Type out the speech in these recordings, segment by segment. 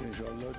इंशाअल्लाह।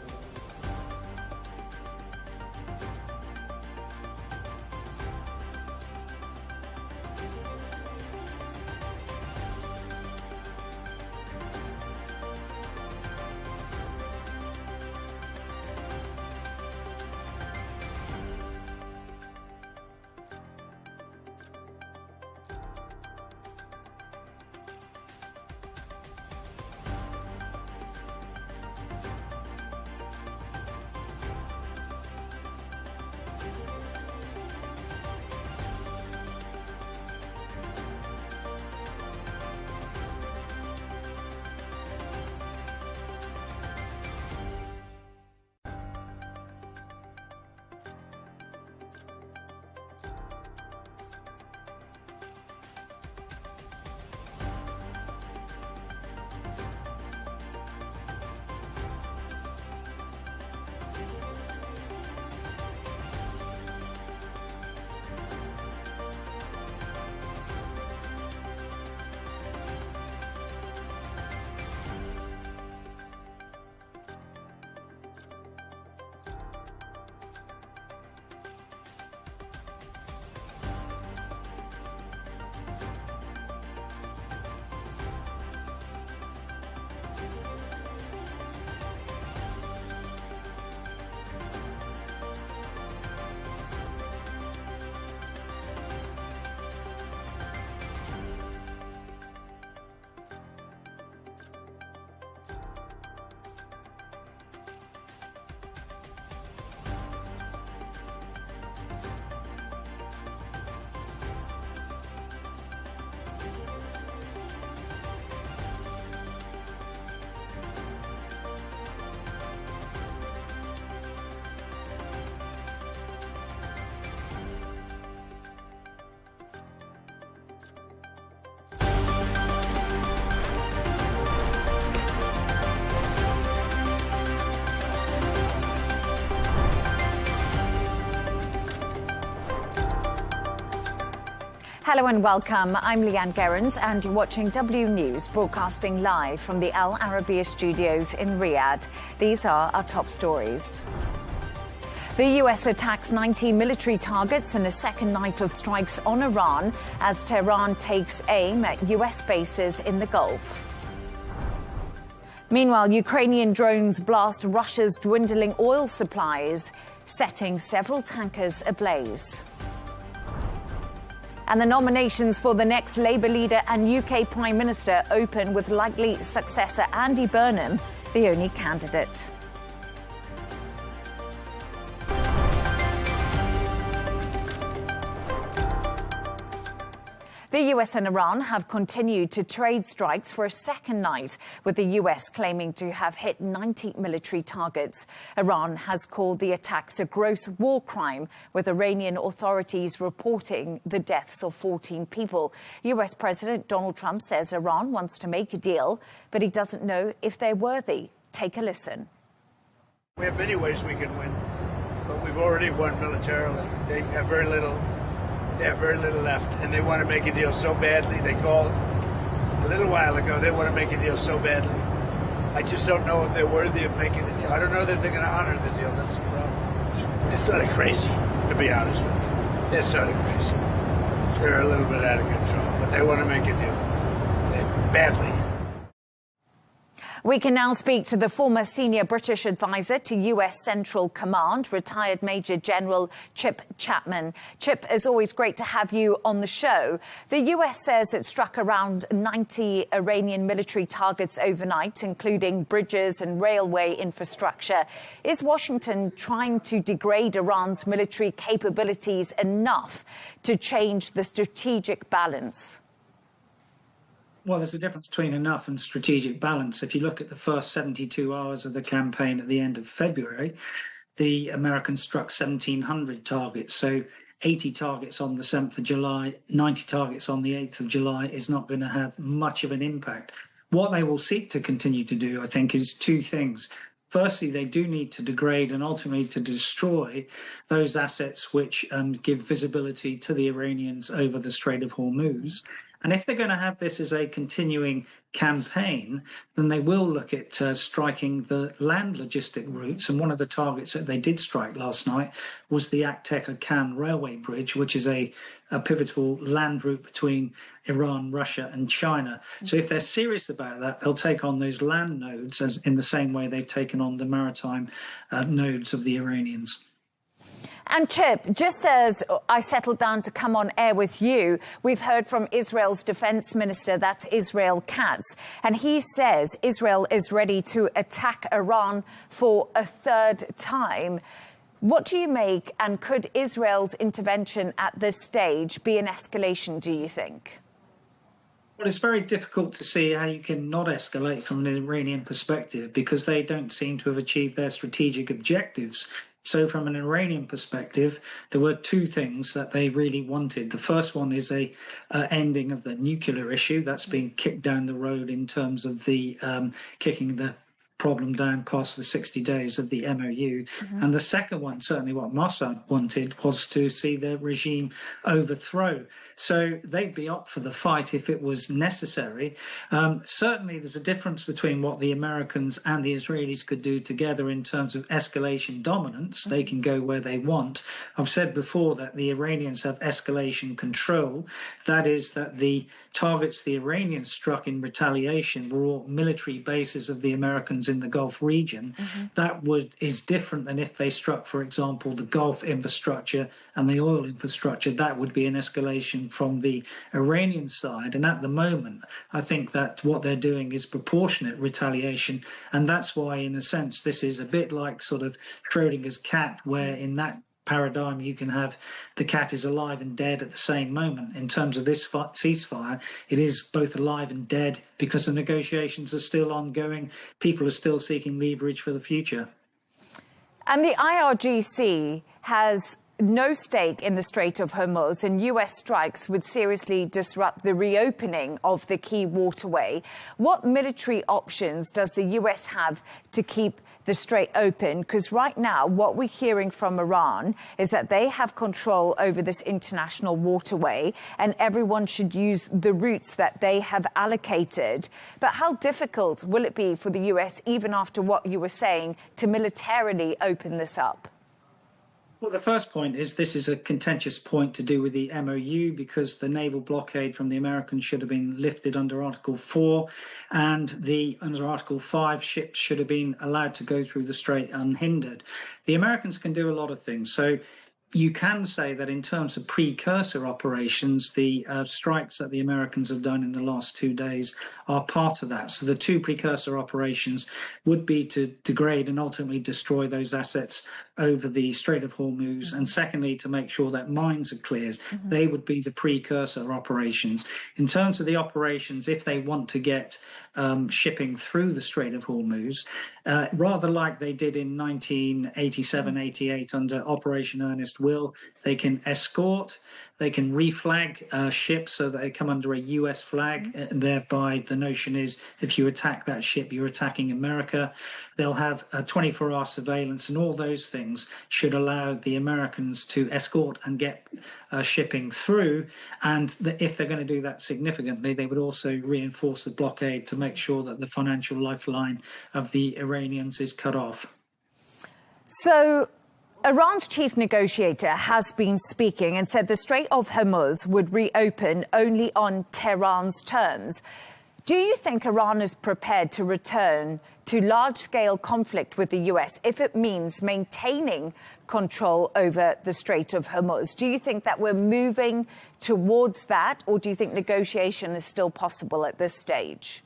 Hello and welcome. I'm Leigh Ann Gerrans and you're watching W News, broadcasting live from the Al Arabiya studios in Riyadh. These are our top stories. The US attacks 90 military targets in a second night of strikes on Iran as Tehran takes aim at US bases in the Gulf. Meanwhile, Ukrainian drones blast Russia's dwindling oil supplies, setting several tankers ablaze. And the nominations for the next Labour leader and UK Prime Minister open with likely successor Andy Burnham, the only candidate. The US and Iran have continued to trade strikes for a second night, with the US claiming to have hit 90 military targets. Iran has called the attacks a gross war crime, with Iranian authorities reporting the deaths of 14 people. US President Donald Trump says Iran wants to make a deal, but he doesn't know if they're worthy. Take a listen. We have many ways we can win, but we've already won militarily. They have very little. They have very little left, and they want to make a deal so badly. They called a little while ago. They want to make a deal so badly. I just don't know if they're worthy of making a deal. I don't know that they're going to honor the deal. That's the problem. They're sort of crazy, to be honest with you. They're sort of crazy. They're a little bit out of control, but they want to make a deal. Badly. We can now speak to the former senior British advisor to US Central Command, retired Major General Chip Chapman. Chip, as always, great to have you on the show. The US says it struck around 90 Iranian military targets overnight, including bridges and railway infrastructure. Is Washington trying to degrade Iran's military capabilities enough to change the strategic balance? Well, there's a difference between enough and strategic balance. If you look at the first 72 hours of the campaign at the end of February, the Americans struck 1,700 targets. So 80 targets on the 7th of July, 90 targets on the 8th of July is not going to have much of an impact. What they will seek to continue to do, I think, is two things. Firstly, they do need to degrade and ultimately to destroy those assets which give visibility to the Iranians over the Strait of Hormuz. And if they're going to have this as a continuing campaign, then they will look at striking the land logistic routes. And one of the targets that they did strike last night was the Akteka-Kan railway bridge, which is a pivotal land route between Iran, Russia, and China. So if they're serious about that, they'll take on those land nodes as in the same way they've taken on the maritime nodes of the Iranians. And Chip, just as I settled down to come on air with you, we've heard from Israel's defense minister, that's Israel Katz, and he says Israel is ready to attack Iran for a third time. What do you make, and could Israel's intervention at this stage be an escalation, do you think? Well, it's very difficult to see how you can not escalate from an Iranian perspective because they don't seem to have achieved their strategic objectives. So from an Iranian perspective, there were two things that they really wanted. The first one is a ending of the nuclear issue that's been kicked down the road in terms of the kicking the problem down past the 60 days of the MOU. And the second one, certainly what Mossad wanted, was to see the regime overthrow. So they'd be up for the fight if it was necessary. Certainly there's a difference between what the Americans and the Israelis could do together in terms of escalation dominance. They can go where they want. I've said before that the Iranians have escalation control. That is that the targets the Iranians struck in retaliation were all military bases of the Americans in the Gulf region. That is different than if they struck, for example, the Gulf infrastructure and the oil infrastructure. That would be an escalation from the Iranian side. And at the moment, I think that what they're doing is proportionate retaliation. And that's why, in a sense, this is a bit like sort of Schrodinger's cat, where in that paradigm you can have the cat is alive and dead at the same moment. In terms of this ceasefire, it is both alive and dead because the negotiations are still ongoing. People are still seeking leverage for the future. And the IRGC has no stake in the Strait of Hormuz, and US strikes would seriously disrupt the reopening of the key waterway. What military options does the US have to keep the strait open? Because right now, what we're hearing from Iran is that they have control over this international waterway and everyone should use the routes that they have allocated. But how difficult will it be for the US, even after what you were saying, to militarily open this up? Well, the first point is this is a contentious point to do with the MOU because the naval blockade from the Americans should have been lifted under Article 4 and under Article 5 ships should have been allowed to go through the strait unhindered. The Americans can do a lot of things. So you can say that in terms of precursor operations, the strikes that the Americans have done in the last 2 days are part of that. So the two precursor operations would be to degrade and ultimately destroy those assets over the Strait of Hormuz, and secondly, to make sure that mines are cleared. They would be the precursor operations. In terms of the operations, if they want to get shipping through the Strait of Hormuz, rather like they did in 1987-88 under Operation Earnest Will, they can escort, they can reflag ships so that they come under a US flag. And thereby, the notion is if you attack that ship, you're attacking America. They'll have a 24-hour surveillance, and all those things should allow the Americans to escort and get shipping through. And if they're going to do that significantly, they would also reinforce the blockade to make sure that the financial lifeline of the Iranians is cut off. So Iran's chief negotiator has been speaking and said the Strait of Hormuz would reopen only on Tehran's terms. Do you think Iran is prepared to return to large-scale conflict with the US if it means maintaining control over the Strait of Hormuz? Do you think that we're moving towards that, or do you think negotiation is still possible at this stage?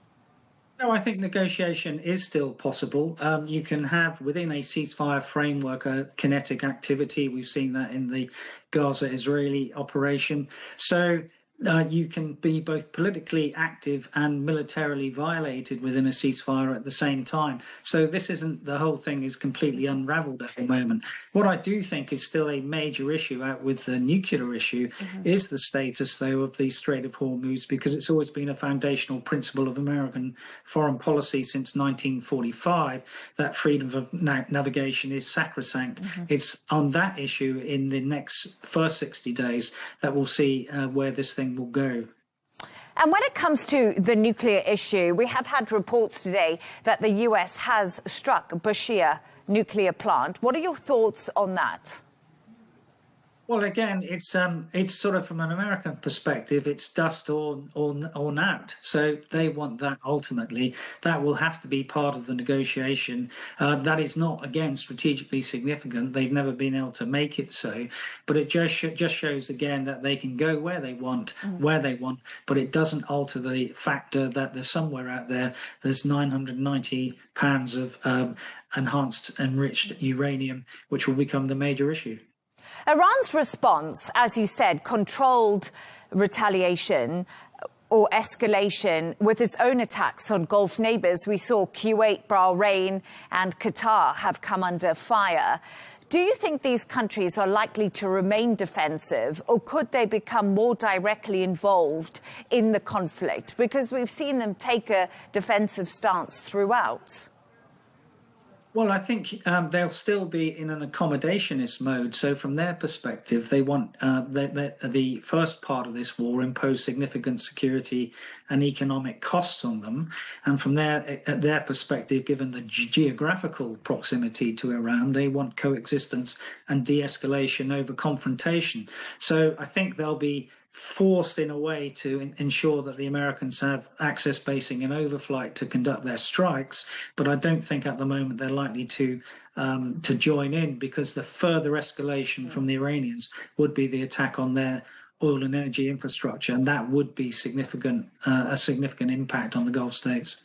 No, I think negotiation is still possible. You can have within a ceasefire framework a kinetic activity. We've seen that in the Gaza-Israeli operation. So you can be both politically active and militarily violated within a ceasefire at the same time. So this isn't, the whole thing is completely unraveled at the moment. What I do think is still a major issue out with the nuclear issue is the status, though, of the Strait of Hormuz, because it's always been a foundational principle of American foreign policy since 1945 that freedom of navigation is sacrosanct. It's on that issue in the first 60 days that we'll see where this thing will go. And when it comes to the nuclear issue, we have had reports today that the US has struck Bushehr nuclear plant. What are your thoughts on that? Well, again, it's sort of from an American perspective, it's dust or not. So they want that ultimately. That will have to be part of the negotiation. That is not, again, strategically significant. They've never been able to make it so, but it just shows again that they can go where they want, but it doesn't alter the factor that there's somewhere out there. There's 990 pounds of enhanced enriched uranium, which will become the major issue. Iran's response, as you said, controlled retaliation or escalation with its own attacks on Gulf neighbours. We saw Kuwait, Bahrain and Qatar have come under fire. Do you think these countries are likely to remain defensive, or could they become more directly involved in the conflict? Because we've seen them take a defensive stance throughout. Well, I think they'll still be in an accommodationist mode. So from their perspective, they want the first part of this war impose significant security and economic costs on them. And from their perspective, given the geographical proximity to Iran, they want coexistence and de-escalation over confrontation. So I think they'll be forced in a way to ensure that the Americans have access basing and overflight to conduct their strikes, but I don't think at the moment they're likely to join in, because the further escalation from the Iranians would be the attack on their oil and energy infrastructure, and that would be a significant impact on the Gulf states.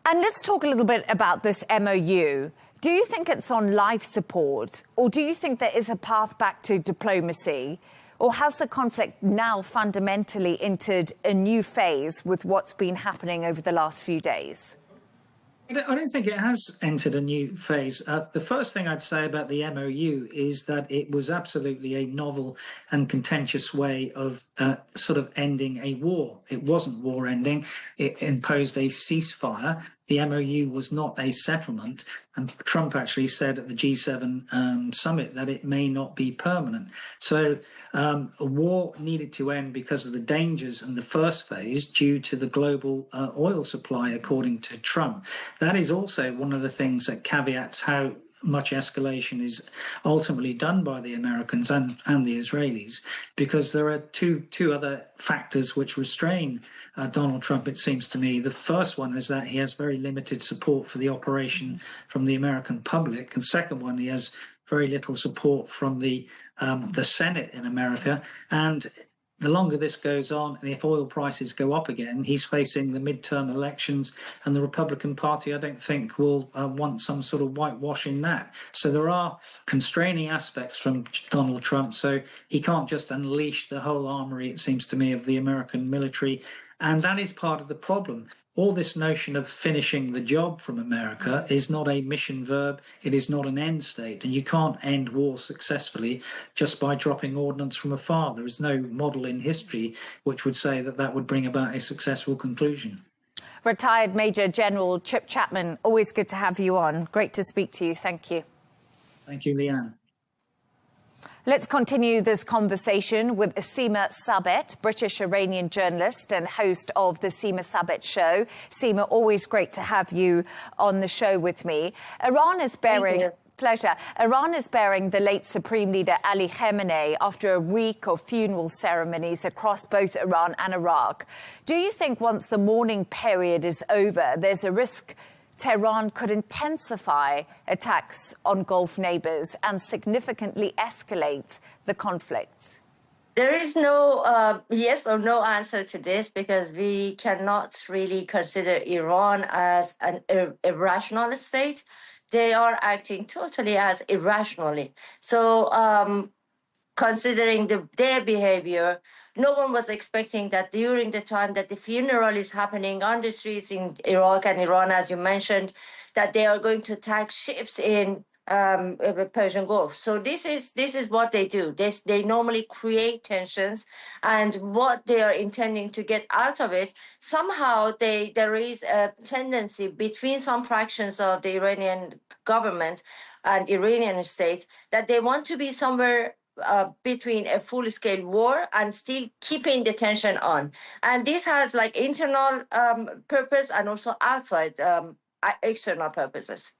And let's talk a little bit about this MOU. Do you think it's on life support, or do you think there is a path back to diplomacy? Or has the conflict now fundamentally entered a new phase with what's been happening over the last few days? I don't think it has entered a new phase. The first thing I'd say about the MOU is that it was absolutely a novel and contentious way of sort of ending a war. It wasn't war ending. It imposed a ceasefire. The MOU was not a settlement. And Trump actually said at the G7 summit that it may not be permanent. So a war needed to end because of the dangers in the first phase due to the global oil supply, according to Trump. That is also one of the things that caveats how much escalation is ultimately done by the Americans and the Israelis, because there are two other factors which restrain Donald Trump, it seems to me. The first one is that he has very limited support for the operation from the American public. And second one, he has very little support from the Senate in America. And the longer this goes on, and if oil prices go up again, he's facing the midterm elections, and the Republican Party, I don't think, will want some sort of whitewash in that. So there are constraining aspects from Donald Trump. So he can't just unleash the whole armory, it seems to me, of the American military. And that is part of the problem. All this notion of finishing the job from America is not a mission verb. It is not an end state. And you can't end war successfully just by dropping ordnance from afar. There is no model in history which would say that that would bring about a successful conclusion. Retired Major General Chip Chapman, always good to have you on. Great to speak to you. Thank you. Thank you, Leigh Ann. Let's continue this conversation with Seema Sabet, British-Iranian journalist and host of the Seema Sabet Show. Seema, always great to have you on the show with me. Iran is bearing the late Supreme Leader Ali Khamenei after a week of funeral ceremonies across both Iran and Iraq. Do you think once the mourning period is over, there's a risk Tehran could intensify attacks on Gulf neighbours and significantly escalate the conflict? There is no yes or no answer to this, because we cannot really consider Iran as an irrational state. They are acting totally as irrationally. So considering their behavior, no one was expecting that during the time that the funeral is happening on the streets in Iraq and Iran, as you mentioned, that they are going to attack ships in Persian Gulf. So this is what they do. They normally create tensions, and what they are intending to get out of it, somehow there is a tendency between some fractions of the Iranian government and Iranian state that they want to be somewhere between a full-scale war and still keeping the tension on. And this has like internal purpose and also outside external purposes.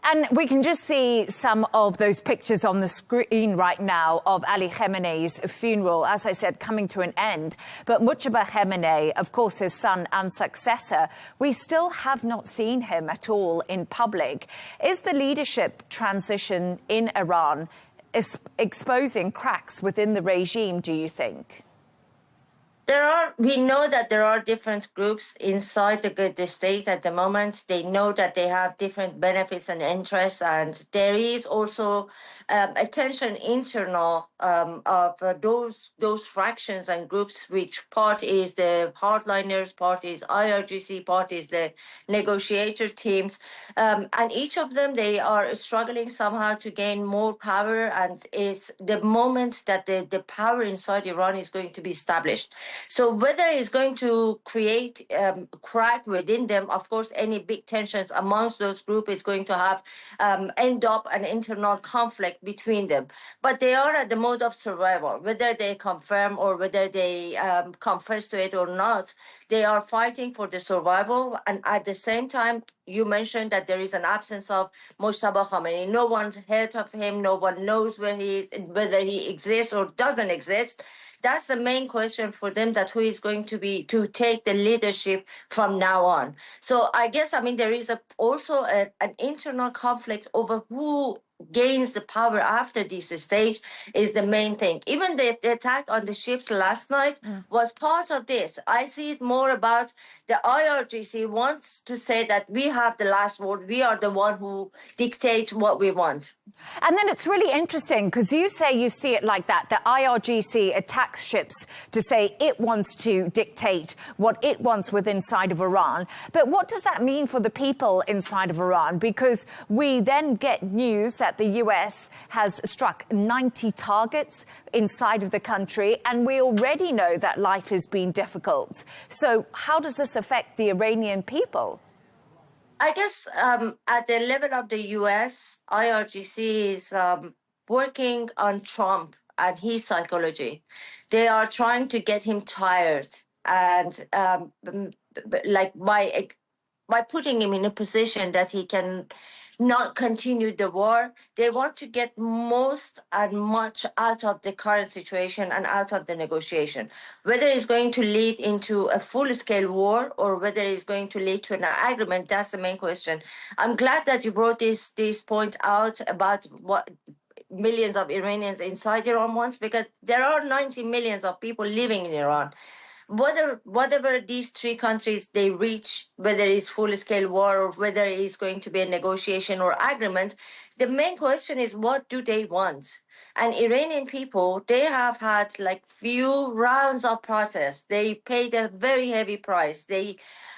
And we can just see some of those pictures on the screen right now of Ali Khamenei's funeral, as I said, coming to an end. But Mujtaba Khamenei, of course, his son and successor, we still have not seen him at all in public. Is the leadership transition in Iran exposing cracks within the regime, do you think? We know that there are different groups inside the state at the moment. They know that they have different benefits and interests, and there is also a tension internal of those fractions and groups, which part is the hardliners, part is IRGC, part is the negotiator teams, and each of them, they are struggling somehow to gain more power, and it's the moment that the power inside Iran is going to be established. So whether it's going to create crack within them, of course, any big tensions amongst those groups is going to have end up an internal conflict between them. But they are at the mode of survival, whether they confirm or whether they confess to it or not. They are fighting for the survival. And at the same time, you mentioned that there is an absence of Mujtaba Khamenei. No one heard of him. No one knows where he is, whether he exists or doesn't exist. That's the main question for them, that who is going to take the leadership from now on. So I guess, there is also an internal conflict over who gains the power after this stage is the main thing. Even the attack on the ships last night was part of this. I see it more about the IRGC wants to say that we have the last word. We are the one who dictates what we want. And then it's really interesting because you say you see it like that. The IRGC attacks ships to say it wants to dictate what it wants within inside of Iran. But what does that mean for the people inside of Iran? Because we then get news that the US has struck 90 targets inside of the country, and we already know that life has been difficult. So how does this affect the Iranian people? I guess at the level of the US, IRGC is working on Trump and his psychology. They are trying to get him tired, and by putting him in a position that he can not continue the war. They want to get most and much out of the current situation and out of the negotiation. Whether it's going to lead into a full-scale war or whether it's going to lead to an agreement, that's the main question. I'm glad that you brought this point out about what millions of Iranians inside Iran wants, because there are 90 millions of people living in Iran. Whatever these three countries they reach, whether it's full-scale war or whether it's going to be a negotiation or agreement, the main question is, what do they want? And Iranian people, they have had few rounds of protests. They paid a very heavy price.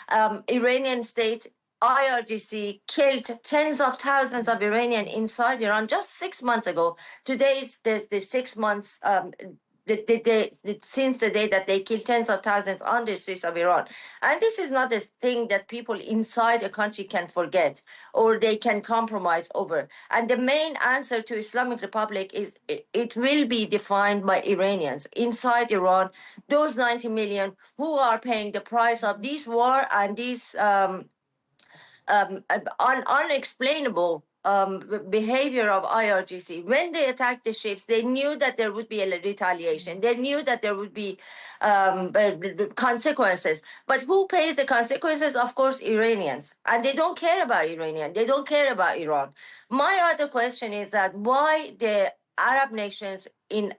Iranian state IRGC killed tens of thousands of Iranians inside Iran just 6 months ago. Today is the 6 months since the day that they killed tens of thousands on the streets of Iran. And this is not a thing that people inside a country can forget or they can compromise over. And the main answer to Islamic Republic is it will be defined by Iranians inside Iran, those 90 million who are paying the price of this war and this unexplainable behavior of IRGC. When they attacked the ships, they knew that there would be a retaliation. They knew that there would be consequences. But who pays the consequences? Of course, Iranians. And they don't care about Iranians. They don't care about Iran. My other question is that why the Arab nations in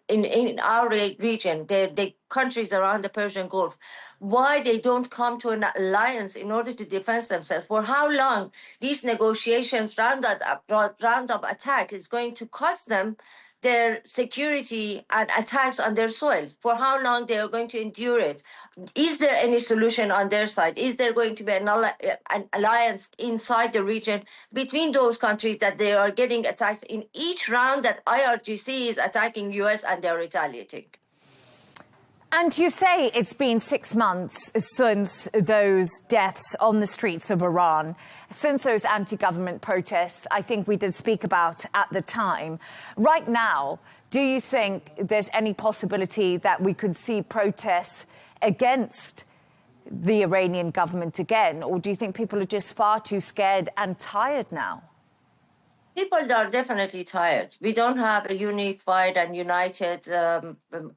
our region, the countries around the Persian Gulf, why they don't come to an alliance in order to defend themselves? For how long these negotiations, round of attack is going to cost them their security and attacks on their soil? For how long they are going to endure it? Is there any solution on their side? Is there going to be an alliance inside the region between those countries that they are getting attacks in each round that IRGC is attacking US and they're retaliating? And you say it's been 6 months since those deaths on the streets of Iran, since those anti-government protests I think we did speak about at the time. Right now, do you think there's any possibility that we could see protests against the Iranian government again? Or do you think people are just far too scared and tired now? People are definitely tired. We don't have a unified and united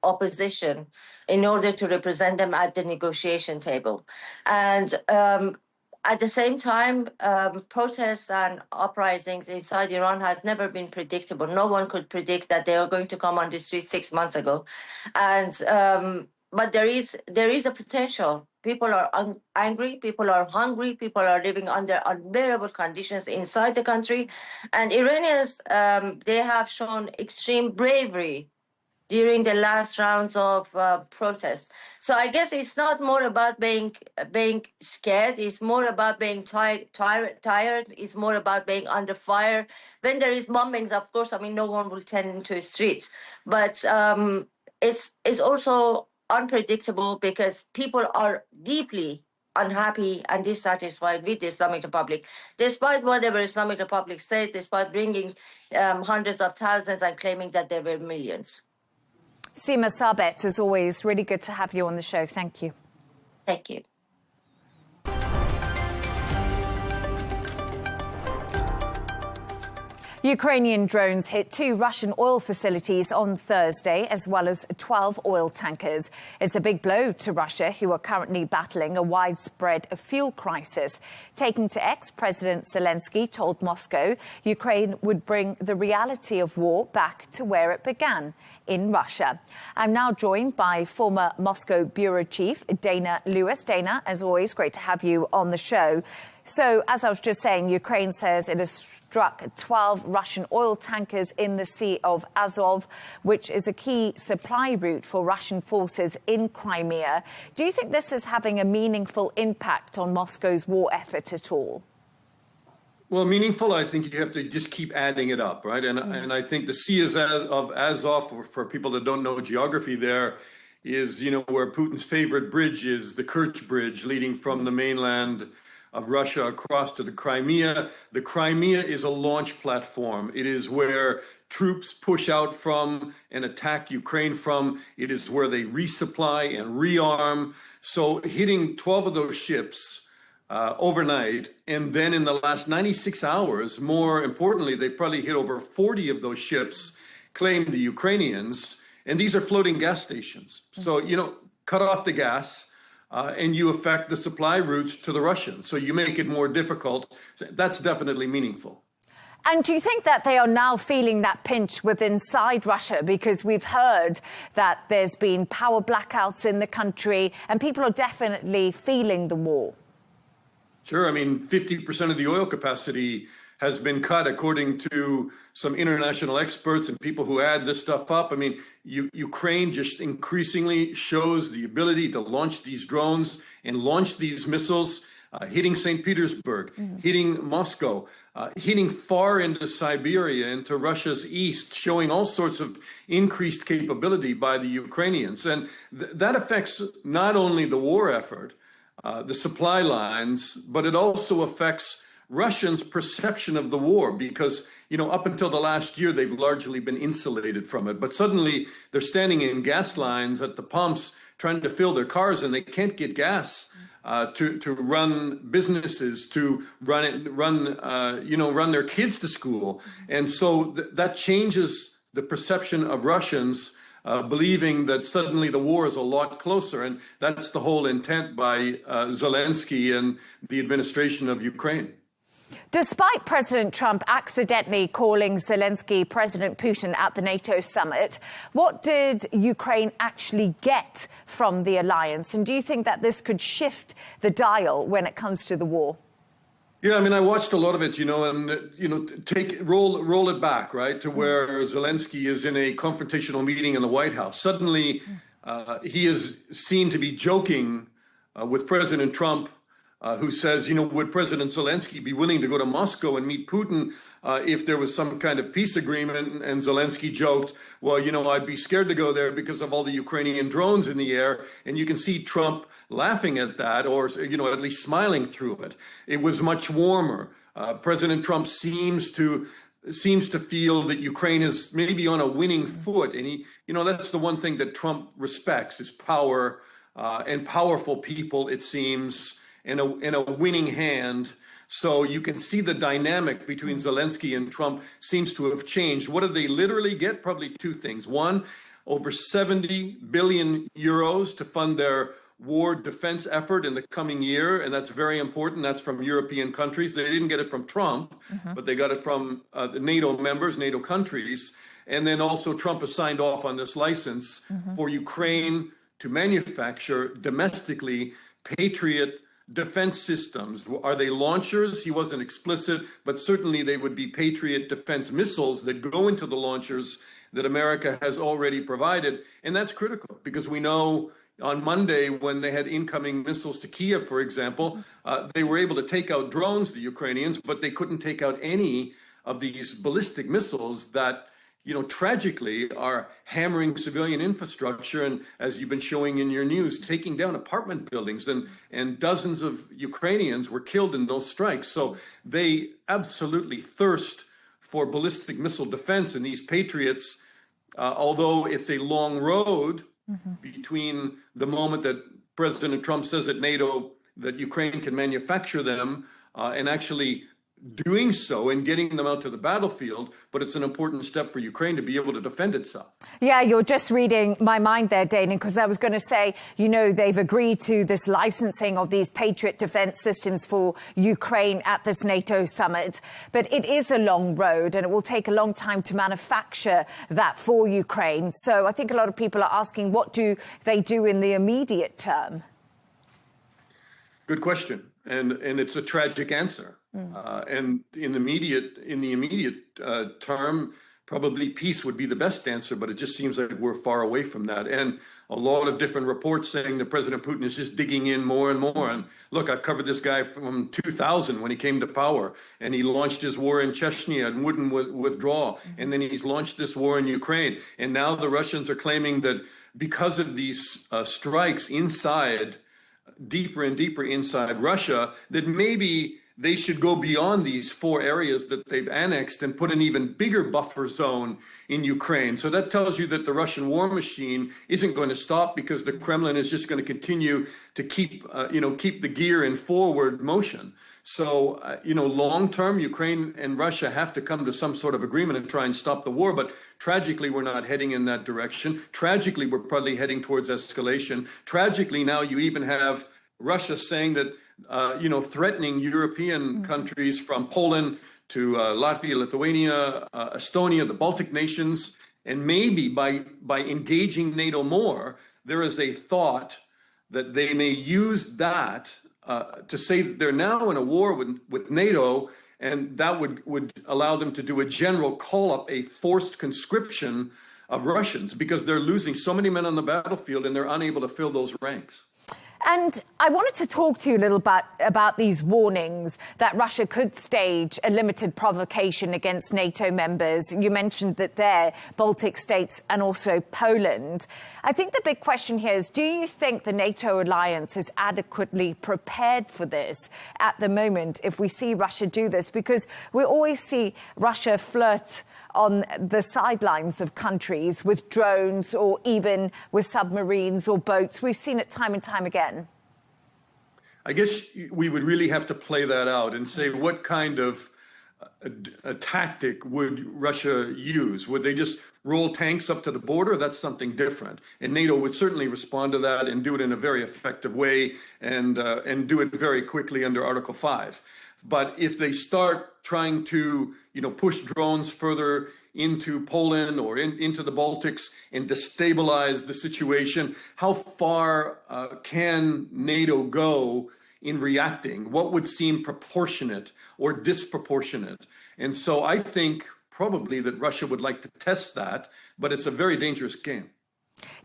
opposition in order to represent them at the negotiation table. And at the same time, protests and uprisings inside Iran has never been predictable. No one could predict that they are going to come on the street 6 months ago. And but there is a potential. People are angry, people are hungry, people are living under unbearable conditions inside the country. And Iranians, they have shown extreme bravery during the last rounds of protests. So I guess it's not more about being scared, it's more about being tired, it's more about being under fire. When there is bombings, of course, I mean, no one will tend into the streets. But it's also unpredictable because people are deeply unhappy and dissatisfied with the Islamic Republic, despite whatever Islamic Republic says, despite bringing hundreds of thousands and claiming that there were millions. Seema Sabet, as always, really good to have you on the show. Thank you. Thank you. Ukrainian drones hit 2 Russian oil facilities on Thursday, as well as 12 oil tankers. It's a big blow to Russia, who are currently battling a widespread fuel crisis. Taking to X, President Zelensky told Moscow Ukraine would bring the reality of war back to where it began, in Russia. I'm now joined by former Moscow bureau chief Dana Lewis. Dana, as always, great to have you on the show. So, as I was just saying, Ukraine says it has struck 12 Russian oil tankers in the Sea of Azov, which is a key supply route for Russian forces in Crimea. Do you think this is having a meaningful impact on Moscow's war effort at all? Well, meaningful, I think you have to just keep adding it up, right? And I think the Sea of Azov, for people that don't know geography there, is, you know, where Putin's favorite bridge is, the Kerch Bridge, leading from the mainland of Russia across to the Crimea. The Crimea is a launch platform. It is where troops push out from and attack Ukraine from. It is where they resupply and rearm. So hitting 12 of those ships overnight, and then in the last 96 hours, more importantly, they've probably hit over 40 of those ships, claim the Ukrainians, and these are floating gas stations. So, you know, cut off the gas, and you affect the supply routes to the Russians. So you make it more difficult. That's definitely meaningful. And do you think that they are now feeling that pinch inside Russia? Because we've heard that there's been power blackouts in the country and people are definitely feeling the war. Sure. I mean, 50% of the oil capacity has been cut, according to some international experts and people who add this stuff up. I mean, Ukraine just increasingly shows the ability to launch these drones and launch these missiles, hitting St. Petersburg, hitting Moscow, hitting far into Siberia, into Russia's east, showing all sorts of increased capability by the Ukrainians. And that affects not only the war effort, the supply lines, but it also affects Russians' perception of the war, because, you know, up until the last year, they've largely been insulated from it. But suddenly they're standing in gas lines at the pumps trying to fill their cars, and they can't get gas to run businesses, to run their kids to school. And so that changes the perception of Russians, believing that suddenly the war is a lot closer. And that's the whole intent by Zelensky and the administration of Ukraine. Despite President Trump accidentally calling Zelensky President Putin at the NATO summit, what did Ukraine actually get from the alliance? And do you think that this could shift the dial when it comes to the war? Yeah, I mean, I watched a lot of it, and roll it back, right, to where Zelensky is in a confrontational meeting in the White House. Suddenly, he is seen to be joking with President Trump who says, would President Zelensky be willing to go to Moscow and meet Putin if there was some kind of peace agreement? And Zelensky joked, well, I'd be scared to go there because of all the Ukrainian drones in the air. And you can see Trump laughing at that, or, at least smiling through it. It was much warmer. President Trump seems to feel that Ukraine is maybe on a winning foot. And that's the one thing that Trump respects is power and powerful people, it seems, in a winning hand. So you can see the dynamic between Zelensky and Trump seems to have changed. What did they literally get? Probably two things. One, over 70 billion euros to fund their war defense effort in the coming year. And that's very important. That's from European countries. They didn't get it from Trump, but they got it from the NATO members, NATO countries. And then also Trump has signed off on this license for Ukraine to manufacture domestically Patriot defense systems. Are they launchers? He wasn't explicit, but certainly they would be Patriot defense missiles that go into the launchers that America has already provided. And that's critical because we know on Monday, when they had incoming missiles to Kiev, for example, they were able to take out drones, the Ukrainians, but they couldn't take out any of these ballistic missiles that, tragically are hammering civilian infrastructure. And as you've been showing in your news, taking down apartment buildings, and dozens of Ukrainians were killed in those strikes. So they absolutely thirst for ballistic missile defense. And these Patriots, although it's a long road, between the moment that President Trump says at NATO that Ukraine can manufacture them and actually doing so and getting them out to the battlefield, but it's an important step for Ukraine to be able to defend itself. Yeah, you're just reading my mind there, Dana, because I was going to say, they've agreed to this licensing of these Patriot defense systems for Ukraine at this NATO summit. But it is a long road and it will take a long time to manufacture that for Ukraine. So I think a lot of people are asking, what do they do in the immediate term? Good question. And it's a tragic answer. And in the immediate term, probably peace would be the best answer, but it just seems like we're far away from that. And a lot of different reports saying that President Putin is just digging in more and more. And look, I've covered this guy from 2000 when he came to power, and he launched his war in Chechnya and wouldn't withdraw. And then he's launched this war in Ukraine. And now the Russians are claiming that because of these strikes deeper and deeper inside Russia, that maybe they should go beyond these 4 areas that they've annexed and put an even bigger buffer zone in Ukraine. So that tells you that the Russian war machine isn't going to stop because the Kremlin is just going to continue to keep the gear in forward motion. So, long term, Ukraine and Russia have to come to some sort of agreement and try and stop the war. But tragically, we're not heading in that direction. Tragically, we're probably heading towards escalation. Tragically, now you even have Russia saying that, threatening European countries from Poland to Latvia, Lithuania, Estonia, the Baltic nations. And maybe by engaging NATO more, there is a thought that they may use that to say that they're now in a war with NATO, and that would allow them to do a general call-up, a forced conscription of Russians, because they're losing so many men on the battlefield and they're unable to fill those ranks. And I wanted to talk to you a little bit about these warnings that Russia could stage a limited provocation against NATO members. You mentioned that they're Baltic states and also Poland. I think the big question here is, do you think the NATO alliance is adequately prepared for this at the moment if we see Russia do this? Because we always see Russia flirt on the sidelines of countries with drones or even with submarines or boats. We've seen it time and time again. I guess we would really have to play that out and say what kind of a tactic would Russia use? Would they just roll tanks up to the border? That's something different. And NATO would certainly respond to that and do it in a very effective way and do it very quickly under Article 5. But if they start trying to, push drones further into Poland or into the Baltics and destabilize the situation, how far can NATO go in reacting? What would seem proportionate or disproportionate? And so I think probably that Russia would like to test that, but it's a very dangerous game.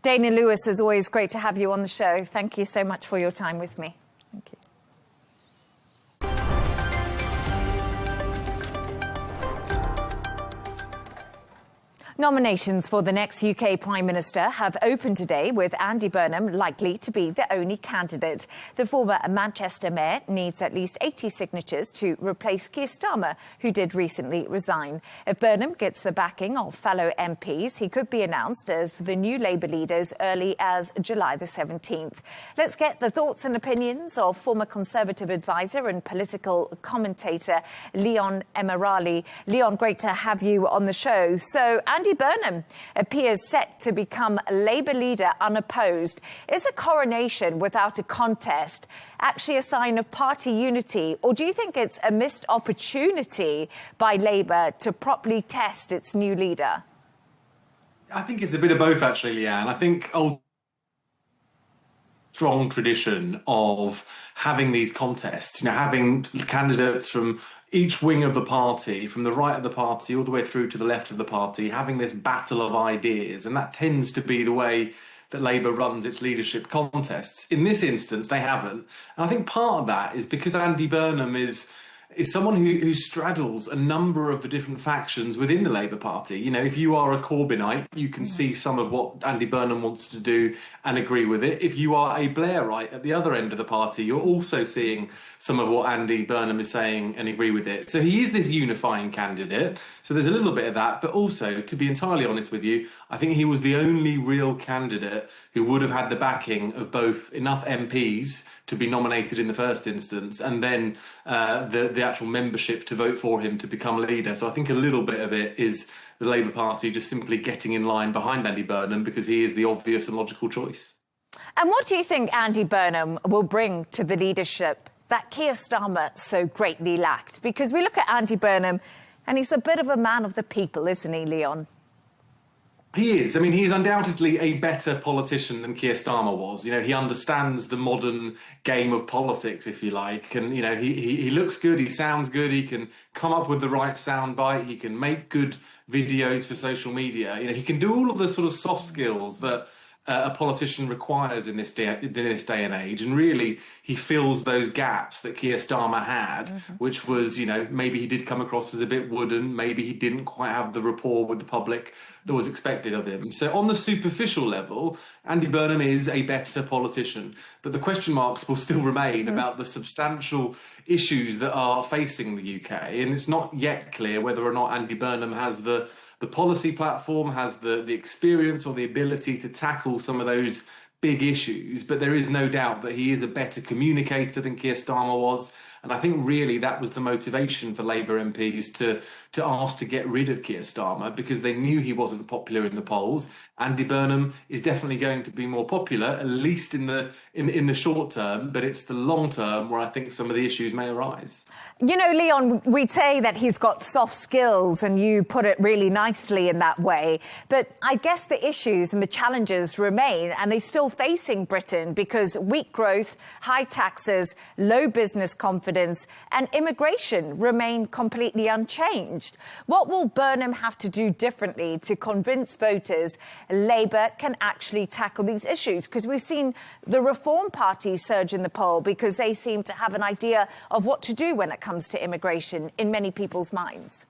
Dana Lewis, as always, great to have you on the show. Thank you so much for your time with me. Thank you. Nominations for the next UK Prime Minister have opened today, with Andy Burnham likely to be the only candidate. The former Manchester mayor needs at least 80 signatures to replace Keir Starmer, who did recently resign. If Burnham gets the backing of fellow MPs, he could be announced as the new Labour leader as early as July the 17th. Let's get the thoughts and opinions of former Conservative advisor and political commentator Leigh Ann Gerrans. Leigh Ann, great to have you on the show. So, Andy Burnham appears set to become Labour leader unopposed. Is a coronation without a contest actually a sign of party unity, or do you think it's a missed opportunity by Labour to properly test its new leader? I think it's a bit of both, actually, Leigh Ann. I think strong tradition of having these contests, having candidates from each wing of the party, from the right of the party all the way through to the left of the party, having this battle of ideas. And that tends to be the way that Labour runs its leadership contests. In this instance, they haven't. And I think part of that is because Andy Burnham is someone who straddles a number of the different factions within the Labour Party. If you are a Corbynite, you can see some of what Andy Burnham wants to do and agree with it. If you are a Blairite at the other end of the party, you're also seeing some of what Andy Burnham is saying and agree with it. So he is this unifying candidate. So there's a little bit of that. But also, to be entirely honest with you, I think he was the only real candidate who would have had the backing of both enough MPs to be nominated in the first instance, and then the actual membership to vote for him to become leader. So I think a little bit of it is the Labour Party just simply getting in line behind Andy Burnham because he is the obvious and logical choice. And what do you think Andy Burnham will bring to the leadership that Keir Starmer so greatly lacked? Because we look at Andy Burnham and he's a bit of a man of the people, isn't he, Leigh Ann? He is. I mean, he's undoubtedly a better politician than Keir Starmer was. He understands the modern game of politics, if you like. And, he looks good, he sounds good, he can come up with the right soundbite, he can make good videos for social media. He can do all of the sort of soft skills that a politician requires in this day and age. And really, he fills those gaps that Keir Starmer had, which was, maybe he did come across as a bit wooden, maybe he didn't quite have the rapport with the public that was expected of him. So on the superficial level, Andy Burnham is a better politician. But the question marks will still remain about the substantial issues that are facing the UK. And it's not yet clear whether or not Andy Burnham has the policy platform, has the experience or the ability to tackle some of those big issues. But there is no doubt that he is a better communicator than Keir Starmer was. And I think really that was the motivation for Labour MPs to ask to get rid of Keir Starmer, because they knew he wasn't popular in the polls. Andy Burnham is definitely going to be more popular, at least in the short term, but it's the long term where I think some of the issues may arise. Leigh Ann, we'd say that he's got soft skills, and you put it really nicely in that way. But I guess the issues and the challenges remain, and they're still facing Britain, because weak growth, high taxes, low business confidence, and immigration remain completely unchanged. What will Burnham have to do differently to convince voters Labour can actually tackle these issues? Because we've seen the Reform Party surge in the poll because they seem to have an idea of what to do when it comes to immigration in many people's minds.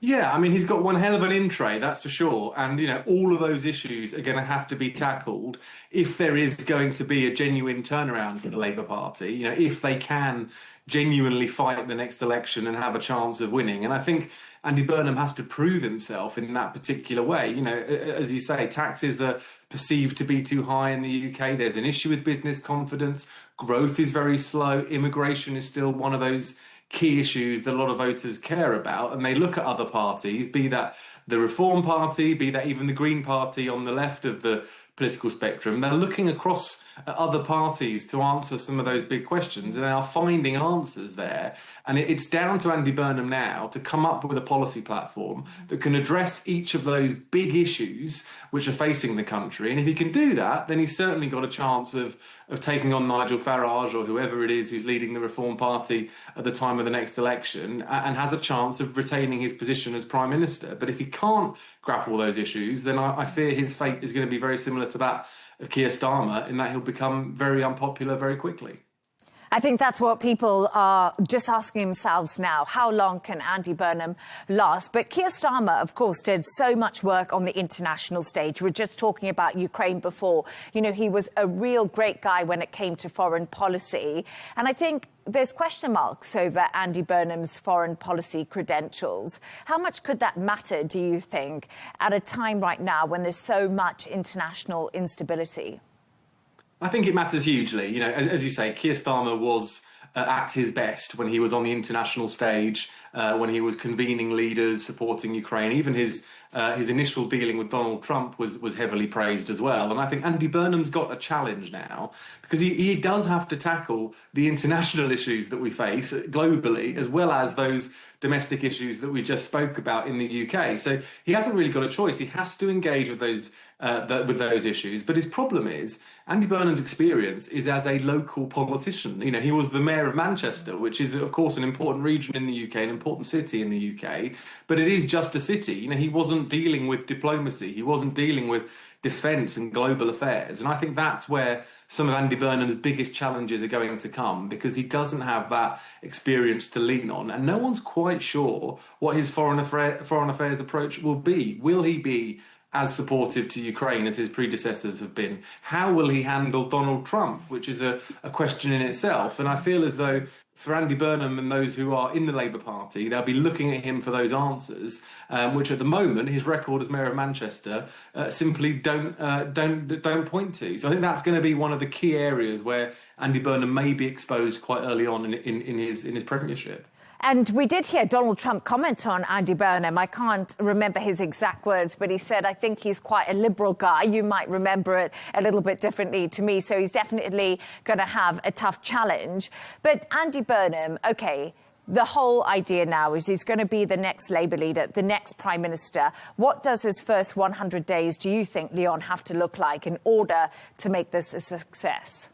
Yeah, I mean, he's got one hell of an in tray, that's for sure. And, all of those issues are going to have to be tackled if there is going to be a genuine turnaround for the Labour Party, if they can genuinely fight the next election and have a chance of winning. And I think Andy Burnham has to prove himself in that particular way. As you say, taxes are perceived to be too high in the UK. There's an issue with business confidence. Growth is very slow. Immigration is still one of those key issues that a lot of voters care about, and they look at other parties, be that the Reform Party, be that even the Green Party on the left of the political spectrum. They're looking across at other parties to answer some of those big questions, and they are finding answers there. And it's down to Andy Burnham now to come up with a policy platform that can address each of those big issues which are facing the country. And if he can do that, then he's certainly got a chance of taking on Nigel Farage or whoever it is who's leading the Reform Party at the time of the next election, and has a chance of retaining his position as Prime Minister. But if he can't grapple those issues, then I fear his fate is going to be very similar to that of Keir Starmer, in that he'll become very unpopular very quickly. I think that's what people are just asking themselves now. How long can Andy Burnham last? But Keir Starmer, of course, did so much work on the international stage. We were just talking about Ukraine before. You know, he was a real great guy when it came to foreign policy. And I think there's question marks over Andy Burnham's foreign policy credentials. How much could that matter, do you think, at a time right now when there's so much international instability? I think it matters hugely. You know, as you say, Keir Starmer was at his best when he was on the international stage, when he was convening leaders, supporting Ukraine. Even his initial dealing with Donald Trump was heavily praised as well. And I think Andy Burnham's got a challenge now because he does have to tackle the international issues that we face globally, as well as those domestic issues that we just spoke about in the UK. So he hasn't really got a choice. He has to engage with those issues. But his problem is Andy Burnham's experience is as a local politician. You know, he was the mayor of Manchester, which is, of course, an important region in the UK, an important city in the UK. But it is just a city. You know, he wasn't dealing with diplomacy. He wasn't dealing with defence and global affairs. And I think that's where some of Andy Burnham's biggest challenges are going to come, because he doesn't have that experience to lean on. And no one's quite sure what his foreign affairs approach will be. Will he be as supportive to Ukraine as his predecessors have been? How will he handle Donald Trump, which is a question in itself? And I feel as though for Andy Burnham and those who are in the Labour Party, they'll be looking at him for those answers, which at the moment his record as mayor of Manchester simply don't point to. So I think that's going to be one of the key areas where Andy Burnham may be exposed quite early on in his premiership. And we did hear Donald Trump comment on Andy Burnham. I can't remember his exact words, but he said, I think he's quite a liberal guy. You might remember it a little bit differently to me. So he's definitely going to have a tough challenge. But Andy Burnham, OK, the whole idea now is he's going to be the next Labour leader, the next Prime Minister. What does his first 100 days, do you think, Leon, have to look like in order to make this a success?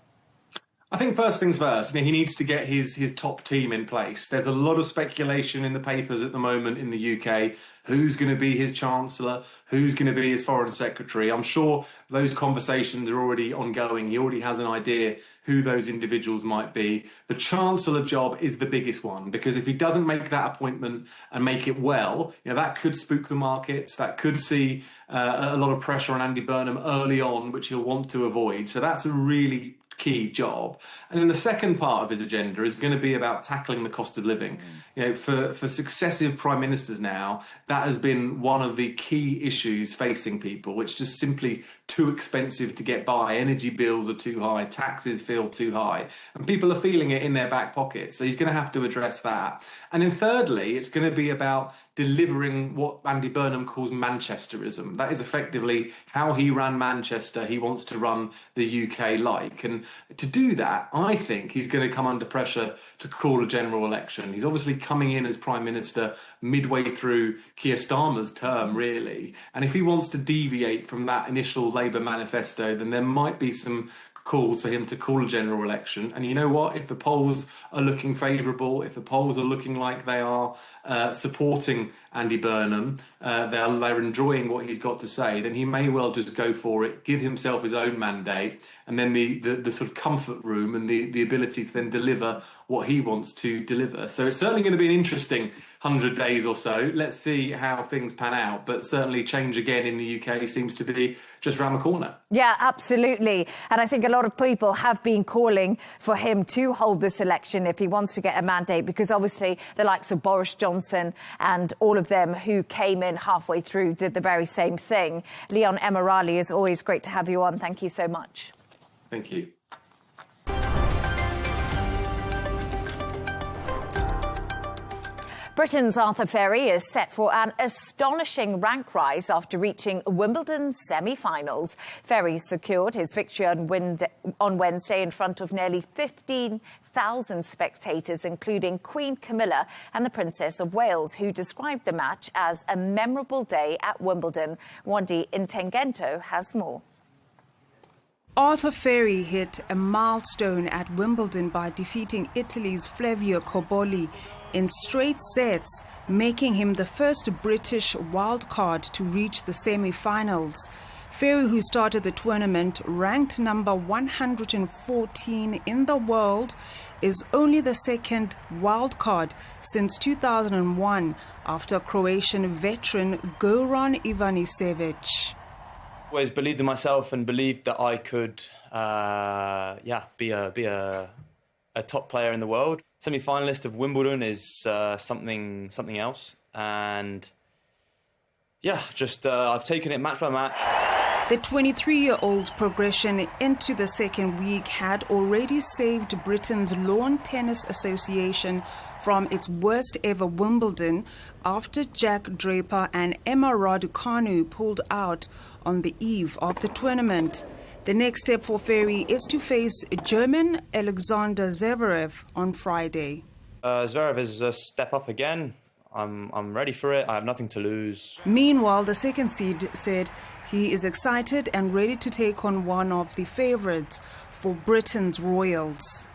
I think first things first, you know, he needs to get his top team in place. There's a lot of speculation in the papers at the moment in the UK. Who's going to be his Chancellor? Who's going to be his Foreign Secretary? I'm sure those conversations are already ongoing. He already has an idea who those individuals might be. The Chancellor job is the biggest one, because if he doesn't make that appointment and make it well, you know, that could spook the markets. That could see a lot of pressure on Andy Burnham early on, which he'll want to avoid. So that's a really key job. And then the second part of his agenda is going to be about tackling the cost of living. You know, for successive prime ministers now, that has been one of the key issues facing people, which is just simply too expensive to get by. Energy bills are too high, taxes feel too high, and people are feeling it in their back pocket. So he's going to have to address that. And then thirdly, it's going to be about delivering what Andy Burnham calls Manchesterism. That is effectively how he ran Manchester. He wants to run the UK like. And to do that, I think he's going to come under pressure to call a general election. He's obviously coming in as Prime Minister midway through Keir Starmer's term, really. And if he wants to deviate from that initial Labour manifesto, then there might be some calls for him to call a general election. And you know what? If the polls are looking favourable, if the polls are looking like they are supporting Andy Burnham, they're enjoying what he's got to say, then he may well just go for it, give himself his own mandate, and then the sort of comfort room and the ability to then deliver what he wants to deliver. So it's certainly going to be an interesting 100 days or so. Let's see how things pan out. But certainly change again in the UK seems to be just around the corner. Yeah, absolutely. And I think a lot of people have been calling for him to hold this election if he wants to get a mandate, because obviously the likes of Boris Johnson and all of them who came in halfway through did the very same thing. Leon Emirali, is always great to have you on. Thank you so much. Thank you. Britain's Arthur Ferry is set for an astonishing rank rise after reaching Wimbledon semi-finals. Ferry secured his victory on Wednesday in front of nearly 15,000 spectators, including Queen Camilla and the Princess of Wales, who described the match as a memorable day at Wimbledon. Wandi Intengento has more. Arthur Ferry hit a milestone at Wimbledon by defeating Italy's Flavio Cobolli in straight sets, making him the first British wildcard to reach the semi-finals. Ferry, who started the tournament ranked number 114 in the world, is only the second wild card since 2001 after Croatian veteran Goran Ivanisevic. Always believed in myself and believed that I could, be a top player in the world. Semi-finalist of Wimbledon is something else, and I've taken it match by match. The 23-year-old's progression into the second week had already saved Britain's Lawn Tennis Association from its worst ever Wimbledon after Jack Draper and Emma Raducanu pulled out on the eve of the tournament. The next step for Ferry is to face German Alexander Zverev on Friday. Zverev is a step up again. I'm ready for it. I have nothing to lose. Meanwhile, the second seed said he is excited and ready to take on one of the favourites for Britain's Royals.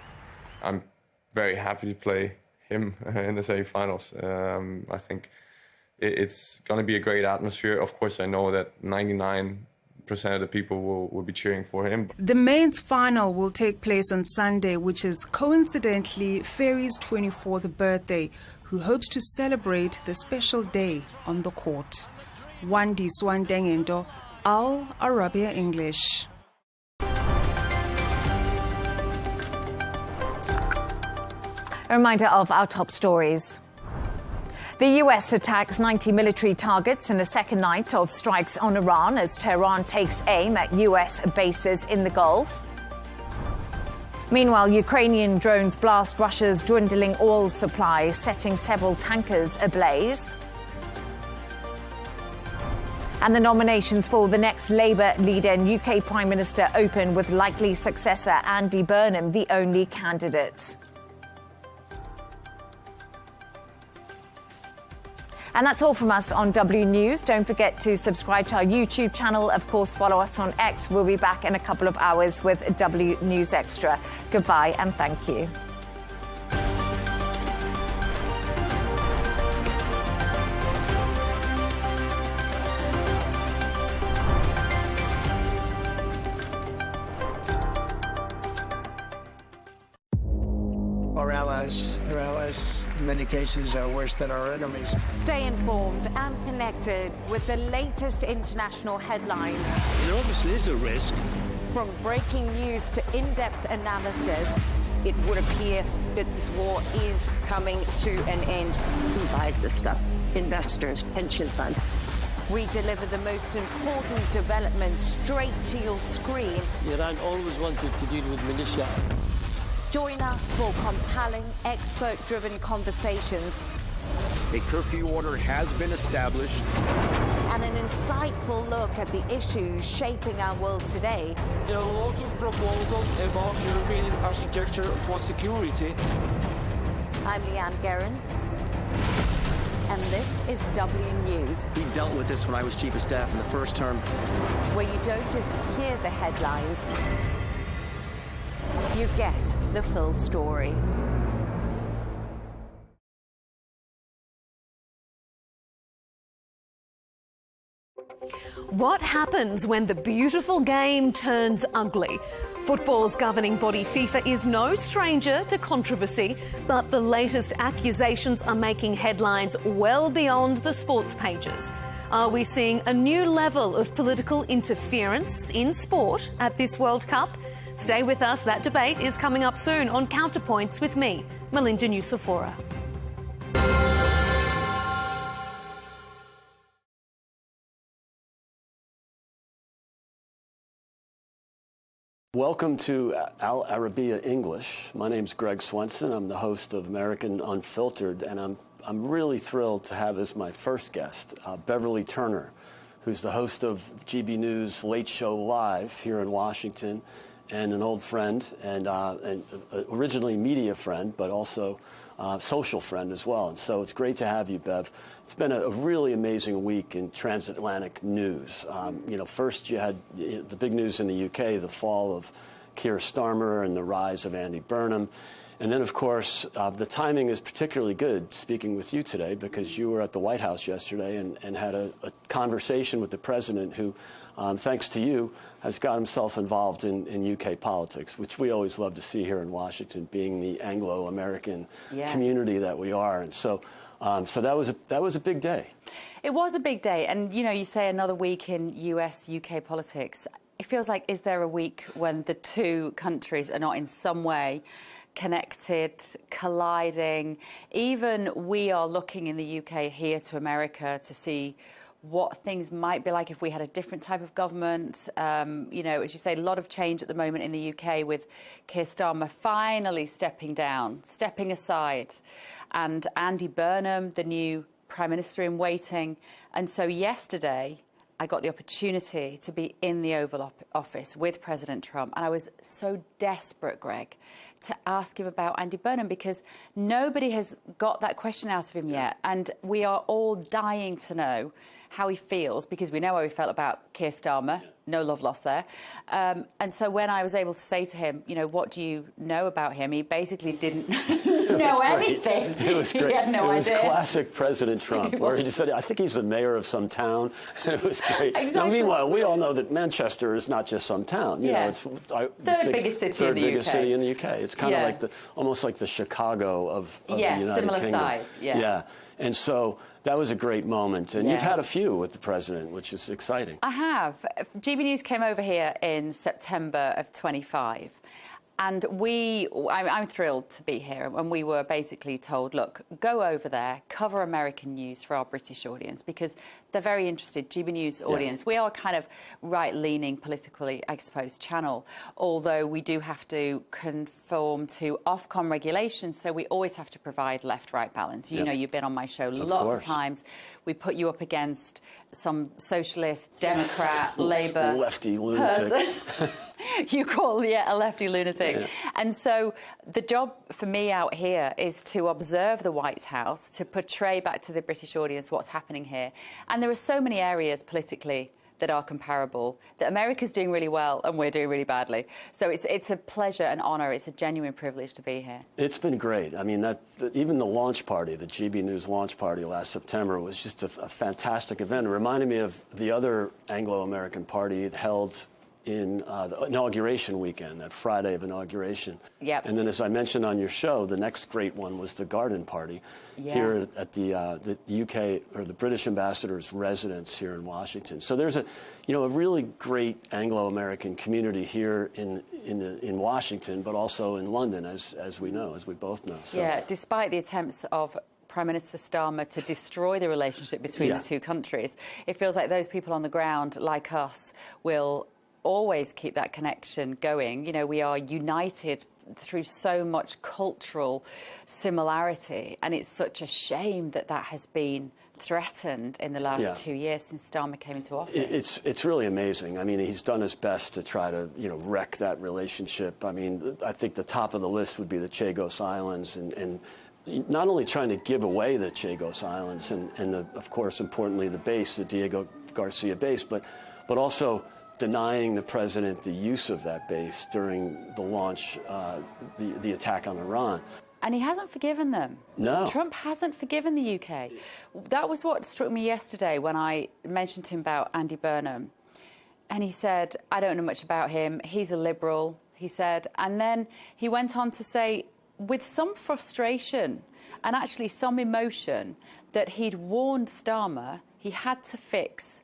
I'm very happy to play him in the semi-finals. I think it's going to be a great atmosphere. Of course, I know that 99% of the people will be cheering for him. The men's final will take place on Sunday, which is coincidentally Ferry's 24th birthday, who hopes to celebrate the special day on the court. Wandi Swandengendo, Al Arabiya English. A reminder of our top stories. The US attacks 90 military targets in the second night of strikes on Iran as Tehran takes aim at US bases in the Gulf. Meanwhile, Ukrainian drones blast Russia's dwindling oil supply, setting several tankers ablaze. And the nominations for the next Labour leader and UK Prime Minister open, with likely successor Andy Burnham the only candidate. And that's all from us on W News. Don't forget to subscribe to our YouTube channel. Of course, follow us on X. We'll be back in a couple of hours with W News Extra. Goodbye and thank you. Our allies, in many cases, are worse than our enemies. Stay informed and connected with the latest international headlines. There obviously is a risk. From breaking news to in-depth analysis, it would appear that this war is coming to an end. Who buys this stuff? Investors, pension funds. We deliver the most important developments straight to your screen. Iran always wanted to deal with militia. Join us for compelling, expert-driven conversations. A curfew order has been established. And an insightful look at the issues shaping our world today. There are a lot of proposals about European architecture for security. I'm Leigh Ann Gerrans, and this is W News. We dealt with this when I was Chief of Staff in the first term. Where you don't just hear the headlines, you get the full story. What happens when the beautiful game turns ugly? Football's governing body FIFA is no stranger to controversy, but the latest accusations are making headlines well beyond the sports pages. Are we seeing a new level of political interference in sport at this World Cup? Stay with us. That debate is coming up soon on Counterpoints with me, Melinda Nucifora. Welcome to Al Arabiya English. My name's Greg Swenson. I'm the host of American Unfiltered, and I'm really thrilled to have as my first guest Beverly Turner, who's the host of GB News Late Show Live here in Washington, and an old friend, and originally media friend, but also social friend as well. And so it's great to have you, Bev. It's been a really amazing week in transatlantic news. First you had the big news in the UK, the fall of Keir Starmer and the rise of Andy Burnham. And then, of course, the timing is particularly good speaking with you today because you were at the White House yesterday and had a conversation with the president who, thanks to you, has got himself involved in UK politics, which we always love to see here in Washington, being the Anglo-American community that we are. And so that was a big day. It was a big day. And, you know, you say another week in US-UK politics. It feels like, is there a week when the two countries are not in some way connected, colliding? Even we are looking in the UK here to America to see what things might be like if we had a different type of government. You know, as you say, a lot of change at the moment in the UK with Keir Starmer finally stepping down, stepping aside, and Andy Burnham, the new Prime Minister in waiting. And so yesterday, I got the opportunity to be in the Oval Office with President Trump, and I was so desperate, Greg, to ask him about Andy Burnham because nobody has got that question out of him yet, and we are all dying to know how he feels because we know how he felt about Keir Starmer. No love lost there. And so when I was able to say to him, you know, what do you know about him? He basically didn't know anything. It was great. He had no idea. It was classic President Trump, where he just said, I think he's the mayor of some town. It was great. Exactly. Now, meanwhile, we all know that Manchester is not just some town. You know, it's third biggest city in the UK. Third biggest city in the UK. It's kind of like almost like the Chicago of the United Kingdom. Similar size. Yeah. And so that was a great moment. And you've had a few with the president, which is exciting. I have. GB News came over here in September of 25. And I'm thrilled to be here. And we were basically told, look, go over there, cover American news for our British audience, because they're very interested. GB News audience. We are kind of right-leaning, politically exposed channel, although we do have to conform to Ofcom regulations, so we always have to provide left-right balance. You know, you've been on my show lots of times. We put you up against some socialist, Democrat, Labour lefty lunatic. You call a lefty lunatic. And so the job for me out here is to observe the White House, to portray back to the British audience what's happening here. And there are so many areas politically that are comparable, that America's doing really well and we're doing really badly. So it's a pleasure and honour. It's a genuine privilege to be here. It's been great. I mean, even the launch party, the GB News launch party last September was just a fantastic event. It reminded me of the other Anglo-American party held in the inauguration weekend, that Friday of inauguration. Yep. And then, as I mentioned on your show, the next great one was the Garden Party here at the UK, or the British ambassador's residence here in Washington. So there's a really great Anglo-American community here in Washington, but also in London, as we both know. So. Yeah, despite the attempts of Prime Minister Starmer to destroy the relationship between the two countries, it feels like those people on the ground, like us, will always keep that connection going. You know, we are united through so much cultural similarity, and it's such a shame that has been threatened in the last 2 years since Starmer came into office. It's really amazing. I mean, he's done his best to try to wreck that relationship. I mean, I think the top of the list would be the Chagos Islands, and not only trying to give away the Chagos Islands and of course, importantly, the base, the Diego Garcia base, but also denying the president the use of that base during the launch, the attack on Iran. And he hasn't forgiven them. No. Trump hasn't forgiven the UK. That was what struck me yesterday when I mentioned to him about Andy Burnham. And he said, I don't know much about him. He's a liberal, he said. And then he went on to say, with some frustration and actually some emotion, that he'd warned Starmer he had to fix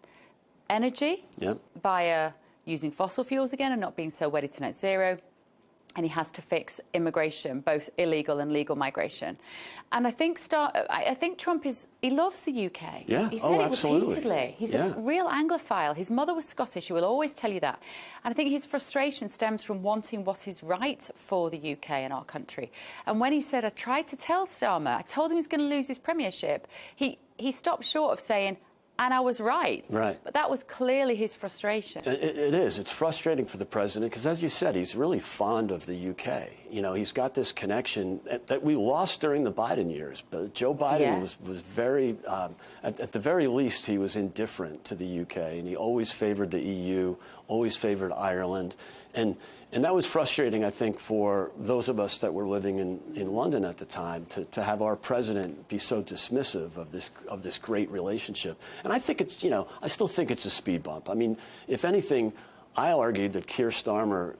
energy via using fossil fuels again and not being so wedded to net zero. And he has to fix immigration, both illegal and legal migration. And I think Trump he loves the UK. Yeah. He said it absolutely. repeatedly. He's a real Anglophile. His mother was Scottish. He will always tell you that. And I think his frustration stems from wanting what is right for the UK and our country. And when he said, I tried to tell Starmer, I told him he's going to lose his premiership, he stopped short of saying, and I was right. Right. But that was clearly his frustration. It is. It's frustrating for the president because, as you said, he's really fond of the UK. You know, he's got this connection that we lost during the Biden years. But Joe Biden was very, at the very least, he was indifferent to the UK, and he always favored the EU, always favored Ireland. And And that was frustrating, I think, for those of us that were living in London at the time, to have our president be so dismissive of this great relationship. And I think it's, I still think it's a speed bump. I mean, if anything, I argued that Keir Starmer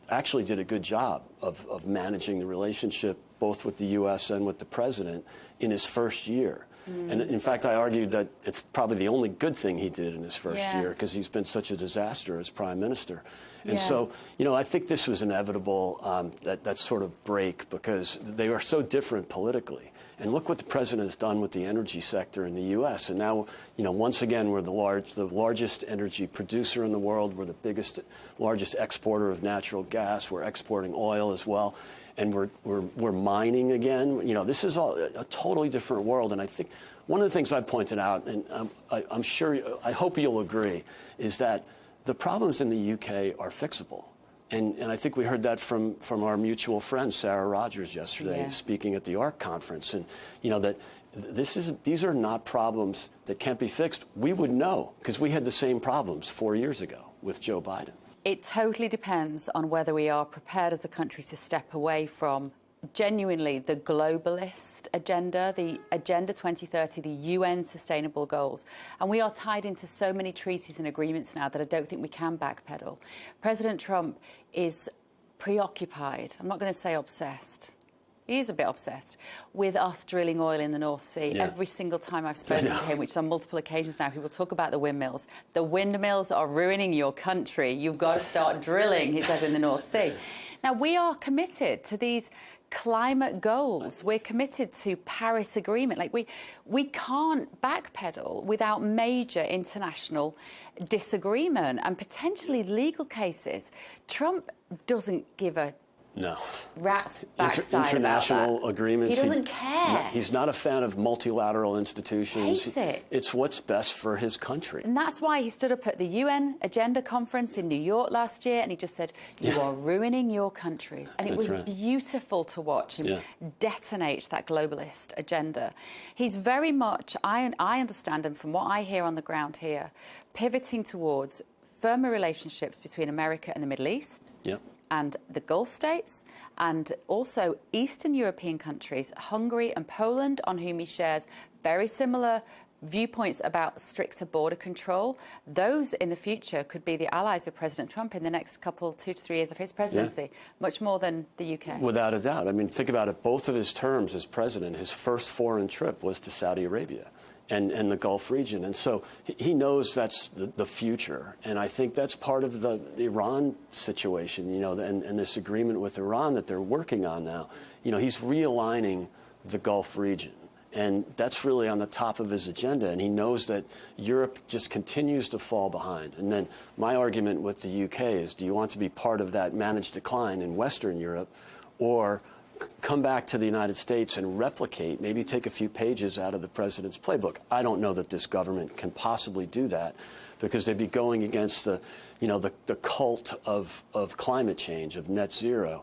actually did a good job of managing the relationship both with the U.S. and with the president in his first year. And in fact, I argued that it's probably the only good thing he did in his first year, because he's been such a disaster as prime minister. And so, I think this was inevitable, that sort of break, because they are so different politically. And look what the president has done with the energy sector in the U.S. And now, once again, we're the largest energy producer in the world. We're the largest exporter of natural gas. We're exporting oil as well. And we're mining again. This is a totally different world. And I think one of the things I pointed out, and I hope you'll agree, is that the problems in the UK are fixable. And I think we heard that from our mutual friend, Sarah Rogers, yesterday, speaking at the ARC conference. And, that these are not problems that can't be fixed. We would know, because we had the same problems 4 years ago with Joe Biden. It totally depends on whether we are prepared as a country to step away from genuinely the globalist agenda, the Agenda 2030, the UN sustainable goals. And we are tied into so many treaties and agreements now that I don't think we can backpedal. President Trump is preoccupied, I'm not going to say obsessed, he is a bit obsessed with us drilling oil in the North Sea. Every single time I've spoken to him, which is on multiple occasions now, he will talk about the windmills. The windmills are ruining your country. You've got to start drilling, he says, in the North Sea. Now, we are committed to these climate goals. We're committed to Paris Agreement. Like, we can't backpedal without major international disagreement and potentially legal cases. Trump doesn't give a rat's backside international about that. agreements. He doesn't care. He's not a fan of multilateral institutions. Hates it. It's what's best for his country. And that's why he stood up at the UN Agenda Conference in New York last year and he just said, you are ruining your countries. And it was beautiful to watch him detonate that globalist agenda. He's very much, I understand him from what I hear on the ground here, pivoting towards firmer relationships between America and the Middle East. And the Gulf states, and also Eastern European countries, Hungary and Poland, on whom he shares very similar viewpoints about stricter border control. Those in the future could be the allies of President Trump in the next 2 to 3 years of his presidency, much more than the UK. Without a doubt. I mean, think about it. Both of his terms as president, his first foreign trip was to Saudi Arabia and the Gulf region. And so he knows that's the future. And I think that's part of the Iran situation, and this agreement with Iran that they're working on now. He's realigning the Gulf region. And that's really on the top of his agenda. And he knows that Europe just continues to fall behind. And then my argument with the UK is, do you want to be part of that managed decline in Western Europe, or come back to the United States and replicate, maybe take a few pages out of the president's playbook? I don't know that this government can possibly do that, because they'd be going against the cult of climate change, of net zero.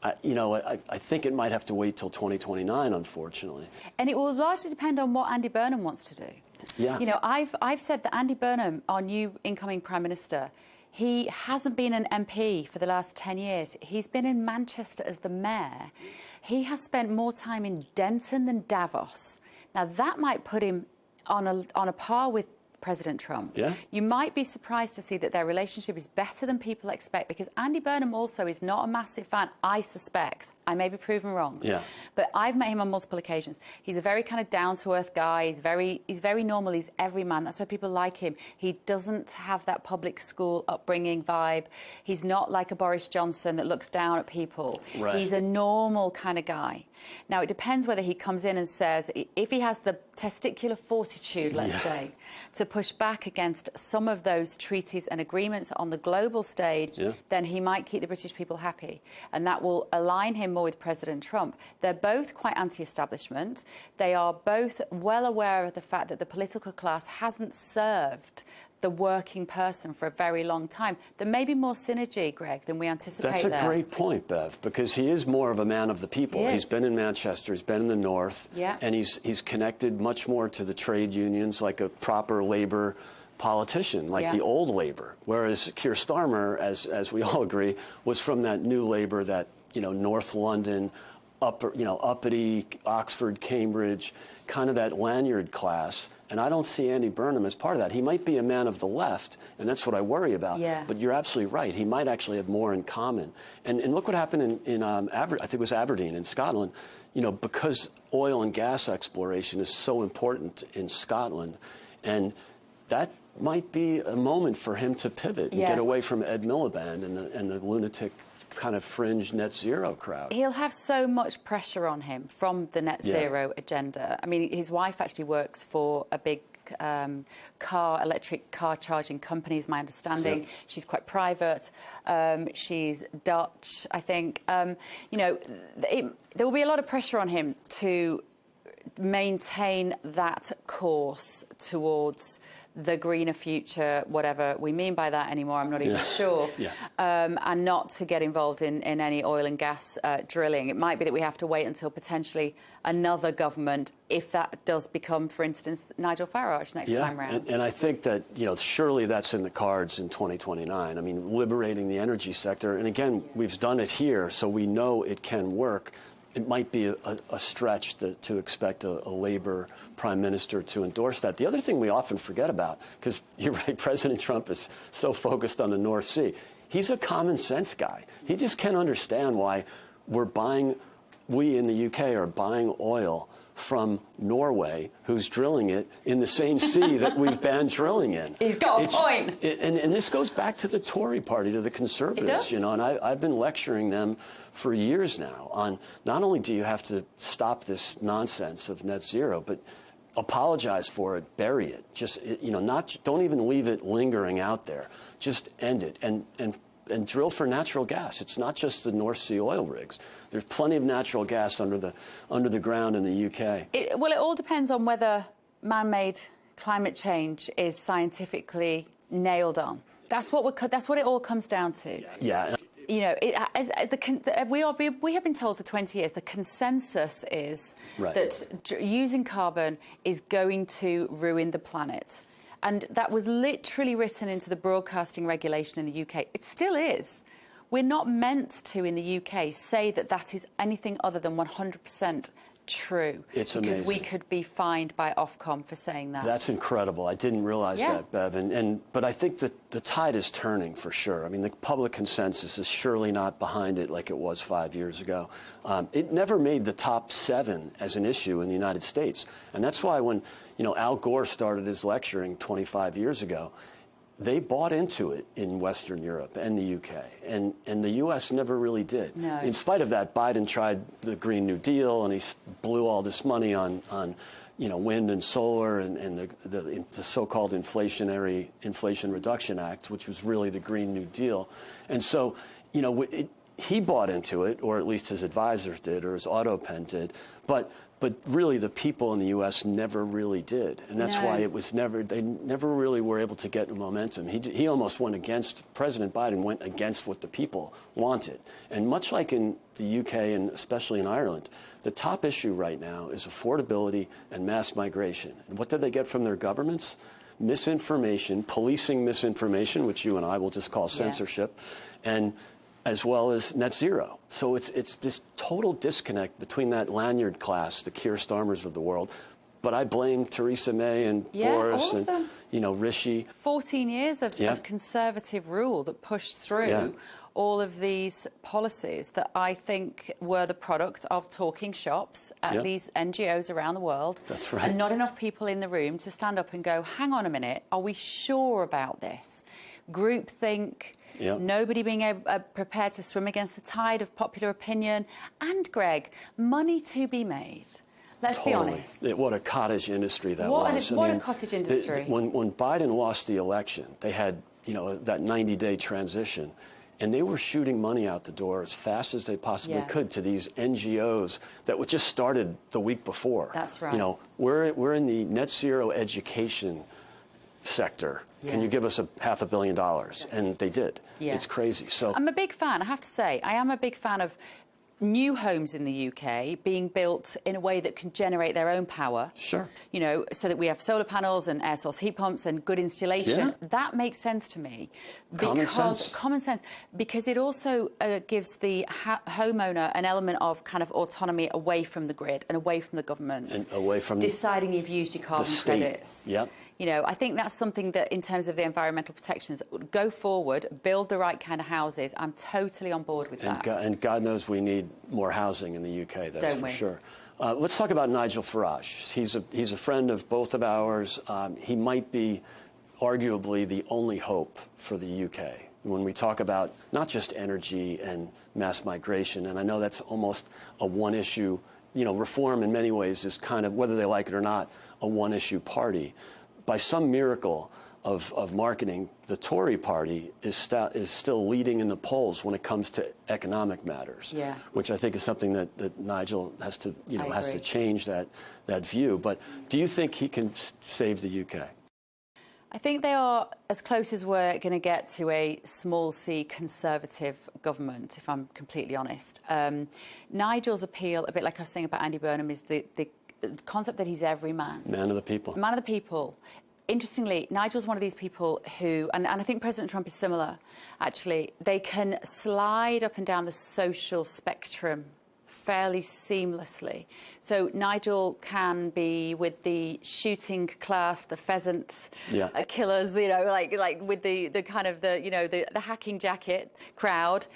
I think it might have to wait till 2029, unfortunately. And it will largely depend on what Andy Burnham wants to do. I've said that Andy Burnham, our new incoming Prime Minister, he hasn't been an MP for the last 10 years. He's been in Manchester as the mayor. He has spent more time in Denton than Davos. Now, that might put him on a par with President Trump. You might be surprised to see that their relationship is better than people expect, because Andy Burnham also is not a massive fan, I suspect. I may be proven wrong. But I've met him on multiple occasions. He's a very kind of down-to-earth guy. He's very normal. He's everyman. That's why people like him. He doesn't have that public school upbringing vibe. He's not like a Boris Johnson that looks down at people. He's a normal kind of guy. Now, it depends whether he comes in and says, if he has the testicular fortitude, let's say, to push back against some of those treaties and agreements on the global stage, then he might keep the British people happy. And that will align him more with President Trump. They're both quite anti-establishment. They are both well aware of the fact that the political class hasn't served the working person for a very long time. There may be more synergy, Greg, than we anticipate. That's a great point, Bev, because he is more of a man of the people. He's been in Manchester, he's been in the North, and he's connected much more to the trade unions like a proper labor politician, like the old Labour. Whereas Keir Starmer, as we all agree, was from that new Labour, that, you know, North London, uppity, Oxford, Cambridge, kind of that lanyard class. And I don't see Andy Burnham as part of that. He might be a man of the left, and that's what I worry about. But you're absolutely right. He might actually have more in common. And look what happened in I think it was Aberdeen in Scotland. You know, because oil and gas exploration is so important in Scotland, and that might be a moment for him to pivot and get away from Ed Miliband and the lunatic kind of fringe net zero crowd. He'll have so much pressure on him from the net zero agenda. I mean, his wife actually works for a big electric car charging company, is my understanding. She's quite private. She's Dutch, I think. You know, there will be a lot of pressure on him to maintain that course towards the greener future, whatever we mean by that anymore, I'm not even sure, and not to get involved in any oil and gas drilling. It might be that we have to wait until potentially another government, if that does become, for instance, Nigel Farage next time round. And I think that, you know, surely that's in the cards in 2029. I mean, liberating the energy sector, and again, we've done it here, so we know it can work. It might be a stretch to expect a Labour prime minister to endorse that. The other thing we often forget about, because you're right, President Trump is so focused on the North Sea, he's a common sense guy. He just can't understand why we in the UK are buying oil from Norway, who's drilling it in the same sea that we've banned drilling in. He's got a point. And this goes back to the Tory party, to the Conservatives, you know, and I've been lecturing them for years now on not only do you have to stop this nonsense of net zero, but apologize for it, bury it. Just, you know, don't even leave it lingering out there. Just end it and drill for natural gas. It's not just the North Sea oil rigs. There's plenty of natural gas under the ground in the UK. Well, it all depends on whether man-made climate change is scientifically nailed on. That's what it all comes down to. Yeah. You know, we have been told for 20 years the consensus is that using carbon is going to ruin the planet. And that was literally written into the broadcasting regulation in the UK. It still is. We're not meant to, in the UK, say that that is anything other than 100% true. It's because amazing. We could be fined by Ofcom for saying that. That's incredible. I didn't realize that, Bev. But I think that the tide is turning for sure. I mean, the public consensus is surely not behind it like it was 5 years ago. It never made the top 7 as an issue in the United States. And that's why when, you know, Al Gore started his lecturing 25 years ago, they bought into it in Western Europe and the UK, and the US never really did. No. In spite of that, Biden tried the Green New Deal, and he blew all this money on you know, wind and solar and the so-called Inflation Reduction Act, which was really the Green New Deal. And so, you know, he bought into it, or at least his advisors did, or his AutoPen did, but really the people in the U.S. never really did. And that's why they never really were able to get momentum. He almost went against, President Biden went against what the people wanted. And much like in the UK and especially in Ireland, the top issue right now is affordability and mass migration. And what did they get from their governments? Misinformation, policing misinformation, which you and I will just call censorship, and as well as net zero. So it's this total disconnect between that lanyard class, the Keir Starmers of the world. But I blame Theresa May and Boris and, you know, Rishi. 14 years of conservative rule that pushed through all of these policies that I think were the product of talking shops at these NGOs around the world. That's right. And not enough people in the room to stand up and go, hang on a minute, are we sure about this? Groupthink. Nobody being prepared to swim against the tide of popular opinion. And, Greg, money to be made. Let's be honest. What a cottage industry that was. What a cottage industry. When Biden lost the election, they had, you know, that 90-day transition, and they were shooting money out the door as fast as they possibly could to these NGOs that were just started the week before. That's right. You know, we're in the net zero education sector. Yeah. Can you give us $500 million? And they did. Yeah. It's crazy. So I'm a big fan, I have to say. I am a big fan of new homes in the UK being built in a way that can generate their own power. Sure. You know, so that we have solar panels and air source heat pumps and good insulation. Yeah. That makes sense to me. Common sense. Common sense. Because it also gives the homeowner an element of kind of autonomy away from the grid and away from the government. And away from deciding you've used your carbon credits. Yep. You know, I think that's something that, in terms of the environmental protections, go forward, build the right kind of houses. I'm totally on board with that. And God knows we need more housing in the UK, that's Don't for we? sure. Let's talk about Nigel Farage. He's a friend of both of ours. He might be arguably the only hope for the UK when we talk about not just energy and mass migration. And I know that's almost a one-issue, you know, reform in many ways is kind of, whether they like it or not, a one-issue party. By some miracle of marketing, the Tory party is still leading in the polls when it comes to economic matters, yeah. which I think is something that Nigel has to, you know, has to change that view. But do you think he can save the UK? I think they are as close as we're going to get to a small c Conservative government, if I'm completely honest. Nigel's appeal, a bit like I was saying about Andy Burnham, is the concept that he's every man. Man of the people. Man of the people. Interestingly, Nigel's one of these people who, and I think President Trump is similar, actually, they can slide up and down the social spectrum fairly seamlessly. So Nigel can be with the shooting class, the pheasants, killers, you know, like with the kind of the hacking jacket crowd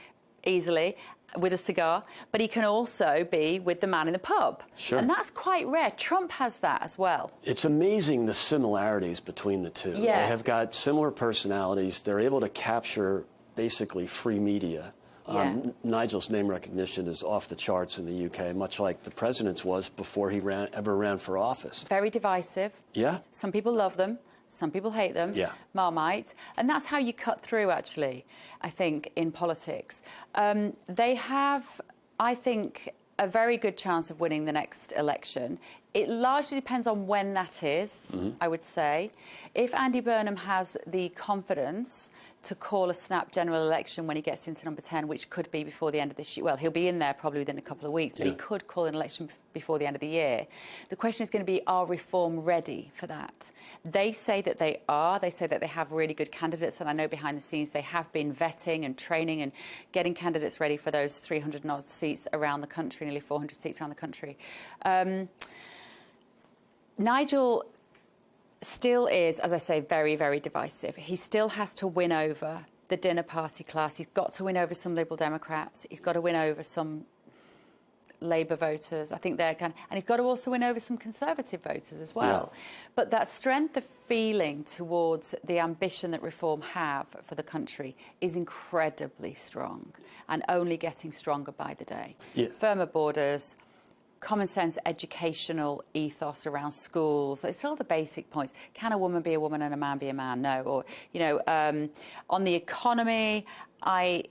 easily with a cigar, but he can also be with the man in the pub. Sure. And that's quite rare. Trump has that as well. It's amazing the similarities between the two. Yeah. They have got similar personalities. They're able to capture basically free media. Yeah. Nigel's name recognition is off the charts in the UK, much like the president's was before he ever ran for office. Very divisive. Yeah. Some people love them. Some people hate them. Yeah. Marmite. And that's how you cut through, actually, I think, in politics. They have, I think, a very good chance of winning the next election. It largely depends on when that is, I would say. If Andy Burnham has the confidence to call a snap general election when he gets into number 10, which could be before the end of this year. Well, he'll be in there probably within a couple of weeks, but he could call an election before the end of the year. The question is going to be, are Reform ready for that? They say that they are. They say that they have really good candidates, and I know behind the scenes they have been vetting and training and getting candidates ready for those 300 and odd seats around the country, nearly 400 seats around the country. Nigel still is, as I say, very, very divisive. He still has to win over the dinner party class. He's got to win over some Liberal Democrats. He's got to win over some Labour voters. I think they're and he's got to also win over some Conservative voters as well. Yeah. But that strength of feeling towards the ambition that Reform have for the country is incredibly strong and only getting stronger by the day. Yeah. Firmer borders, common sense educational ethos around schools. It's all the basic points. Can a woman be a woman and a man be a man? No. Or, you know, on the economy, I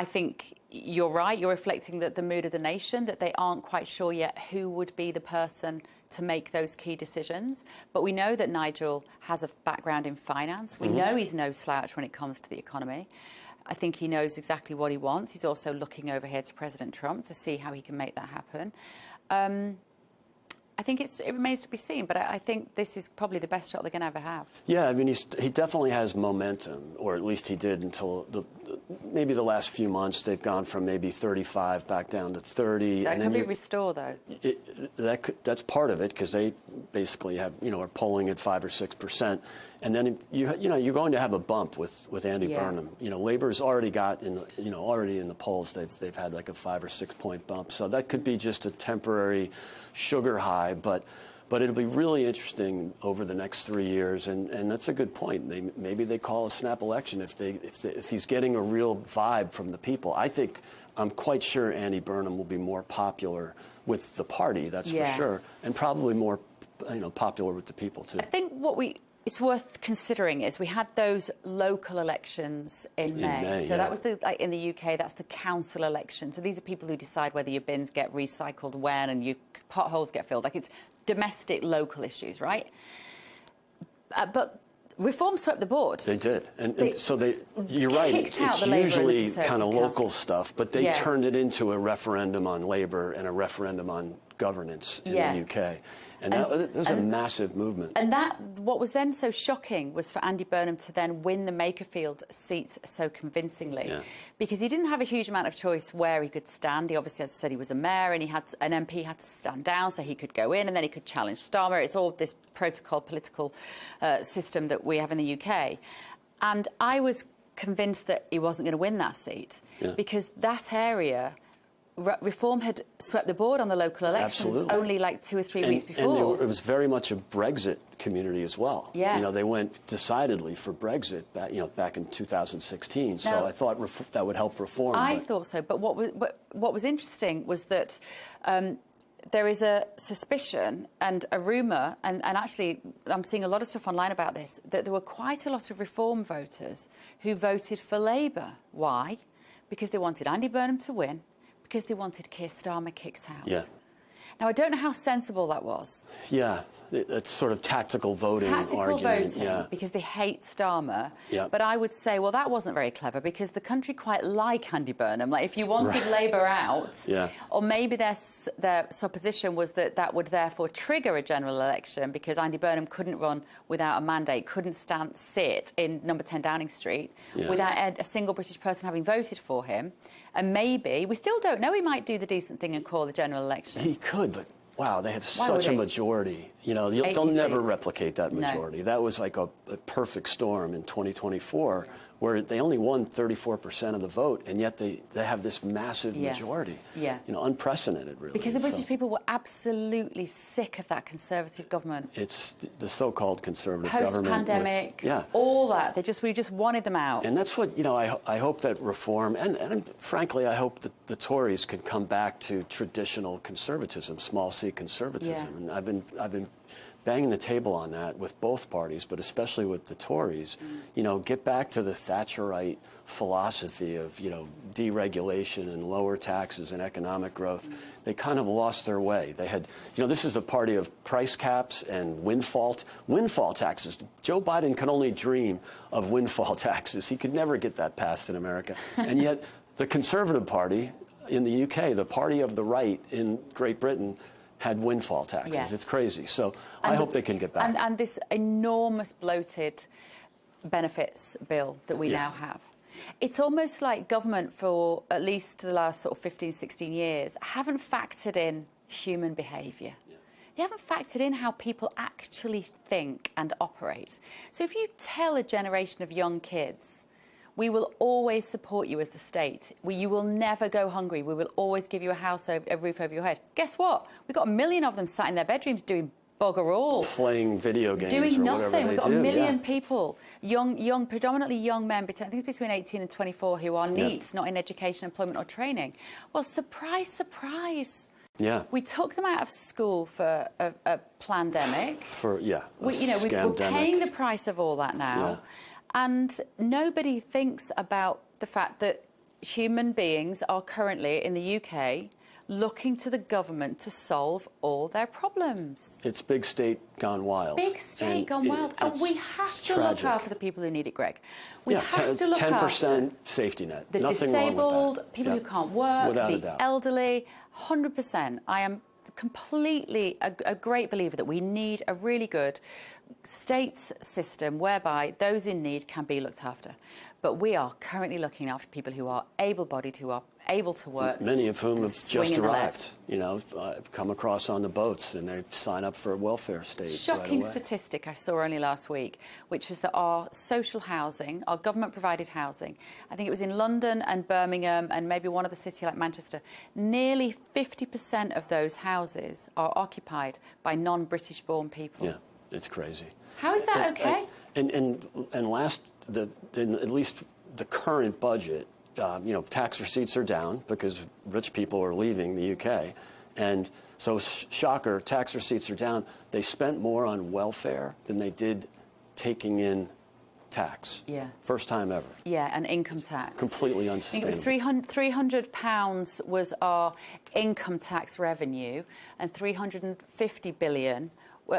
think you're right. You're reflecting that the mood of the nation, that they aren't quite sure yet who would be the person to make those key decisions. But we know that Nigel has a background in finance. We know he's no slouch when it comes to the economy. I think he knows exactly what he wants. He's also looking over here to President Trump to see how he can make that happen. I think it remains to be seen, but I think this is probably the best shot they're going to ever have. Yeah, I mean, he definitely has momentum, or at least he did until maybe the last few months. They've gone from maybe 35 back down to 30. That can be restored, though. That's part of it, because they basically have, you know, are polling at 5 or 6%. And then you're going to have a bump with Andy Burnham. You know, Labor's already got already in the polls. They've had like a 5 or 6 point bump. So that could be just a temporary sugar high, but it'll be really interesting over the next 3 years. And that's a good point. Maybe they call a snap election if he's getting a real vibe from the people. I'm quite sure Andy Burnham will be more popular with the party. That's for sure, and probably more popular with the people too. I think it's worth considering is we had those local elections in May. So that was in the UK, that's the council election. So these are people who decide whether your bins get recycled when and your potholes get filled. Like, it's domestic, local issues, right? But Reform swept the board. They did. And so you're right, kicked out it's the Labour and the usually Conservative kind of Council. local stuff, but they Yeah. turned it into a referendum on Labour and a referendum on governance in Yeah. the UK. And that was a massive movement. And what was then so shocking was for Andy Burnham to then win the Makerfield seat so convincingly, because he didn't have a huge amount of choice where he could stand. He obviously, as I said, he was a mayor, and an MP had to stand down so he could go in, and then he could challenge Starmer. It's all this protocol political system that we have in the UK. And I was convinced that he wasn't going to win that seat because that area... Reform had swept the board on the local elections only like 2 or 3 weeks before. And it was very much a Brexit community as well. Yeah. You know, they went decidedly for Brexit back in 2016. So I thought that would help Reform. I thought so. But what was interesting was that there is a suspicion and a rumour, and actually I'm seeing a lot of stuff online about this, that there were quite a lot of Reform voters who voted for Labour. Why? Because they wanted Andy Burnham to win, because they wanted Keir Starmer kicked out. Yeah. Now, I don't know how sensible that was. Yeah, it's sort of tactical voting argument. Because they hate Starmer. Yeah. But I would say, well, that wasn't very clever, because the country quite like Andy Burnham. Like, if you wanted Labour out, or maybe their supposition was that would therefore trigger a general election, because Andy Burnham couldn't run without a mandate, couldn't sit in number 10 Downing Street without a single British person having voted for him. And maybe, we still don't know, he might do the decent thing and call the general election. He could, but wow, they have such a majority. You know, they'll never replicate that majority. No. That was like a perfect storm in 2024, where they only won 34% of the vote, and yet they have this massive majority. Yeah. You know, unprecedented, really. Because the British people were absolutely sick of that Conservative government. It's the so-called Conservative government. Post-pandemic, all that. We just wanted them out. And that's what, you know, I hope that Reform, and frankly, I hope that the Tories can come back to traditional conservatism, small c conservatism. And I've been banging the table on that with both parties, but especially with the Tories. You know, get back to the Thatcherite philosophy of, you know, deregulation and lower taxes and economic growth. They kind of lost their way. They had, you know, this is the party of price caps and windfall taxes. Joe Biden can only dream of windfall taxes. He could never get that passed in America. And yet the Conservative Party in the UK, the party of the right in Great Britain, had windfall taxes. Yeah. It's crazy. So I hope they can get back. And this enormous bloated benefits bill that we now have. It's almost like government, for at least the last sort of 15, 16 years, haven't factored in human behaviour. They haven't factored in how people actually think and operate. So if you tell a generation of young kids, we will always support you as the state. You will never go hungry. We will always give you a roof over your head. Guess what? We've got 1 million of them sat in their bedrooms doing bugger all. Playing video games doing or nothing. whatever they We've got do. 1 million people, predominantly young men, I think it's between 18 and 24, who are NEETs, not in education, employment or training. Well, surprise, surprise. Yeah. We took them out of school for a pandemic. We're paying the price of all that now. Yeah. And nobody thinks about the fact that human beings are currently in the UK looking to the government to solve all their problems. It's big state gone wild. Big state gone wild. And we have to look after the people who need it, Greg. We have to look 10% after safety net. the Nothing disabled, wrong with that. people who can't work, the elderly. 100%. I am completely a great believer that we need a really good state system whereby those in need can be looked after. But we are currently looking after people who are able-bodied, who are able to work. Many of whom have just arrived, you know, come across on the boats, and they sign up for a welfare state. Shocking statistic I saw only last week, which was that our social housing, our government-provided housing, I think it was in London and Birmingham and maybe one other city like Manchester, nearly 50% of those houses are occupied by non-British born people. Yeah, it's crazy. How is that okay? And at least the current budget, you know, tax receipts are down because rich people are leaving the UK. And so, shocker, tax receipts are down. They spent more on welfare than they did taking in tax. Yeah. First time ever. Yeah, and income tax. Completely unsustainable. I think it was £300 was our income tax revenue, and 350 billion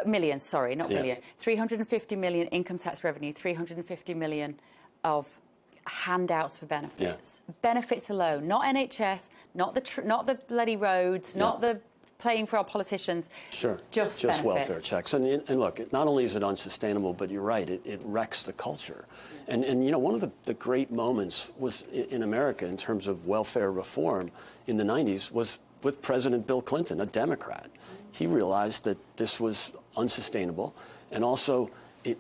million, sorry, not Yeah. million. 350 million income tax revenue, 350 million of handouts for benefits. Benefits alone, not NHS, not the bloody roads, not the playing for our politicians. Sure. Just welfare checks. And look, not only is it unsustainable, but you're right, it wrecks the culture. And you know, one of the great moments was in America in terms of welfare reform in the 90s was with President Bill Clinton, a Democrat. He realized that this was unsustainable, and also it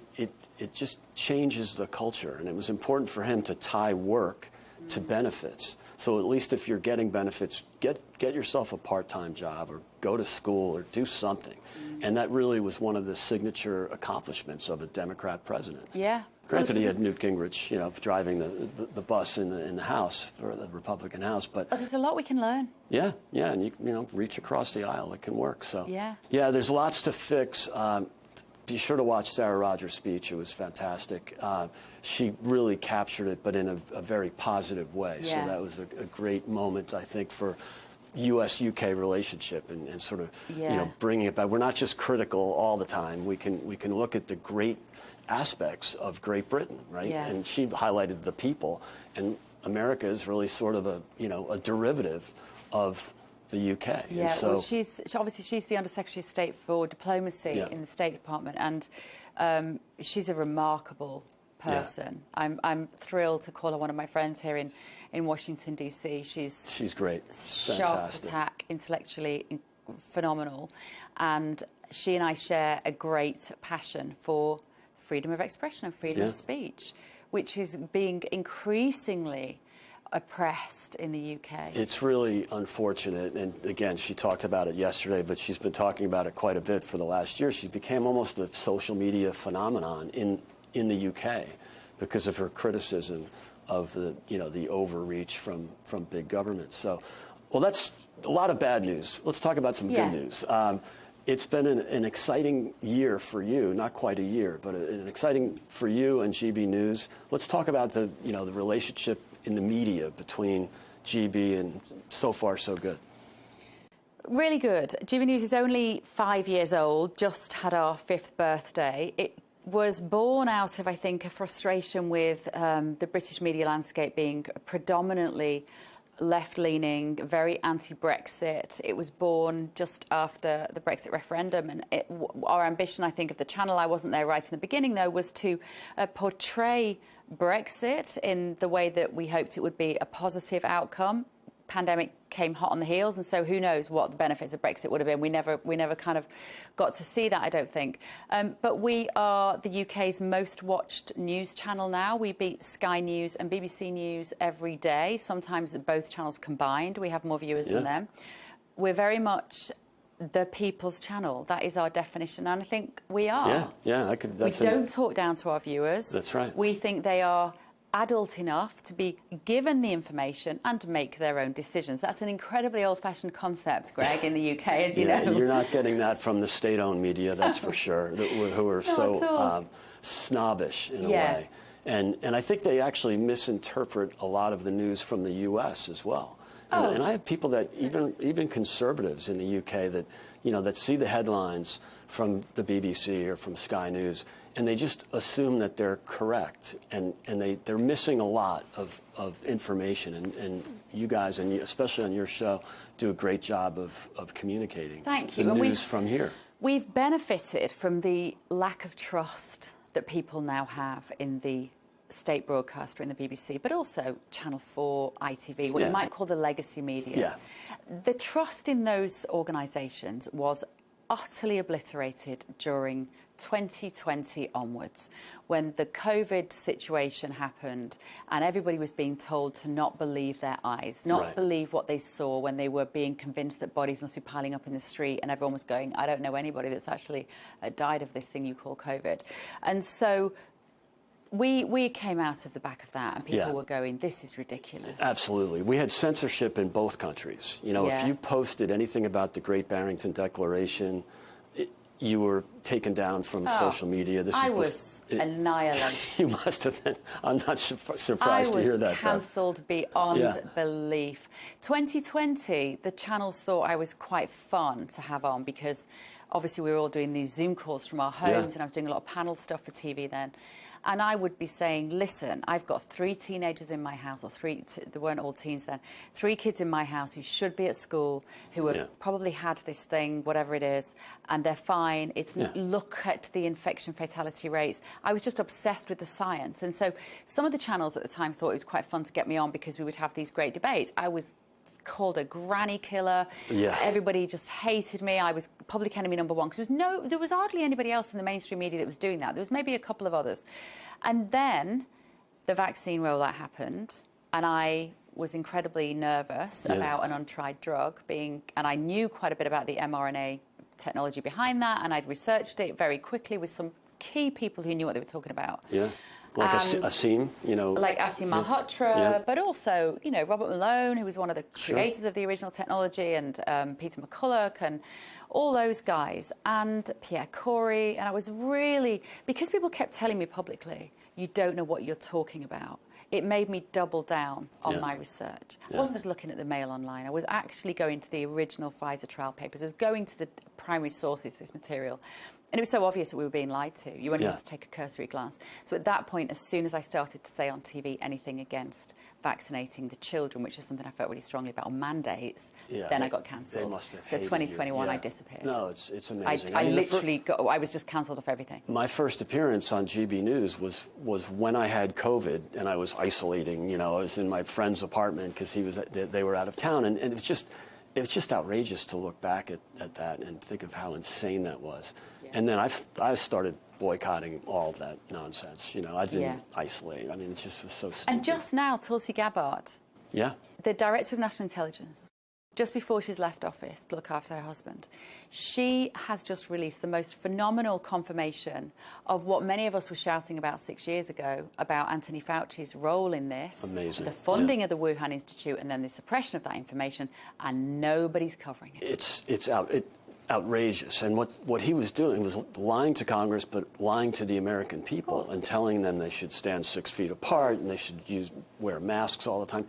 just changes the culture. And it was important for him to tie work to benefits. So at least if you're getting benefits, get yourself a part-time job or go to school or do something. And that really was one of the signature accomplishments of a Democrat president. Yeah. Granted, he had Newt Gingrich, you know, driving the bus in the House, or the Republican House, but there's a lot we can learn. Yeah, and you know, reach across the aisle, it can work. So yeah, there's lots to fix. Be sure to watch Sarah Rogers' speech. It was fantastic. She really captured it, but in a very positive way. Yeah. So that was a great moment, I think, for U.S.-UK relationship and sort of you know, bringing it back. We're not just critical all the time. We can look at the great aspects of Great Britain, right? Yeah. And she highlighted the people, and America is really sort of a derivative of the UK. Yeah, and so, well, she's the Under Secretary of State for Diplomacy in the State Department, and she's a remarkable person. Yeah. I'm thrilled to call her one of my friends here in Washington D.C. She's great, sharp as a tack, intellectually phenomenal, and she and I share a great passion for freedom of expression and freedom of speech, which is being increasingly oppressed in the UK. It's really unfortunate, and again, she talked about it yesterday, but she's been talking about it quite a bit for the last year. She became almost a social media phenomenon in the UK because of her criticism of the overreach from big government. So, well, that's a lot of bad news. Let's talk about some good news. It's been an exciting year for you, not quite a year, but an exciting for you and GB News. Let's talk about the relationship in the media between GB, and so far so good. Really good. GB News is only 5 years old, just had our 5th birthday. It was born out of, I think, a frustration with the British media landscape being predominantly left-leaning, very anti-Brexit. It was born just after the Brexit referendum, and our ambition, I think, of the channel, I wasn't there right in the beginning, though, was to portray Brexit in the way that we hoped it would be a positive outcome. Pandemic came hot on the heels, and so who knows what the benefits of Brexit would have been. We never kind of got to see that, I don't think. But we are the UK's most watched news channel now. We beat Sky News and BBC News every day, sometimes both channels combined. We have more viewers than them. We're very much the people's channel. That is our definition, and I think we are. Yeah, we don't talk down to our viewers. That's right. We think they are adult enough to be given the information and to make their own decisions. That's an incredibly old-fashioned concept, Greg, in the UK, as you know. You're not getting that from the state-owned media, that's for sure, who are so snobbish in a way. And I think they actually misinterpret a lot of the news from the U.S. as well. And I have people that, even conservatives in the UK, that that see the headlines from the BBC or from Sky News, and they just assume that they're correct, and they're missing a lot of information. And you guys, and especially on your show, do a great job of communicating the news from here. We've benefited from the lack of trust that people now have in the state broadcaster in the BBC, but also Channel 4, ITV, what you might call the legacy media. The trust in those organisations was utterly obliterated during 2020 onwards, when the COVID situation happened and everybody was being told to not believe their eyes, not believe what they saw, when they were being convinced that bodies must be piling up in the street, and everyone was going, I don't know anybody that's actually died of this thing you call COVID. And so we came out of the back of that, and people were going, this is ridiculous. Absolutely. We had censorship in both countries. If you posted anything about the Great Barrington Declaration, you were taken down from social media. I was annihilated. You must have been. I'm not surprised to hear that. I was cancelled beyond belief. 2020, the channels thought I was quite fun to have on because obviously we were all doing these Zoom calls from our homes, and I was doing a lot of panel stuff for TV then. And I would be saying, listen, I've got 3 teenagers in my house, or they weren't all teens then, 3 kids in my house who should be at school, who have probably had this thing, whatever it is, and they're fine. Look at the infection fatality rates. I was just obsessed with the science. And so some of the channels at the time thought it was quite fun to get me on because we would have these great debates. I was called a granny killer. Everybody just hated me. I was public enemy #1 because there was hardly anybody else in the mainstream media that was doing that. There was maybe a couple of others. And then the vaccine rollout happened, and I was incredibly nervous about an untried drug and I knew quite a bit about the mRNA technology behind that, and I'd researched it very quickly with some key people who knew what they were talking about. Like Asim, you know. Like Asim Malhotra, but also, you know, Robert Malone, who was one of the creators of the original technology, and Peter McCulloch, and all those guys, and Pierre Corey. And I was really, because people kept telling me publicly, you don't know what you're talking about, it made me double down on my research. I wasn't just looking at the Mail Online. I was actually going to the original Pfizer trial papers. I was going to the primary sources for this material. And it was so obvious that we were being lied to. You only had to take a cursory glance. So at that point, as soon as I started to say on TV anything against vaccinating the children, which is something I felt really strongly about, on mandates, then I got cancelled. So 2021, I disappeared. No, it's amazing. I literally I was just cancelled off everything. My first appearance on GB News was when I had COVID and I was isolating. You know, I was in my friend's apartment because they were out of town, and it was just outrageous to look back at that and think of how insane that was. And then I started boycotting all of that nonsense. You know, I didn't isolate. I mean, it just was so stupid. And just now, Tulsi Gabbard, the Director of National Intelligence, just before she's left office to look after her husband, she has just released the most phenomenal confirmation of what many of us were shouting about 6 years ago about Anthony Fauci's role in this. Amazing. The funding of the Wuhan Institute, and then the suppression of that information, and nobody's covering it. It's outrageous. And what he was doing was lying to Congress, but lying to the American people and telling them they should stand 6 feet apart and they should wear masks all the time.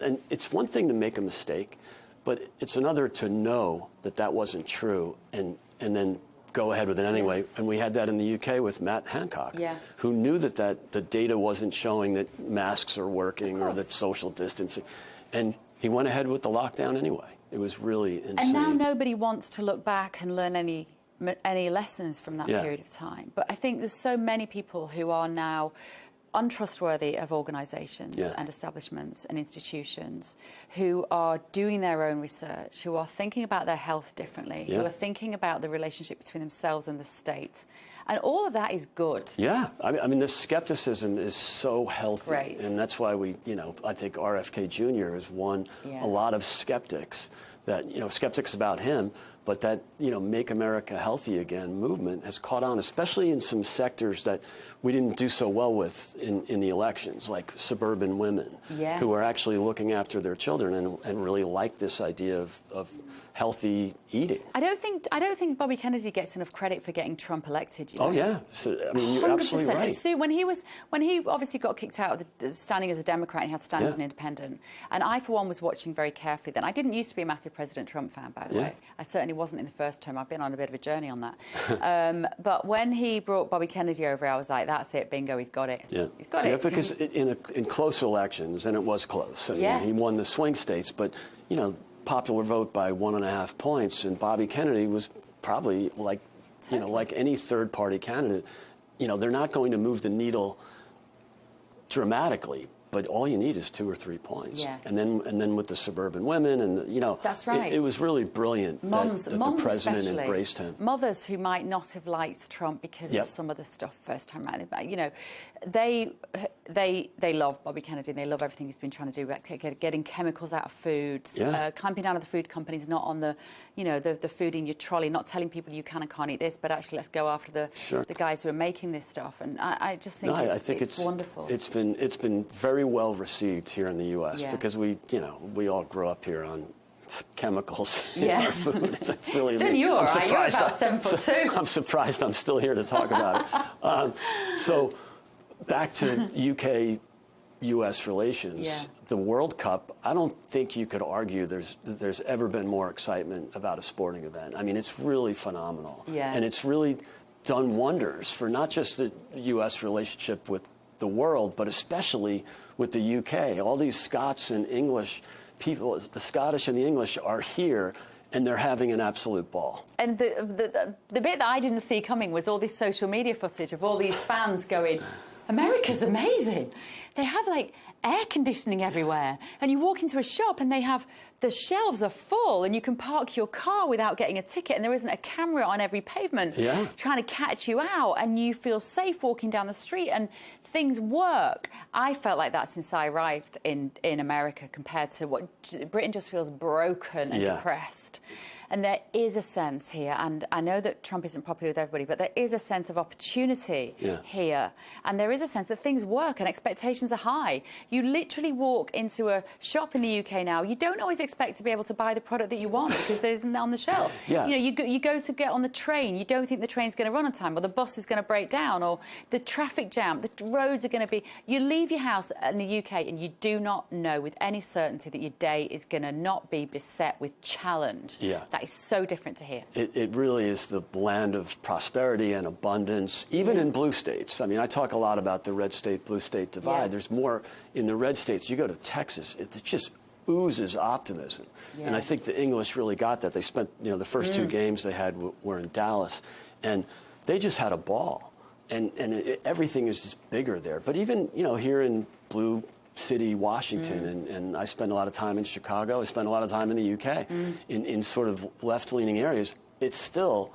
And it's one thing to make a mistake, but it's another to know that wasn't true and then go ahead with it anyway. And we had that in the UK with Matt Hancock, who knew that the data wasn't showing that masks are working or that social distancing. And he went ahead with the lockdown anyway. It was really insane. And now nobody wants to look back and learn any lessons from that period of time. But I think there's so many people who are now untrustworthy of organisations and establishments and institutions, who are doing their own research, who are thinking about their health differently, who are thinking about the relationship between themselves and the state. And all of that is good. Yeah, I mean, this skepticism is so healthy. Right. And that's why I think RFK Jr. has won a lot of skeptics skeptics about him, but that, Make America Healthy Again movement has caught on, especially in some sectors that we didn't do so well with in the elections, like suburban women who are actually looking after their children and really like this idea of healthy eating. I don't think Bobby Kennedy gets enough credit for getting Trump elected. Oh yeah, so, I mean, you're absolutely right. So when he obviously got kicked out of standing as a Democrat, and he had to stand as an independent. And I, for one, was watching very carefully then. I didn't used to be a massive President Trump fan, by the way. I certainly wasn't in the first term. I've been on a bit of a journey on that. But when he brought Bobby Kennedy over, I was like, that's it, bingo, he's got it. He's got it. Yeah, because in close elections, and it was close. He won the swing states, but popular vote by 1.5 points, and Bobby Kennedy was probably like any third party candidate, they're not going to move the needle dramatically, but all you need is 2 or 3 points. And then with the suburban women and that's right. It was really brilliant that the president embraced him. Mothers who might not have liked Trump because of some of the stuff first time around, they love Bobby Kennedy and they love everything he's been trying to do, getting chemicals out of food, clamping down on the food companies, not on the food in your trolley, not telling people you can and can't eat this, but actually let's go after the guys who are making this stuff. And I just think it's wonderful. It's been very well received here in the U.S. because we all grew up here on chemicals in our food. It's really still you are right. You're about 7'2". I'm surprised I'm still here to talk about it. So back to UK U.S. relations. Yeah. The World Cup, I don't think you could argue there's ever been more excitement about a sporting event. I mean, it's really phenomenal. Yeah. And it's really done wonders for not just the U.S. relationship with the world, but especially with the UK. All these Scots and English people, the Scottish and the English are here, and they're having an absolute ball. And the bit that I didn't see coming was all this social media footage of all these fans going, America's amazing. They have like air conditioning everywhere, and you walk into a shop and they have, the shelves are full and you can park your car without getting a ticket, and there isn't a camera on every pavement trying to catch you out, and you feel safe walking down the street and things work. I felt like that since I arrived in America, compared to what Britain just feels broken and depressed. And there is a sense here, and I know that Trump isn't popular with everybody, but there is a sense of opportunity here. And there is a sense that things work and expectations are high. You literally walk into a shop in the UK now, you don't always expect to be able to buy the product that you want because there isn't on the shelf. You know, you go to get on the train, you don't think the train's going to run on time, or the bus is going to break down, or the traffic jam, the roads are going to be... You leave your house in the UK and you do not know with any certainty that your day is going to not be beset with challenge. That is so different to here. It really is the land of prosperity and abundance, even in blue states. I mean, I talk a lot about the red state, blue state divide. There's more in the red states. You go to Texas, it just oozes optimism. And I think the English really got that. They spent, you know, the first two games they had were in Dallas, and they just had a ball. And everything is just bigger there. But even, you know, here in blue city, Washington, and I spend a lot of time in Chicago. I spend a lot of time in the UK, in sort of left-leaning areas. It's still,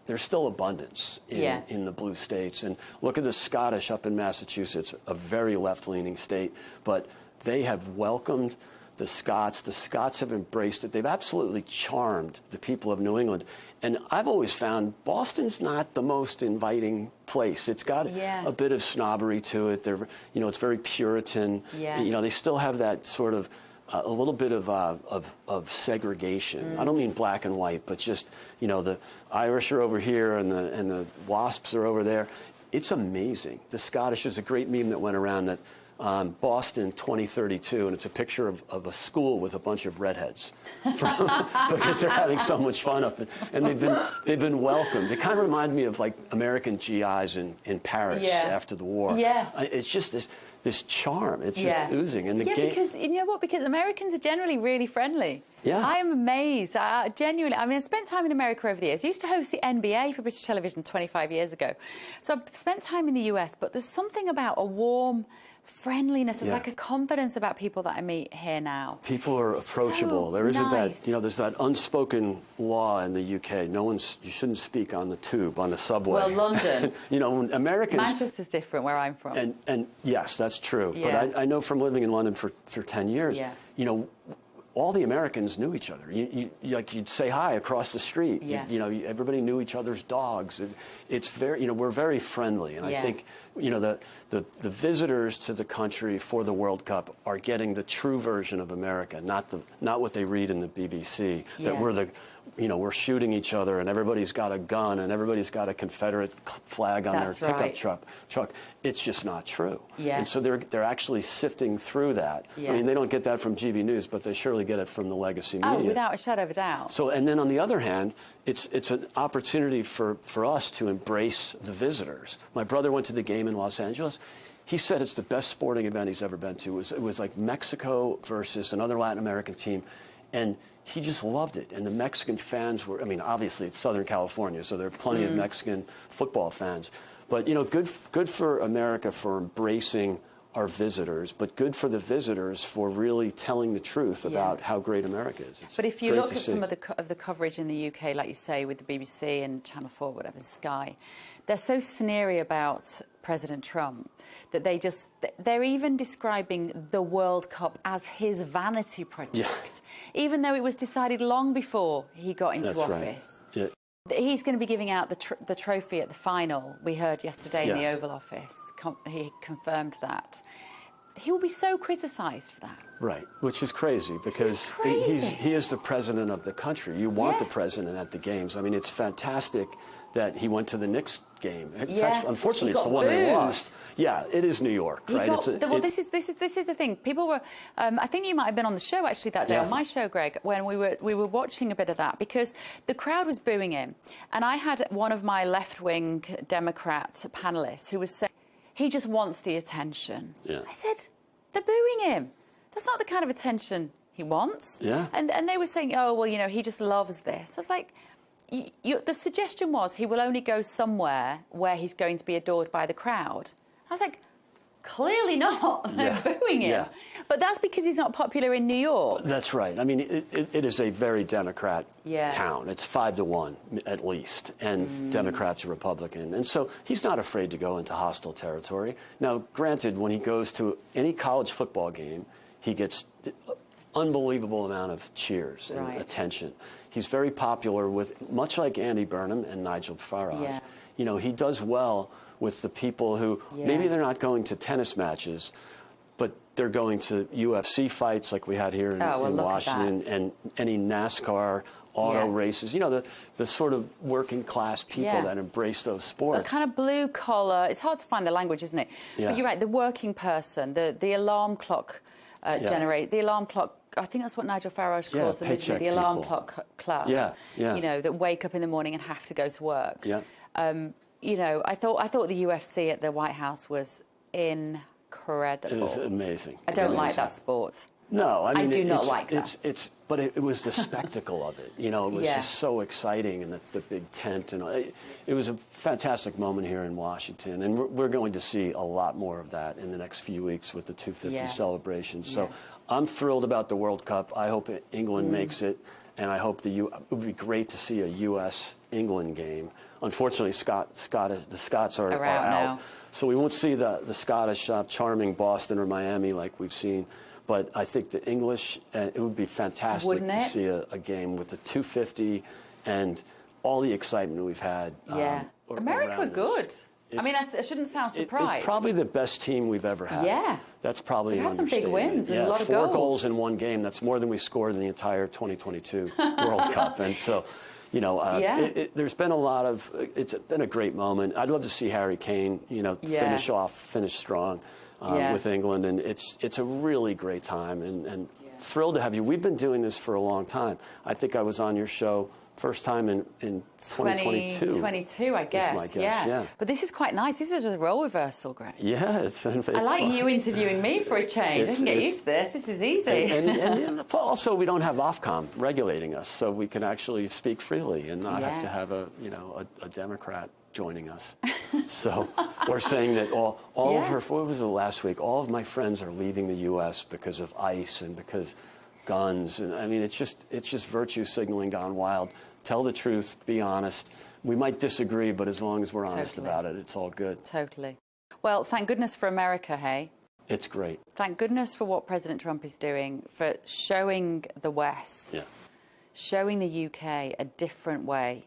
there's still abundance in the blue states. And look at the Scottish up in Massachusetts, a very left-leaning state, but they have welcomed the Scots. The Scots have embraced it. They've absolutely charmed the people of New England. And I've always found Boston's not the most inviting place. It's got a bit of snobbery to it. They're, you know, it's very Puritan. You know, they still have that sort of a little bit of segregation. I don't mean black and white, but just, you know, the Irish are over here and the WASPs are over there. It's amazing. The Scottish, there's a great meme that went around that Boston 2032, and it's a picture of a school with a bunch of redheads because they're having so much fun up there. And they've been welcomed. They kind of remind me of like American GIs in Paris after the war. It's just this charm. It's just oozing. And the game, because you know what? Because Americans are generally really friendly. I am amazed. Genuinely. I mean, I spent time in America over the years. I used to host the NBA for British television 25 years ago. So I've spent time in the US, but there's something about a warm friendliness. There's like a confidence about people that I meet here now. People are approachable. There isn't that, you know, there's that unspoken law in the UK. You shouldn't speak on the tube, on the subway. Well, London. You know, when Americans... Manchester's different where I'm from. And yes, that's true. But I know from living in London for 10 years, you know, all the Americans knew each other. Like you'd say hi across the street. You know, everybody knew each other's dogs. It's very, you know, we're very friendly. And I think, you know, the visitors to the country for the World Cup are getting the true version of America, not what they read in the BBC. That we're shooting each other and everybody's got a gun and everybody's got a Confederate flag on their pickup truck. It's just not true. And so they're actually sifting through that. I mean, they don't get that from GB News, but they surely get it from the legacy media. Oh, without a shadow of a doubt. So, and then on the other hand, it's an opportunity for us to embrace the visitors. My brother went to the game in Los Angeles. He said it's the best sporting event he's ever been to. It was like Mexico versus another Latin American team. And he just loved it. And the Mexican fans were, I mean, obviously it's Southern California, so there are plenty of Mexican football fans. But, you know, good for America for embracing our visitors, but good for the visitors for really telling the truth about how great America is. But if you look at some of the coverage in the UK, like you say, with the BBC and Channel 4, whatever, Sky, they're so sneery about President Trump that they're even describing the World Cup as his vanity project, even though it was decided long before he got into office. He's going to be giving out the trophy at the final. We heard yesterday in the Oval Office. He confirmed that. He will be so criticised for that. Right, which is crazy because he is the president of the country. You want the president at the games. I mean, it's fantastic that he went to the Knicks game. Unfortunately, it's the one they lost. Yeah, it is New York, right? This is the thing. People were. I think you might have been on the show actually that day on my show, Greg, when we were watching a bit of that because the crowd was booing him, and I had one of my left-wing Democrat panelists who was saying he just wants the attention. Yeah. I said they're booing him. That's not the kind of attention he wants. Yeah. And they were saying, oh well, he just loves this. I was like. The suggestion was he will only go somewhere where he's going to be adored by the crowd. I was like, clearly not. They're booing him. Yeah. But that's because he's not popular in New York. That's right. I mean, it is a very Democrat town. It's 5-1 at least, and Democrats are Republican. And so he's not afraid to go into hostile territory. Now, granted, when he goes to any college football game, he gets unbelievable amount of cheers and attention. He's very popular with, much like Andy Burnham and Nigel Farage. Yeah. He does well with the people who maybe they're not going to tennis matches, but they're going to UFC fights like we had here in Washington, and any NASCAR auto races. The sort of working class people that embrace those sports. The kind of blue collar. It's hard to find the language, isn't it? Yeah. But you're right. The working person, the alarm clock the alarm clock. I think that's what Nigel Farage calls them, isn't it? The alarm clock class. Yeah. That wake up in the morning and have to go to work. Yeah. I thought the UFC at the White House was incredible. It was amazing. I don't like that sport. No, I mean, I do not like that. But it was the spectacle of it. It was just so exciting, and the big tent, and it was a fantastic moment here in Washington, and we're going to see a lot more of that in the next few weeks with the 250 celebrations. So I'm thrilled about the World Cup. I hope England makes it, and I hope it would be great to see a U.S.-England game. Unfortunately, the Scots are out now. So we won't see the Scottish charming Boston or Miami like we've seen. But I think the English, it would be fantastic to see a game with the 250 and all the excitement we've had. America were good. I mean, I shouldn't sound surprised. It's probably the best team we've ever had. Yeah. That's probably They've had some big wins with a lot of 4 goals in one game. That's more than we scored in the entire 2022 World Cup. And so, there's been a lot of, it's been a great moment. I'd love to see Harry Kane, finish strong. With England, and it's a really great time, and thrilled to have you. We've been doing this for a long time. I think I was on your show first time in 2022. 2022, I guess. Yeah. But this is quite nice. This is just a role reversal, Greg. Yeah, it's I like fun. you interviewing me for a change. I can get used to this. This is easy. And also, we don't have Ofcom regulating us, so we can actually speak freely and not have to have a Democrat joining us. So we're saying that all of her, what was it last week? All of my friends are leaving the U.S. because of ICE and because guns. And I mean, it's just virtue signaling gone wild. Tell the truth, be honest. We might disagree, but as long as we're honest about it, it's all good. Totally. Well, thank goodness for America, hey? It's great. Thank goodness for what President Trump is doing, for showing the West, showing the UK a different way.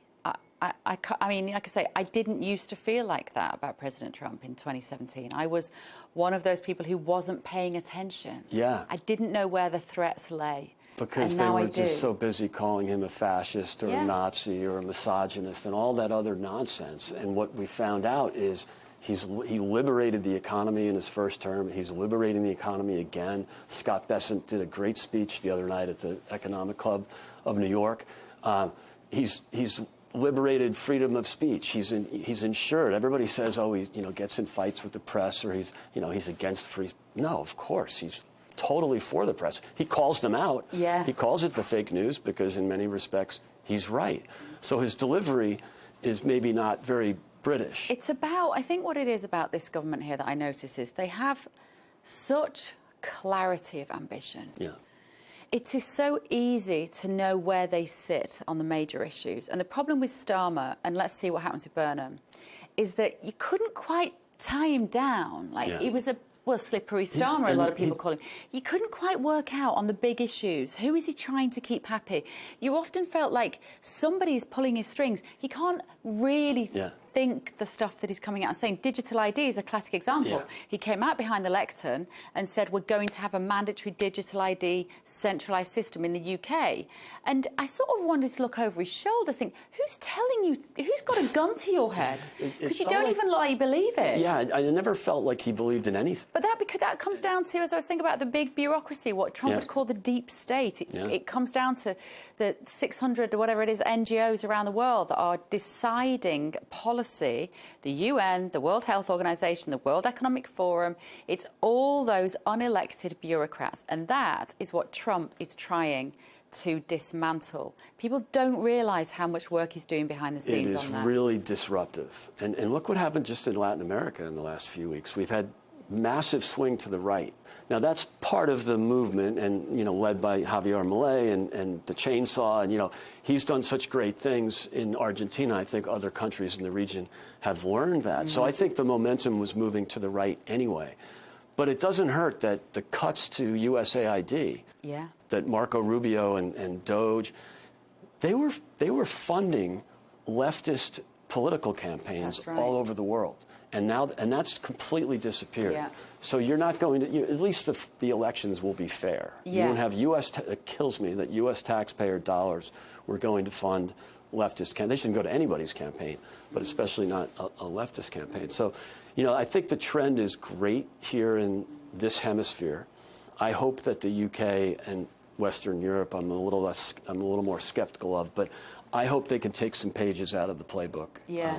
I mean, like I say, I didn't used to feel like that about President Trump in 2017. I was one of those people who wasn't paying attention. Yeah. I didn't know where the threats lay. Because they were just so busy calling him a fascist or a Nazi or a misogynist and all that other nonsense. And what we found out is he liberated the economy in his first term. He's liberating the economy again. Scott Bessent did a great speech the other night at the Economic Club of New York. He's liberated freedom of speech. He's ensured. Everybody says, oh, he gets in fights with the press, or he's against free. No, of course, he's totally for the press. He calls them out. Yeah. He calls it the fake news because in many respects he's right. So his delivery is maybe not very British. It's about, I think what it is about this government here that I notice is they have such clarity of ambition. Yeah. It is so easy to know where they sit on the major issues. And the problem with Starmer, and let's see what happens with Burnham, is that you couldn't quite tie him down. He was a slippery Starmer, a lot of people call him. You couldn't quite work out on the big issues. Who is he trying to keep happy? You often felt like somebody's pulling his strings. He can't really think the stuff that he's coming out and saying, digital ID is a classic example. Yeah. He came out behind the lectern and said, we're going to have a mandatory digital ID centralised system in the UK. And I sort of wanted to look over his shoulder, think, who's telling you, who's got a gun to your head? Because you don't even like believe it. Yeah, I never felt like he believed in anything. But that comes down to, as I was thinking about the big bureaucracy, what Trump would call the deep state. It comes down to the 600 or whatever it is NGOs around the world that are deciding policy, the UN, the World Health Organization, the World Economic Forum. It's all those unelected bureaucrats. And that is what Trump is trying to dismantle. People don't realize how much work he's doing behind the scenes on that. It is really disruptive. And look what happened just in Latin America in the last few weeks. We've had massive swing to the right. Now, that's part of the movement, and, you know, led by Javier Milei and the chainsaw, and, you know, he's done such great things in Argentina. I think other countries in the region have learned that. So I think the momentum was moving to the right anyway. But it doesn't hurt that the cuts to USAID, that Marco Rubio and Doge, they were funding leftist political campaigns all over the world. And that's completely disappeared. Yeah. So you're not going to, at least the elections will be fair. Yes. You won't have it kills me that U.S. taxpayer dollars were going to fund leftist campaigns. They shouldn't go to anybody's campaign, but especially not a leftist campaign. So, you know, I think the trend is great here in this hemisphere. I hope that the UK and Western Europe, I'm a little more skeptical of, but I hope they can take some pages out of the playbook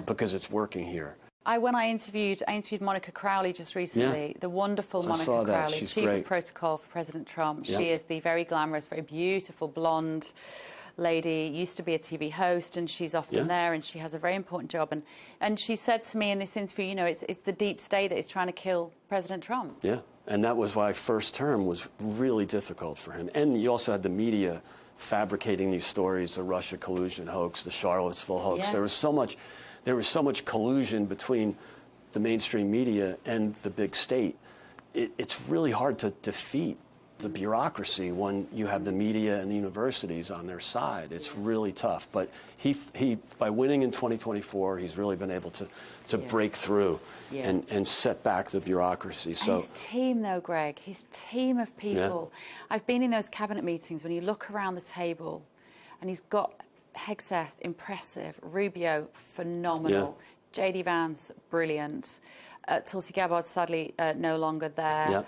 because it's working here. When I interviewed Monica Crowley just recently, the wonderful Monica Crowley, Chief of Protocol for President Trump. She is the very glamorous, very beautiful, blonde lady, used to be a TV host, and she's often there, and she has a very important job. And she said to me in this interview, you know, it's the deep state that is trying to kill President Trump. Yeah, and that was why first term was really difficult for him. And you also had the media fabricating these stories, the Russia collusion hoax, the Charlottesville hoax. Yeah. There was so much collusion between the mainstream media and the big state. It's really hard to defeat the bureaucracy when you have the media and the universities on their side. It's really tough. But he by winning in 2024, he's really been able to break through and set back the bureaucracy. So his team, though, Greg, his team of people. I've been in those cabinet meetings when you look around the table, and he's got Hegseth, impressive. Rubio, phenomenal. J.D. Vance, brilliant. Tulsi Gabbard, sadly, no longer there.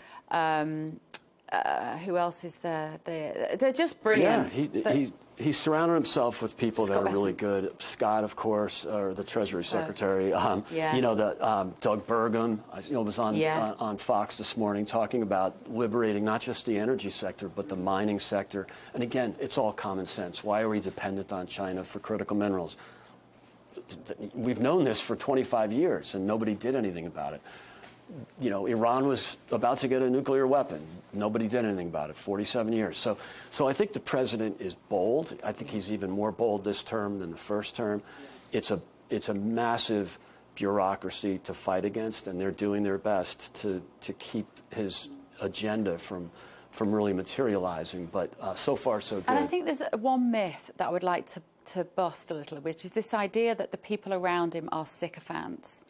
Who else is there? They're just brilliant. Yeah, he's surrounded himself with people that are really good. Scott, of course, or the Treasury Secretary. You know, Doug Burgum, was on Fox this morning talking about liberating not just the energy sector, but the mining sector. And again, it's all common sense. Why are we dependent on China for critical minerals? We've known this for 25 years, and nobody did anything about it. You know, Iran was about to get a nuclear weapon. Nobody did anything about it. 47 years. So I think the president is bold. I think he's even more bold this term than the first term. It's a massive bureaucracy to fight against, and they're doing their best to keep his agenda from really materializing. But so far, so good. And I think there's one myth that I would like to bust a little, which is this idea that the people around him are sycophants,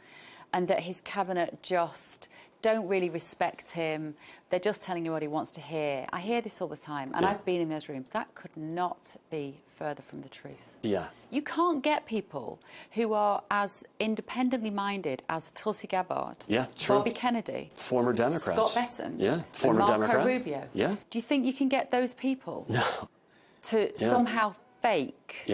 and that his cabinet just don't really respect him. They're just telling him what he wants to hear. I hear this all the time, and I've been in those rooms. That could not be further from the truth. Yeah. You can't get people who are as independently minded as Tulsi Gabbard, Bobby Kennedy, former Democrats, Scott Bessent, former and Marco Democrat. Rubio. Yeah. Do you think you can get those people to somehow fake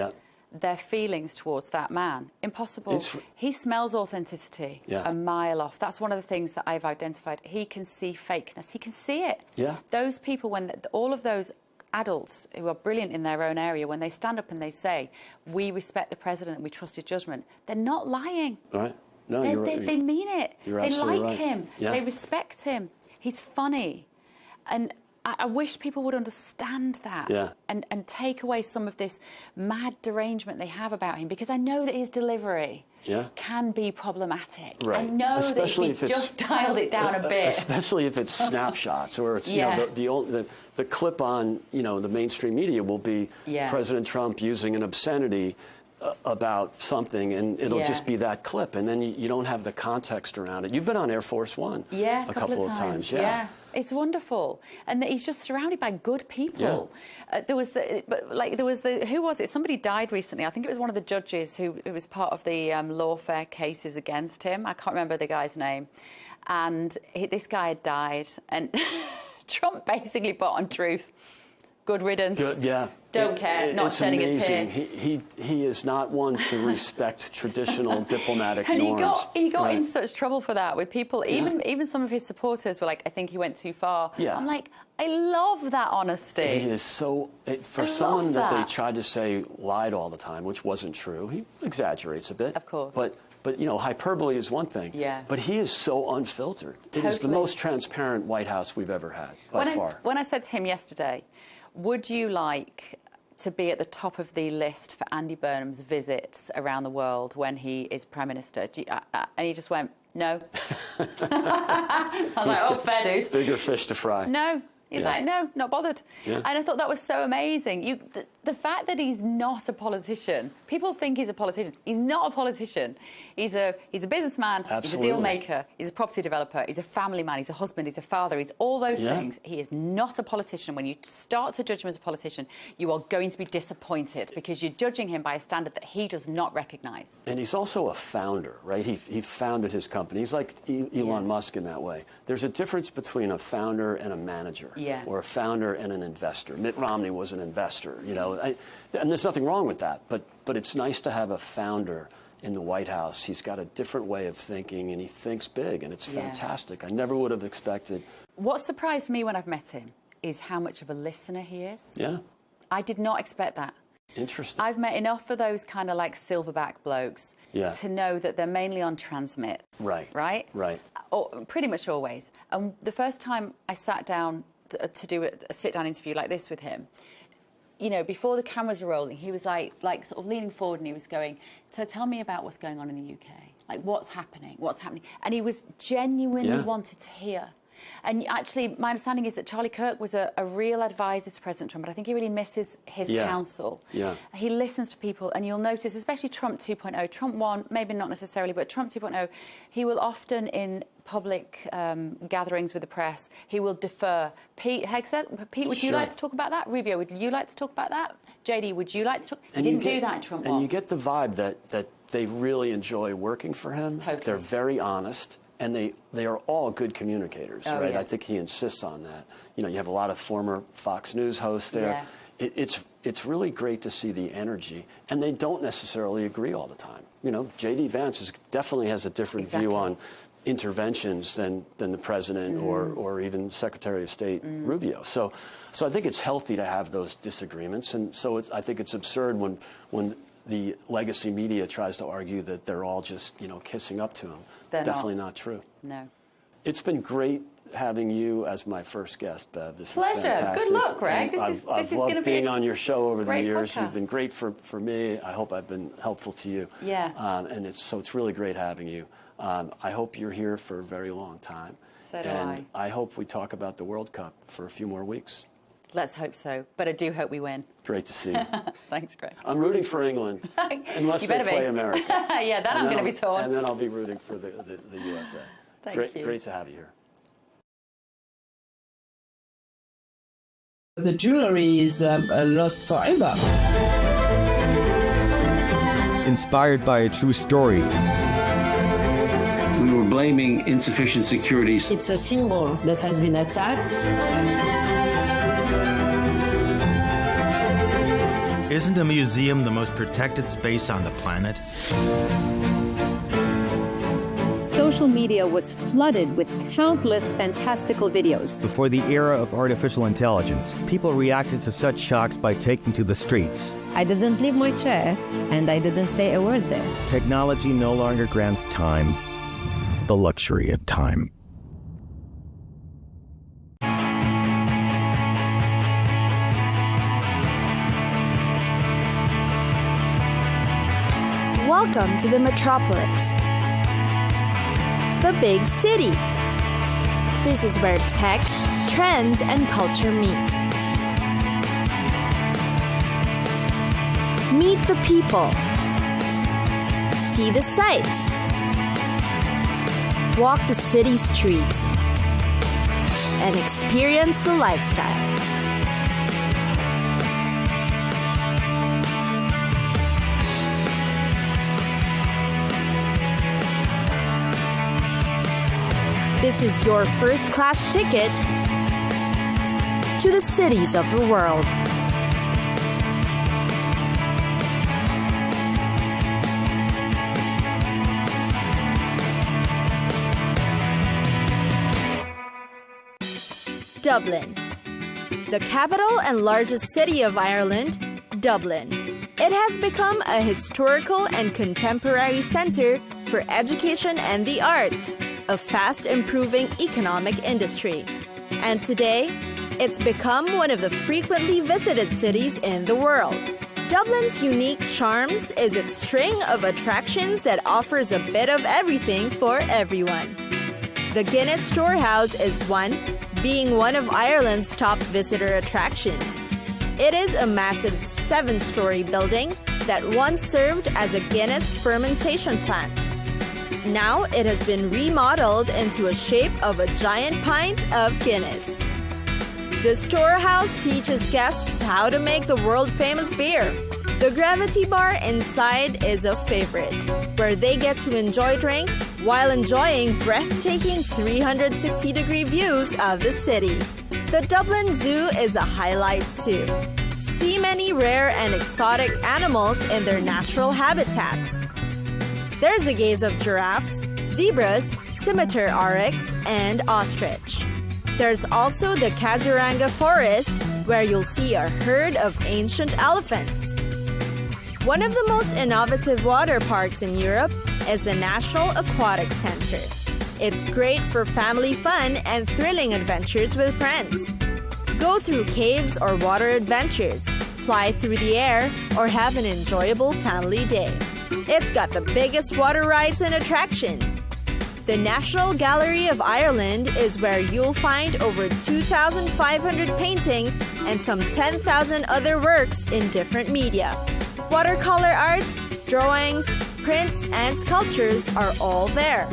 their feelings towards that man? Impossible. He smells authenticity a mile off. That's one of the things that I've identified. He can see fakeness. He can see it. Yeah. Those people, when all of those adults who are brilliant in their own area, when they stand up and they say, we respect the president and we trust his judgment, they're not lying. Right. No, they mean it. They like him. Yeah. They respect him. He's funny. And I wish people would understand that and take away some of this mad derangement they have about him, because I know that his delivery can be problematic. Right. I know especially that if he just dialed it down a bit. Especially if it's snapshots, or it's you know, the clip on the mainstream media will be President Trump using an obscenity about something, and it'll Yeah. just be that clip, and then you don't have the context around it. You've been on Air Force One Yeah, a couple of times. Yeah. It's wonderful, and he's just surrounded by good people. There was who was it? Somebody died recently. I think it was one of the judges who was part of the lawfare cases against him. I can't remember the guy's name, and this guy had died, and Trump basically put on Truth, good riddance. Good, yeah. Don't care. Not shedding a tear. He is not one to respect traditional diplomatic And norms. he got Right. in such trouble for that with people. Even some of his supporters were like, I think he went too far. Yeah. I'm like, I love that honesty. It is so, for I someone love that they that. tried to say lied all the time, which wasn't true. He exaggerates a bit. Of course. But you know, hyperbole is one thing. Yeah. But he is so unfiltered. It is the Totally. most transparent White House we've ever had, by far. When I said to him yesterday, would you like to be at the top of the list for Andy Burnham's visits around the world when he is Prime Minister? And he just went, no. I was like, oh, fair dues. Bigger fish to fry. No. He's Yeah. like, no, not bothered. Yeah. And I thought that was so amazing. The fact that he's not a politician, people think he's a politician. He's not a politician. He's a businessman. Absolutely. He's a deal maker. He's a property developer. He's a family man. He's a husband. He's a father. He's all those Yeah. things. He is not a politician. When you start to judge him as a politician, you are going to be disappointed because you're judging him by a standard that he does not recognise. And he's also a founder, right? He founded his company. He's like Elon Musk in that way. There's a difference between a founder and a manager, Yeah. or a founder and an investor. Mitt Romney was an investor, you know, and there's nothing wrong with that. But it's nice to have a founder in the White House. He's got a different way of thinking, and he thinks big, and it's fantastic. I never would have expected. What surprised me when I've met him is how much of a listener he is. Yeah, I did not expect that. interesting. I've met enough of those kind of like silverback blokes Yeah. to know that they're mainly on transmit. Right. Right? Right. Or pretty much always. And the first time I sat down to do a sit-down interview like this with him, you know, before the cameras were rolling, he was like sort of leaning forward and he was going, so tell me about what's going on in the UK. Like, what's happening? And he was genuinely wanted to hear. And actually, my understanding is that Charlie Kirk was a real advisor to President Trump, but I think he really misses his counsel. Yeah. He listens to people, and you'll notice, especially Trump 2.0, Trump 1, maybe not necessarily, but Trump 2.0, he will often, in public gatherings with the press, he will defer. Pete Hegseth, Pete, would you like to talk about that? Rubio, would you like to talk about that? JD, would you like to talk? He didn't do that in Trump 1. And you get the vibe that they really enjoy working for him. Totally. They're very honest. And they are all good communicators, right? Yeah. I think he insists on that. You know, you have a lot of former Fox News hosts there. Yeah. It's really great to see the energy, and they don't necessarily agree all the time. You know, J.D. Vance definitely has a different view on interventions than the president or even Secretary of State Rubio. So I think it's healthy to have those disagreements, and so I think it's absurd when the legacy media tries to argue that they're all just, you know, kissing up to him. They're Definitely not true. No. It's been great having you as my first guest, Bev. This Pleasure. is fantastic. Good luck, Greg. I've loved being on your show over the great years. podcast. You've been great for me. I hope I've been helpful to you. Yeah. And it's really great having you. I hope you're here for a very long time. So do and I hope we talk about the World Cup for a few more weeks. Let's hope so. But I do hope we win. Great to see you. Thanks, Greg. I'm rooting for England, unless You they better play be. America. Yeah, then I'm going to be torn. And then I'll be rooting for the USA. Thank you. Great to have you here. The jewelry is lost forever. Inspired by a true story. We were blaming insufficient security. It's a symbol that has been attacked. Isn't a museum the most protected space on the planet? Social media was flooded with countless fantastical videos. Before the era of artificial intelligence, people reacted to such shocks by taking to the streets. I didn't leave my chair, and I didn't say a word there. Technology no longer grants time, the luxury of time. Welcome to the metropolis, the big city. This is where tech, trends, and culture meet. Meet the people, see the sights, walk the city streets, and experience the lifestyle. This is your first-class ticket to the cities of the world. Dublin. The capital and largest city of Ireland, Dublin. It has become a historical and contemporary center for education and the arts, a fast-improving economic industry. And today, it's become one of the frequently visited cities in the world. Dublin's unique charms is its string of attractions that offers a bit of everything for everyone. The Guinness Storehouse is one, being one of Ireland's top visitor attractions. It is a massive 7-story building that once served as a Guinness fermentation plant. Now it has been remodeled into a shape of a giant pint of Guinness. The storehouse teaches guests how to make the world-famous beer. The Gravity Bar inside is a favorite, where they get to enjoy drinks while enjoying breathtaking 360-degree views of the city. The Dublin Zoo is a highlight too. See many rare and exotic animals in their natural habitats. There's a gaze of giraffes, zebras, scimitar oryx, and ostrich. There's also the Kaziranga Forest, where you'll see a herd of ancient elephants. One of the most innovative water parks in Europe is the National Aquatic Center. It's great for family fun and thrilling adventures with friends. Go through caves or water adventures, fly through the air, or have an enjoyable family day. It's got the biggest water rides and attractions. The National Gallery of Ireland is where you'll find over 2,500 paintings and some 10,000 other works in different media. Watercolor arts, drawings, prints, and sculptures are all there.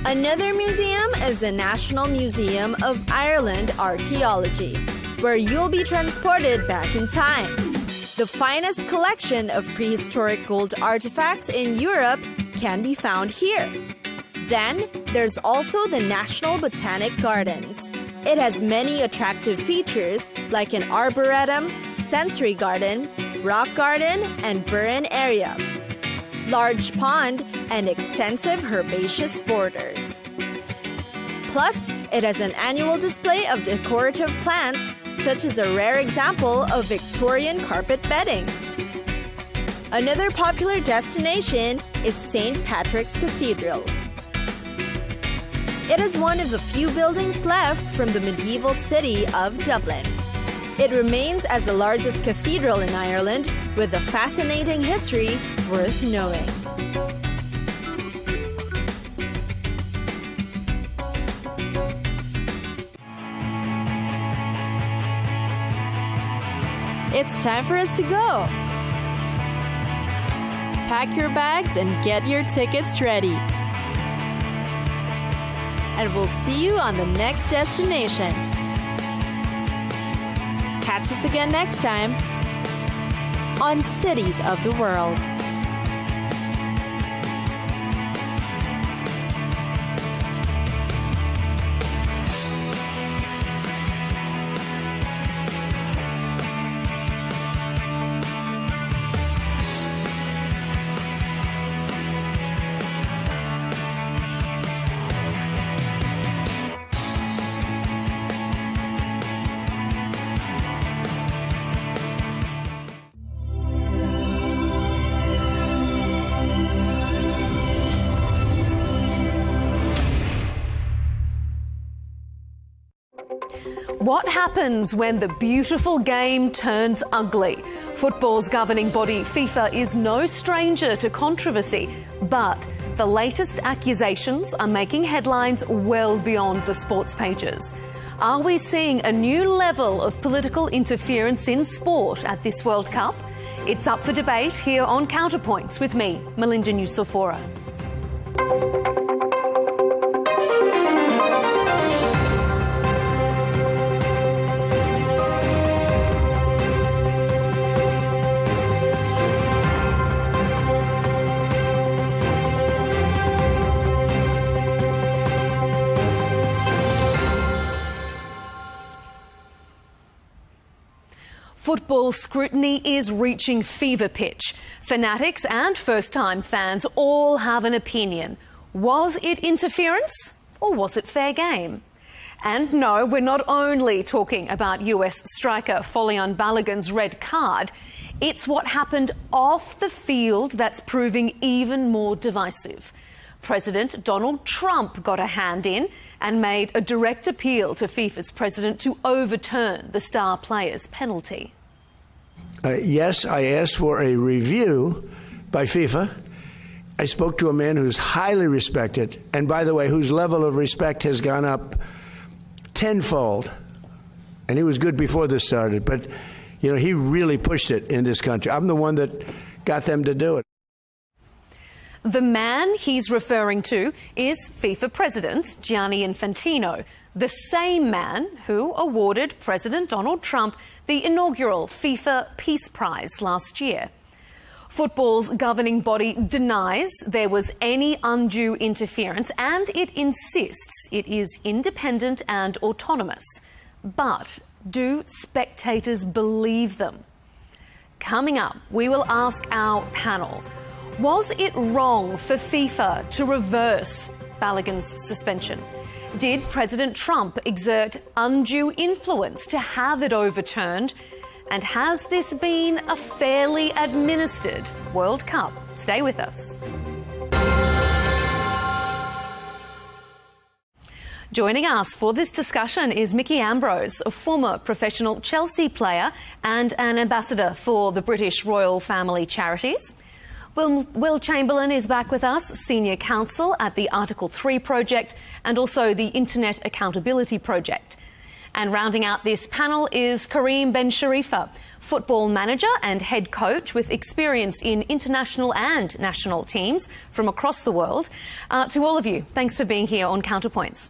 Another museum is the National Museum of Ireland Archaeology, where you'll be transported back in time. The finest collection of prehistoric gold artifacts in Europe can be found here. Then, there's also the National Botanic Gardens. It has many attractive features like an arboretum, sensory garden, rock garden, and burn area, large pond, and extensive herbaceous borders. Plus, it has an annual display of decorative plants, such as a rare example of Victorian carpet bedding. Another popular destination is St. Patrick's Cathedral. It is one of the few buildings left from the medieval city of Dublin. It remains as the largest cathedral in Ireland, with a fascinating history worth knowing. It's time for us to go. Pack your bags and get your tickets ready. And we'll see you on the next destination. Catch us again next time on Cities of the World. What happens when the beautiful game turns ugly? Football's governing body, FIFA, is no stranger to controversy, but the latest accusations are making headlines well beyond the sports pages. Are we seeing a new level of political interference in sport at this World Cup? It's up for debate here on Counterpoints with me, Melinda Nucifora. Football scrutiny is reaching fever pitch. Fanatics and first-time fans all have an opinion. Was it interference or was it fair game? And no, we're not only talking about US striker Folarin Balogun's red card. It's what happened off the field that's proving even more divisive. President Donald Trump got a hand in and made a direct appeal to FIFA's president to overturn the star player's penalty. Yes, I asked for a review by FIFA. I spoke to a man who's highly respected, and by the way, whose level of respect has gone up tenfold. And he was good before this started, but you know, he really pushed it in this country. I'm the one that got them to do it. The man he's referring to is FIFA President Gianni Infantino, the same man who awarded President Donald Trump the inaugural FIFA Peace Prize last year. Football's governing body denies there was any undue interference and it insists it is independent and autonomous. But do spectators believe them? Coming up, we will ask our panel, was it wrong for FIFA to reverse Balogun's suspension? Did President Trump exert undue influence to have it overturned? And has this been a fairly administered World Cup? Stay with us. Joining us for this discussion is Mickey Ambrose, a former professional Chelsea player and an ambassador for the British Royal Family Charities. Will Chamberlain is back with us, Senior Counsel at the Article 3 Project and also the Internet Accountability Project. And rounding out this panel is Kareem Ben Sharifa, football manager and head coach with experience in international and national teams from across the world. To all of you, thanks for being here on Counterpoints.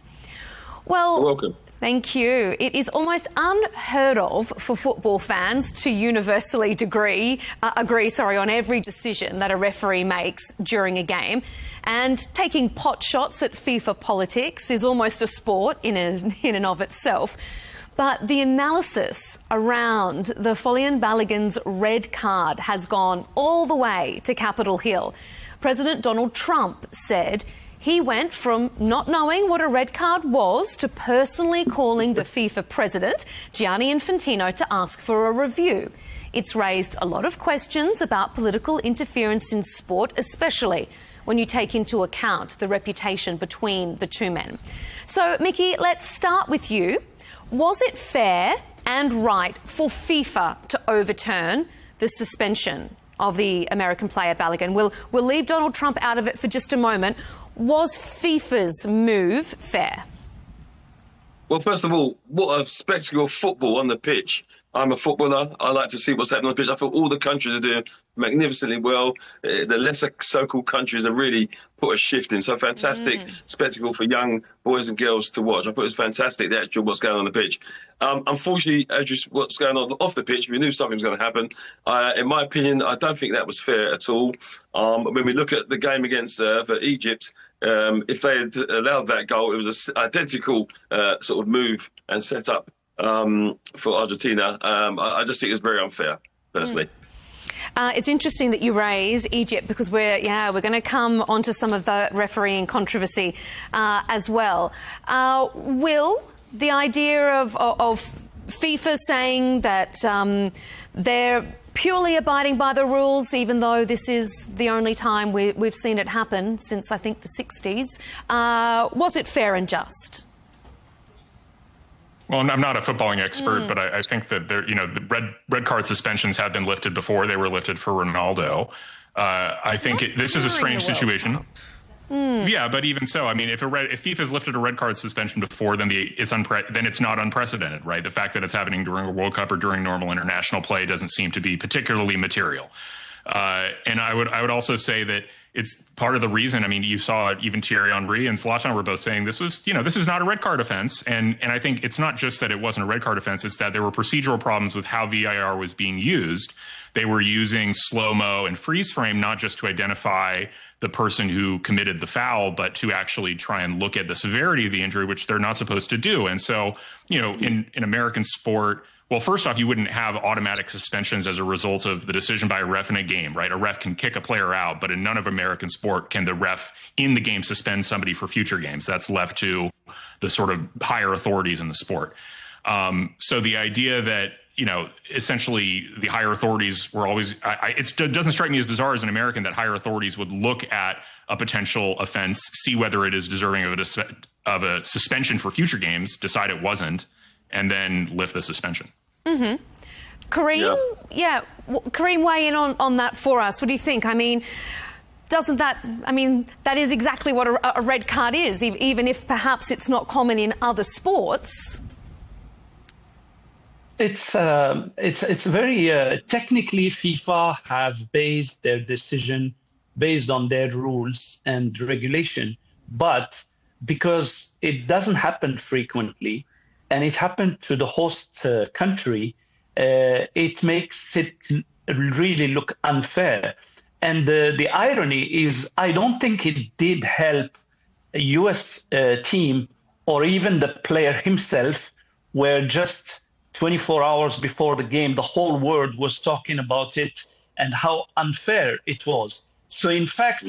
Well, you're welcome. Thank you. It is almost unheard of for football fans to universally agree on every decision that a referee makes during a game. And taking pot shots at FIFA politics is almost a sport in and of itself. But the analysis around the Folarin Balogun's red card has gone all the way to Capitol Hill. President Donald Trump said he went from not knowing what a red card was to personally calling the FIFA president, Gianni Infantino, to ask for a review. It's raised a lot of questions about political interference in sport, especially when you take into account the reputation between the two men. So, Mickey, let's start with you. Was it fair and right for FIFA to overturn the suspension of the American player Balogun? We'll leave Donald Trump out of it for just a moment. Was FIFA's move fair? Well, first of all, what a spectacle of football on the pitch. I'm a footballer. I like to see what's happening on the pitch. I thought all the countries are doing magnificently well. The lesser so-called countries have really put a shift in. So fantastic spectacle for young boys and girls to watch. I thought it was fantastic, the actual what's going on the pitch. Unfortunately, what's going on off the pitch, we knew something was going to happen. In my opinion, I don't think that was fair at all. When we look at the game against Egypt, if they had allowed that goal, it was an identical sort of move and set up for Argentina. I just think it's very unfair, personally. It's interesting that you raise Egypt because we're going to come onto some of the refereeing controversy as well. Will the idea of FIFA saying that they're purely abiding by the rules, even though this is the only time we've seen it happen since, I think, the 60s, was it fair and just? Well, I'm not a footballing expert, but I think that the red card suspensions have been lifted before. They were lifted for Ronaldo. I think this is a strange situation. Yeah, but even so, I mean, if FIFA's lifted a red card suspension before, then it's not unprecedented, right? The fact that it's happening during a World Cup or during normal international play doesn't seem to be particularly material. And I would also say that it's part of the reason. I mean, you saw it, even Thierry Henry and Zlatan were both saying this is not a red card offense. And I think it's not just that it wasn't a red card offense, it's that there were procedural problems with how VAR was being used. They were using slow-mo and freeze frame, not just to identify the person who committed the foul, but to actually try and look at the severity of the injury, which they're not supposed to do. And so, in American sport, well, first off, you wouldn't have automatic suspensions as a result of the decision by a ref in a game, right? A ref can kick a player out, but in none of American sport can the ref in the game suspend somebody for future games. That's left to the sort of higher authorities in the sport. So the idea that, essentially the higher authorities were always, it doesn't strike me as bizarre as an American that higher authorities would look at a potential offense, see whether it is deserving of a suspension for future games, decide it wasn't, and then lift the suspension. Mm-hmm. Kareem, Kareem, weigh in on that for us. What do you think? I mean, that is exactly what a red card is, even if perhaps it's not common in other sports. It's very technically FIFA have based their decision based on their rules and regulation, but because it doesn't happen frequently and it happened to the host country, it makes it really look unfair. And the irony is, I don't think it did help a US team or even the player himself, where just 24 hours before the game, the whole world was talking about it and how unfair it was. So in fact,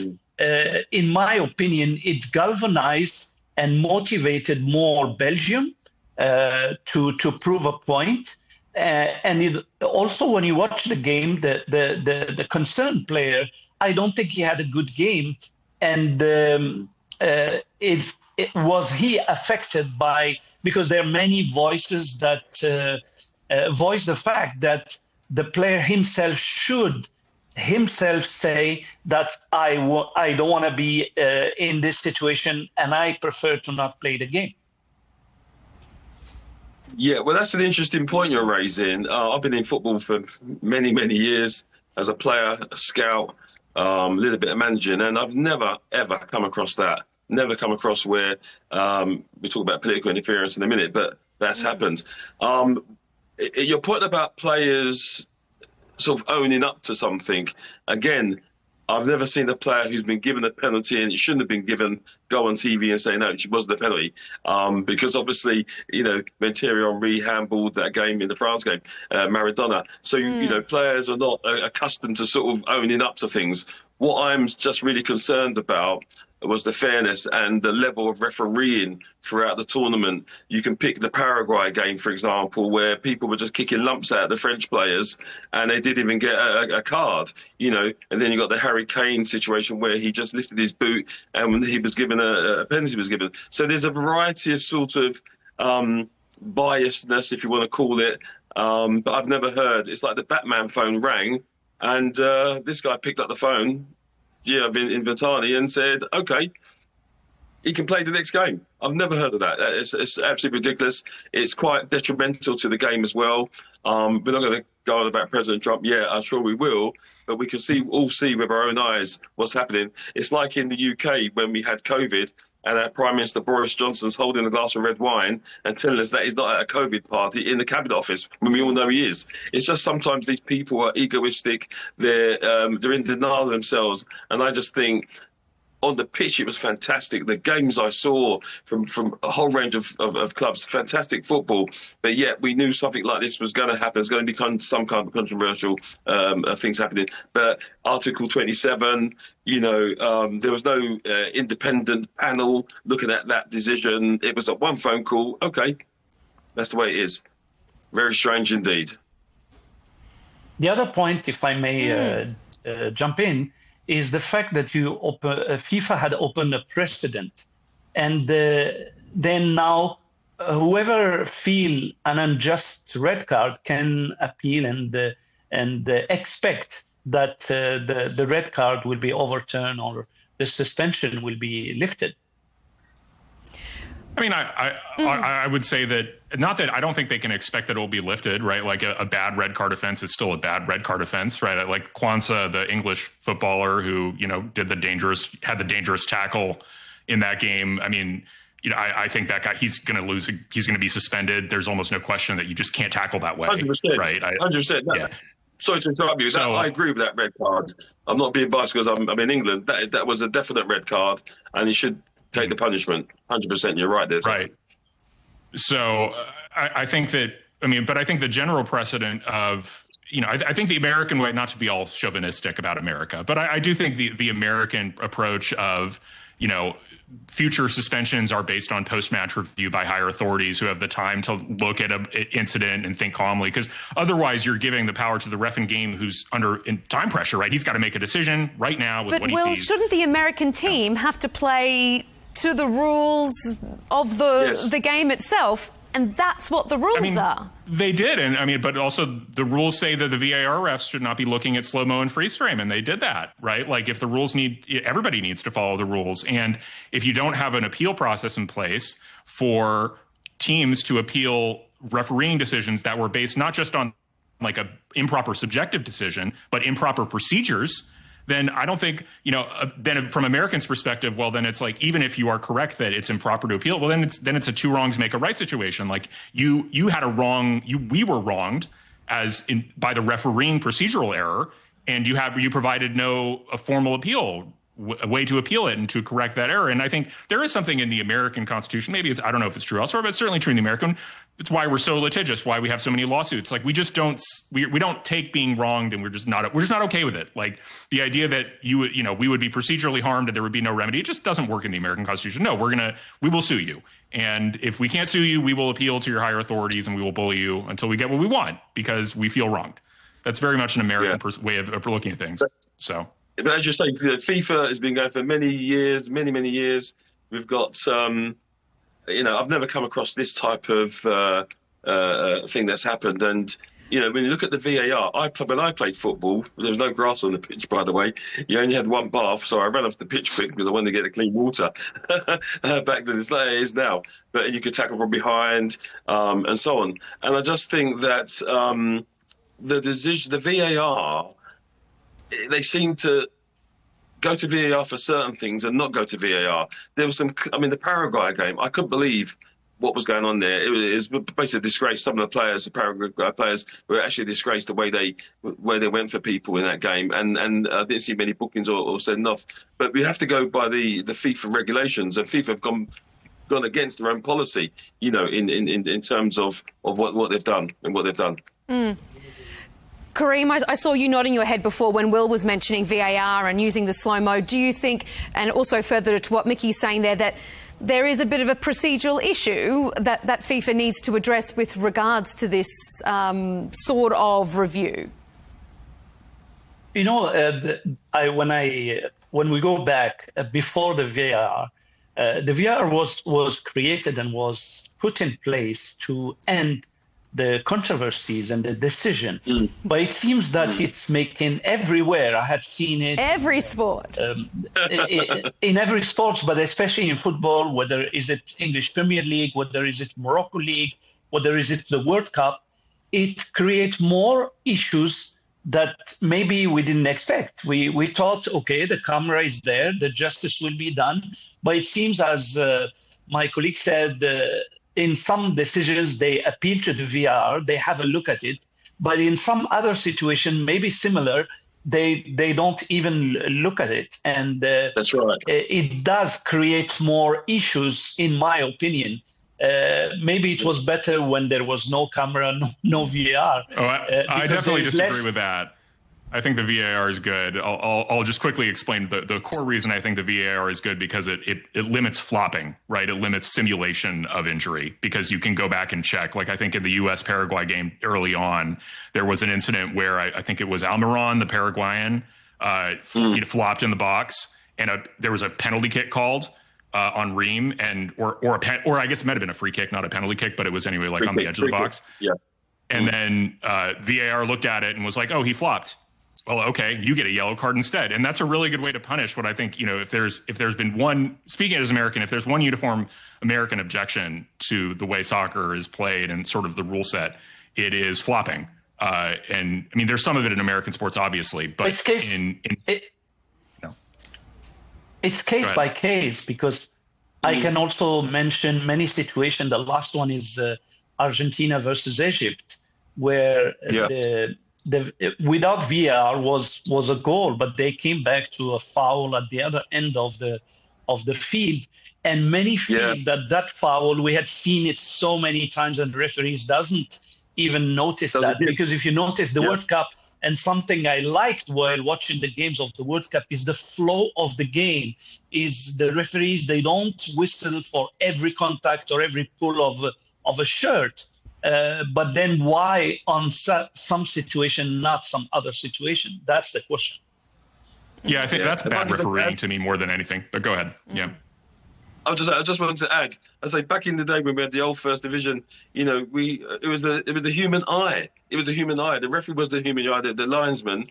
in my opinion, it galvanized and motivated more Belgium to prove a point. And it also, when you watch the game, the concerned player, I don't think he had a good game. And was he affected by, because there are many voices that voice the fact that the player himself should say that I don't want to be in this situation and I prefer to not play the game. Yeah, well, that's an interesting point you're raising. I've been in football for many, many years as a player, a scout, a little bit of managing, and I've never, ever come across that. Never come across where we talk about political interference in a minute, but that's happened. Your point about players sort of owning up to something, again, I've never seen a player who's been given a penalty and it shouldn't have been given go on TV and say, no, it wasn't a penalty. Because obviously, when Thierry Henry handballed that game in the France game, Maradona. So, players are not accustomed to sort of owning up to things. What I'm just really concerned about was the fairness and the level of refereeing throughout the tournament. You can pick the Paraguay game, for example, where people were just kicking lumps at the French players and they didn't even get a card, and then you got the Harry Kane situation where he just lifted his boot and when he was given a penalty was given. So there's a variety of sort of biasness, if you want to call it, but I've never heard. It's like the Batman phone rang and this guy picked up the phone, in Vitani, and said, okay, he can play the next game. I've never heard of that. It's absolutely ridiculous. It's quite detrimental to the game as well. We're not going to go on about President Trump. Yeah, I'm sure we will, but we can all see with our own eyes what's happening. It's like in the UK when we had COVID and our Prime Minister Boris Johnson's holding a glass of red wine and telling us that he's not at a COVID party in the Cabinet Office when we all know he is. It's just sometimes these people are egoistic. They're in denial of themselves. And I just think on the pitch, it was fantastic. The games I saw from a whole range of clubs, fantastic football. But yet we knew something like this was going to happen. It's going to become some kind of controversial things happening. But Article 27, there was no independent panel looking at that decision. It was a one phone call. Okay, that's the way it is. Very strange indeed. The other point, if I may jump in, is the fact that FIFA had opened a precedent, and then now whoever feel an unjust red card can appeal and expect that the red card will be overturned the suspension will be lifted. I mean, I would say that, not that I don't think they can expect that it will be lifted, right? Like a bad red card offense is still a bad red card offense, right? Like Kwanzaa, the English footballer who, had the dangerous tackle in that game. I mean, I think that guy, he's going to be suspended. There's almost no question that you just can't tackle that way. 100%. Right? 100%. Yeah. Sorry to interrupt you. I agree with that red card. I'm not being biased because I'm in England. That was a definite red card, and he should take the punishment. 100%. You're right there. Right. So I think that, but I think the general precedent of, I think the American way, not to be all chauvinistic about America, but I do think the American approach of, future suspensions are based on post-match review by higher authorities who have the time to look at an incident and think calmly, because otherwise you're giving the power to the ref in game who's under time pressure, right? He's got to make a decision right now with what he sees. But shouldn't the American team have to play to the rules of the game itself? And that's what the rules are. They did, but also the rules say that the VAR refs should not be looking at slow-mo and freeze frame, and they did that, right? Like if the rules everybody needs to follow the rules, and if you don't have an appeal process in place for teams to appeal refereeing decisions that were based not just on like a improper subjective decision, but improper procedures, then I don't think, then from Americans' perspective, well, then it's like, even if you are correct that it's improper to appeal, well, then it's a two wrongs make a right situation. Like you had a wrong, we were wronged by the refereeing procedural error, and you provided a formal appeal, a way to appeal it and to correct that error. And I think there is something in the American Constitution, maybe I don't know if it's true elsewhere, but it's certainly true in the American. It's why we're so litigious, why we have so many lawsuits. Like we just don't take being wronged, and we're just not okay with it. Like the idea that we would be procedurally harmed and there would be no remedy, it just doesn't work in the American Constitution. No, we will sue you. And if we can't sue you, we will appeal to your higher authorities and we will bully you until we get what we want because we feel wronged. That's very much an American way of looking at things. So, but as you say, FIFA has been going for many years. We've got I've never come across this type of thing that's happened. And, when you look at the VAR, when I played football, there was no grass on the pitch, by the way. You only had one bath, so I ran off the pitch quick because I wanted to get the clean water. Back then, it is now. But you could tackle from behind and so on. And I just think that the VAR, they seem to go to VAR for certain things and not go to VAR. There was the Paraguay game, I couldn't believe what was going on there. It was basically a disgrace. Some of the Paraguay players were actually disgraced the way they went for people in that game. And I didn't see many bookings or sent off. But we have to go by the FIFA regulations, and FIFA have gone against their own policy, in terms of what they've done and what they've done. Kareem, I saw you nodding your head before when Will was mentioning VAR and using the slow-mo. Do you think, and also further to what Mickey's saying there, that there is a bit of a procedural issue that FIFA needs to address with regards to this sort of review? When we go back before the VAR was created and was put in place to end the controversies and the decision. But it seems that it's making everywhere. I had seen it. Every sport. In every sport, but especially in football, whether is it English Premier League, whether is it Morocco League, whether is it the World Cup, it creates more issues that maybe we didn't expect. We thought, okay, the camera is there, the justice will be done. But it seems, as my colleague said, in some decisions, they appeal to the VAR, they have a look at it. But in some other situation, maybe similar, they don't even look at it. And that's right. It does create more issues, in my opinion. Maybe it was better when there was no camera, no VAR. I definitely disagree with that. I think the VAR is good. I'll just quickly explain the core reason I think the VAR is good, because it limits flopping, right? It limits simulation of injury, because you can go back and check. Like I think in the U.S.-Paraguay game early on, there was an incident where I think it was Almiron, the Paraguayan, he flopped in the box, and there was a penalty kick called on Ream, or I guess it might have been a free kick, not a penalty kick, but it was anyway on the edge of the box. Yeah. And then VAR looked at it and was like, oh, he flopped. well, okay, you get a yellow card instead. And that's a really good way to punish what I think, if there's been one, speaking as American, if there's one uniform American objection to the way soccer is played and sort of the rule set, it is flopping. And I mean, there's some of it in American sports, obviously, but it's case by case, because I can also mention many situations. The last one is Argentina versus Egypt, where the without VAR was a goal, but they came back to a foul at the other end of the field, and many feel that foul, we had seen it so many times, and the referees doesn't even notice that. Because if you notice the World Cup, and something I liked while watching the games of the World Cup is the flow of the game. Is the referees, they don't whistle for every contact or every pull of a shirt. But then why on some situation, not some other situation? That's the question. Yeah, I think that's bad refereeing to me more than anything. But go ahead. Yeah. I just wanted to add. I say back in the day when we had the old First Division, it was the human eye. It was the human eye. The referee was the human eye, the linesman,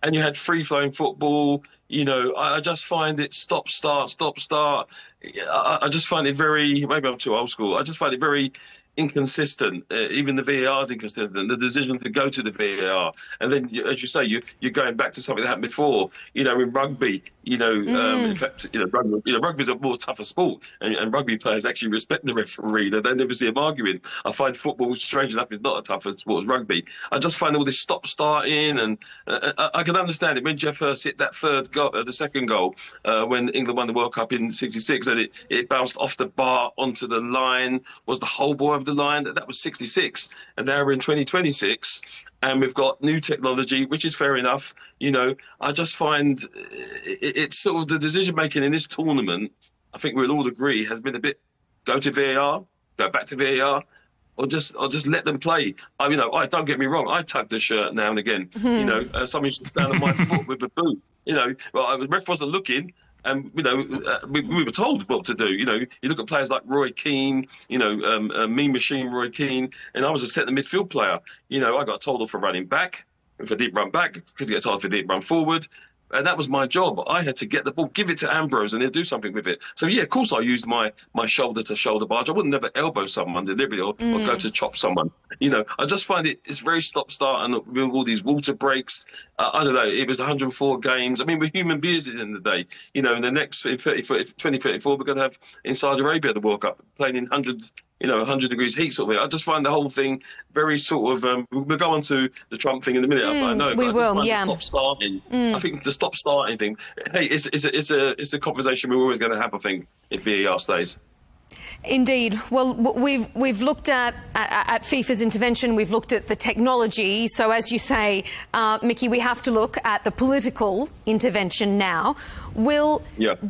and you had free flowing football. I just find it stop start. I just find it very. Maybe I'm too old school. I just find it very inconsistent. Even the VAR is inconsistent. The decision to go to the VAR, and then, as you say, you're going back to something that happened before. In rugby, in fact, rugby is a more tougher sport, and rugby players actually respect the referee. They never see him arguing. I find football, strange enough, is not a tougher sport as rugby. I just find all this stop-starting, and I can understand it when Geoff Hurst hit that third goal, the second goal, when England won the World Cup in '66, and it bounced off the bar onto the line. Was the whole boy of the line? That was '66, and now we're in 2026. And we've got new technology, which is fair enough. I just find it's sort of the decision-making in this tournament, I think we'll all agree, has been a bit go to VAR, go back to VAR, or just let them play. I don't get me wrong, I tug the shirt now and again. Somebody should stand on my foot with a boot. The ref wasn't looking. And, we were told what to do. You look at players like Roy Keane, Mean Machine Roy Keane, and I was a centre midfield player. I got told off for running back. If I didn't run back, could get told if I didn't run forward. And that was my job. I had to get the ball, give it to Ambrose, and he'll do something with it. So, of course I used my shoulder-to-shoulder barge. I wouldn't never elbow someone deliberately or go to chop someone. I just find it's very stop-start, and with all these water breaks. I don't know, it was 104 games. I mean, we're human beings at the end of the day. In the next 2034, we're going to have in Saudi Arabia the World Cup, playing in 100 degrees heat sort of thing. I just find the whole thing very sort of. We'll go on to the Trump thing in a minute. I know, we will. Stop starting. I think the stop starting thing. Hey, it's a conversation we're always going to have. I think if VAR stays. Indeed. Well, we've looked at FIFA's intervention. We've looked at the technology. So, as you say, Mickey, we have to look at the political intervention now.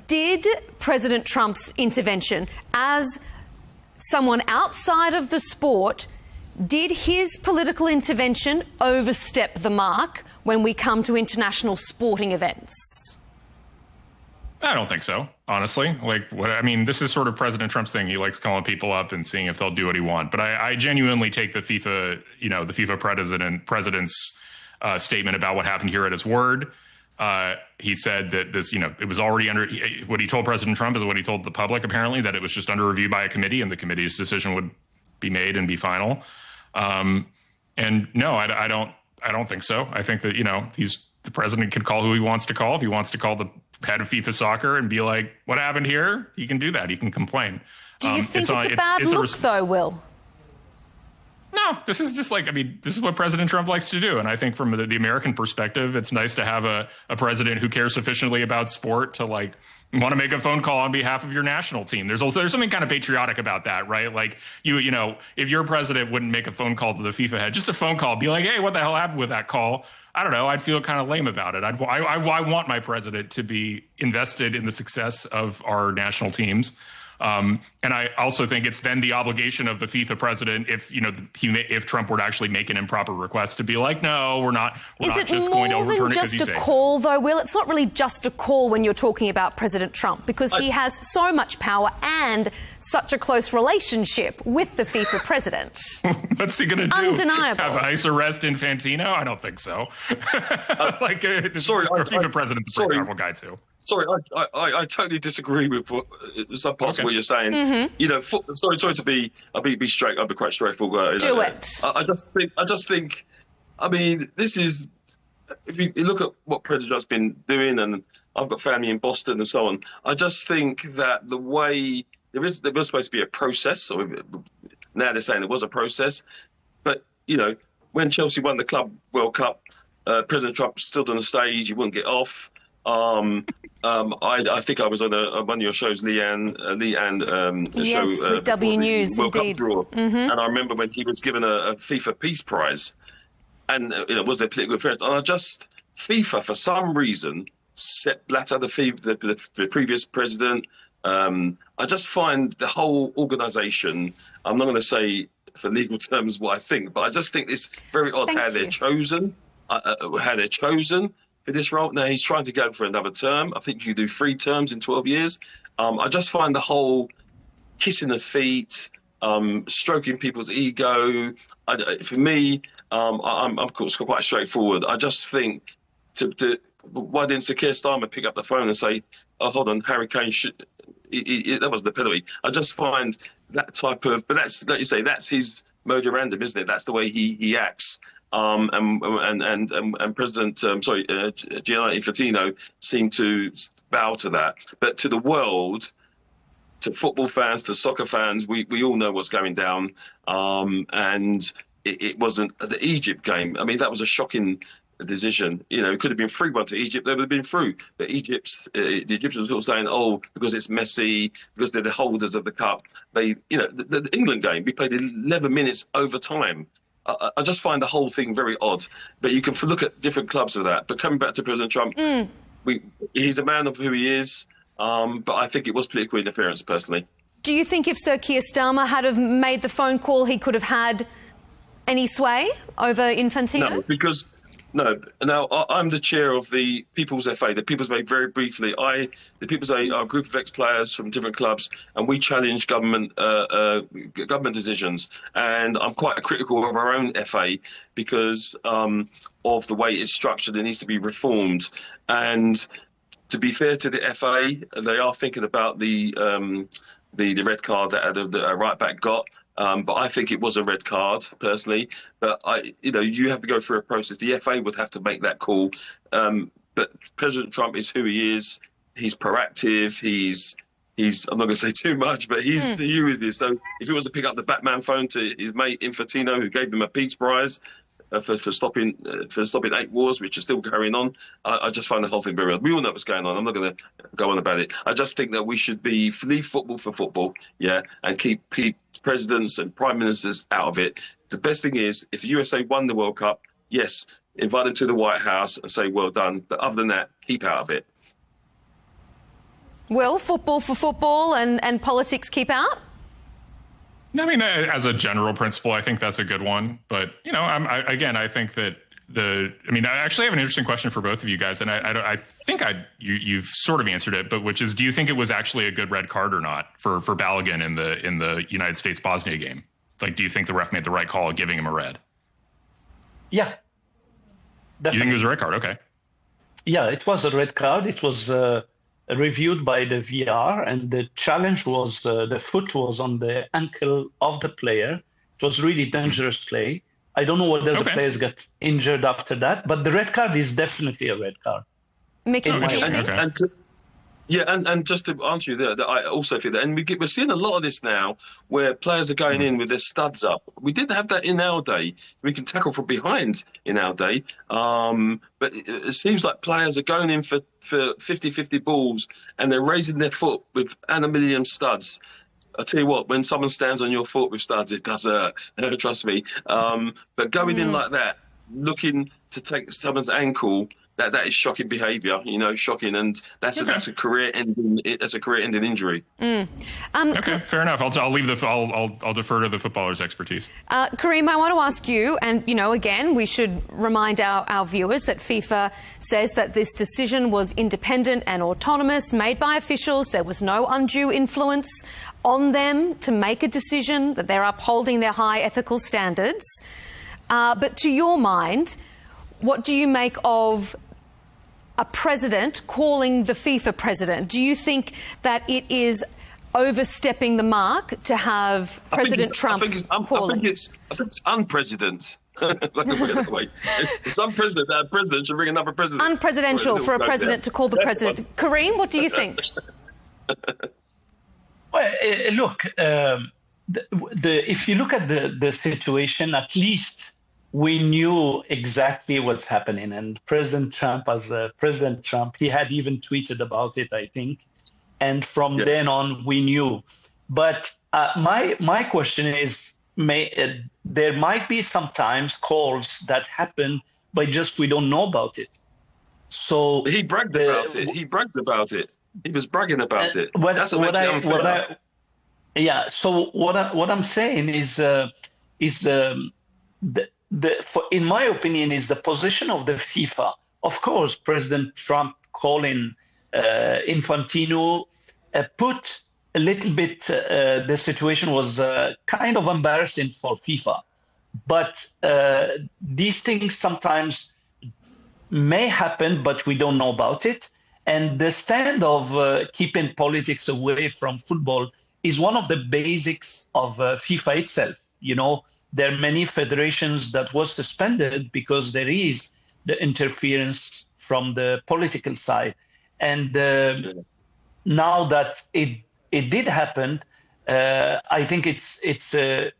Did President Trump's intervention, as someone outside of the sport, did his political intervention overstep the mark when we come to international sporting events? I don't think so, honestly. This is sort of President Trump's thing. He likes calling people up and seeing if they'll do what he wants. But I genuinely take the FIFA, the FIFA president's statement about what happened here at his word. He said that this, it was already what he told President Trump is what he told the public, apparently, that it was just under review by a committee and the committee's decision would be made and be final. And no, I don't think so. I think that, the president can call who he wants to call. If he wants to call the head of FIFA soccer and be like, what happened here? He can do that. He can complain. Do you think it's a bad look, though, Will? No, this is just this is what President Trump likes to do. And I think from the American perspective, it's nice to have a president who cares sufficiently about sport to want to make a phone call on behalf of your national team. There's something kind of patriotic about that, right? Like if your president wouldn't make a phone call to the FIFA head, just a phone call, be like, hey, what the hell happened with that call? I don't know. I'd feel kind of lame about it. I want my president to be invested in the success of our national teams. And I also think it's then the obligation of the FIFA president, if Trump were to actually make an improper request, to be like, no, we're not just going to overturn it. Is it more than just a call, though, Will? It's not really just a call when you're talking about President Trump, because he has so much power and such a close relationship with the FIFA president. What's he going to do? Undeniable. Have ICE arrest Infantino? I don't think so. FIFA president's a pretty powerful guy too. Sorry, I totally disagree with some parts of what you're saying. Mm-hmm. Sorry to be straight. I'll be quite straightforward. Do it. I just think. I mean, this is. If you look at what President Trump's been doing, and I've got family in Boston and so on, I just think that the way there was supposed to be a process, or now they're saying it was a process, but when Chelsea won the Club World Cup, President Trump stood on the stage, he wouldn't get off. I think I was on one of your shows, Leigh Ann yes, show, with W News, World indeed. Cup draw. Mm-hmm. And I remember when he was given a FIFA Peace Prize, and was there political affairs? And FIFA for some reason blatter the previous president. I just find the whole organisation. I'm not going to say for legal terms what I think, but I just think it's very odd how they're chosen. For this role. Now he's trying to go for another term. I think you do 3 terms in 12 years. I just find the whole kissing the feet, stroking people's ego. For me, I'm of course quite straightforward. I just think why didn't Sir Keir Starmer pick up the phone and say, "Oh, hold on, Harry Kane should." That was the penalty. I just find that type of, but that's like you say, that's his modus operandi, isn't it? That's the way he acts. And President, Gianni Infantino seemed to bow to that. But to the world, to football fans, to soccer fans, we all know what's going down. And it wasn't the Egypt game. I mean, that was a shocking decision. It could have been 3-1 to Egypt. They would have been through. But the Egyptians were saying, oh, because it's messy, because they're the holders of the cup. The England game, we played 11 minutes overtime. I just find the whole thing very odd. But you can look at different clubs of that. But coming back to President Trump, he's a man of who he is. But I think it was political interference, personally. Do you think if Sir Keir Starmer had have made the phone call, he could have had any sway over Infantino? No, because... No. Now, I'm the chair of the People's FA. The People's FA, very briefly, the People's FA are a group of ex-players from different clubs, and we challenge government decisions. And I'm quite critical of our own FA because of the way it's structured. It needs to be reformed. And to be fair to the FA, they are thinking about the red card that the right back got. But I think it was a red card, personally. But you have to go through a process. The FA would have to make that call. But President Trump is who he is. He's proactive. He's. I'm not going to say too much, but he's who he is. So if he wants to pick up the Batman phone to his mate Infantino, who gave him a Peace Prize for stopping 8 wars, which are still carrying on, I just find the whole thing very odd. We all know what's going on. I'm not going to go on about it. I just think that we should leave football for football, and keep presidents and prime ministers out of it. The best thing is, if the USA won the World Cup, yes, invite them to the White House and say well done. But other than that, keep out of it. Will, football for football and politics keep out? I mean, as a general principle, I think that's a good one. But, I think that I actually have an interesting question for both of you guys. And I think you've sort of answered it, but which is, do you think it was actually a good red card or not for Balogun in the United States-Bosnia game? Like, do you think the ref made the right call giving him a red? Yeah. Definitely. You think it was a red card? Okay. Yeah, it was a red card. It was reviewed by the VR, and the challenge was the foot was on the ankle of the player. It was really dangerous play. I don't know whether the players got injured after that, but the red card is definitely a red card. Mickey, and just to answer you there, I also feel that, and we're seeing a lot of this now, where players are going in with their studs up. We didn't have that in our day. We can tackle from behind in our day, but it seems like players are going in for 50-50 balls, and they're raising their foot with aluminium studs. I tell you what, when someone stands on your foot with studs, it does hurt. Trust me. But going in like that, looking to take someone's ankle, that is shocking behaviour, shocking, and that's a career-ending injury. Okay, fair enough. I'll defer to the footballer's expertise. Kareem, I want to ask you, and again, we should remind our viewers that FIFA says that this decision was independent and autonomous, made by officials. There was no undue influence on them to make a decision, that they're upholding their high ethical standards. But to your mind, what do you make of a president calling the FIFA president? Do you think that it is overstepping the mark to have President Trump call him? I think it's unpresident. If some president, that president should bring another president. Unpresidential for a president to call the president. Kareem, what do you think? Well, look, if you look at the situation, at least we knew exactly what's happening. And President Trump, he had even tweeted about it, I think. And from then on, we knew. But my question is, there might be sometimes calls that happen, but just we don't know about it. So he bragged about it. He bragged about it. He was bragging about it. That's unfair. So what I'm saying is in my opinion, is the position of the FIFA. Of course, President Trump calling Infantino put a little bit, the situation was kind of embarrassing for FIFA. But these things sometimes may happen, but we don't know about it. And the stand of keeping politics away from football is one of the basics of FIFA itself. There are many federations that was suspended because there is the interference from the political side. And now that it did happen, I think it's a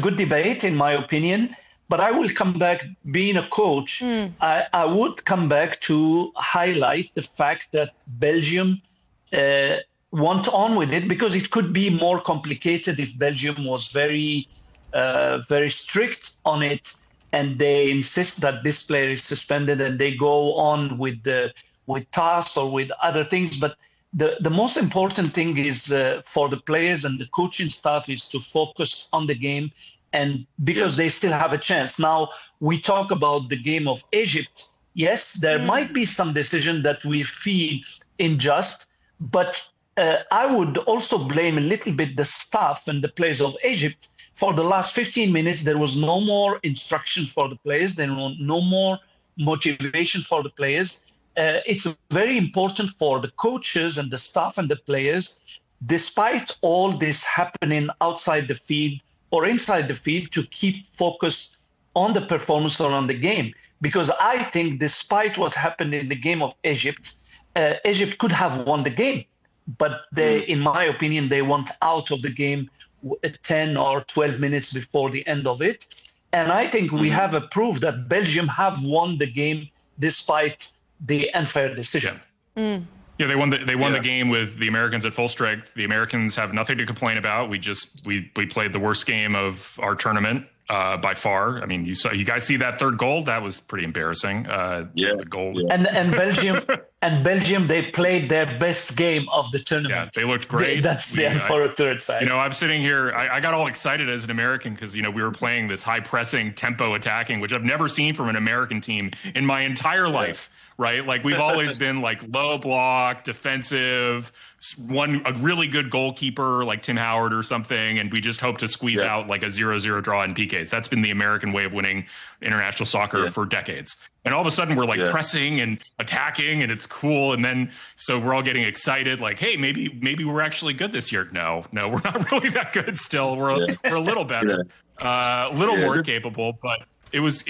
good debate, in my opinion. But I will come back, being a coach, I would come back to highlight the fact that Belgium went on with it, because it could be more complicated if Belgium was very strict on it, and they insist that this player is suspended and they go on with tasks or with other things. But the most important thing is for the players and the coaching staff is to focus on the game, and because they still have a chance. Now, we talk about the game of Egypt. Yes, there might be some decision that we feel unjust, but I would also blame a little bit the staff and the players of Egypt. For the last 15 minutes, there was no more instruction for the players. There was no more motivation for the players. It's very important for the coaches and the staff and the players, despite all this happening outside the field or inside the field, to keep focused on the performance or on the game. Because I think despite what happened in the game of Egypt, Egypt could have won the game. But in my opinion, they went out of the game 10 or 12 minutes before the end of it. And I think we have a proof that Belgium have won the game despite the unfair decision. Yeah, they won the game with the Americans at full strength. The Americans have nothing to complain about. We played the worst game of our tournament by far. I mean, you guys see that third goal? That was pretty embarrassing. The goal. And Belgium, they played their best game of the tournament. Yeah, they looked great. That's the unfortunate side. I'm sitting here. I got all excited as an American because we were playing this high pressing, tempo attacking, which I've never seen from an American team in my entire life. Right? Like, we've always been like low block, defensive, a really good goalkeeper like Tim Howard or something, and we just hope to squeeze out like a 0-0 draw in PKs. That's been the American way of winning international soccer for decades. And all of a sudden we're like pressing and attacking, and it's cool. And then so we're all getting excited, like, hey, maybe we're actually good this year. No, we're not really that good still. We're a little better, a little more capable, but it was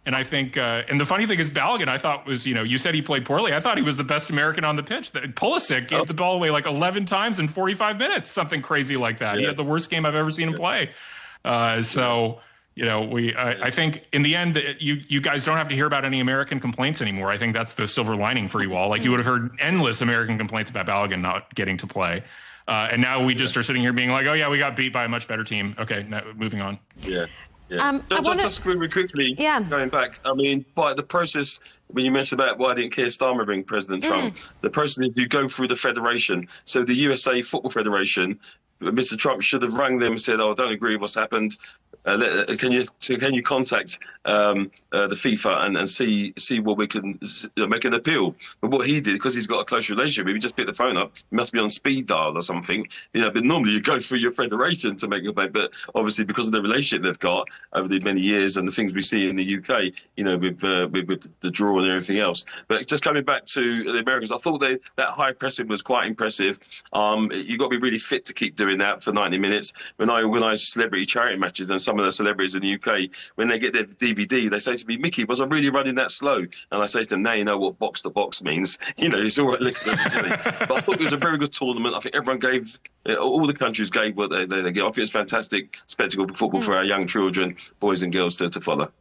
and I think, and the funny thing is, Balogun, I thought was, you said he played poorly. I thought he was the best American on the pitch. Pulisic gave the ball away like 11 times in 45 minutes, something crazy like that. He had the worst game I've ever seen him play. I think in the end, you guys don't have to hear about any American complaints anymore. I think that's the silver lining for you all. Like, you would have heard endless American complaints about Balogun not getting to play. And now we just are sitting here being like, oh yeah, we got beat by a much better team. Okay, now, moving on. Yeah. Just really quickly, going back, I mean, by the process, when you mentioned about why didn't Keir Starmer bring President Trump, the process is you go through the federation. So the USA Football Federation, Mr. Trump should have rang them and said, I don't agree with what's happened. Can you contact the FIFA and see what we can make an appeal? But what he did, because he's got a close relationship, he just picked the phone up. He must be on speed dial or something. But normally you go through your federation to make a complaint. But obviously, because of the relationship they've got over the many years and the things we see in the UK, with the draw and everything else. But just coming back to the Americans, I thought that high pressing was quite impressive. You've got to be really fit to keep doing that for 90 minutes. When I organise celebrity charity matches and some of the celebrities in the UK, when they get their DVD, they say to me, Mickey, was I really running that slow? And I say to them, now you know what box to box means. It's all right looking at the telly. But I thought it was a very good tournament. I think everyone gave, all the countries gave what they gave. I think it's fantastic spectacle for football for our young children, boys and girls to follow.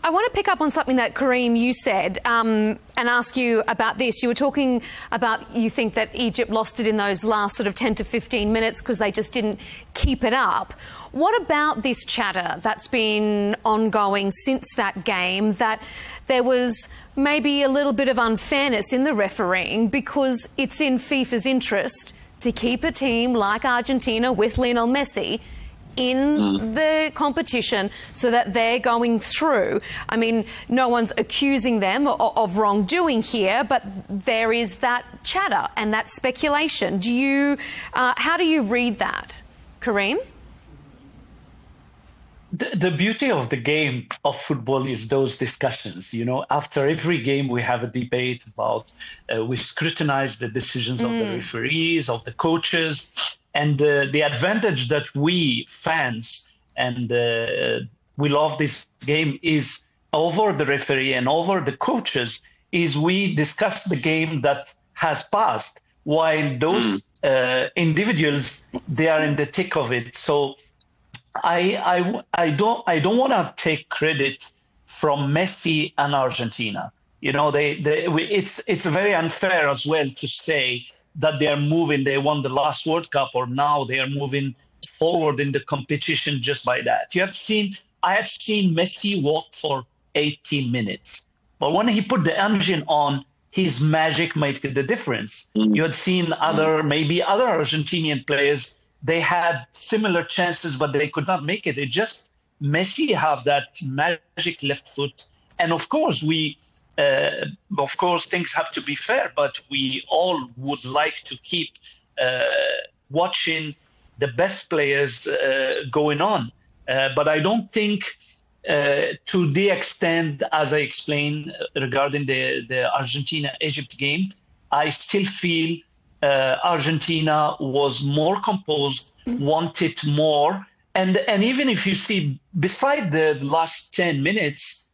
I want to pick up on something that, Kareem, you said and ask you about this. You were talking about you think that Egypt lost it in those last sort of 10 to 15 minutes because they just didn't keep it up. What about this chatter that's been ongoing since that game, that there was maybe a little bit of unfairness in the refereeing because it's in FIFA's interest to keep a team like Argentina with Lionel Messi in the competition so that they're going through? I mean, no one's accusing them of wrongdoing here, but there is that chatter and that speculation. How do you read that, Kareem? The beauty of the game of football is those discussions. After every game, we have a debate about, we scrutinize the decisions of the referees, of the coaches. And the advantage that we fans and we love this game is over the referee and over the coaches is we discuss the game that has passed while those individuals, they are in the thick of it. So I don't want to take credit from Messi and Argentina. It's very unfair as well to say that they are moving, they won the last World Cup, or now they are moving forward in the competition just by that. I have seen Messi walk for 18 minutes, but when he put the engine on, his magic made the difference. You had seen other Argentinian players, they had similar chances, but they could not make it. Messi have that magic left foot. And of course, things have to be fair, but we all would like to keep watching the best players going on. But I don't think to the extent, as I explained regarding the Argentina-Egypt game, I still feel Argentina was more composed, wanted more. And even if you see, beside the last 10 minutes,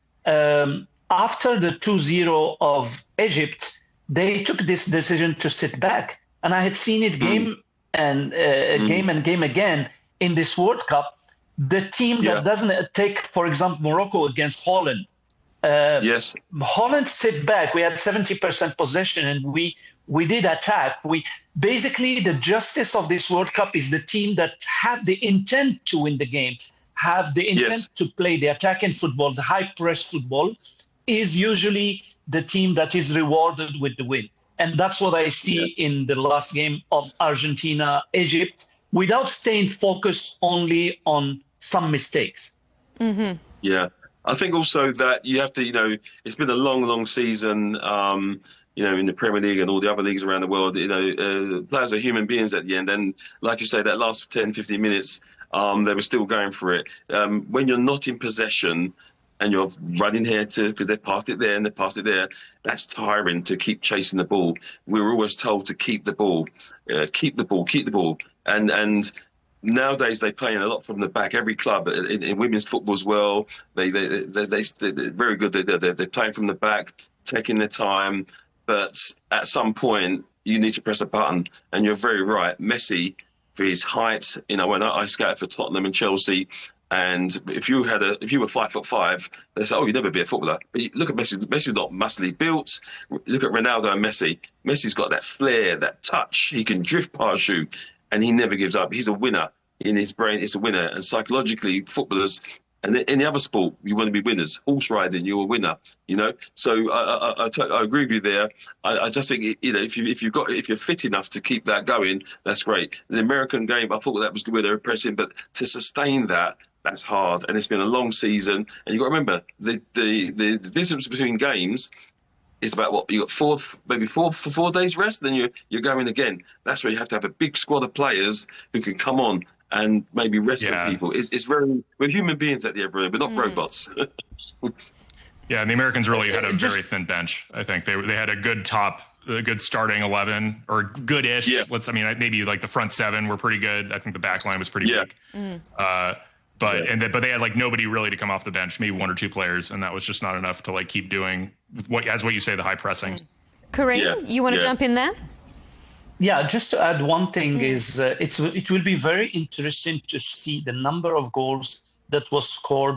after the 2-0 of Egypt, they took this decision to sit back. And I had seen it game and game again in this World Cup. The team that doesn't take, for example, Morocco against Holland. Holland sit back. We had 70% possession and we did attack. Basically, the justice of this World Cup is the team that have the intent to win the game, have the intent to play the attacking football, the high press football, is usually the team that is rewarded with the win. And that's what I see in the last game of Argentina-Egypt, without staying focused only on some mistakes. Yeah. I think also that you have to, it's been a long season, in the Premier League and all the other leagues around the world. Players are human beings at the end. And like you say, that last 10, 15 minutes, they were still going for it. When you're not in possession, and you're running here because they passed it there and they passed it there, that's tiring to keep chasing the ball. We were always told to keep the ball, keep the ball. And nowadays they're playing a lot from the back. Every club in women's football as well, they're very good. They're playing from the back, taking their time. But at some point, you need to press a button. And you're very right. Messi, for his height, when I scouted for Tottenham and Chelsea, and if you were 5'5", they say, "Oh, you'd never be a footballer." But look at Messi. Messi's not muscly built. Look at Ronaldo and Messi. Messi's got that flair, that touch. He can drift past you, and he never gives up. He's a winner in his brain. He's a winner, and psychologically, footballers And in the other sport, you want to be winners. Horse riding, you're a winner. So I agree with you there. I just think if you're fit enough to keep that going, that's great. The American game, I thought that was the way they were pressing, but to sustain that's hard. And it's been a long season. And you've got to remember the distance between games is about what you got four days rest, then you're going again. That's where you have to have a big squad of players who can come on and maybe rest some people. We're human beings at the end, we're not robots. Yeah, and the Americans really had a very thin bench. I think they had a good starting 11 or good-ish. Yeah. Maybe like the front seven were pretty good. I think the back line was pretty weak. But they had like nobody really to come off the bench, maybe one or two players, and that was just not enough to like keep doing what you say, the high pressing. Kareem, you want to jump in there? Yeah, just to add one thing is it will be very interesting to see the number of goals that was scored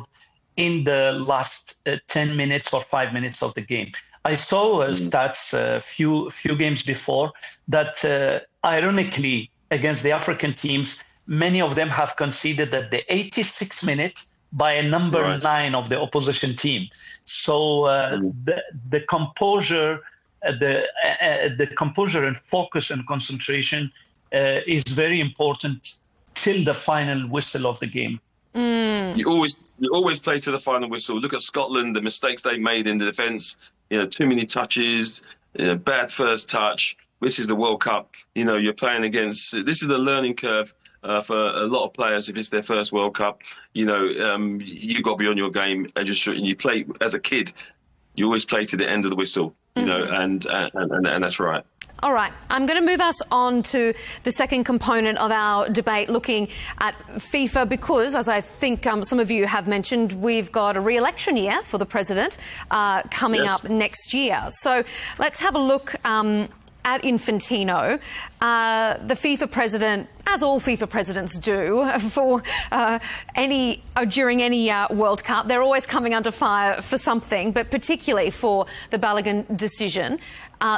in the last 10 minutes or 5 minutes of the game. I saw stats a few games before that ironically against the African teams, many of them have conceded at the 86th minute by a number 9 of the opposition team. So the composure. The composure and focus and concentration is very important till the final whistle of the game. You always play to the final whistle. Look at Scotland, the mistakes they made in the defence. Too many touches, bad first touch. This is the World Cup. You're playing against. This is a learning curve for a lot of players. If it's their first World Cup, you got to be on your game and you play as a kid. You always play to the end of the whistle, and that's right. All right, I'm going to move us on to the second component of our debate, looking at FIFA, because, as I think some of you have mentioned, we've got a re-election year for the president coming up next year. So let's have a look at Infantino. The FIFA president, as all FIFA presidents do, during any World Cup, they're always coming under fire for something, but particularly for the Balogun decision.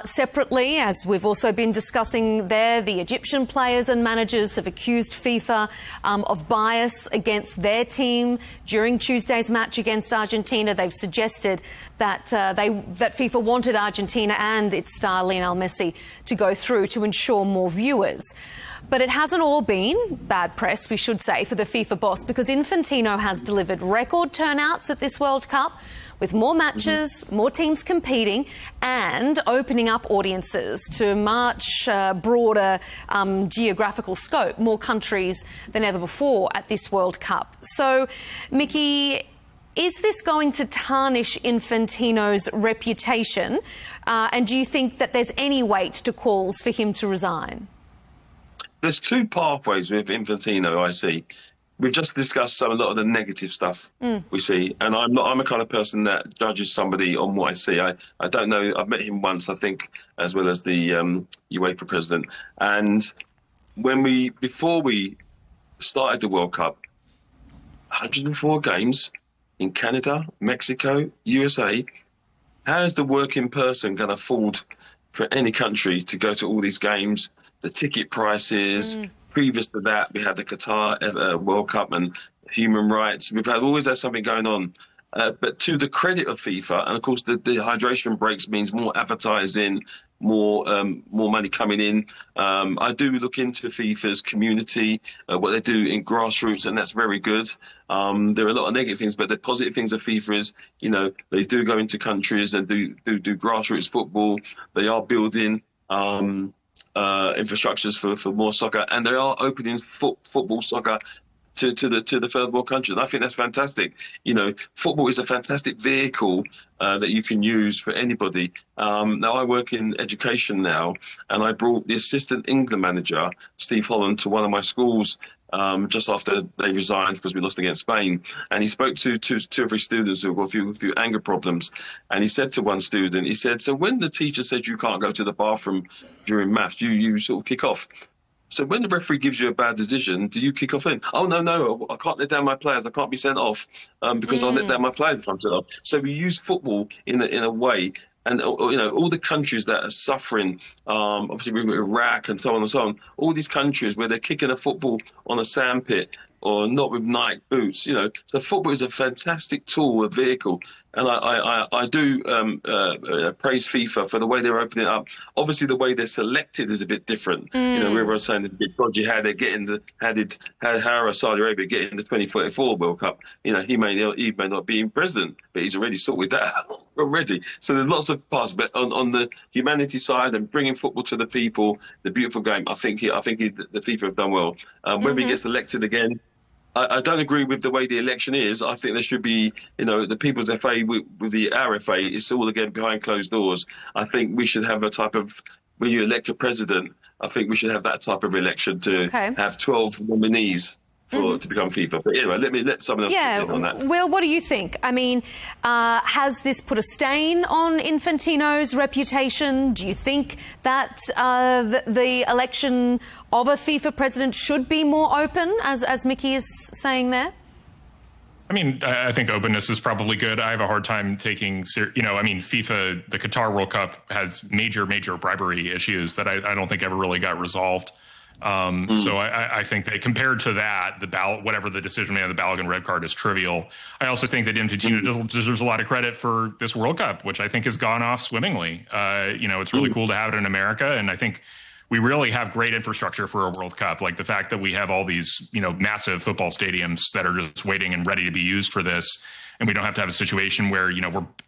Separately, as we've also been discussing there, the Egyptian players and managers have accused FIFA of bias against their team during Tuesday's match against Argentina. They've suggested that that FIFA wanted Argentina and its star Lionel Messi to go through to ensure more viewers. But it hasn't all been bad press, we should say, for the FIFA boss, because Infantino has delivered record turnouts at this World Cup, with more matches, more teams competing, and opening up audiences to much broader geographical scope, more countries than ever before at this World Cup. So, Mickey, is this going to tarnish Infantino's reputation? And do you think that there's any weight to calls for him to resign? There's two pathways with Infantino, I see. We've just discussed a lot of the negative stuff we see, and I'm a kind of person that judges somebody on what I see. I don't know. I've met him once, I think, as well as the UEFA president. And before we started the World Cup, 104 games in Canada, Mexico, USA. How is the working person going to afford for any country to go to all these games? The ticket prices. Previous to that, we had the Qatar World Cup and human rights. We've always had something going on. But to the credit of FIFA, and of course the hydration breaks means more advertising, more money coming in. I do look into FIFA's community, what they do in grassroots, and that's very good. There are a lot of negative things, but the positive things of FIFA is, they do go into countries and do grassroots football. They are building infrastructures for more soccer, and they are opening football soccer to the third world countries. And I think that's fantastic. Football is a fantastic vehicle that you can use for anybody. Now I work in education now, and I brought the assistant England manager, Steve Holland, to one of my schools just after they resigned because we lost against Spain. And he spoke to two or three students who got a few anger problems. And he said to one student, he said, so when the teacher said you can't go to the bathroom during maths, you sort of kick off. So when the referee gives you a bad decision, do you kick off in? Oh, no, I can't let down my players. I can't be sent off because I'll let down my players if I'm sent off. So we use football in a way And all the countries that are suffering, obviously with Iraq and so on and so on, all these countries where they're kicking a football on a sandpit or not with Nike boots, So football is a fantastic tool, a vehicle, and I do praise FIFA for the way they're opening it up. Obviously, the way they're selected is a bit different. We were saying it's a bit dodgy how they're getting how Saudi Arabia getting the 2044 World Cup. He may not be president, but he's already sorted that out already. So there's lots of parts, but on the humanity side and bringing football to the people, the beautiful game, I think the FIFA have done well. Whether he gets elected again, I don't agree with the way the election is. I think there should be, the People's FA with the RFA, it's all again behind closed doors. I think we should have a type of, when you elect a president, I think we should have that type of election to have 12 nominees to become FIFA. But anyway, let someone else get in on that. Will, what do you think? I mean, has this put a stain on Infantino's reputation? Do you think that the election of a FIFA president should be more open, as Mickey is saying there? I mean, I think openness is probably good. I have a hard time taking, FIFA, the Qatar World Cup has major bribery issues that I don't think ever really got resolved. So I think that compared to that, the ballot, whatever the decision made on the ballot and red card is trivial. I also think that Infantino deserves a lot of credit for this World Cup, which I think has gone off swimmingly. It's really cool to have it in America. And I think we really have great infrastructure for a World Cup. Like the fact that we have all these, massive football stadiums that are just waiting and ready to be used for this. And we don't have to have a situation where,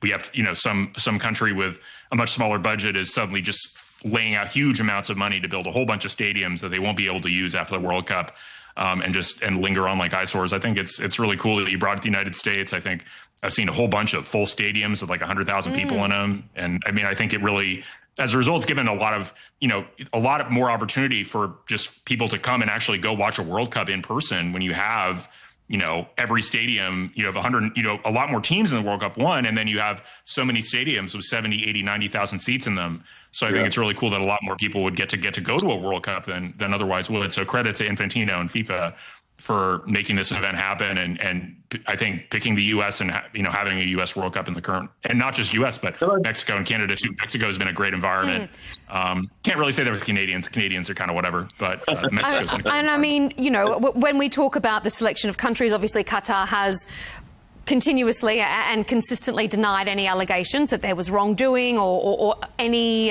we have, some country with a much smaller budget is suddenly just laying out huge amounts of money to build a whole bunch of stadiums that they won't be able to use after the World Cup, and linger on like eyesores. I think it's really cool that you brought it to the United States. I think I've seen a whole bunch of full stadiums with like 100,000 people in them. And I mean, I think it really, as a result, it's given a lot of more opportunity for just people to come and actually go watch a World Cup in person when you have, every stadium, you have 100, a lot more teams in the World Cup one, and then you have so many stadiums with 70, 80, 90,000 seats in them. So I think it's really cool that a lot more people would get to go to a World Cup than otherwise would. So credit to Infantino and FIFA for making this event happen, and I think picking the U.S. and having a U.S. World Cup in the current, and not just U.S. but Mexico and Canada too. Mexico has been a great environment. Can't really say that with Canadians. Canadians are kind of whatever, but Mexico's been a great and I mean, when we talk about the selection of countries, obviously Qatar has continuously and consistently denied any allegations that there was wrongdoing or any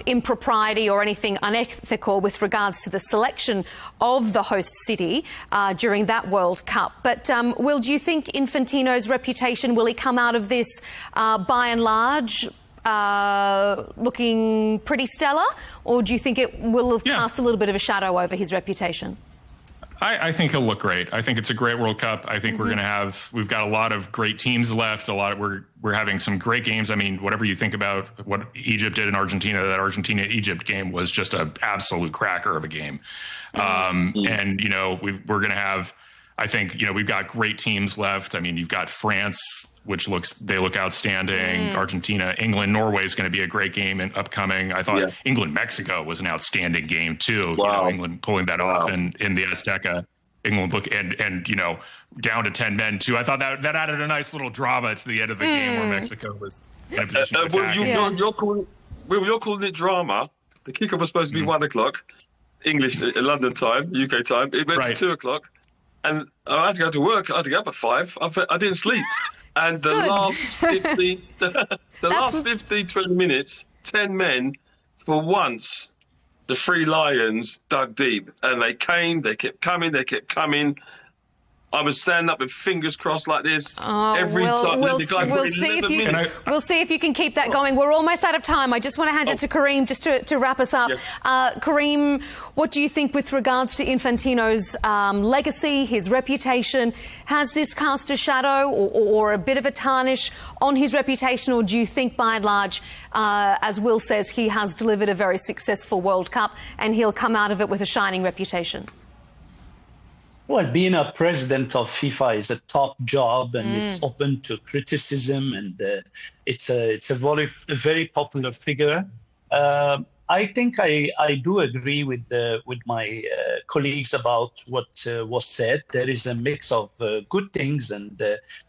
impropriety or anything unethical with regards to the selection of the host city during that World Cup. But Will, do you think Infantino's reputation, will he come out of this by and large looking pretty stellar, or do you think it will have cast a little bit of a shadow over his reputation? I think he'll look great. I think it's a great World Cup. I think we've got a lot of great teams left. We're having some great games. I mean, whatever you think about what Egypt did in Argentina, that Argentina-Egypt game was just an absolute cracker of a game. And, we're going to have, I think, we've got great teams left. I mean, you've got France, which they look outstanding. Argentina, England, Norway is going to be a great game and upcoming. I thought England, Mexico was an outstanding game too. Wow. England pulling that off in the Azteca. England look and down to 10 men too. I thought that added a nice little drama to the end of the game where Mexico was in a position to attack. You're calling it drama. The kickoff was supposed to be 1 o'clock, English, London time, UK time. It went to 2 o'clock, and I had to go to work. I had to get up at 5. I didn't sleep. And the last 15, 20 minutes, 10 men, for once, the Three Lions dug deep. And they kept coming. I was standing up with fingers crossed like this every time. We'll see if you can keep that going. We're almost out of time. I just want to hand it to Kareem just to wrap us up. Kareem, what do you think with regards to Infantino's legacy, his reputation? Has this cast a shadow or a bit of a tarnish on his reputation, or do you think by and large, as Will says, he has delivered a very successful World Cup and he'll come out of it with a shining reputation? Well, being a president of FIFA is a top job, and it's open to criticism, and it's a very popular figure. I think I do agree with my colleagues about what was said. There is a mix of good things and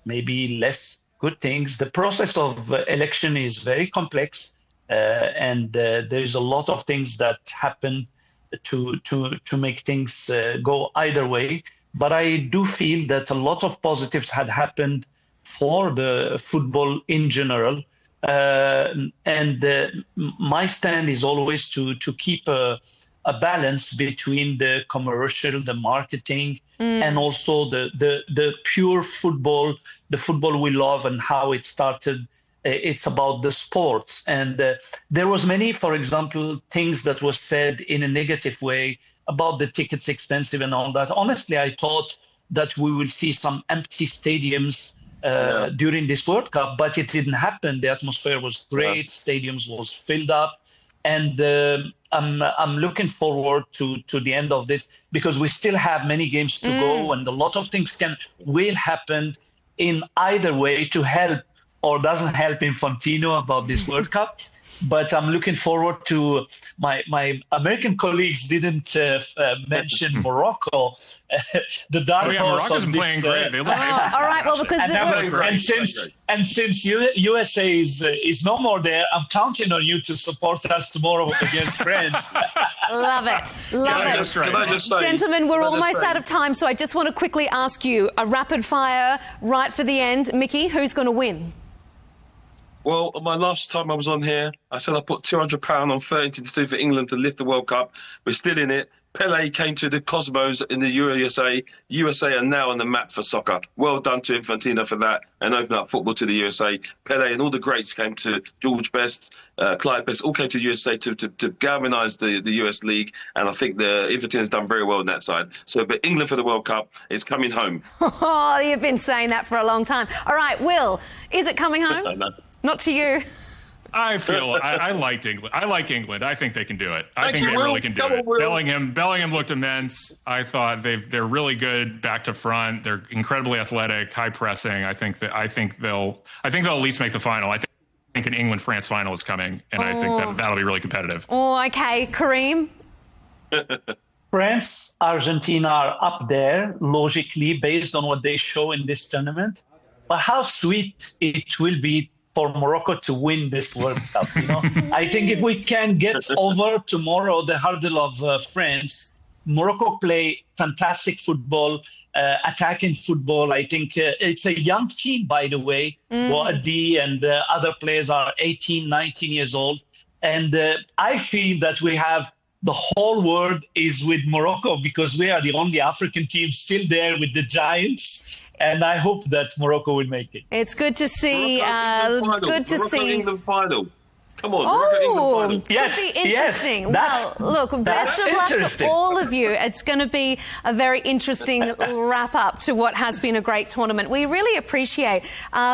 maybe less good things. The process of election is very complex, and there's a lot of things that happen to make things go either way. But I do feel that a lot of positives had happened for the football in general. My stand is always to keep a balance between the commercial, the marketing, and also the pure football, the football we love and how it started. It's about the sports. And there was many, for example, things that was said in a negative way about the tickets expensive and all that. Honestly, I thought that we will see some empty stadiums during this World Cup, but it didn't happen. The atmosphere was great. Stadiums was filled up. And I'm looking forward to the end of this, because we still have many games to go, and a lot of things will happen in either way to help or doesn't help Infantino about this World Cup. But I'm looking forward to my American colleagues didn't mention Morocco, the dark horse Morocco's of been this. playing great. They look all right, well, because since USA is no more there, I'm counting on you to support us tomorrow against France. Love it. Gentlemen, we're almost out of time, so I just want to quickly ask you a rapid fire right for the end. Mickey, who's going to win? Well, my last time I was on here, I said I put £200 on 30-2 for England to lift the World Cup. We're still in it. Pele came to the cosmos in the USA. USA are now on the map for soccer. Well done to Infantino for that and open up football to the USA. Pele and all the greats came to George Best, Clyde Best, all came to the USA to galvanise the US League. And I think the Infantino's done very well on that side. So, but England for the World Cup is coming home. Oh, you've been saying that for a long time. All right, Will, is it coming home? Not to you. I feel I liked England. I like England. I think they can do it. I think they really can do it. Bellingham looked immense. I thought they're really good back to front. They're incredibly athletic, high pressing. I think they'll at least make the final. I think an England-France final is coming, and I think that'll be really competitive. Oh, okay, Kareem. France, Argentina are up there logically based on what they show in this tournament. But how sweet it will be for Morocco to win this World Cup, you know? I think if we can get over tomorrow the hurdle of France, Morocco play fantastic football, attacking football. I think it's a young team, by the way. Wadi and other players are 18, 19 years old. And I feel that we have the whole world is with Morocco because we are the only African team still there with the giants. And I hope that Morocco will make it. It's good to see. It's good to see. England final. Come on, oh, England final. Yes, could be interesting. Well, look, best of luck to all of you. It's going to be a very interesting wrap-up to what has been a great tournament. We really appreciate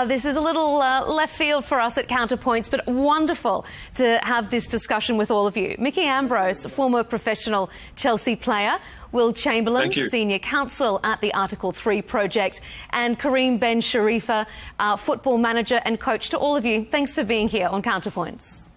this is a little left field for us at Counterpoints, but wonderful to have this discussion with all of you. Mickey Ambrose, former professional Chelsea player, Will Chamberlain, Senior Counsel at the Article 3 Project, and Kareem Ben Sharifa, football manager and coach. To all of you, thanks for being here on Counterpoints.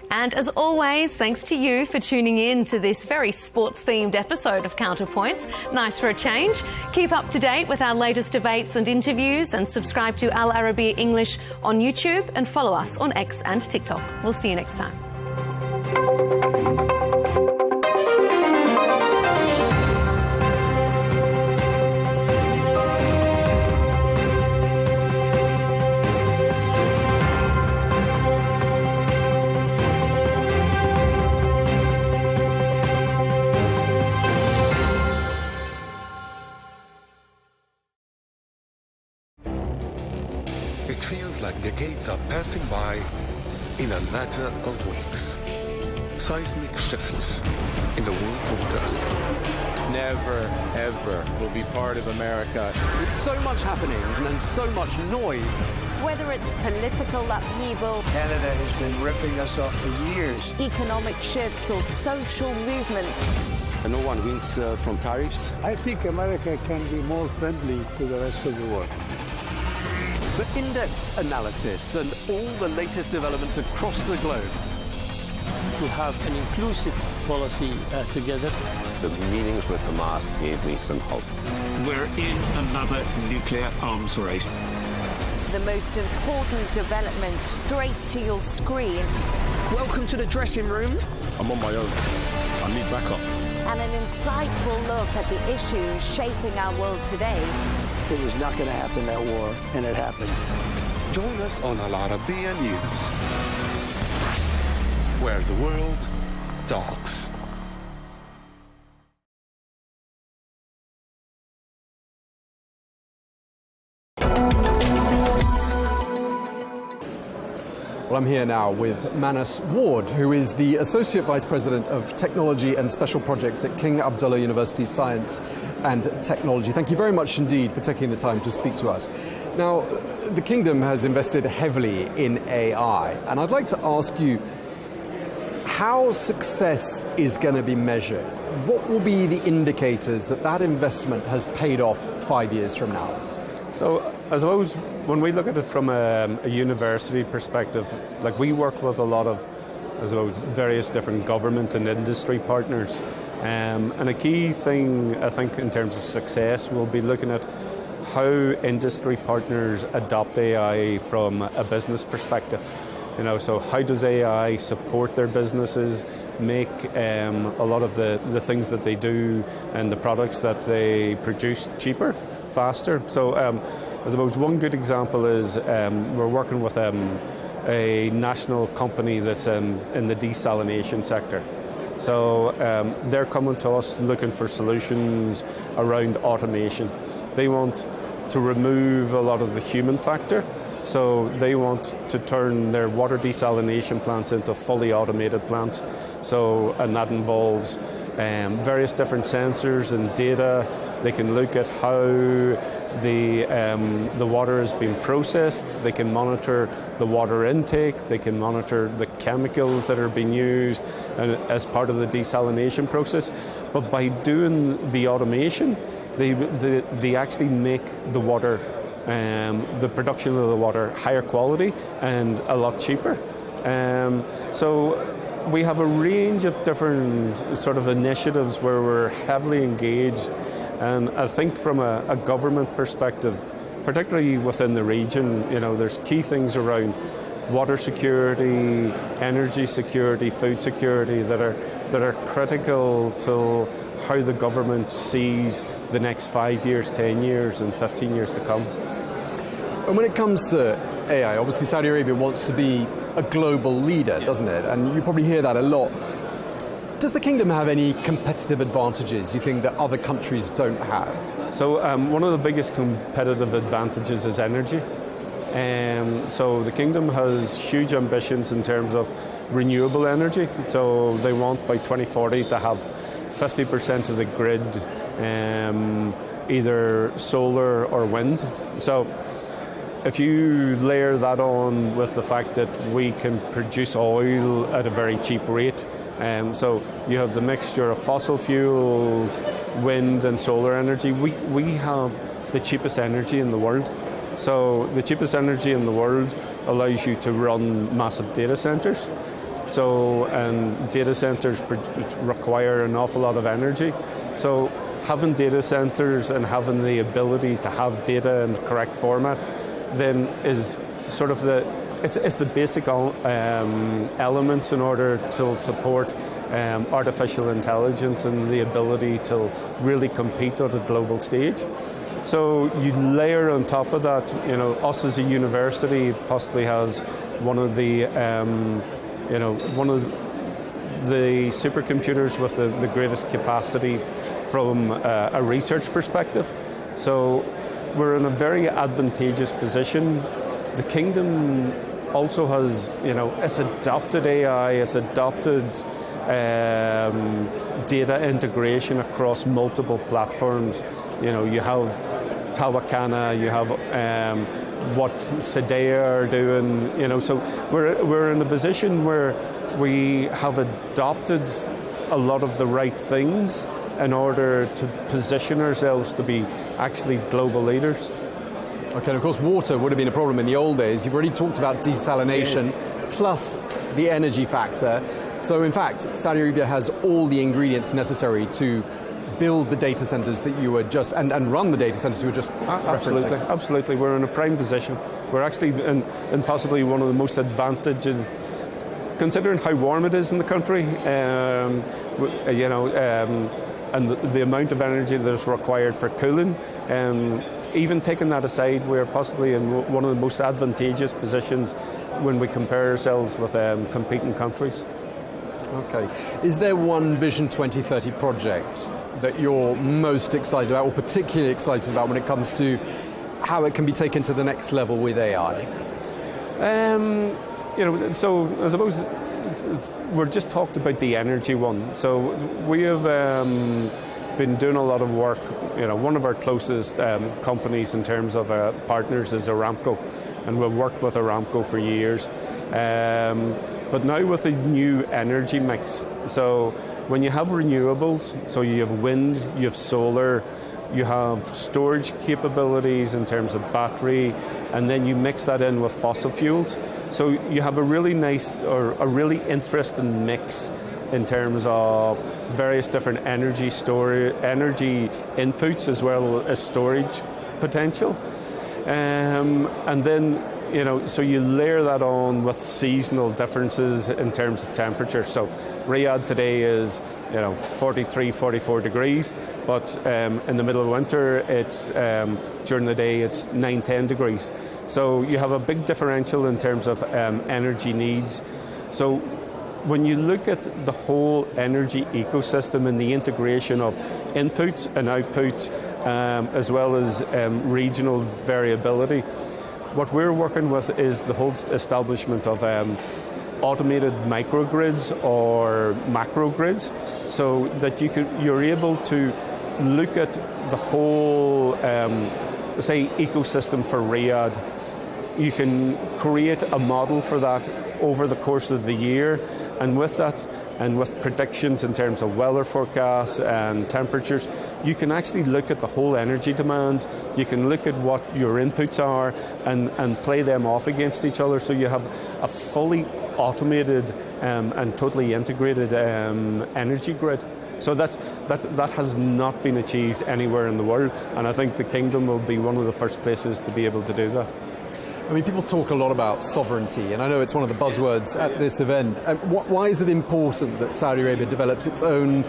And as always, thanks to you for tuning in to this very sports-themed episode of Counterpoints. Nice for a change. Keep up to date with our latest debates and interviews, and subscribe to Al Arabiya English on YouTube and follow us on X and TikTok. We'll see you next time. It feels like decades are passing by in a matter of weeks. Seismic shifts in the world order. Never, ever will be part of America. With so much happening and so much noise. Whether it's political upheaval, Canada has been ripping us off for years. Economic shifts or social movements. And no one wins from tariffs. I think America can be more friendly to the rest of the world. For in-depth analysis and all the latest developments across the globe, to have an inclusive policy together. The meetings with Hamas gave me some hope. We're in another nuclear arms race. The most important development straight to your screen. Welcome to the dressing room. I'm on my own. I need backup. And an insightful look at the issues shaping our world today. It was not going to happen, that war, and it happened. Join us on Arabiya News, where the world talks. Well, I'm here now with Manus Ward, who is the Associate Vice President of Technology and Special Projects at King Abdullah University Science and Technology. Thank you very much indeed for taking the time to speak to us. Now, the Kingdom has invested heavily in AI, and I'd like to ask you how success is going to be measured. What will be the indicators that that investment has paid off 5 years from now? So I suppose when we look at it from a university perspective, like we work with a lot of, I suppose, various different government and industry partners. And a key thing, I think, in terms of success, we'll be looking at how industry partners adopt AI from a business perspective. You know, so how does AI support their businesses, make a lot of the things that they do and the products that they produce cheaper, faster? So I suppose one good example is we're working with a national company that's in the desalination sector. So they're coming to us looking for solutions around automation. They want to remove a lot of the human factor. So they want to turn their water desalination plants into fully automated plants. So, and that involves various different sensors and data. They can look at how the water is being processed. They can monitor the water intake. They can monitor the chemicals that are being used as part of the desalination process. But by doing the automation, they actually make the water, the production of the water, higher quality and a lot cheaper. So we have a range of different sort of initiatives where we're heavily engaged, and I think from a government perspective, particularly within the region, you know, there's key things around water security, energy security, food security that are critical to how the government sees the next 5 years, 10 years and 15 years to come. And when it comes to AI, obviously Saudi Arabia wants to be a global leader, doesn't it? And you probably hear that a lot. Does the Kingdom have any competitive advantages you think that other countries don't have? So one of the biggest competitive advantages is energy. So the Kingdom has huge ambitions in terms of renewable energy. So they want by 2040 to have 50% of the grid either solar or wind. So if you layer that on with the fact that we can produce oil at a very cheap rate, so you have the mixture of fossil fuels, wind and solar energy, we have the cheapest energy in the world. So the cheapest energy in the world allows you to run massive data centers. So, and data centers require an awful lot of energy. So having data centers and having the ability to have data in the correct format then is sort of it's the basic elements in order to support artificial intelligence and the ability to really compete on a global stage. So you layer on top of that, you know, us as a university possibly has one of the supercomputers with the greatest capacity from a research perspective. So we're in a very advantageous position. The Kingdom also has, you know, it's adopted AI, it's adopted data integration across multiple platforms. You know, you have Tawakana, you have what Sadea are doing, you know, so we're in a position where we have adopted a lot of the right things in order to position ourselves to be actually global leaders. Okay, and of course water would have been a problem in the old days. You've already talked about desalination plus the energy factor. So in fact, Saudi Arabia has all the ingredients necessary to build the data centers that you were just, and run the data centers you were just Absolutely, referencing. absolutely. We're in a prime position. We're actually in possibly one of the most advantages, considering how warm it is in the country, and the amount of energy that is required for cooling. Even taking that aside, we're possibly in one of the most advantageous positions when we compare ourselves with competing countries. Okay. Is there one Vision 2030 project that you're most excited about, or particularly excited about, when it comes to how it can be taken to the next level with AI? So I suppose we're just talked about the energy one. So we have been doing a lot of work. One of our closest companies in terms of partners is Aramco, and we've worked with Aramco for years. But now with a new energy mix, so when you have renewables, so you have wind, you have solar, you have storage capabilities in terms of battery, and then you mix that in with fossil fuels. So you have a really nice, or a really interesting mix in terms of various different energy inputs as well as storage potential. And then, so you layer that on with seasonal differences in terms of temperature. So Riyadh today is, 43, 44 degrees, but in the middle of winter, it's during the day, it's 9, 10 degrees. So you have a big differential in terms of energy needs. So when you look at the whole energy ecosystem and the integration of inputs and outputs, as well as regional variability, what we're working with is the whole establishment of automated microgrids or macro grids, so that you're able to look at the whole, say, ecosystem for Riyadh. You can create a model for that over the course of the year, and with that, and with predictions in terms of weather forecasts and temperatures, you can actually look at the whole energy demands. You can look at what your inputs are and play them off against each other, so you have a fully automated and totally integrated energy grid. So that has not been achieved anywhere in the world, and I think the Kingdom will be one of the first places to be able to do that. I mean, people talk a lot about sovereignty, and I know it's one of the buzzwords at this event. Why is it important that Saudi Arabia develops its own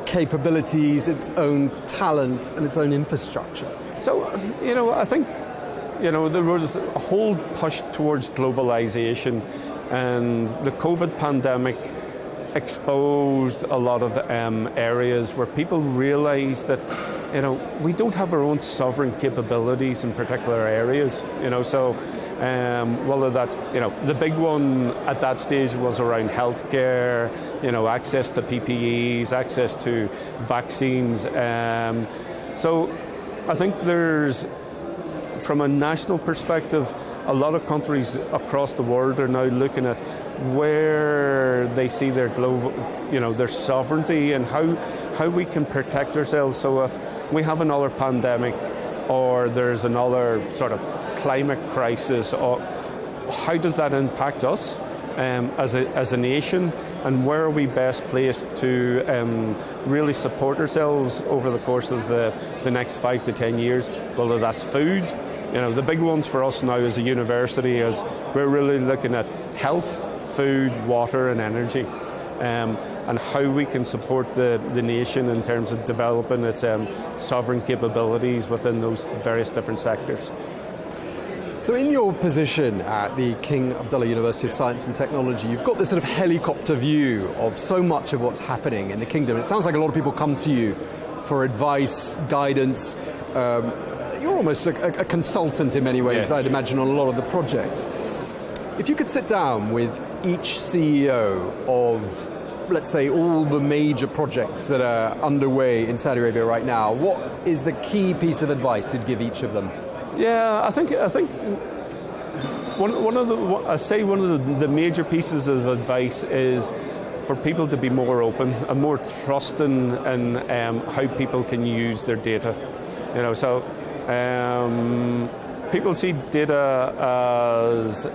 capabilities, its own talent, and its own infrastructure? So, I think, there was a whole push towards globalization, and the COVID pandemic exposed a lot of areas where people realized that we don't have our own sovereign capabilities in particular areas, so whether that, the big one at that stage was around healthcare, access to PPEs, access to vaccines. So I think there's, from a national perspective, a lot of countries across the world are now looking at where they see their global, their sovereignty and how we can protect ourselves. So if we have another pandemic or there's another sort of climate crisis, or how does that impact us as a nation, and where are we best placed to really support ourselves over the course of the next 5 to 10 years, whether that's food. The big ones for us now as a university is we're really looking at health, food, water and energy, and how we can support the nation in terms of developing its sovereign capabilities within those various different sectors. So in your position at the King Abdullah University of Science and Technology, you've got this sort of helicopter view of so much of what's happening in the kingdom. It sounds like a lot of people come to you for advice, guidance. You're almost a consultant in many ways, yeah. I'd imagine, on a lot of the projects. If you could sit down with each CEO of, let's say, all the major projects that are underway in Saudi Arabia right now, what is the key piece of advice you'd give each of them? Yeah, I think one of the major pieces of advice is for people to be more open and more trusting in how people can use their data. So people see data as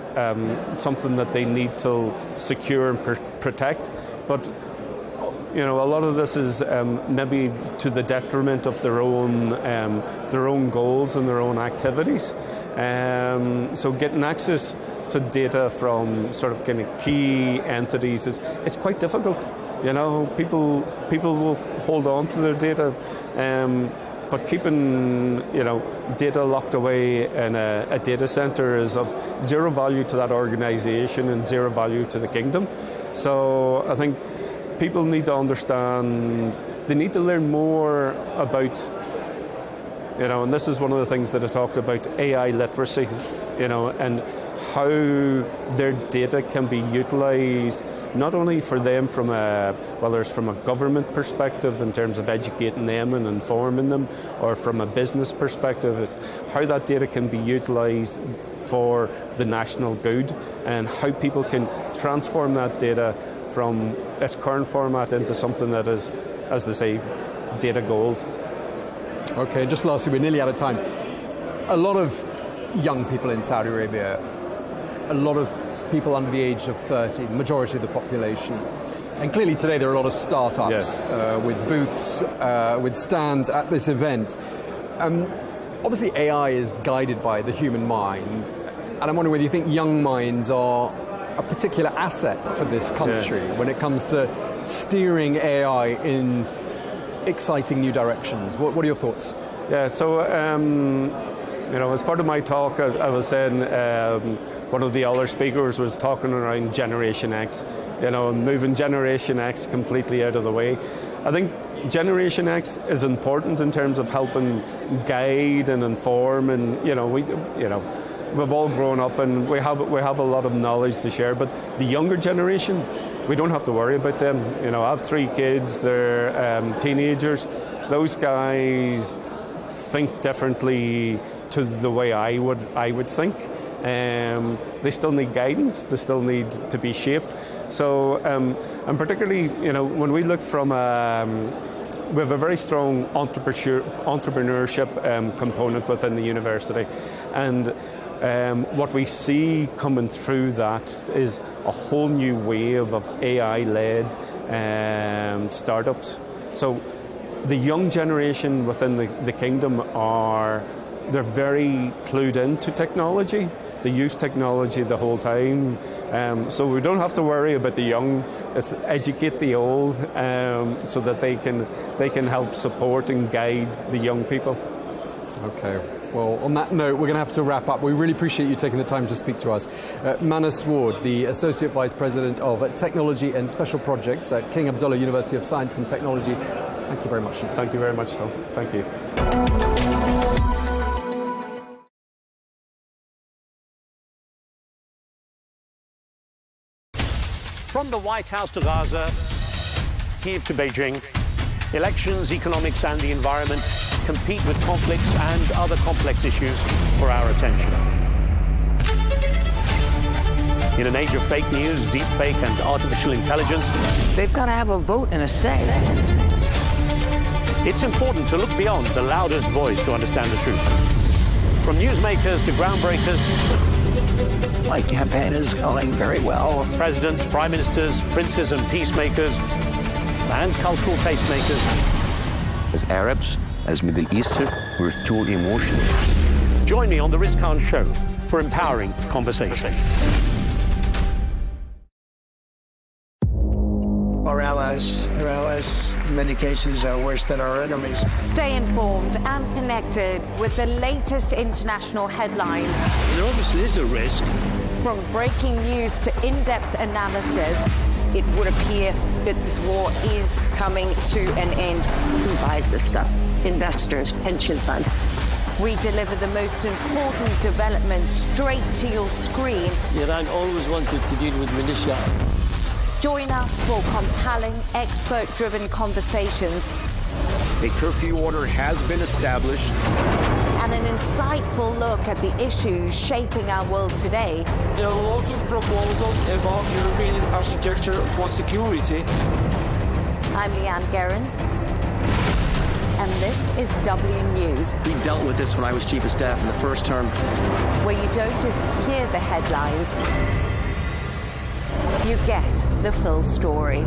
something that they need to secure and protect, but a lot of this is maybe to the detriment of their own goals and their own activities. So getting access to data from sort of kind of key entities it's quite difficult. People will hold on to their data, but keeping data locked away in a data center is of zero value to that organization and zero value to the kingdom. So I think people need to understand, they need to learn more about, and this is one of the things that I talked about, AI literacy, and how their data can be utilized, not only for them from whether it's from a government perspective in terms of educating them and informing them, or from a business perspective, it's how that data can be utilized for the national good, and how people can transform that data from its current format into something that is, as they say, data gold. Okay, just lastly, we're nearly out of time. A lot of young people in Saudi Arabia, a lot of people under the age of 30, the majority of the population. And clearly today there are a lot of startups with booths, with stands at this event. Obviously AI is guided by the human mind, and I'm wondering whether you think young minds are a particular asset for this country when it comes to steering AI in exciting new directions. What are your thoughts? Yeah, so as part of my talk, I was saying one of the other speakers was talking around Generation X, moving Generation X completely out of the way. I think Generation X is important in terms of helping guide and inform, and we've all grown up and we have a lot of knowledge to share, but the younger generation, we don't have to worry about them. I have 3 kids, they're teenagers. Those guys think differently to the way I would think. They still need guidance, they still need to be shaped. So, and particularly, when we look from we have a very strong entrepreneurship component within the university, and what we see coming through that is a whole new wave of AI-led startups. So the young generation within the kingdom they're very clued into technology. They use technology the whole time. So we don't have to worry about the young. It's educate the old so that they can help support and guide the young people. Okay. Well, on that note, we're going to have to wrap up. We really appreciate you taking the time to speak to us. Manus Ward, the Associate Vice President of Technology and Special Projects at King Abdullah University of Science and Technology. Thank you very much. Thank you very much, Phil. Thank you. From the White House to Gaza, Kyiv to Beijing, elections, economics and the environment compete with conflicts and other complex issues for our attention. In an age of fake news, deepfake and artificial intelligence, they've got to have a vote and a say. It's important to look beyond the loudest voice to understand the truth. From newsmakers to groundbreakers, my campaign is going very well. Presidents, prime ministers, princes and peacemakers, and cultural tastemakers. As Arabs, as Middle Eastern, we're too emotional. Join me on The Riz Khan Show for empowering conversation. Our allies, in many cases, are worse than our enemies. Stay informed and connected with the latest international headlines. There obviously is a risk. From breaking news to in-depth analysis, it would appear that this war is coming to an end. Who buys this stuff? Investors, pension funds. We deliver the most important developments straight to your screen. Iran always wanted to deal with militia. Join us for compelling, expert-driven conversations. A curfew order has been established. And an insightful look at the issues shaping our world today. There are a lot of proposals about European architecture for security. I'm Leigh Ann Gerrans, and this is W News. We dealt with this when I was Chief of Staff in the first term. Where you don't just hear the headlines, you get the full story.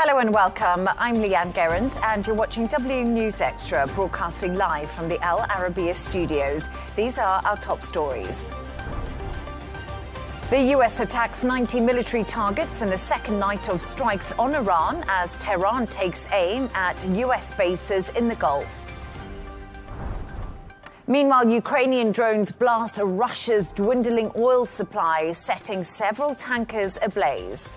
Hello and welcome. I'm Leigh Ann Gerrans and you're watching W News Extra, broadcasting live from the Al Arabiya studios. These are our top stories. The US attacks 90 military targets in the second night of strikes on Iran as Tehran takes aim at US bases in the Gulf. Meanwhile, Ukrainian drones blast Russia's dwindling oil supply, setting several tankers ablaze.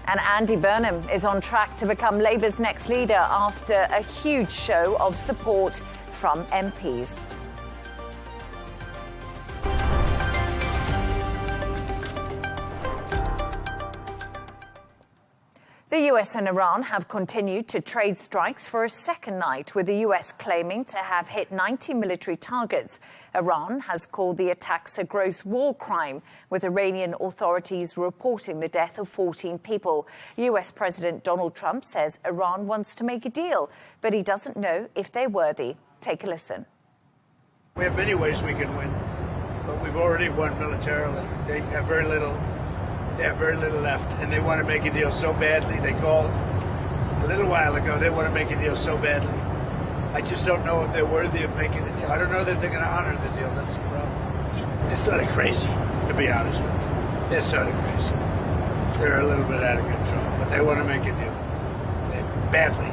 And Andy Burnham is on track to become Labour's next leader after a huge show of support from MPs. The US and Iran have continued to trade strikes for a second night, with the US claiming to have hit 90 military targets. Iran has called the attacks a gross war crime, with Iranian authorities reporting the death of 14 people. US President Donald Trump says Iran wants to make a deal, but he doesn't know if they're worthy. Take a listen. We have many ways we can win, but we've already won militarily. They have very little left, and they want to make a deal so badly. They called a little while ago. They want to make a deal so badly. I just don't know if they're worthy of making a deal. I don't know that they're going to honor the deal. That's the problem. They're sort of crazy, to be honest with you. They're sort of crazy. They're a little bit out of control, but they want to make a deal badly.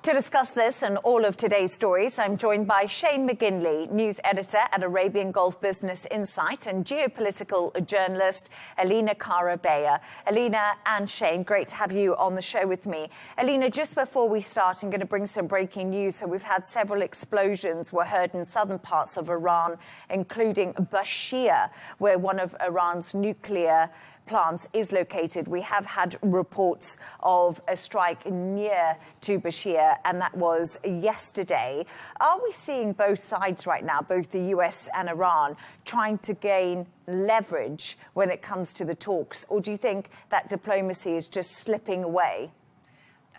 To discuss this and all of today's stories, I'm joined by Shane McGinley, news editor at Arabian Gulf Business Insight, and geopolitical journalist Alina Cara-Beyer. Alina and Shane, great to have you on the show with me. Alina, just before we start, I'm going to bring some breaking news. So we've had several explosions were heard in southern parts of Iran, including Bashir, where one of Iran's nuclear plants is located. We have had reports of a strike near to Bashir, and that was yesterday. Are we seeing both sides right now, both the US and Iran, trying to gain leverage when it comes to the talks? Or do you think that diplomacy is just slipping away?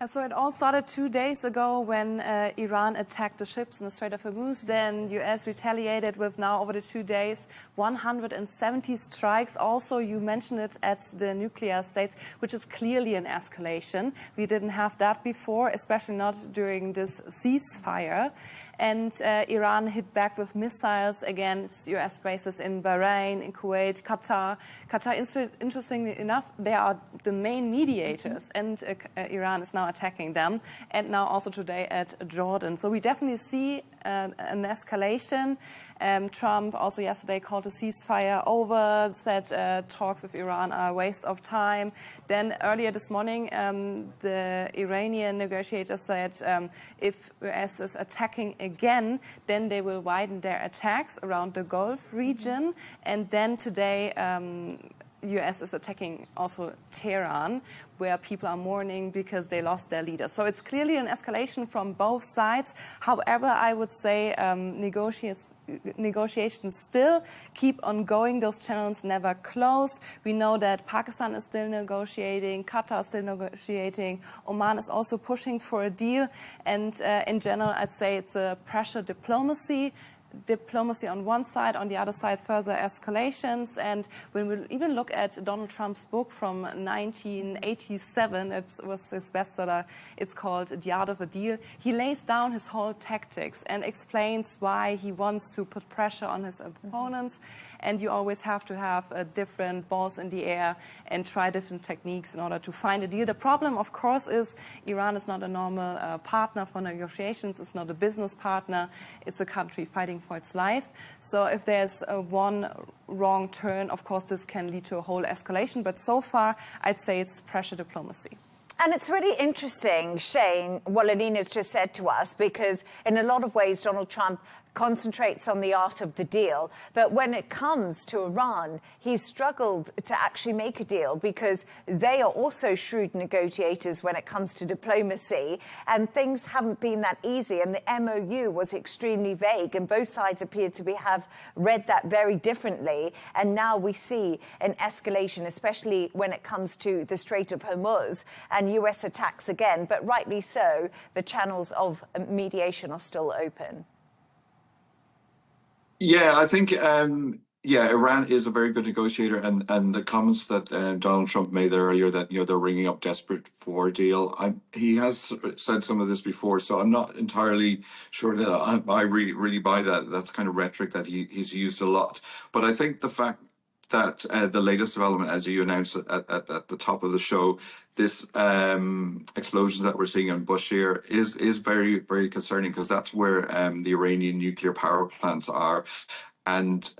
So it all started 2 days ago when Iran attacked the ships in the Strait of Hormuz. Then US retaliated with, now over the 2 days, 170 strikes. Also, you mentioned it at the nuclear states, which is clearly an escalation. We didn't have that before, especially not during this ceasefire. And Iran hit back with missiles against US bases in Bahrain, in Kuwait, Qatar. Qatar, interestingly enough, they are the main mediators, and Iran is now attacking them, and now also today at Jordan. So we definitely see an escalation. Trump also yesterday called a ceasefire over, said talks with Iran are a waste of time. Then earlier this morning, the Iranian negotiators said if US is attacking again, then they will widen their attacks around the Gulf region. And then today, US is attacking also Tehran, where people are mourning because they lost their leader. So it's clearly an escalation from both sides. However, I would say negotiations still keep on going. Those channels never close. We know that Pakistan is still negotiating, Qatar is still negotiating, Oman is also pushing for a deal. And in general, I'd say it's a pressure diplomacy on one side, on the other side further escalations. And when we even look at Donald Trump's book from 1987, it was his bestseller, it's called The Art of a Deal, he lays down his whole tactics and explains why he wants to put pressure on his opponents. And you always have to have different balls in the air and try different techniques in order to find a deal. The problem, of course, is Iran is not a normal partner for negotiations. It's not a business partner. It's a country fighting for its life. So if there's one wrong turn, of course, this can lead to a whole escalation. But so far, I'd say it's pressure diplomacy. And it's really interesting, Shane, what Alina's just said to us, because in a lot of ways, Donald Trump concentrates on the art of the deal. But when it comes to Iran, he's struggled to actually make a deal because they are also shrewd negotiators when it comes to diplomacy. And things haven't been that easy. And the MOU was extremely vague. And both sides appear to have read that very differently. And now we see an escalation, especially when it comes to the Strait of Hormuz and US attacks again. But rightly so, the channels of mediation are still open. Yeah, I think Yeah, Iran is a very good negotiator, and the comments that Donald Trump made there earlier that they're ringing up desperate for a deal. He has said some of this before, so I'm not entirely sure that I really buy that. That's kind of rhetoric that he's used a lot. But I think the fact that the latest development, as you announced at the top of the show, this explosions that we're seeing on Bushehr is very, very concerning, because that's where the Iranian nuclear power plants are, and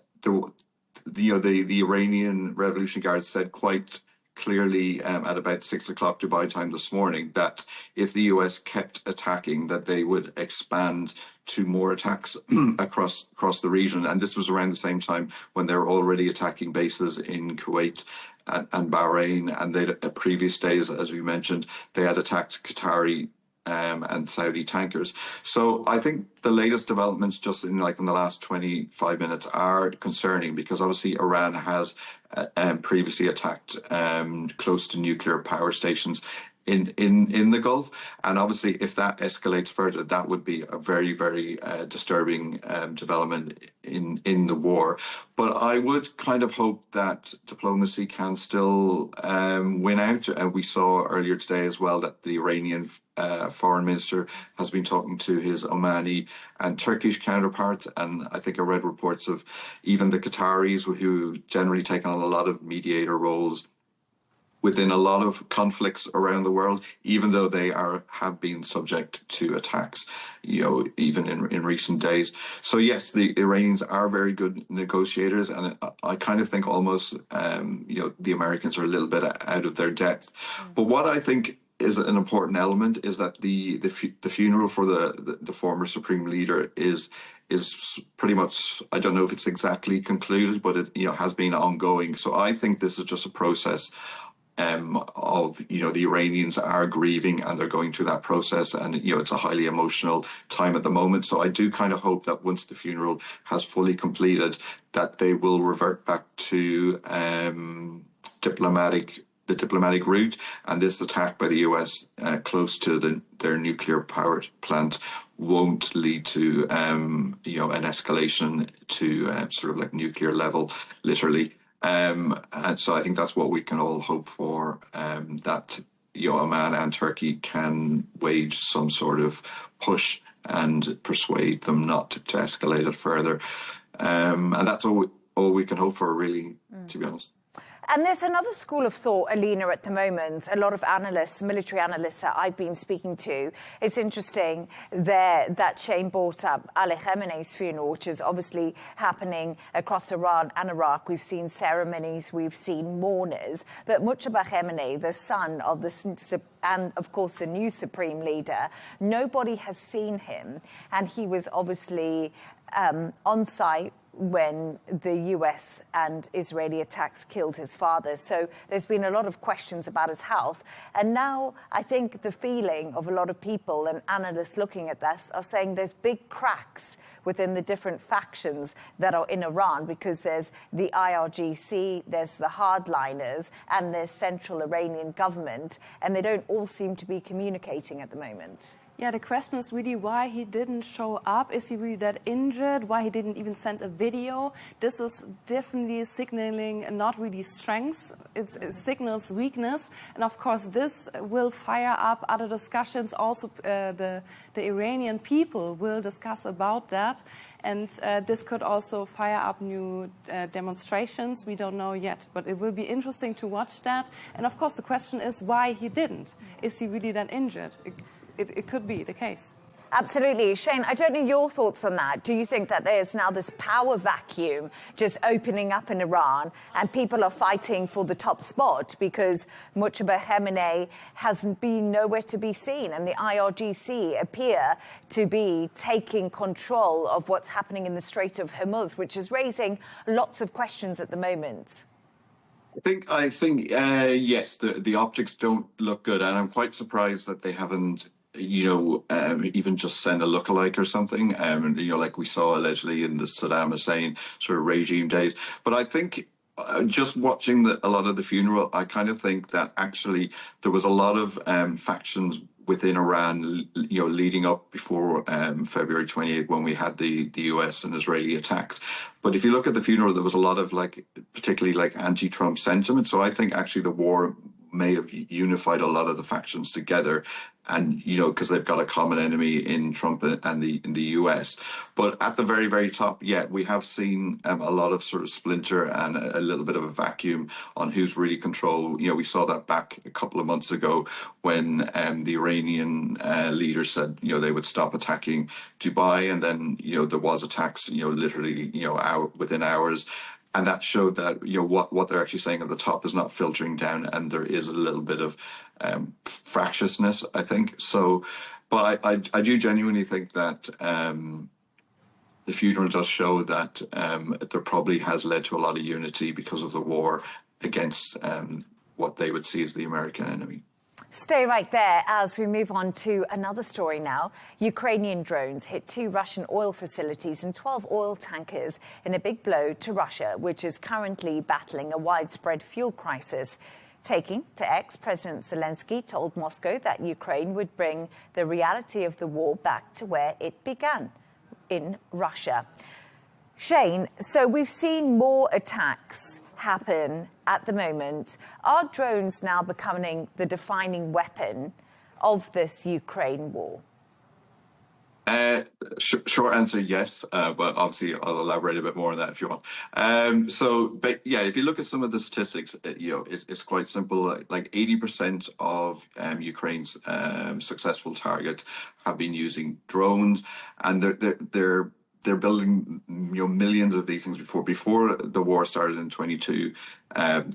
the Iranian Revolutionary Guard said quite clearly at about 6 o'clock Dubai time this morning that if the US kept attacking, that they would expand to more attacks across the region. And this was around the same time when they were already attacking bases in Kuwait and Bahrain, and they previous days, as we mentioned, they had attacked Qatari and Saudi tankers. So I think the latest developments just in the last 25 minutes are concerning, because obviously Iran has previously attacked close to nuclear power stations in the Gulf, and obviously if that escalates further, that would be a very, very disturbing development in the war. But I would kind of hope that diplomacy can still win out. We saw earlier today as well that the Iranian foreign minister has been talking to his Omani and Turkish counterparts, and I think I read reports of even the Qataris, who generally take on a lot of mediator roles within a lot of conflicts around the world, even though they have been subject to attacks, even in recent days. So yes, the Iranians are very good negotiators, and I kind of think almost, the Americans are a little bit out of their depth. But what I think is an important element is that the funeral for the former Supreme Leader is pretty much, I don't know if it's exactly concluded, but it has been ongoing. So I think this is just a process of the Iranians are grieving, and they're going through that process, and it's a highly emotional time at the moment. So I do kind of hope that once the funeral has fully completed, that they will revert back to the diplomatic route, and this attack by the US close to their nuclear power plant won't lead to an escalation to sort of like nuclear level, literally. And so I think that's what we can all hope for, that Oman and Turkey can wage some sort of push and persuade them not to escalate it further. And that's all we can hope for, really, to be honest. And there's another school of thought, Alina, at the moment. A lot of analysts, military analysts that I've been speaking to, it's interesting that Shane brought up Ali Khamenei's funeral, which is obviously happening across Iran and Iraq. We've seen ceremonies, we've seen mourners. But Mujtaba Khamenei, the son of and of course the new Supreme Leader, nobody has seen him. And he was obviously on site when the US and Israeli attacks killed his father. So there's been a lot of questions about his health. And now I think the feeling of a lot of people and analysts looking at this are saying there's big cracks within the different factions that are in Iran, because there's the IRGC, there's the hardliners, and there's central Iranian government, and they don't all seem to be communicating at the moment. Yeah, the question is really why he didn't show up. Is he really that injured? Why he didn't even send a video? This is definitely signaling not really strength. It signals weakness. And of course, this will fire up other discussions. Also, the Iranian people will discuss about that. And this could also fire up new demonstrations. We don't know yet, but it will be interesting to watch that. And of course, the question is why he didn't. Is he really that injured? It could be the case. Absolutely. Shane, I don't know your thoughts on that. Do you think that there's now this power vacuum just opening up in Iran, and people are fighting for the top spot because Mujtaba Khamenei hasn't been nowhere to be seen, and the IRGC appear to be taking control of what's happening in the Strait of Hormuz, which is raising lots of questions at the moment? I think yes, the optics don't look good, and I'm quite surprised that they haven't even just send a lookalike or something, like we saw allegedly in the Saddam Hussein sort of regime days. But I think just watching a lot of the funeral, I kind of think that actually there was a lot of factions within Iran, leading up before February 28th, when we had the US and Israeli attacks. But if you look at the funeral, there was a lot of particularly anti-Trump sentiment. So I think actually the war may have unified a lot of the factions together, and because they've got a common enemy in Trump and in the US. But at the very, very top, we have seen a lot of sort of splinter and a little bit of a vacuum on who's really control. We saw that back a couple of months ago when the Iranian leader said they would stop attacking Dubai, and then there was attacks literally within hours. And that showed that what they're actually saying at the top is not filtering down, and there is a little bit of fractiousness, I think. So, but I do genuinely think that the funeral does show that there probably has led to a lot of unity because of the war against what they would see as the American enemy. Stay right there as we move on to another story now. Ukrainian drones hit 2 Russian oil facilities and 12 oil tankers in a big blow to Russia, which is currently battling a widespread fuel crisis. Taking to X, President Zelensky told Moscow that Ukraine would bring the reality of the war back to where it began, in Russia. Shane, so we've seen more attacks happen at the moment. Are drones now becoming the defining weapon of this Ukraine war? Short answer, yes, but obviously I'll elaborate a bit more on that if you want. But if you look at some of the statistics, it's quite simple. Like 80% of Ukraine's successful targets have been using drones, and they're building millions of these things before the war started in 22.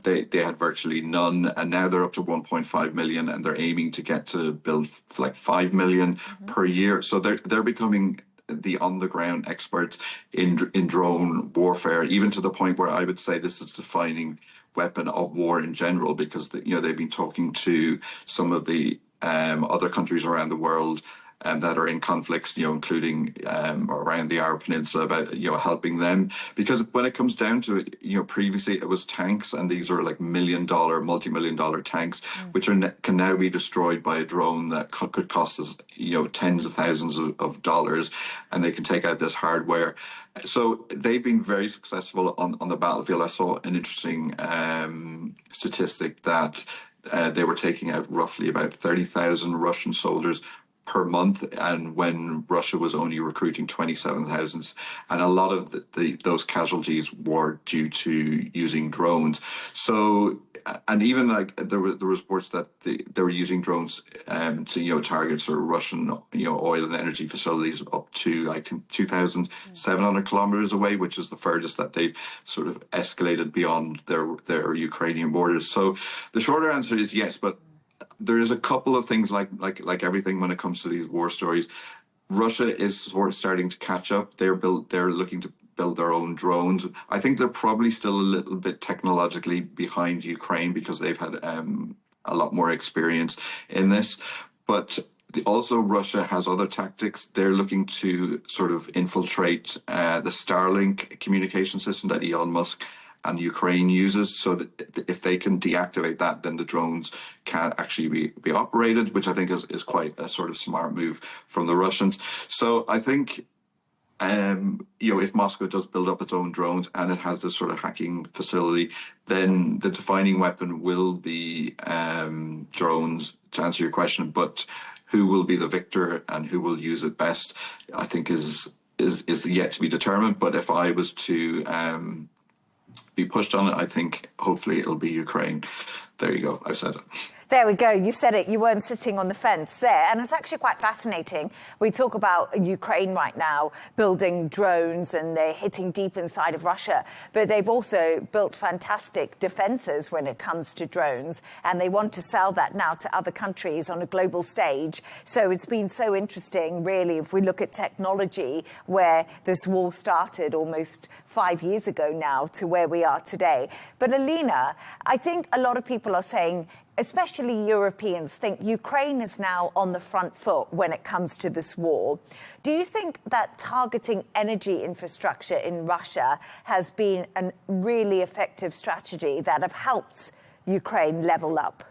They had virtually none, and now they're up to 1.5 million, and they're aiming to get to build like 5 million per year. So they're becoming the on-the-ground experts in drone warfare, even to the point where I would say this is the defining weapon of war in general, because they've been talking to some of the other countries around the world that are in conflicts, including around the Arab Peninsula, about helping them. Because when it comes down to it, previously it was tanks, and these are like multi-million-dollar tanks, which can now be destroyed by a drone that could cost us tens of thousands of dollars, and they can take out this hardware. So they've been very successful on the battlefield. I saw an interesting statistic that they were taking out roughly about 30,000 Russian soldiers per month, and when Russia was only recruiting 27,000, and a lot of those casualties were due to using drones. So, and even there were reports that they were using drones to target sort of Russian oil and energy facilities up to I think 2,700 kilometers away, which is the furthest that they've sort of escalated beyond their Ukrainian borders. So the shorter answer is yes, but there is a couple of things like everything when it comes to these war stories. Russia is sort of starting to catch up. They're looking to build their own drones. I think they're probably still a little bit technologically behind Ukraine because they've had a lot more experience in this. But also Russia has other tactics. They're looking to sort of infiltrate the Starlink communication system that Elon Musk and Ukraine uses, so that if they can deactivate that, then the drones can actually be operated, which I think is quite a sort of smart move from the Russians. So I think, if Moscow does build up its own drones and it has this sort of hacking facility, then the defining weapon will be drones, to answer your question. But who will be the victor and who will use it best, I think is yet to be determined. But if I was to be pushed on it, I think hopefully it'll be Ukraine. There you go, I've said it. There we go. You said it. You weren't sitting on the fence there. And it's actually quite fascinating. We talk about Ukraine right now building drones and they're hitting deep inside of Russia. But they've also built fantastic defenses when it comes to drones. And they want to sell that now to other countries on a global stage. So it's been so interesting, really, if we look at technology, where this war started almost 5 years ago now to where we are today. But Alina, I think a lot of people are saying, especially Europeans, think Ukraine is now on the front foot when it comes to this war. Do you think that targeting energy infrastructure in Russia has been a really effective strategy that have helped Ukraine level up?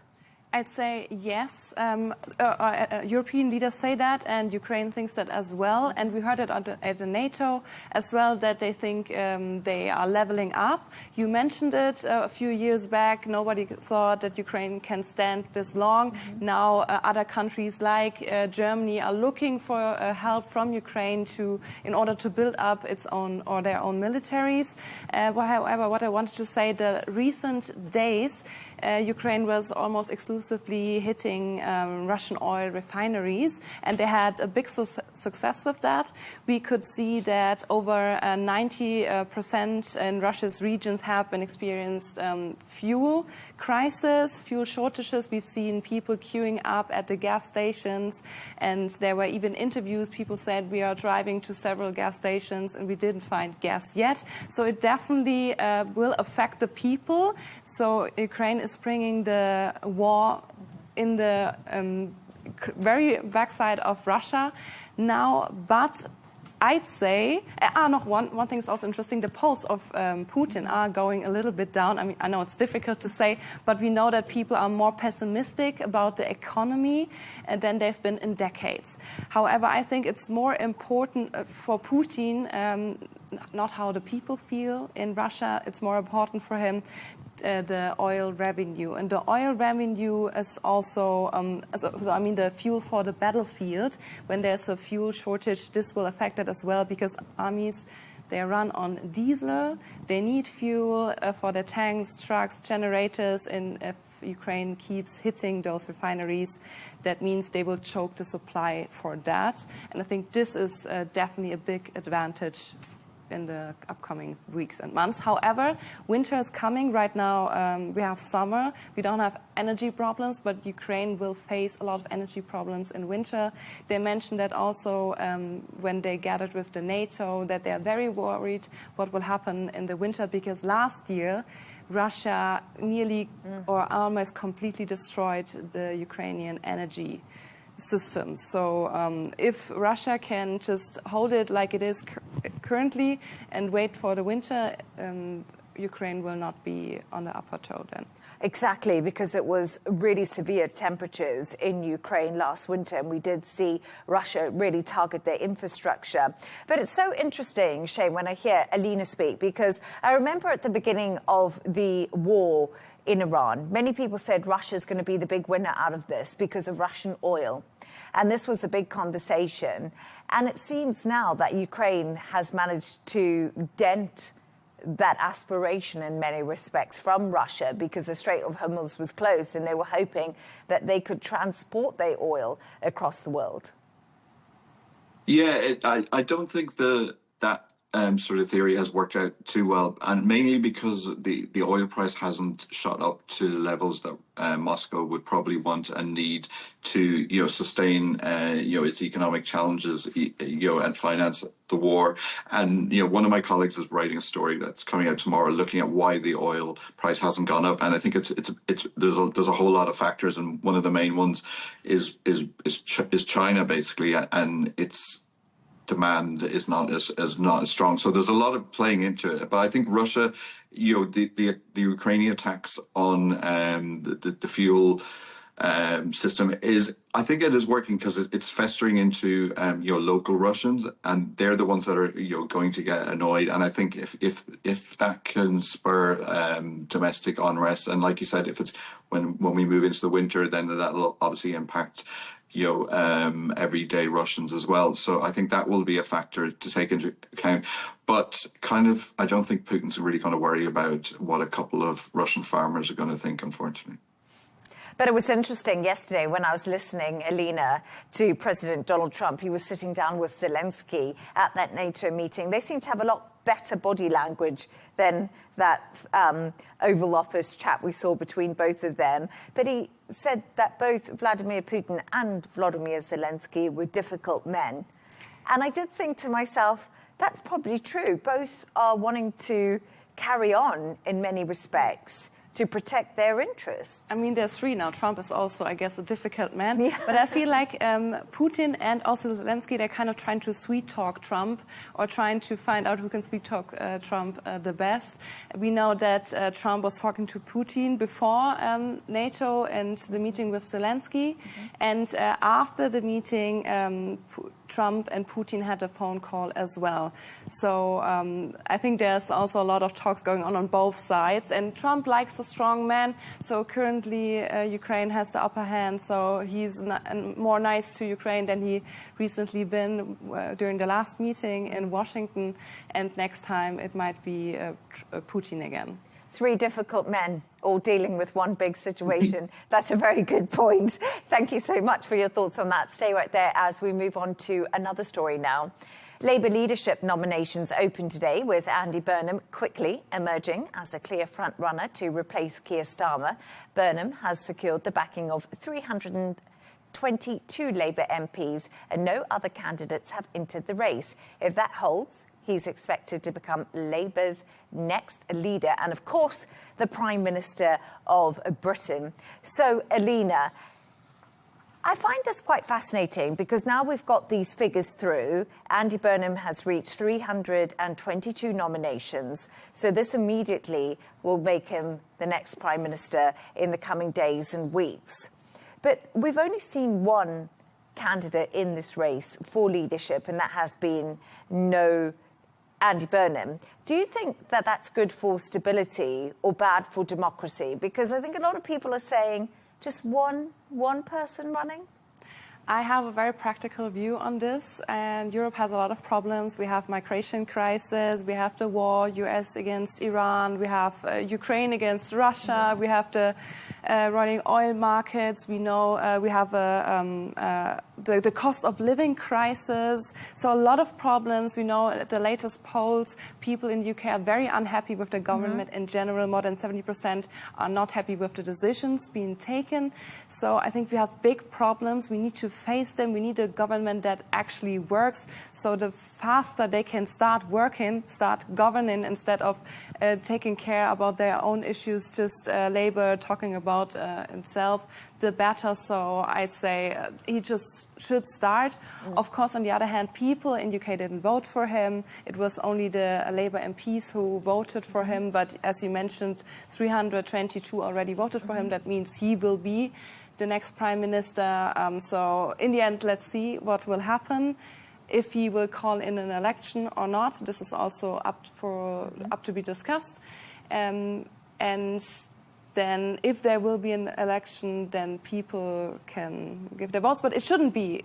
I'd say yes. European leaders say that, and Ukraine thinks that as well. And we heard it at the NATO as well, that they think they are leveling up. You mentioned it a few years back. Nobody thought that Ukraine can stand this long. Mm-hmm. Now other countries like Germany are looking for help from Ukraine in order to build up its own or their own militaries. However, what I wanted to say, the recent days, Ukraine was almost exclusively hitting Russian oil refineries, and they had a big success with that. We could see that over 90% in Russia's regions have been experienced fuel crisis, fuel shortages. We've seen people queuing up at the gas stations, and there were even interviews. People said, we are driving to several gas stations and we didn't find gas yet. So it definitely will affect the people. So Ukraine is bringing the war in the very backside of Russia now, but I'd say, one thing is also interesting, the polls of Putin are going a little bit down. I mean, I know it's difficult to say, but we know that people are more pessimistic about the economy than they've been in decades. However, I think it's more important for Putin, not how the people feel in Russia, it's more important for him the oil revenue. And the oil revenue is also, the fuel for the battlefield. When there's a fuel shortage, this will affect it as well, because armies, they run on diesel. They need fuel for their tanks, trucks, generators, and if Ukraine keeps hitting those refineries, that means they will choke the supply for that. And I think this is definitely a big advantage in the upcoming weeks and months. However, winter is coming right now. We have summer. We don't have energy problems, but Ukraine will face a lot of energy problems in winter. They mentioned that also when they gathered with the NATO, that they are very worried what will happen in the winter, because last year Russia nearly or almost completely destroyed the Ukrainian energy systems. So if Russia can just hold it like it is currently and wait for the winter, Ukraine will not be on the upper toe then. Exactly, because it was really severe temperatures in Ukraine last winter, and we did see Russia really target their infrastructure. But it's so interesting, Shane, when I hear Elena speak, because I remember at the beginning of the war in Iran, many people said Russia's going to be the big winner out of this because of Russian oil. And this was a big conversation. And it seems now that Ukraine has managed to dent that aspiration in many respects from Russia, because the Strait of Hormuz was closed and they were hoping that they could transport their oil across the world. Yeah, I don't think that sort of theory has worked out too well, and mainly because the oil price hasn't shot up to levels that Moscow would probably want and need to sustain its economic challenges and finance the war. And one of my colleagues is writing a story that's coming out tomorrow looking at why the oil price hasn't gone up, and I think there's a whole lot of factors, and one of the main ones is China basically, and its demand is not as strong. So there's a lot of playing into it. But I think Russia, the Ukrainian attacks on the fuel system I think it is working because it's festering into local Russians, and they're the ones that are going to get annoyed. And I think if that can spur domestic unrest, and like you said, if it's when we move into the winter, then that'll obviously impact everyday Russians as well. So I think that will be a factor to take into account. But I don't think Putin's really going to worry about what a couple of Russian farmers are going to think, unfortunately. But it was interesting yesterday when I was listening, Elena, to President Donald Trump. He was sitting down with Zelensky at that NATO meeting. They seem to have a lot better body language than that Oval Office chat we saw between both of them. But he said that both Vladimir Putin and Volodymyr Zelensky were difficult men. And I did think to myself, that's probably true. Both are wanting to carry on in many respects to protect their interests. I mean, there's three now. Trump is also, I guess, a difficult man. Yeah. But I feel like Putin and also Zelensky, they're kind of trying to sweet-talk Trump or trying to find out who can sweet-talk Trump the best. We know that Trump was talking to Putin before NATO and the meeting with Zelensky. Mm-hmm. And after the meeting, Trump and Putin had a phone call as well. So I think there's also a lot of talks going on both sides. And Trump likes a strong man. So currently Ukraine has the upper hand. So he's more nice to Ukraine than he recently been during the last meeting in Washington. And next time it might be Putin again. Three difficult men all dealing with one big situation. That's a very good point. Thank you so much for your thoughts on that. Stay right there as we move on to another story now. Labour leadership nominations open today with Andy Burnham quickly emerging as a clear front-runner to replace Keir Starmer. Burnham has secured the backing of 322 Labour MPs and no other candidates have entered the race. If that holds, he's expected to become Labour's next leader and, of course, the Prime Minister of Britain. So, Alina, I find this quite fascinating because now we've got these figures through. Andy Burnham has reached 322 nominations. So this immediately will make him the next Prime Minister in the coming days and weeks. But we've only seen one candidate in this race for leadership, and that has been Andy Burnham. Do you think that that's good for stability or bad for democracy? Because I think a lot of people are saying just one person running. I have a very practical view on this, and Europe has a lot of problems. We have migration crisis, we have the war, US against Iran, we have Ukraine against Russia, we have the running oil markets, we know we have the cost of living crisis. So a lot of problems. We know at the latest polls, people in the UK are very unhappy with the government in general. More than 70% are not happy with the decisions being taken. So I think we have big problems. We need to face them. We need a government that actually works. So the faster they can start working, start governing instead of taking care about their own issues, just Labour talking about himself, the better. So I say he just should start. Of course, on the other hand, people in UK didn't vote for him. It was only the Labour MPs who voted for him. But as you mentioned, 322 already voted for him. That means he will be the next Prime Minister. So in the end, let's see what will happen. If he will call in an election or not, this is also up to be discussed. And then if there will be an election, then people can give their votes. But it shouldn't be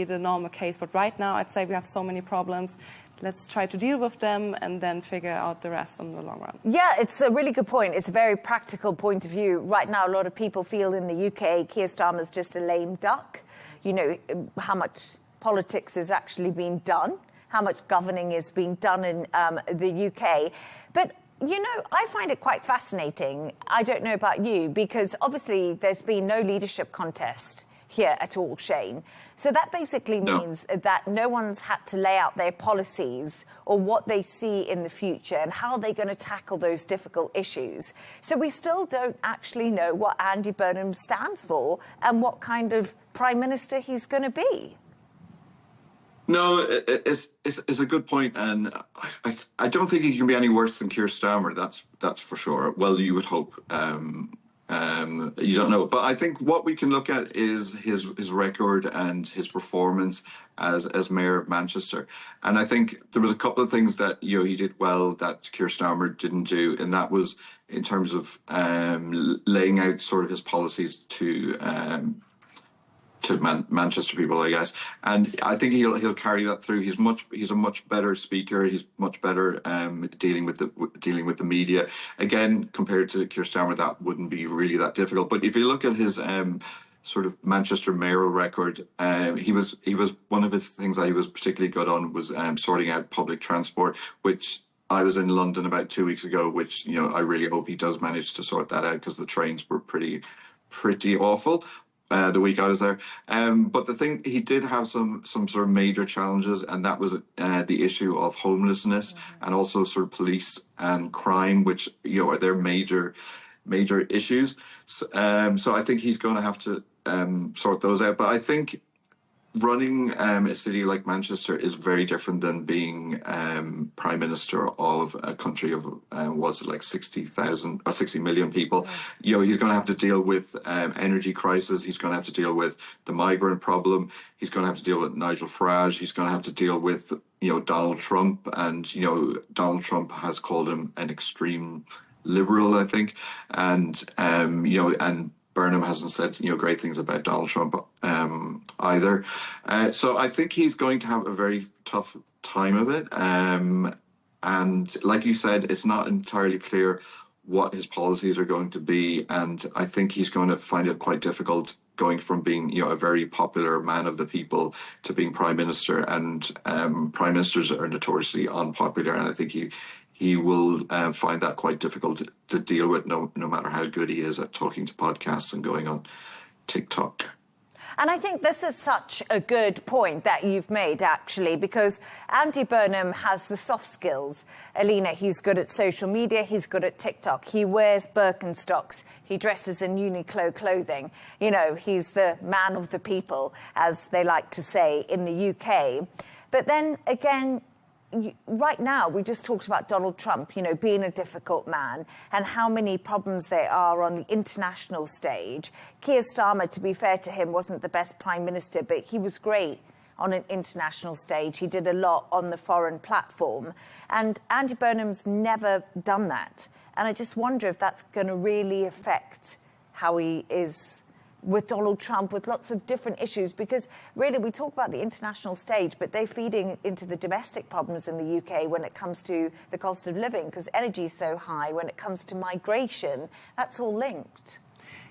the normal case. But right now, I'd say we have so many problems. Let's try to deal with them and then figure out the rest in the long run. Yeah, it's a really good point. It's a very practical point of view. Right now, a lot of people feel in the UK, Keir Starmer's just a lame duck. You know, how much politics is actually being done, how much governing is being done in the UK. But you know, I find it quite fascinating. I don't know about you, because obviously there's been no leadership contest here at all, Shane. So that basically means that no one's had to lay out their policies or what they see in the future and how they're going to tackle those difficult issues. So we still don't actually know what Andy Burnham stands for and what kind of Prime Minister he's going to be. No, it's a good point, and I don't think he can be any worse than Keir Starmer. That's for sure. Well, you would hope. You don't know, but I think what we can look at is his record and his performance as mayor of Manchester. And I think there was a couple of things that he did well that Keir Starmer didn't do, and that was in terms of laying out sort of his policies to Manchester people, I guess, and I think he'll carry that through. He's a much better speaker. He's much better dealing with the media. Again, compared to Keir Starmer, that wouldn't be really that difficult. But if you look at his sort of Manchester mayoral record, he was one of his things that he was particularly good on was sorting out public transport, which I was in London about 2 weeks ago, which I really hope he does manage to sort that out, because the trains were pretty awful. The week I was there. But the thing, he did have some sort of major challenges, and that was the issue of homelessness and also sort of police and crime, which are their major major issues. So I think he's going to have to sort those out. But I think running a city like Manchester is very different than being prime minister of a country of was it like 60,000 or 60 million people. You know, he's going to have to deal with energy crisis. He's going to have to deal with the migrant problem. He's going to have to deal with Nigel Farage. He's going to have to deal with, you know, Donald Trump. And, you know, Donald Trump has called him an extreme liberal, I think. And, you know, and Burnham hasn't said, you know, great things about Donald Trump either. So I think he's going to have a very tough time of it. And like you said, it's not entirely clear what his policies are going to be. And I think he's going to find it quite difficult going from being, you know, a very popular man of the people to being prime minister. And prime ministers are notoriously unpopular. And I think he will find that quite difficult to deal with, no matter how good he is at talking to podcasts and going on TikTok. And I think this is such a good point that you've made, actually, because Andy Burnham has the soft skills. Alina, he's good at social media, he's good at TikTok, he wears Birkenstocks, he dresses in Uniqlo clothing. You know, he's the man of the people, as they like to say in the UK. But then again, right now, we just talked about Donald Trump, you know, being a difficult man and how many problems there are on the international stage. Keir Starmer, to be fair to him, wasn't the best prime minister, but he was great on an international stage. He did a lot on the foreign platform. And Andy Burnham's never done that. And I just wonder if that's going to really affect how he is with Donald Trump, with lots of different issues, because really we talk about the international stage, but they're feeding into the domestic problems in the UK when it comes to the cost of living, because energy is so high. When it comes to migration, that's all linked.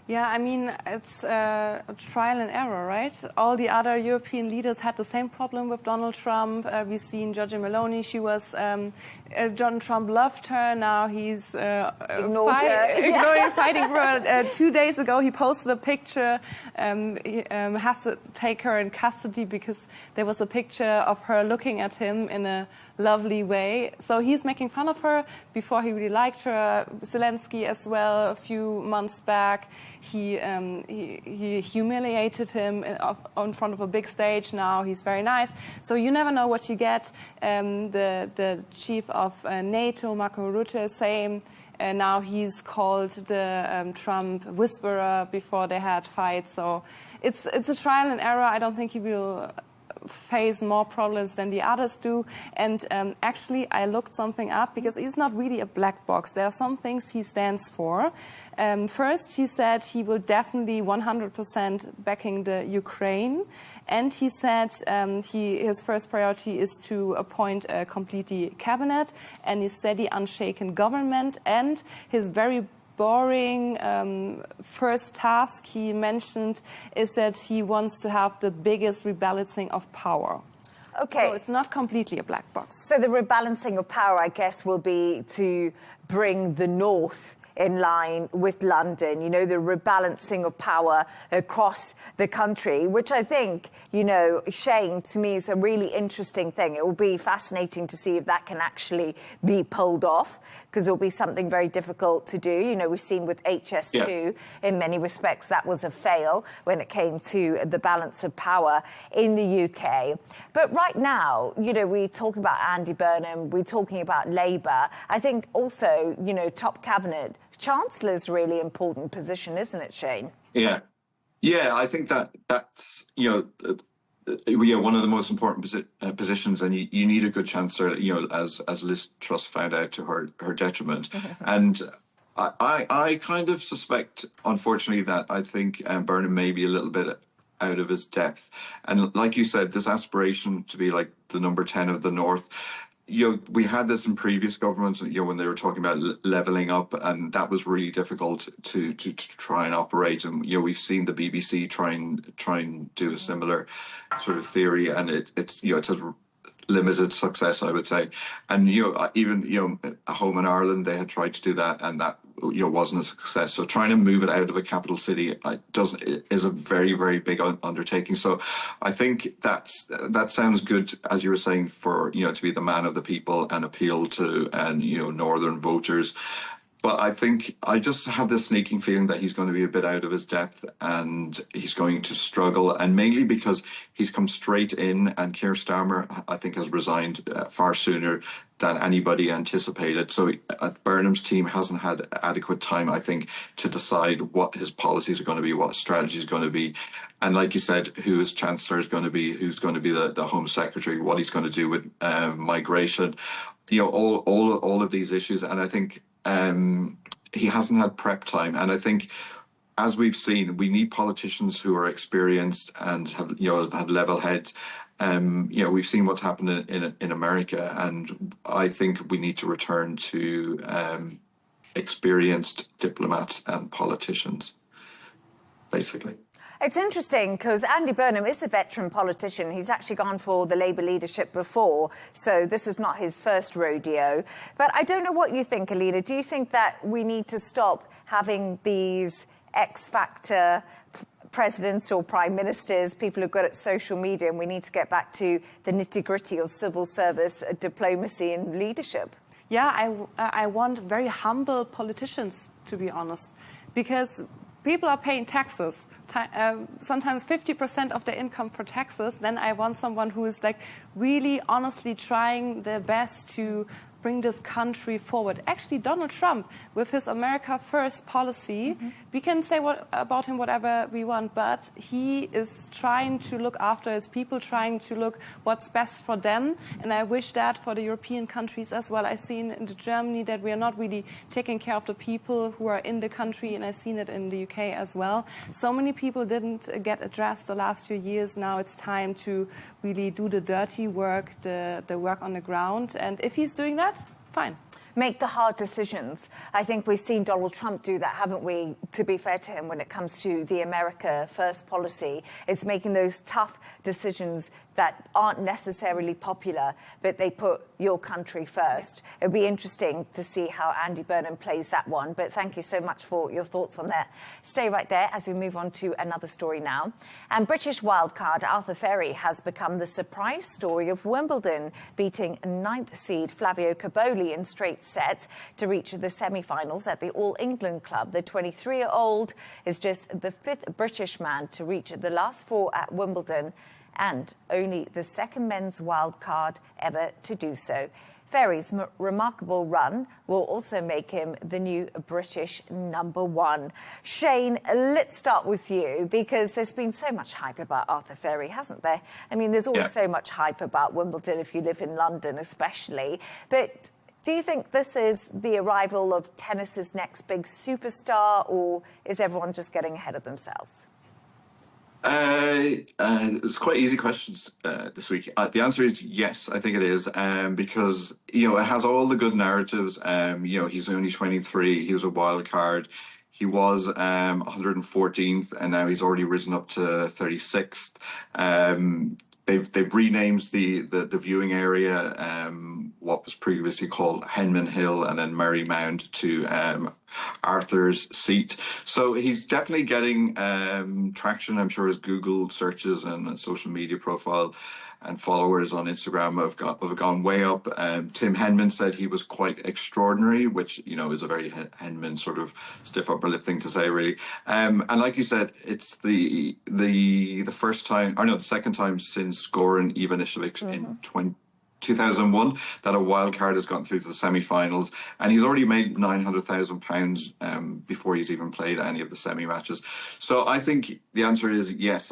Yeah, I mean, it's a trial and error, right? All the other European leaders had the same problem with Donald Trump. We've seen Giorgia Meloni. She was, Donald Trump loved her. Now he's ignoring, fighting for her. 2 days ago, he posted a picture. He has to take her in custody because there was a picture of her looking at him in a lovely way. So he's making fun of her. Before, he really liked her. Zelensky as well, a few months back. He humiliated him in front of a big stage. Now he's very nice. So you never know what you get. The chief of NATO, Marco Rutte, same. Now he's called the Trump whisperer before they had fights. So it's a trial and error. I don't think he will face more problems than the others do. And actually, I looked something up because he's not really a black box. There are some things he stands for. First, he said he will definitely 100% backing the Ukraine. And he said his first priority is to appoint a completely cabinet and a steady, unshaken government. And his very boring first task he mentioned is that he wants to have the biggest rebalancing of power. Okay. So it's not completely a black box. So the rebalancing of power, I guess, will be to bring the North in line with London, you know, the rebalancing of power across the country, which I think, you know, Shane, to me is a really interesting thing. It will be fascinating to see if that can actually be pulled off, because it will be something very difficult to do. You know, we've seen with HS2, in many respects, that was a fail when it came to the balance of power in the UK. But right now, you know, we're talking about Andy Burnham, we're talking about Labour. I think also, you know, top cabinet, Chancellor's really important position, isn't it, Shane? Yeah, I think that's one of the most important positions, and you need a good Chancellor, you know, as Liz Truss found out to her detriment. And I kind of suspect, unfortunately, that I think Burnham may be a little bit out of his depth. And like you said, this aspiration to be like the number 10 of the North, you know, we had this in previous governments, you know, when they were talking about levelling up, and that was really difficult to try and operate. And, you know, we've seen the BBC try and do a similar sort of theory, and it's you know, it has limited success, I would say. And, you know, even, you know, at home in Ireland, they had tried to do that, and that, you know, wasn't a success. So trying to move it out of a capital city is a very, very big undertaking. So I think that sounds good, as you were saying, for, you know, to be the man of the people and appeal to, and, you know, northern voters. But I think I just have this sneaking feeling that he's going to be a bit out of his depth and he's going to struggle, and mainly because he's come straight in, and Keir Starmer, I think, has resigned far sooner than anybody anticipated. So Burnham's team hasn't had adequate time, I think, to decide what his policies are going to be, what strategy is going to be. And like you said, who his chancellor is going to be, who's going to be the Home Secretary, what he's going to do with migration, all of these issues. And I think he hasn't had prep time. And I think, as we've seen, we need politicians who are experienced and have level heads. We've seen what's happened in America, and I think we need to return to experienced diplomats and politicians, basically. It's interesting because Andy Burnham is a veteran politician. He's actually gone for the Labour leadership before, so this is not his first rodeo. But I don't know what you think, Alina. Do you think that we need to stop having these X-factor presidents or prime ministers, people who are good at social media, and we need to get back to the nitty-gritty of civil service, diplomacy and leadership? Yeah, I want very humble politicians, to be honest, because people are paying taxes, sometimes 50% of their income for taxes. Then I want someone who is like really honestly trying their best to bring this country forward. Actually, Donald Trump, with his America First policy, we can say about him whatever we want, but he is trying to look after his people, trying to look what's best for them. And I wish that for the European countries as well. I've seen in Germany that we are not really taking care of the people who are in the country, and I've seen it in the UK as well. So many people didn't get addressed the last few years. Now it's time to really do the dirty work, the work on the ground. And if he's doing that, fine. Make the hard decisions. I think we've seen Donald Trump do that, haven't we, to be fair to him, when it comes to the America First policy. It's making those tough decisions that aren't necessarily popular, but they put your country first. It'll be interesting to see how Andy Burnham plays that one, but thank you so much for your thoughts on that. Stay right there as we move on to another story now. And British wildcard Arthur Ferry has become the surprise story of Wimbledon, beating 9th seed Flavio Cobolli in straight sets to reach the semi-finals at the All England Club. The 23-year-old is just the 5th British man to reach the last 4 at Wimbledon, and only the second men's wildcard ever to do so. Ferry's remarkable run will also make him the new British #1. Shane, let's start with you, because there's been so much hype about Arthur Ferry, hasn't there? I mean, there's always so much hype about Wimbledon if you live in London especially. But do you think this is the arrival of tennis's next big superstar, or is everyone just getting ahead of themselves? It's quite easy questions this week. The answer is yes, I think it is, because it has all the good narratives. He's only 23. He was a wild card. He was 114th, and now he's already risen up to 36th. They've renamed the viewing area, what was previously called Henman Hill and then Merrymount, to Arthur's Seat. So he's definitely getting traction. I'm sure his Google searches and social media profile and followers on Instagram have gone way up. Tim Henman said he was quite extraordinary, which is a very Henman sort of stiff upper lip thing to say, really. And like you said, it's the first time, or no, the second time since Goran Ivanišević in 2001 that a wild card has gotten through to the semi-finals, and he's already made £900,000 before he's even played any of the semi-matches. So I think the answer is yes,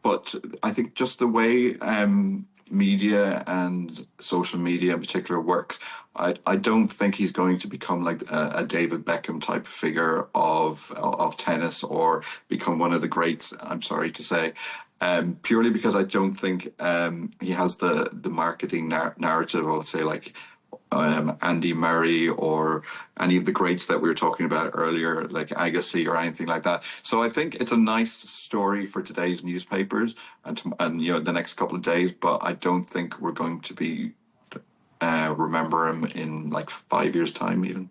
but I think just the way media and social media in particular works, I don't think he's going to become like a David Beckham type figure of tennis, or become one of the greats, I'm sorry to say. Purely because I don't think he has the marketing narrative of, say, like Andy Murray or any of the greats that we were talking about earlier, like Agassi or anything like that. So I think it's a nice story for today's newspapers and the next couple of days, but I don't think we're going to be remember him in like 5 years' time even.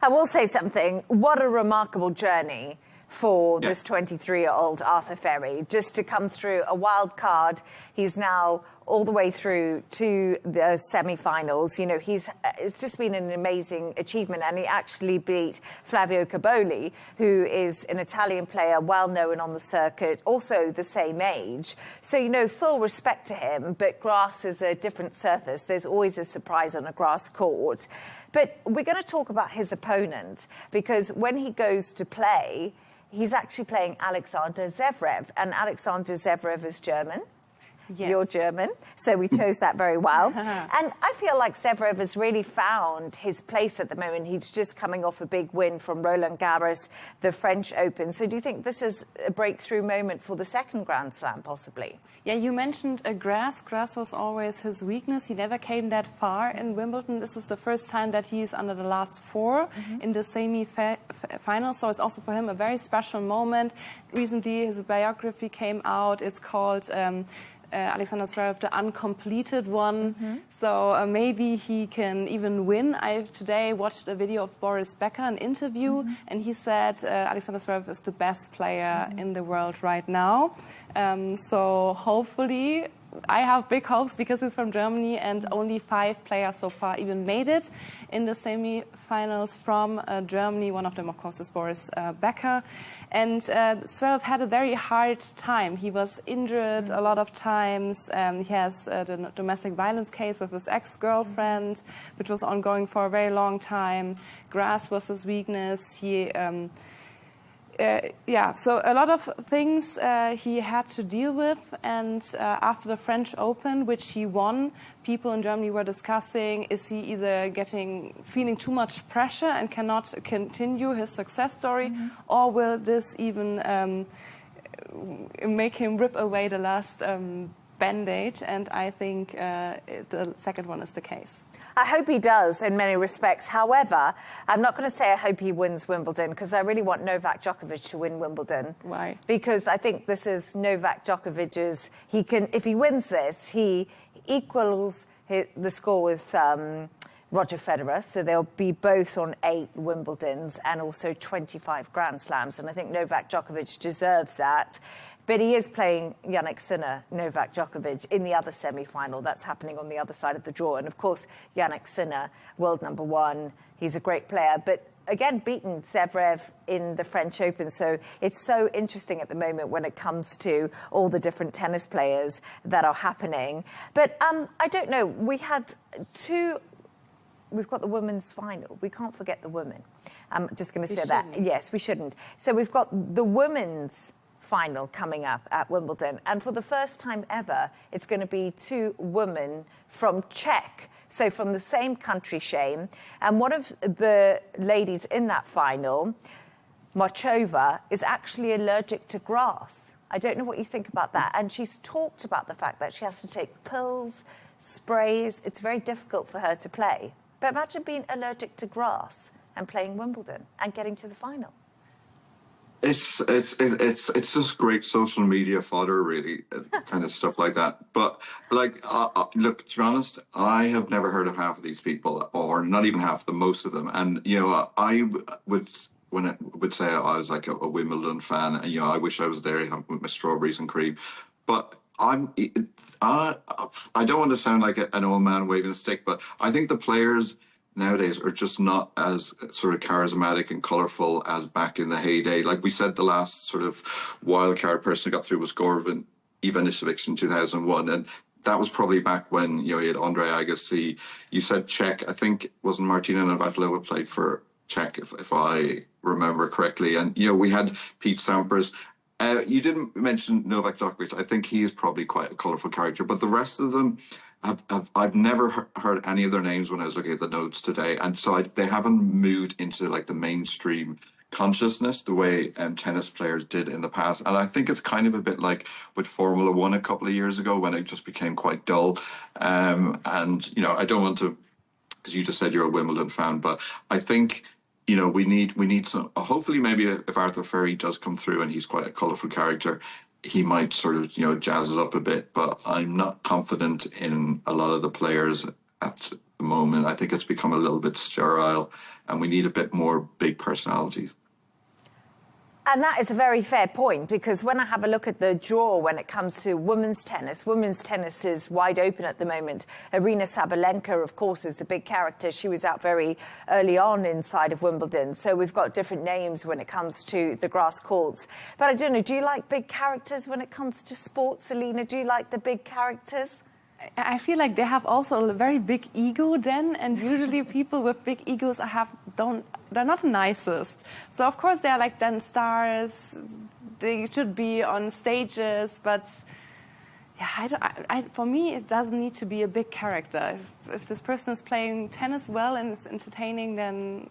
I will say something. What a remarkable journey for this 23-year-old Arthur Ferry, just to come through a wild card. He's now all the way through to the semi-finals. You know, it's just been an amazing achievement, and he actually beat Flavio Caboli, who is an Italian player well known on the circuit, also the same age. So, you know, full respect to him, but grass is a different surface. There's always a surprise on a grass court. But we're going to talk about his opponent, because when he goes to play, he's actually playing Alexander Zverev, and Alexander Zverev is German. Yes. You're German, so we chose that very well. And I feel like Zverev has really found his place at the moment. He's just coming off a big win from Roland Garros, the French Open. So do you think this is a breakthrough moment for the second Grand Slam, possibly? Yeah, you mentioned grass. Grass was always his weakness. He never came that far in Wimbledon. This is the first time that he's under the last four in the semi-final. So it's also for him a very special moment. Recently, his biography came out. It's called Alexander Zverev, the uncompleted one. So maybe he can even win. I today watched a video of Boris Becker, an interview, and he said Alexander Zverev is the best player in the world right now. So hopefully, I have big hopes because he's from Germany, and only 5 players so far even made it in the semi-finals from Germany. One of them, of course, is Boris Becker. And Zverev had a very hard time. He was injured a lot of times. He has the domestic violence case with his ex-girlfriend, which was ongoing for a very long time. Grass was his weakness. So a lot of things he had to deal with, and after the French Open, which he won, people in Germany were discussing, is he either feeling too much pressure and cannot continue his success story, or will this even make him rip away the last Band-Aid? And I think the second one is the case. I hope he does in many respects. However, I'm not going to say I hope he wins Wimbledon, because I really want Novak Djokovic to win Wimbledon. Why? Because I think this is Novak Djokovic's. If he wins this, he equals the score with Roger Federer. So they'll be both on 8 Wimbledons and also 25 Grand Slams. And I think Novak Djokovic deserves that. But he is playing Jannik Sinner, Novak Djokovic, in the other semi-final. That's happening on the other side of the draw. And, of course, Jannik Sinner, world number 1, he's a great player. But, again, beaten Zverev in the French Open. So it's so interesting at the moment when it comes to all the different tennis players that are happening. But I don't know. We had 2... We've got the women's final. We can't forget the women. I'm just going to say that. Yes, we shouldn't. So we've got the women's final coming up at Wimbledon, and for the first time ever, it's going to be 2 women from Czech, so from the same country, Shane. And one of the ladies in that final, Marchova, is actually allergic to grass. I don't know what you think about that. And she's talked about the fact that she has to take pills, sprays. It's very difficult for her to play. But imagine being allergic to grass and playing Wimbledon and getting to the final. It's just great social media fodder, really, kind of stuff like that. But look, to be honest, I have never heard of half of these people, or not even half, most of them. And I would say I was like a Wimbledon fan, and I wish I was there with my strawberries and cream. But I don't want to sound like an old man waving a stick, but I think the players nowadays are just not as sort of charismatic and colourful as back in the heyday. Like we said, the last sort of wild card person who got through was Goran Ivanisevic in 2001, and that was probably back when you had Andre Agassi. You said Czech. I think wasn't Martina Navratilova played for Czech, if I remember correctly, and we had Pete Sampras. You didn't mention Novak Djokovic. I think he is probably quite a colourful character, but the rest of them, I've never heard any of their names when I was looking at the notes today, and so they haven't moved into like the mainstream consciousness the way tennis players did in the past. And I think it's kind of a bit like with Formula One a couple of years ago when it just became quite dull. And I don't want to, because you just said you're a Wimbledon fan, but I think we need some. Hopefully, maybe if Arthur Ferry does come through and he's quite a colourful character, he might sort of, jazz it up a bit, but I'm not confident in a lot of the players at the moment. I think it's become a little bit sterile, and we need a bit more big personalities. And that is a very fair point, because when I have a look at the draw when it comes to women's tennis is wide open at the moment. Aryna Sabalenka, of course, is the big character. She was out very early on inside of Wimbledon. So we've got different names when it comes to the grass courts. But I don't know, do you like big characters when it comes to sports, Alina? Do you like the big characters? I feel like they have also a very big ego then, and usually people with big egos they're not the nicest. So of course they're like then stars, they should be on stages, but yeah, for me it doesn't need to be a big character. If this person is playing tennis well and is entertaining, then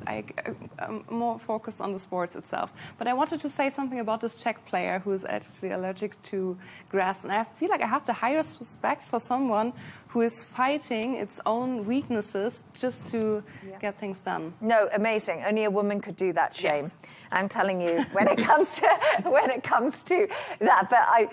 I'm more focused on the sports itself. But I wanted to say something about this Czech player who is actually allergic to grass. And I feel like I have the highest respect for someone who is fighting its own weaknesses just to get things done. No, amazing. Only a woman could do that, Shane. Yes. I'm telling you, when it comes to that. But I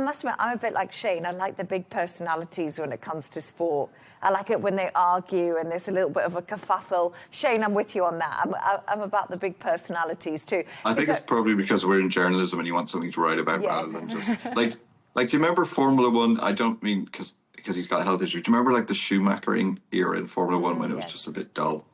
must admit, I'm a bit like Shane. I like the big personalities when it comes to sport. I like it when they argue and there's a little bit of a kerfuffle. Shane, I'm with you on that. I'm about the big personalities too. I think it's probably because we're in journalism and you want something to write about rather than just like. Do you remember Formula One? I don't mean because he's got health issues. Do you remember like the Schumachering era in Formula One when it was just a bit dull?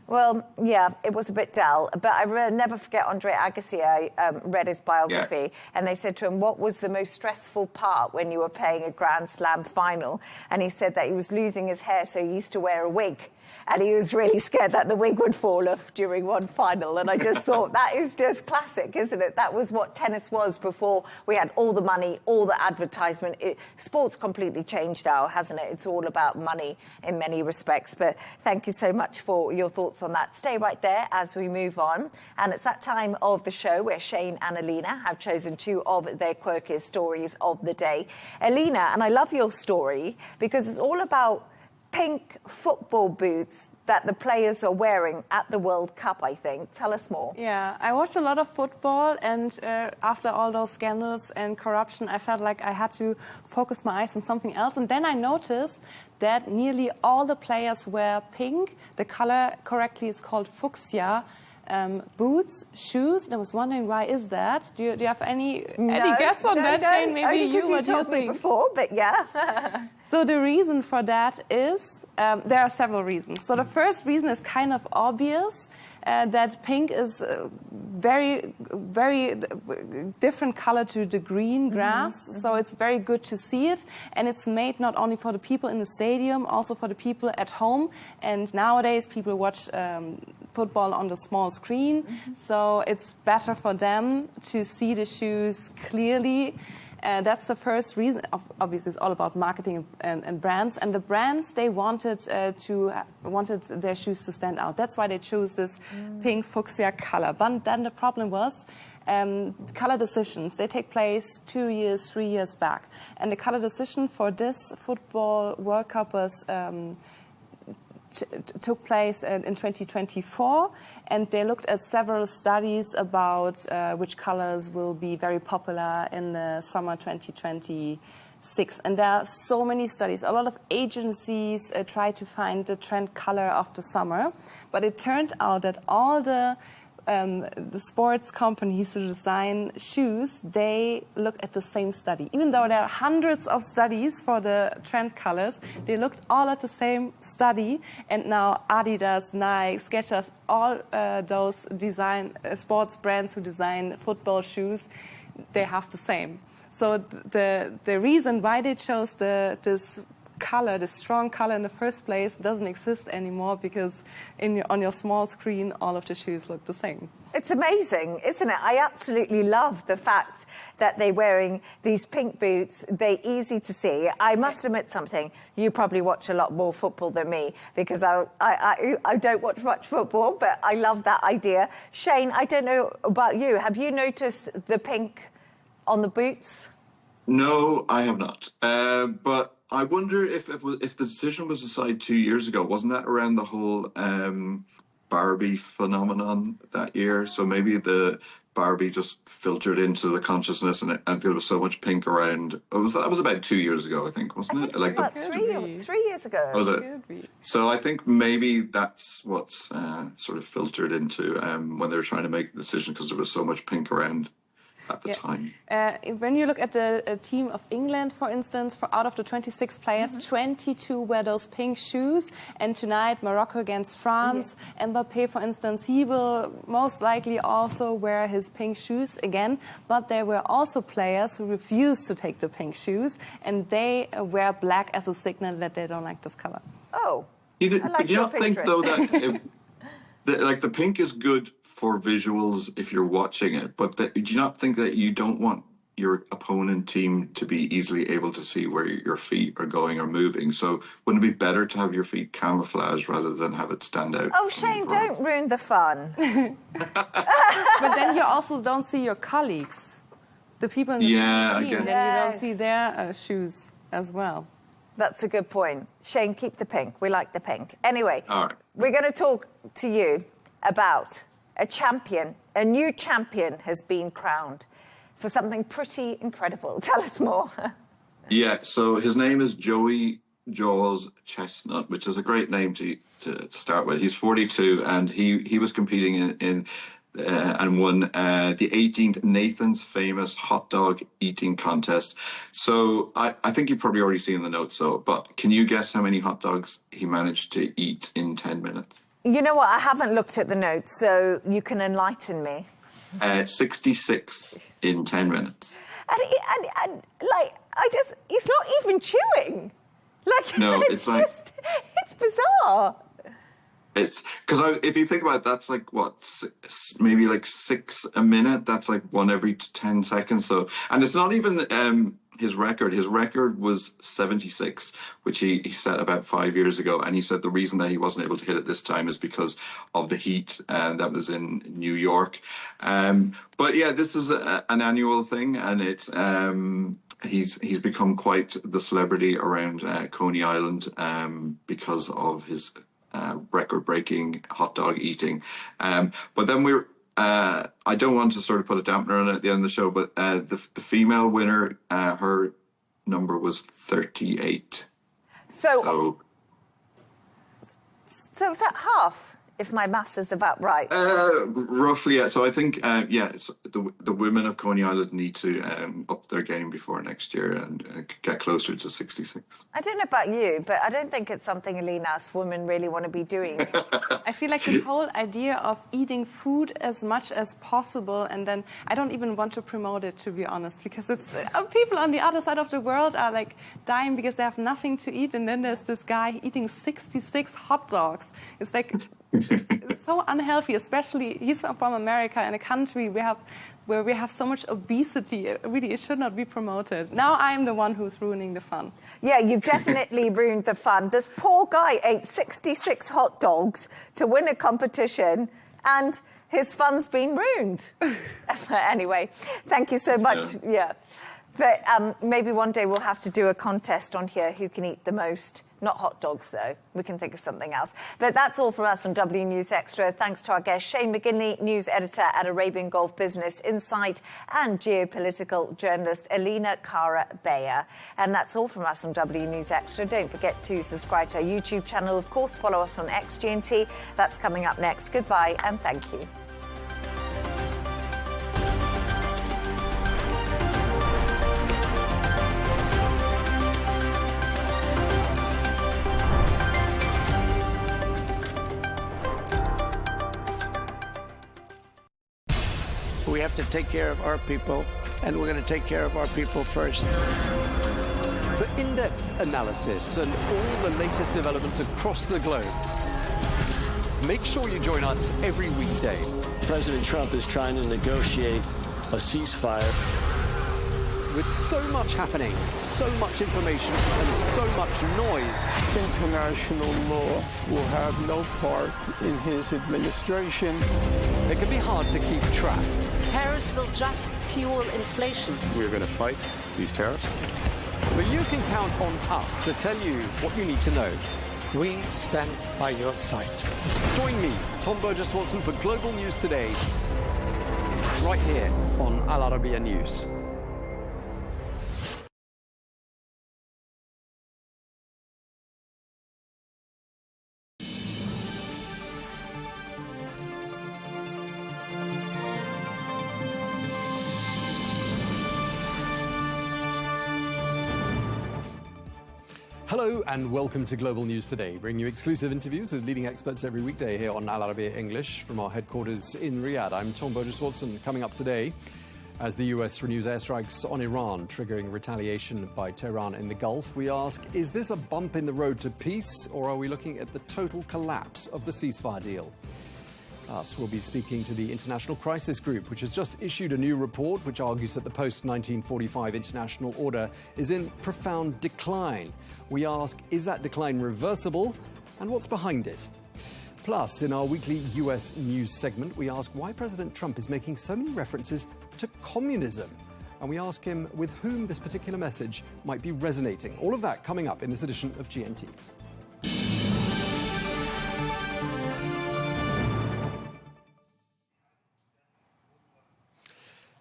Well, yeah, it was a bit dull. But I never forget Andre Agassi. I read his biography, and they said to him, what was the most stressful part when you were playing a Grand Slam final? And he said that he was losing his hair, so he used to wear a wig. And he was really scared that the wig would fall off during one final. And I just thought, that is just classic, isn't it? That was what tennis was before we had all the money, all the advertisement. Sport's completely changed now, hasn't it? It's all about money in many respects. But thank you so much for your thoughts on that. Stay right there as we move on. And it's that time of the show where Shane and Alina have chosen two of their quirkiest stories of the day. Alina, and I love your story because it's all about pink football boots that the players are wearing at the World Cup, I think. Tell us more. Yeah, I watch a lot of football, and after all those scandals and corruption, I felt like I had to focus my eyes on something else. And then I noticed that nearly all the players wear pink. The color correctly is called fuchsia. Boots, shoes, and I was wondering, why is that? Do you have any guess on that, Shane? Maybe you told me before, but yeah. So the reason for that is, there are several reasons. So the first reason is kind of obvious, that pink is very, very different color to the green grass. So it's very good to see it. And it's made not only for the people in the stadium, also for the people at home. And nowadays people watch football on the small screen. So it's better for them to see the shoes clearly. That's the first reason. Obviously, it's all about marketing and brands. And the brands, they wanted their shoes to stand out. That's why they chose this pink fuchsia color. But then the problem was color decisions. They take place 2 years, 3 years back. And the color decision for this football World Cup was took place in 2024, and they looked at several studies about which colors will be very popular in the summer 2026. And there are so many studies. A lot of agencies try to find the trend color of the summer, but it turned out that all the sports companies who design shoes, they look at the same study. Even though there are hundreds of studies for the trend colors, they looked all at the same study. And now Adidas, Nike, Skechers, all those sports brands who design football shoes, they have the same. So the reason why they chose this color, the strong color in the first place, doesn't exist anymore, because on your small screen all of the shoes look the same. It's amazing, isn't it? I absolutely love the fact that they're wearing these pink boots. They're easy to see. I must admit something. You probably watch a lot more football than me, because I don't watch much football, but I love that idea. Shane, I don't know about you. Have you noticed the pink on the boots? No, I have not. But I wonder if the decision was decided 2 years ago. Wasn't that around the whole Barbie phenomenon that year? So maybe the Barbie just filtered into the consciousness, and there was so much pink around. That was about 2 years ago, I think, wasn't it? Like about 3 years ago. Was it? So I think maybe that's what's sort of filtered into when they were trying to make the decision, because there was so much pink around at the time. When you look at the team of England, for instance, out of the 26 players, 22 wear those pink shoes. And tonight, Morocco against France. Mbappé, for instance, he will most likely also wear his pink shoes again. But there were also players who refused to take the pink shoes, and they wear black as a signal that they don't like this color. Oh, do you not think, though, that the pink is good for visuals if you're watching it, but do you not think that you don't want your opponent team to be easily able to see where your feet are going or moving? So wouldn't it be better to have your feet camouflaged rather than have it stand out? Oh, Shane, don't ruin the fun. But then you also don't see your colleagues, the people in the team, then you don't see their shoes as well. That's a good point. Shane, keep the pink. We like the pink. Anyway, all right. We're going to talk to you about a champion. A new champion has been crowned for something pretty incredible. Tell us more. Yeah, so his name is Joey Jaws Chestnut, which is a great name to start with. He's 42, and he was competing in and won the 18th Nathan's Famous Hot Dog Eating Contest. So I think you've probably already seen the notes, but can you guess how many hot dogs he managed to eat in 10 minutes? You know what? I haven't looked at the notes, so you can enlighten me. 66 in 10 minutes. And he's not even chewing. No, it's bizarre. It's because if you think about it, that's like maybe like 6 a minute. That's like 1 every 10 seconds. So, and it's not even his record. His record was 76, which he set about 5 years ago. And he said the reason that he wasn't able to hit it this time is because of the heat that was in New York. But yeah, this is an annual thing, and it's he's become quite the celebrity around Coney Island because of his record-breaking hot dog eating. But then I don't want to sort of put a dampener on it at the end of the show, but the female winner, her number was 38. So is that half, if my maths is about right? Roughly, yeah. So I think, the women of Coney Island need to up their game before next year and get closer to 66. I don't know about you, but I don't think it's something us women really want to be doing. I feel like this whole idea of eating food as much as possible, and then I don't even want to promote it, to be honest, because it's people on the other side of the world are like dying because they have nothing to eat, and then there's this guy eating 66 hot dogs. It's like it's so unhealthy, especially he's from America, in a country where we have so much obesity. It should not be promoted. Now I'm the one who's ruining the fun. Yeah, you've definitely ruined the fun. This poor guy ate 66 hot dogs to win a competition, and his fun's been ruined. Anyway, thank you so much. Yeah. But maybe one day we'll have to do a contest on here who can eat the most. Not hot dogs, though. We can think of something else. But that's all from us on W News Extra. Thanks to our guest, Shane McGinley, news editor at Arabian Gulf Business Insight, and geopolitical journalist Elena Cara-Beyer. And that's all from us on W News Extra. Don't forget to subscribe to our YouTube channel. Of course, follow us on XGNT. That's coming up next. Goodbye and thank you. We have to take care of our people, and we're going to take care of our people first. For in-depth analysis and all the latest developments across the globe, make sure you join us every weekday. President Trump is trying to negotiate a ceasefire. With so much happening, so much information, and so much noise, International law will have no part in his administration. It can be hard to keep track. Tariffs will just fuel inflation. We're going to fight these tariffs. But you can count on us to tell you what you need to know. We stand by your side. Join me, Tom Burges Watson, for Global News Today. right here on Al Arabiya News. Hello and welcome to Global News Today, bringing you exclusive interviews with leading experts every weekday here on Al Arabiya English from our headquarters in Riyadh. I'm Tom Burges Watson. Coming up today, as the US renews airstrikes on Iran, triggering retaliation by Tehran in the Gulf, we ask, is this a bump in the road to peace, or are we looking at the total collapse of the ceasefire deal? We'll be speaking to the International Crisis Group, which has just issued a new report which argues that the post-1945 international order is in profound decline. We ask, is that decline reversible, and what's behind it? Plus, in our weekly US news segment, we ask why President Trump is making so many references to communism. And we ask him with whom this particular message might be resonating. All of that coming up in this edition of GNT.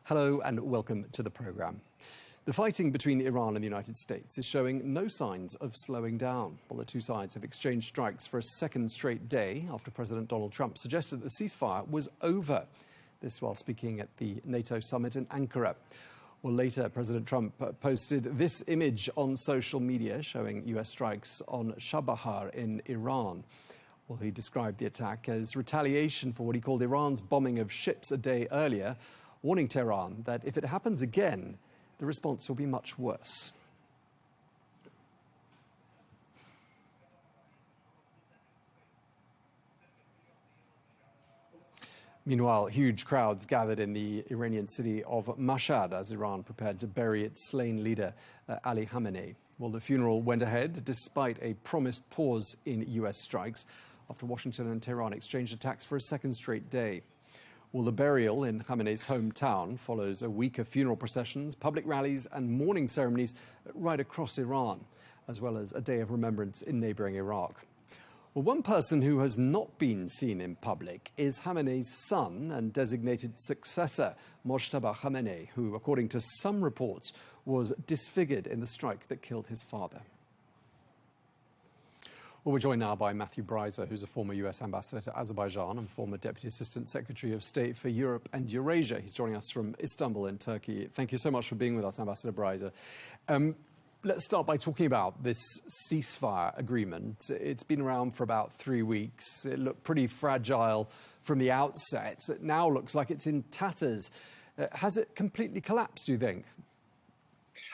Hello and welcome to the programme. The fighting between Iran and the United States is showing no signs of slowing down. Well, the two sides have exchanged strikes for a second straight day after President Donald Trump suggested the ceasefire was over. This while speaking at the NATO summit in Ankara. Well, later, President Trump posted this image on social media showing US strikes on Chabahar in Iran. Well, he described the attack as retaliation for what he called Iran's bombing of ships a day earlier, warning Tehran that if it happens again, the response will be much worse. Meanwhile, huge crowds gathered in the Iranian city of Mashhad as Iran prepared to bury its slain leader, Ali Khamenei. Well, the funeral went ahead despite a promised pause in US strikes after Washington and Tehran exchanged attacks for a second straight day. Well, the burial in Khamenei's hometown follows a week of funeral processions, public rallies and mourning ceremonies right across Iran, as well as a day of remembrance in neighbouring Iraq. Well, one person who has not been seen in public is Khamenei's son and designated successor, Mojtaba Khamenei, who, according to some reports, was disfigured in the strike that killed his father. Well, we're joined now by Matthew Breiser, who's a former US ambassador to Azerbaijan and former Deputy Assistant Secretary of State for Europe and Eurasia. He's joining us from Istanbul in Turkey. Thank you so much for being with us, Ambassador Breiser. Let's start by talking about this ceasefire agreement. It's been around for about 3 weeks. It looked pretty fragile from the outset. It now looks like it's in tatters. Has it completely collapsed, do you think?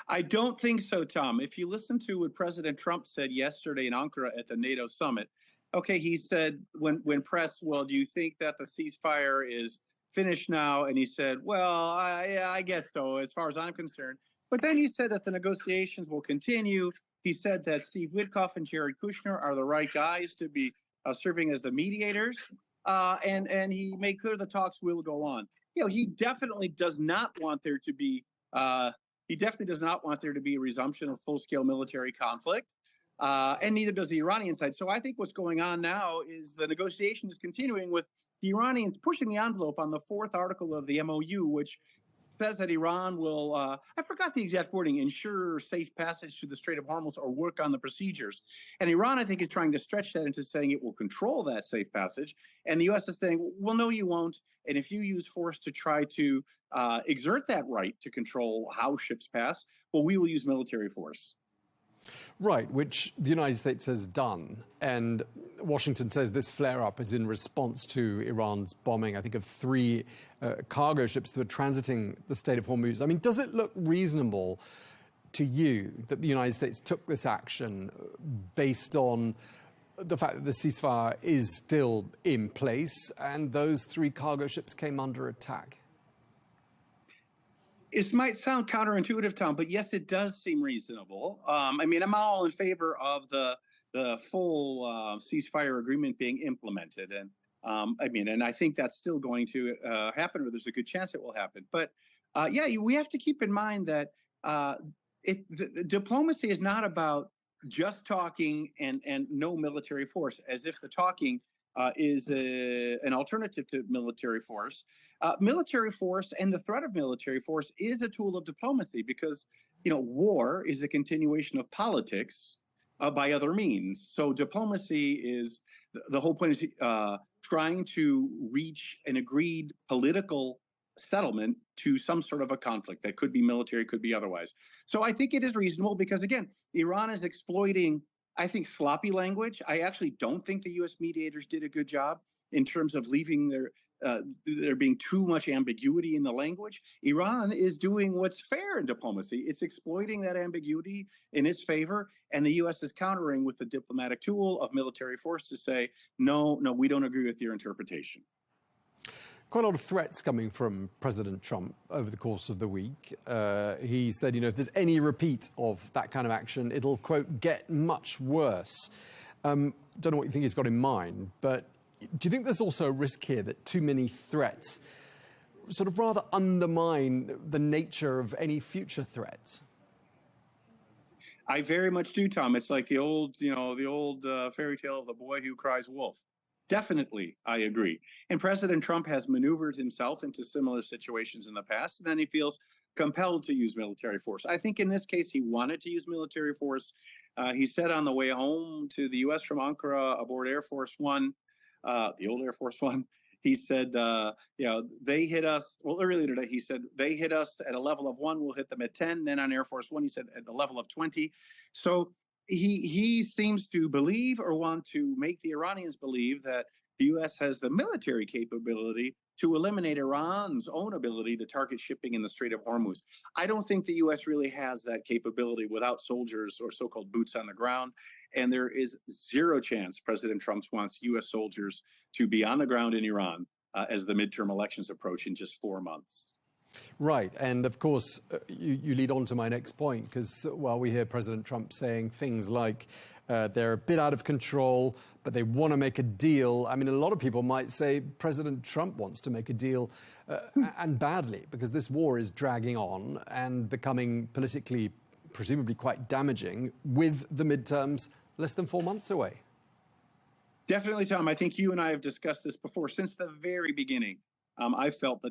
I don't think so, Tom. If you listen to what President Trump said yesterday in Ankara at the NATO summit, okay, he said when pressed, well, do you think that the ceasefire is finished now? And he said, well, I guess so, as far as I'm concerned. But then he said that the negotiations will continue. He said that Steve Witkoff and Jared Kushner are the right guys to be serving as the mediators. And he made clear the talks will go on. You know, he definitely does not want there to be a resumption of full-scale military conflict, and neither does the Iranian side. So I think what's going on now is the negotiation is continuing with the Iranians pushing the envelope on the fourth article of the MOU, which says that Iran will, I forgot the exact wording, ensure safe passage through the Strait of Hormuz or work on the procedures. And Iran, I think, is trying to stretch that into saying it will control that safe passage. And the U.S. is saying, well, no, you won't. And if you use force to try to exert that right to control how ships pass, well, we will use military force. Right, which the United States has done. And Washington says this flare-up is in response to Iran's bombing, I think, of 3 cargo ships that were transiting the Strait of Hormuz. I mean, does it look reasonable to you that the United States took this action based on the fact that the ceasefire is still in place and those 3 cargo ships came under attack? It might sound counterintuitive, Tom, but yes, it does seem reasonable. I mean, I'm all in favor of the full ceasefire agreement being implemented. And and I think that's still going to happen, or there's a good chance it will happen. But we have to keep in mind that the diplomacy is not about just talking and no military force, as if the talking is an alternative to military force. Military force and the threat of military force is a tool of diplomacy because, war is a continuation of politics by other means. So diplomacy is, the whole point is trying to reach an agreed political settlement to some sort of a conflict that could be military, could be otherwise. So I think it is reasonable because, again, Iran is exploiting, I think, sloppy language. I actually don't think the U.S. mediators did a good job in terms of leaving there being too much ambiguity in the language. Iran is doing what's fair in diplomacy. It's exploiting that ambiguity in its favor, and the U.S. is countering with the diplomatic tool of military force to say, no, we don't agree with your interpretation. Quite a lot of threats coming from President Trump over the course of the week. He said, if there's any repeat of that kind of action, it'll, quote, get much worse. Don't know what you think he's got in mind, but do you think there's also a risk here that too many threats sort of rather undermine the nature of any future threats? I very much do, Tom. It's like the old fairy tale of the boy who cries wolf. Definitely, I agree. And President Trump has maneuvered himself into similar situations in the past, and then he feels compelled to use military force. I think in this case, he wanted to use military force. He said on the way home to the U.S. from Ankara aboard Air Force One, the old Air Force One, he said, they hit us. Well, earlier today, he said, they hit us at a level of 1, we'll hit them at 10. Then on Air Force One, he said at a level of 20. So he seems to believe or want to make the Iranians believe that the U.S. has the military capability to eliminate Iran's own ability to target shipping in the Strait of Hormuz. I don't think the U.S. really has that capability without soldiers or so-called boots on the ground. And there is zero chance President Trump wants U.S. soldiers to be on the ground in Iran as the midterm elections approach in just 4 months. Right. And of course, you lead on to my next point, because while we hear President Trump saying things like they're a bit out of control, but they want to make a deal. I mean, a lot of people might say President Trump wants to make a deal and badly, because this war is dragging on and becoming politically, presumably quite damaging, with the midterms less than 4 months away. Definitely, Tom. I think you and I have discussed this before. Since the very beginning, I felt the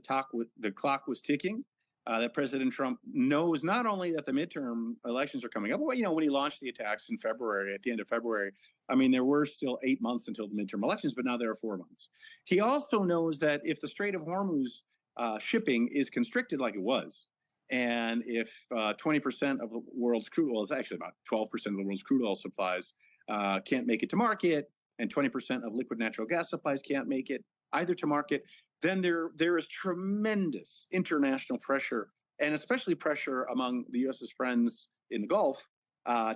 clock was ticking, that President Trump knows not only that the midterm elections are coming up, but when he launched the attacks in February, at the end of February, I mean, there were still 8 months until the midterm elections, but now there are 4 months. He also knows that if the Strait of Hormuz shipping is constricted like it was, and if 20% of the world's crude oil, is actually about 12% of the world's crude oil supplies, can't make it to market, and 20% of liquid natural gas supplies can't make it either to market, then there is tremendous international pressure, and especially pressure among the U.S.'s friends in the Gulf,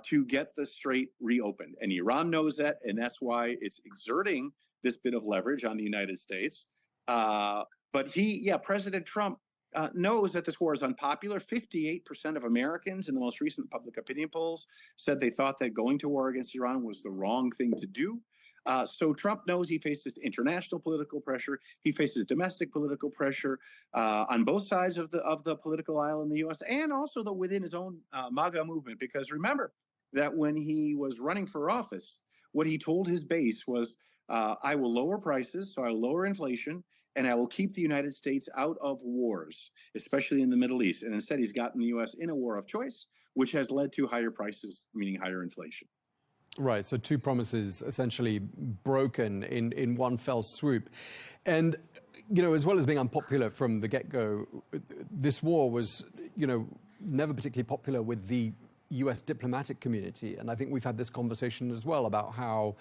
to get the strait reopened. And Iran knows that, and that's why it's exerting this bit of leverage on the United States. But President Trump knows that this war is unpopular. 58% of Americans in the most recent public opinion polls said they thought that going to war against Iran was the wrong thing to do. So Trump knows he faces international political pressure. He faces domestic political pressure on both sides of the political aisle in the U.S. and also within his own MAGA movement. Because remember that when he was running for office, what he told his base was, I will lower prices, so I will lower inflation, and I will keep the United States out of wars, especially in the Middle East. And instead, he's gotten the U.S. in a war of choice, which has led to higher prices, meaning higher inflation. Right, so 2 promises essentially broken in one fell swoop. And, as well as being unpopular from the get-go, this war was, never particularly popular with the US diplomatic community. And I think we've had this conversation as well about how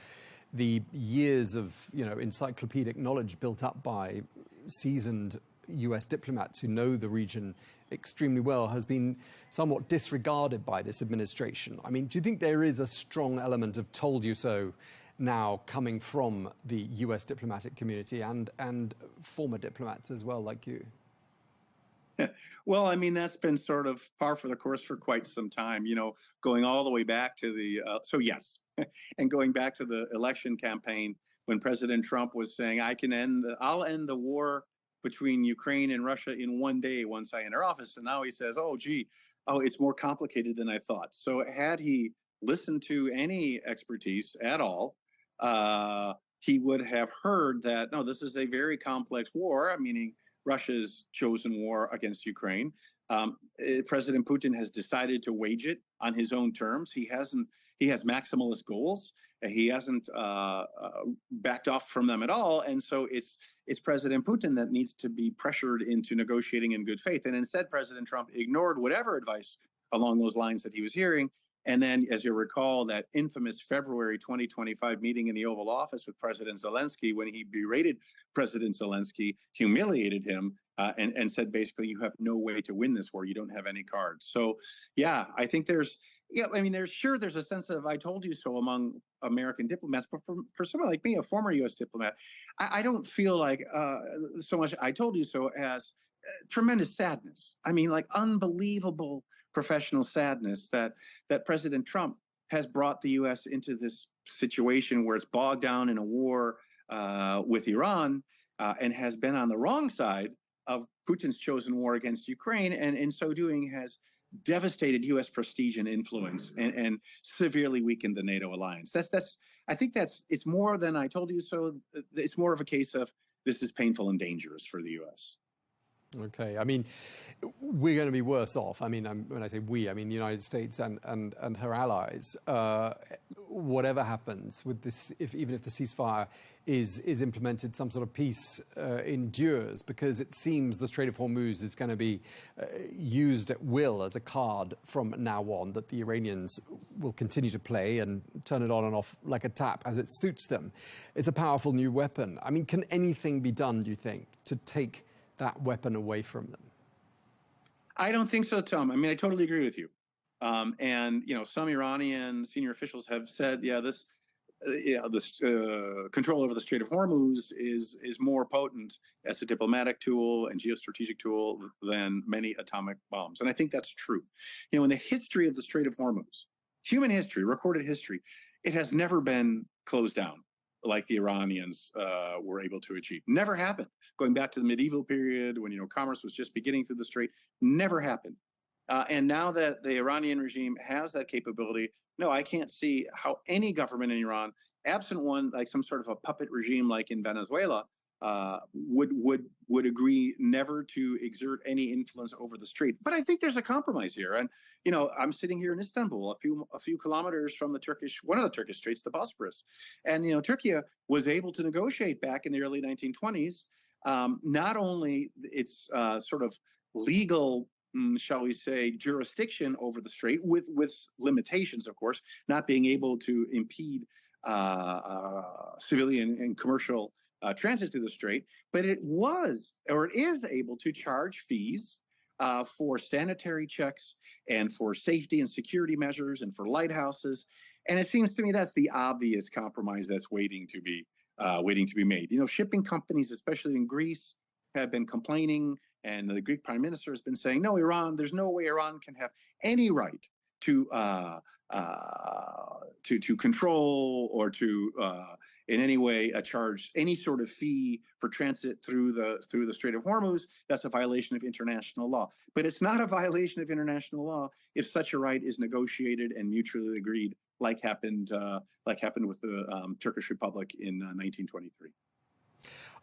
the years of, encyclopedic knowledge built up by seasoned US diplomats who know the region extremely well has been somewhat disregarded by this administration. I mean, do you think there is a strong element of told you so now coming from the US diplomatic community and former diplomats as well, like you? Well, I mean, that's been sort of par for the course for quite some time, going all the way back to and going back to the election campaign when President Trump was saying, I'll end the war between Ukraine and Russia in 1 day once I enter office. And now he says, it's more complicated than I thought. So had he listened to any expertise at all, he would have heard that, no, this is a very complex war, meaning Russia's chosen war against Ukraine. President Putin has decided to wage it on his own terms. He has maximalist goals. He hasn't backed off from them at all. And so it's President Putin that needs to be pressured into negotiating in good faith. And instead, President Trump ignored whatever advice along those lines that he was hearing. And then, as you recall, that infamous February 2025 meeting in the Oval Office with President Zelensky, when he berated President Zelensky, humiliated him, and said, basically, you have no way to win this war. You don't have any cards. So, yeah, I think there's a sense of I told you so among American diplomats. But for someone like me, a former U.S. diplomat, I don't feel like so much I told you so as tremendous sadness. Like unbelievable professional sadness that President Trump has brought the U.S. into this situation where it's bogged down in a war with Iran and has been on the wrong side of Putin's chosen war against Ukraine, and in so doing has devastated U.S. prestige and influence and severely weakened the NATO alliance. I think it's more than I told you so. It's more of a case of this is painful and dangerous for the U.S. Okay, we're going to be worse off. When I say we, the United States and her allies. Whatever happens with this, even if the ceasefire is implemented, some sort of peace endures, because it seems the Strait of Hormuz is going to be used at will as a card from now on that the Iranians will continue to play and turn it on and off like a tap as it suits them. It's a powerful new weapon. Can anything be done, do you think, to take that weapon away from them? I don't think so, Tom. I totally agree with you. And some Iranian senior officials have said, this control over the Strait of Hormuz is more potent as a diplomatic tool and geostrategic tool than many atomic bombs. And I think that's true. In the history of the Strait of Hormuz, human history, recorded history, it has never been closed down like the Iranians were able to achieve. Never happened. Going back to the medieval period when, commerce was just beginning through the strait, never happened. And now that the Iranian regime has that capability, no, I can't see how any government in Iran, absent one like some sort of a puppet regime like in Venezuela, would agree never to exert any influence over the strait. But I think there's a compromise here. And I'm sitting here in Istanbul, a few kilometers from one of the Turkish straits, the Bosphorus, and Turkey was able to negotiate back in the early 1920s. Not only its sort of legal, shall we say, jurisdiction over the strait, with limitations, of course, not being able to impede civilian and commercial transit through the strait, but it is able to charge fees for sanitary checks and for safety and security measures and for lighthouses. And it seems to me that's the obvious compromise that's waiting to be made. Shipping companies, especially in Greece, have been complaining, and the Greek prime minister has been saying, no, there's no way Iran can have any right to control or to in any way charge any sort of fee for transit through the Strait of Hormuz. That's a violation of international law. But it's not a violation of international law if such a right is negotiated and mutually agreed, like happened with the Turkish Republic in 1923.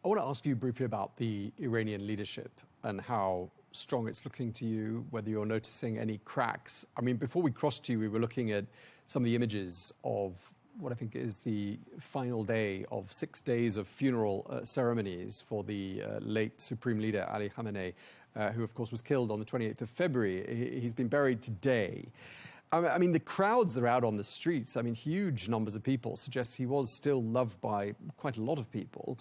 I want to ask you briefly about the Iranian leadership and how strong it's looking to you, whether you're noticing any cracks. Before we crossed you, we were looking at some of the images of what I think is the final day of 6 days of funeral ceremonies for the late Supreme Leader Ali Khamenei, who of course was killed on the 28th of February. He's been buried today. The crowds that are out on the streets, huge numbers of people, suggests he was still loved by quite a lot of people.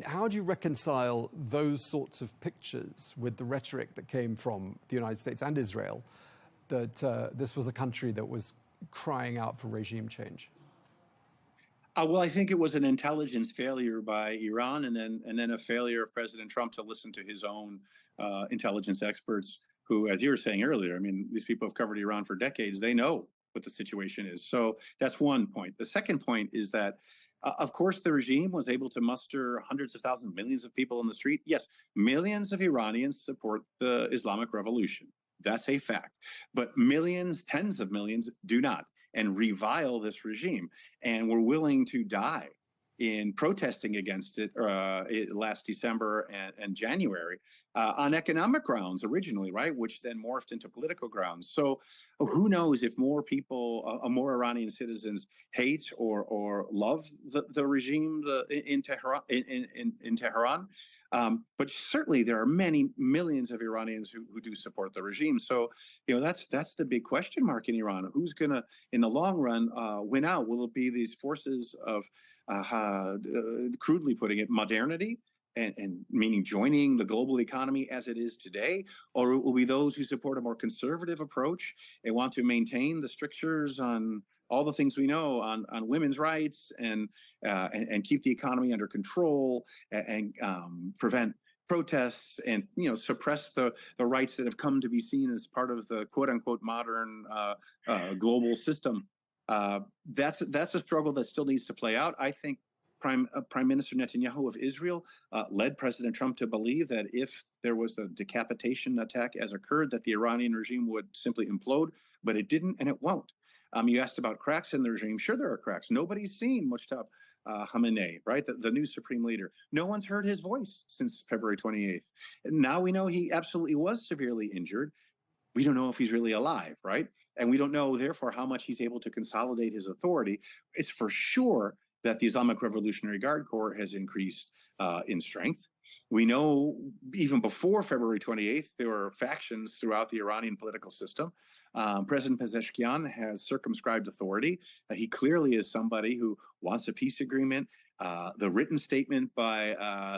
How do you reconcile those sorts of pictures with the rhetoric that came from the United States and Israel that this was a country that was crying out for regime change? Well, I think it was an intelligence failure by Iran, and then a failure of President Trump to listen to his own intelligence experts, who, as you were saying earlier, these people have covered Iran for decades. They know what the situation is. So that's one point. The second point is that, of course, the regime was able to muster hundreds of thousands, millions of people in the street. Yes, millions of Iranians support the Islamic Revolution. That's a fact. But millions, tens of millions do not, and revile this regime, and were willing to die in protesting against it last December and January on economic grounds originally, right, which then morphed into political grounds. So who knows if more people, more Iranian citizens hate or love the regime in Tehran. But certainly there are many millions of Iranians who do support the regime. So, that's the big question mark in Iran. Who's going to, in the long run, win out? Will it be these forces of, crudely putting it, modernity, and meaning joining the global economy as it is today? Or it will be those who support a more conservative approach and want to maintain the strictures on all the things we know on women's rights and keep the economy under control and prevent protests and suppress the rights that have come to be seen as part of the quote unquote modern global system. That's a struggle that still needs to play out. I think Prime Minister Netanyahu of Israel led President Trump to believe that if there was a decapitation attack as occurred, that the Iranian regime would simply implode, but it didn't and it won't. You asked about cracks in the regime. Sure, there are cracks. Nobody's seen Mujtaba Khamenei, right? The new supreme leader. No one's heard his voice since February 28th. And now we know he absolutely was severely injured. We don't know if he's really alive, right? And we don't know, therefore, how much he's able to consolidate his authority. It's for sure that the Islamic Revolutionary Guard Corps has increased in strength. We know even before February 28th, there were factions throughout the Iranian political system. President Pezeshkian has circumscribed authority. He clearly is somebody who wants a peace agreement. The written statement by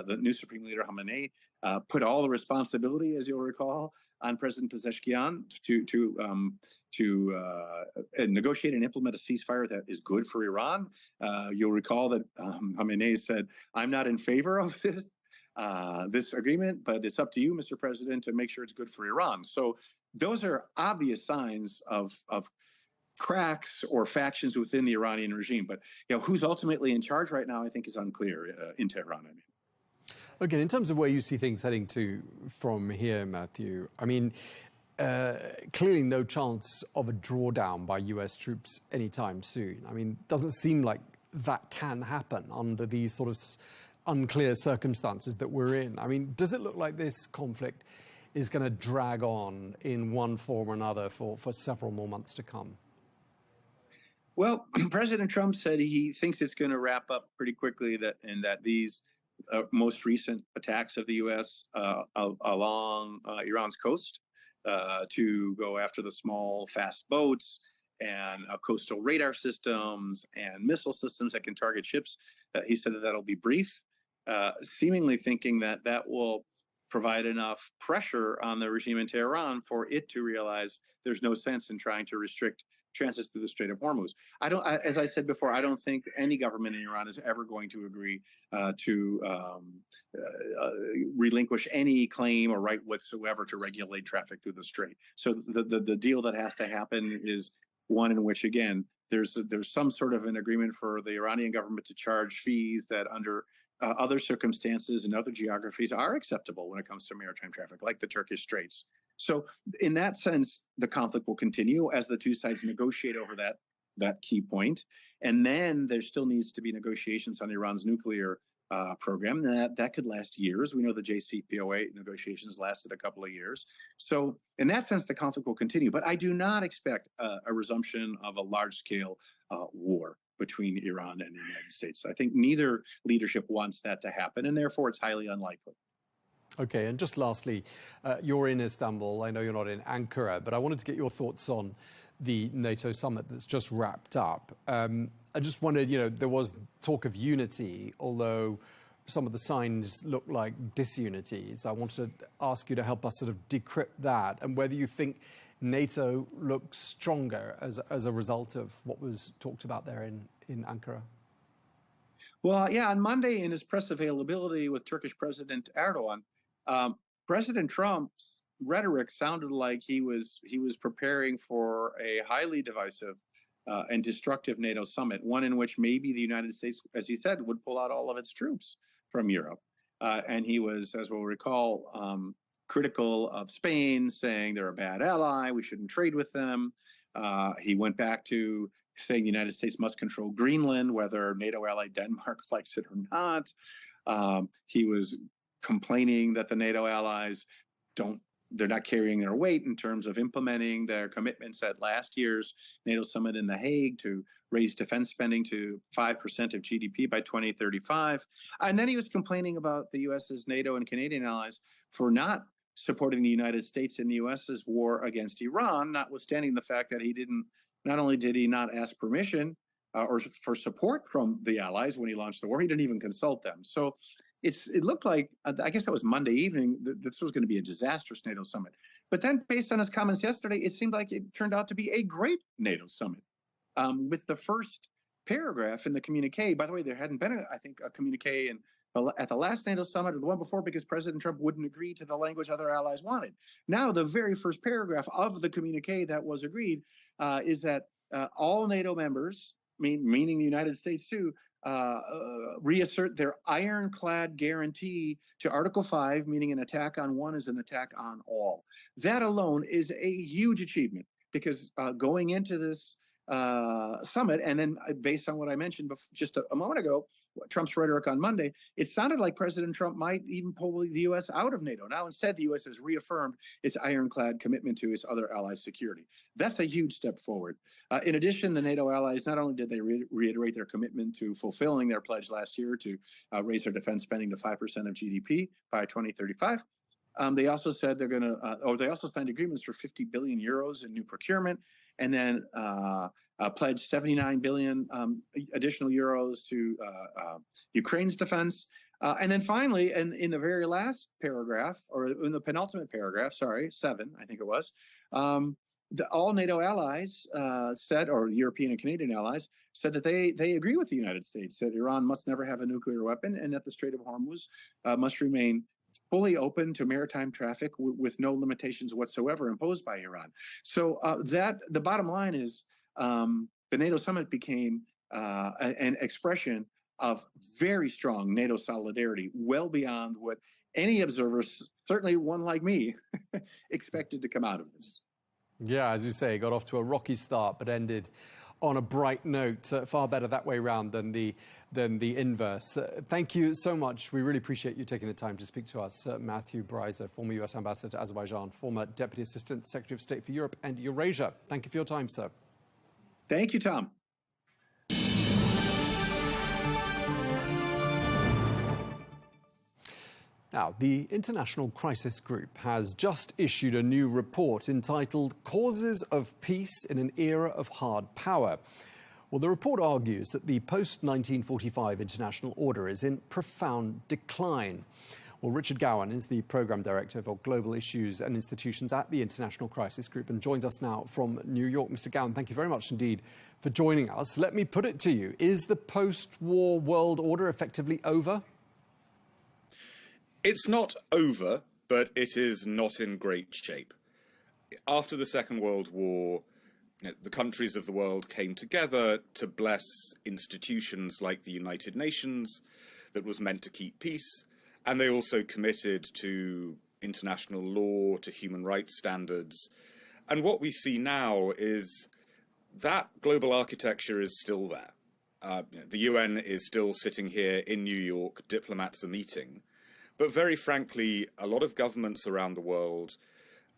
the new Supreme Leader Khamenei put all the responsibility, as you'll recall, on President Pezeshkian to negotiate and implement a ceasefire that is good for Iran. You'll recall that Khamenei said, "I'm not in favor of this agreement, but it's up to you, Mr. President, to make sure it's good for Iran." So those are obvious signs of cracks or factions within the Iranian regime. But who's ultimately in charge right now, I think, is unclear in Tehran. Okay, in terms of where you see things heading to from here, Matthew, I mean, clearly no chance of a drawdown by US troops anytime soon. I mean, doesn't seem like that can happen under these sort of unclear circumstances that we're in. I mean, does it look like this conflict is going to drag on in one form or another for several more months to come? Well, President Trump said he thinks it's going to wrap up pretty quickly, and that these most recent attacks of the U.S. Along Iran's coast to go after the small, fast boats and coastal radar systems and missile systems that can target ships, he said that that'll be brief, seemingly thinking that that will provide enough pressure on the regime in Tehran for it to realize there's no sense in trying to restrict transits through the Strait of Hormuz. As I said before, I don't think any government in Iran is ever going to agree to relinquish any claim or right whatsoever to regulate traffic through the strait. So the deal that has to happen is one in which, again, there's some sort of an agreement for the Iranian government to charge fees that under other circumstances and other geographies are acceptable when it comes to maritime traffic, like the Turkish Straits. So in that sense, the conflict will continue as the two sides negotiate over that key point. And then there still needs to be negotiations on Iran's nuclear program. That could last years. We know the JCPOA negotiations lasted a couple of years. So in that sense, the conflict will continue. But I do not expect a resumption of a large-scale war between Iran and the United States. I think neither leadership wants that to happen, and therefore it's highly unlikely. Okay, and just lastly, you're in Istanbul. I know you're not in Ankara, but I wanted to get your thoughts on the NATO summit that's just wrapped up. I just wondered, there was talk of unity, although some of the signs look like disunity. So I wanted to ask you to help us sort of decrypt that and whether you think NATO looks stronger as a result of what was talked about there in Ankara. Well, yeah, on Monday in his press availability with Turkish President Erdogan, President Trump's rhetoric sounded like he was preparing for a highly divisive and destructive NATO summit, one in which maybe the United States, as he said, would pull out all of its troops from Europe. And he was, as we'll recall, critical of Spain, saying they're a bad ally, we shouldn't trade with them. He went back to saying the United States must control Greenland, whether NATO ally Denmark likes it or not. He was complaining that the NATO allies they're not carrying their weight in terms of implementing their commitments at last year's NATO summit in The Hague to raise defense spending to 5% of GDP by 2035. And then he was complaining about the US's NATO and Canadian allies for not supporting the United States in the US's war against Iran, notwithstanding the fact that not only did he not ask permission or for support from the allies when he launched the war, he didn't even consult them. So it looked like, I guess that was Monday evening, this was going to be a disastrous NATO summit. But then based on his comments yesterday, it seemed like it turned out to be a great NATO summit. With the first paragraph in the communique, by the way, there hadn't been, a communique at the last NATO summit or the one before because President Trump wouldn't agree to the language other allies wanted. Now, the very first paragraph of the communique that was agreed is that all NATO members, meaning the United States too, reassert their ironclad guarantee to Article 5, meaning an attack on one is an attack on all. That alone is a huge achievement because going into this summit, and then based on what I mentioned just a moment ago, Trump's rhetoric on Monday, it sounded like President Trump might even pull the U.S. out of NATO. Now, instead, the U.S. has reaffirmed its ironclad commitment to its other allies' security. That's a huge step forward. In addition, the NATO allies, not only did they reiterate their commitment to fulfilling their pledge last year to raise their defense spending to 5% of GDP by 2035, they also said they're going to, they also signed agreements for 50 billion euros in new procurement, and then pledged 79 billion additional euros to Ukraine's defense. And then finally, in the very last paragraph, or in the penultimate paragraph, 7, I think it was, all NATO allies said, or European and Canadian allies, said that they agree with the United States, that Iran must never have a nuclear weapon and that the Strait of Hormuz must remain fully open to maritime traffic with no limitations whatsoever imposed by Iran. So the bottom line is the NATO summit became an expression of very strong NATO solidarity, well beyond what any observers, certainly one like me, expected to come out of this. Yeah, as you say, got off to a rocky start, but ended on a bright note. Far better that way round than the inverse. Thank you so much. We really appreciate you taking the time to speak to us. Matthew Breiser, former U.S. Ambassador to Azerbaijan, former Deputy Assistant Secretary of State for Europe and Eurasia. Thank you for your time, sir. Thank you, Tom. Now, the International Crisis Group has just issued a new report entitled Causes of Peace in an Era of Hard Power. Well, the report argues that the post-1945 international order is in profound decline. Well, Richard Gowan is the Programme Director for Global Issues and Institutions at the International Crisis Group and joins us now from New York. Mr. Gowan, thank you very much indeed for joining us. Let me put it to you, is the post-war world order effectively over? It's not over, but it is not in great shape. After the Second World War, the countries of the world came together to bless institutions like the United Nations that was meant to keep peace, and they also committed to international law, to human rights standards. And what we see now is that global architecture is still there. The UN is still sitting here in New York, diplomats are meeting. But very frankly, a lot of governments around the world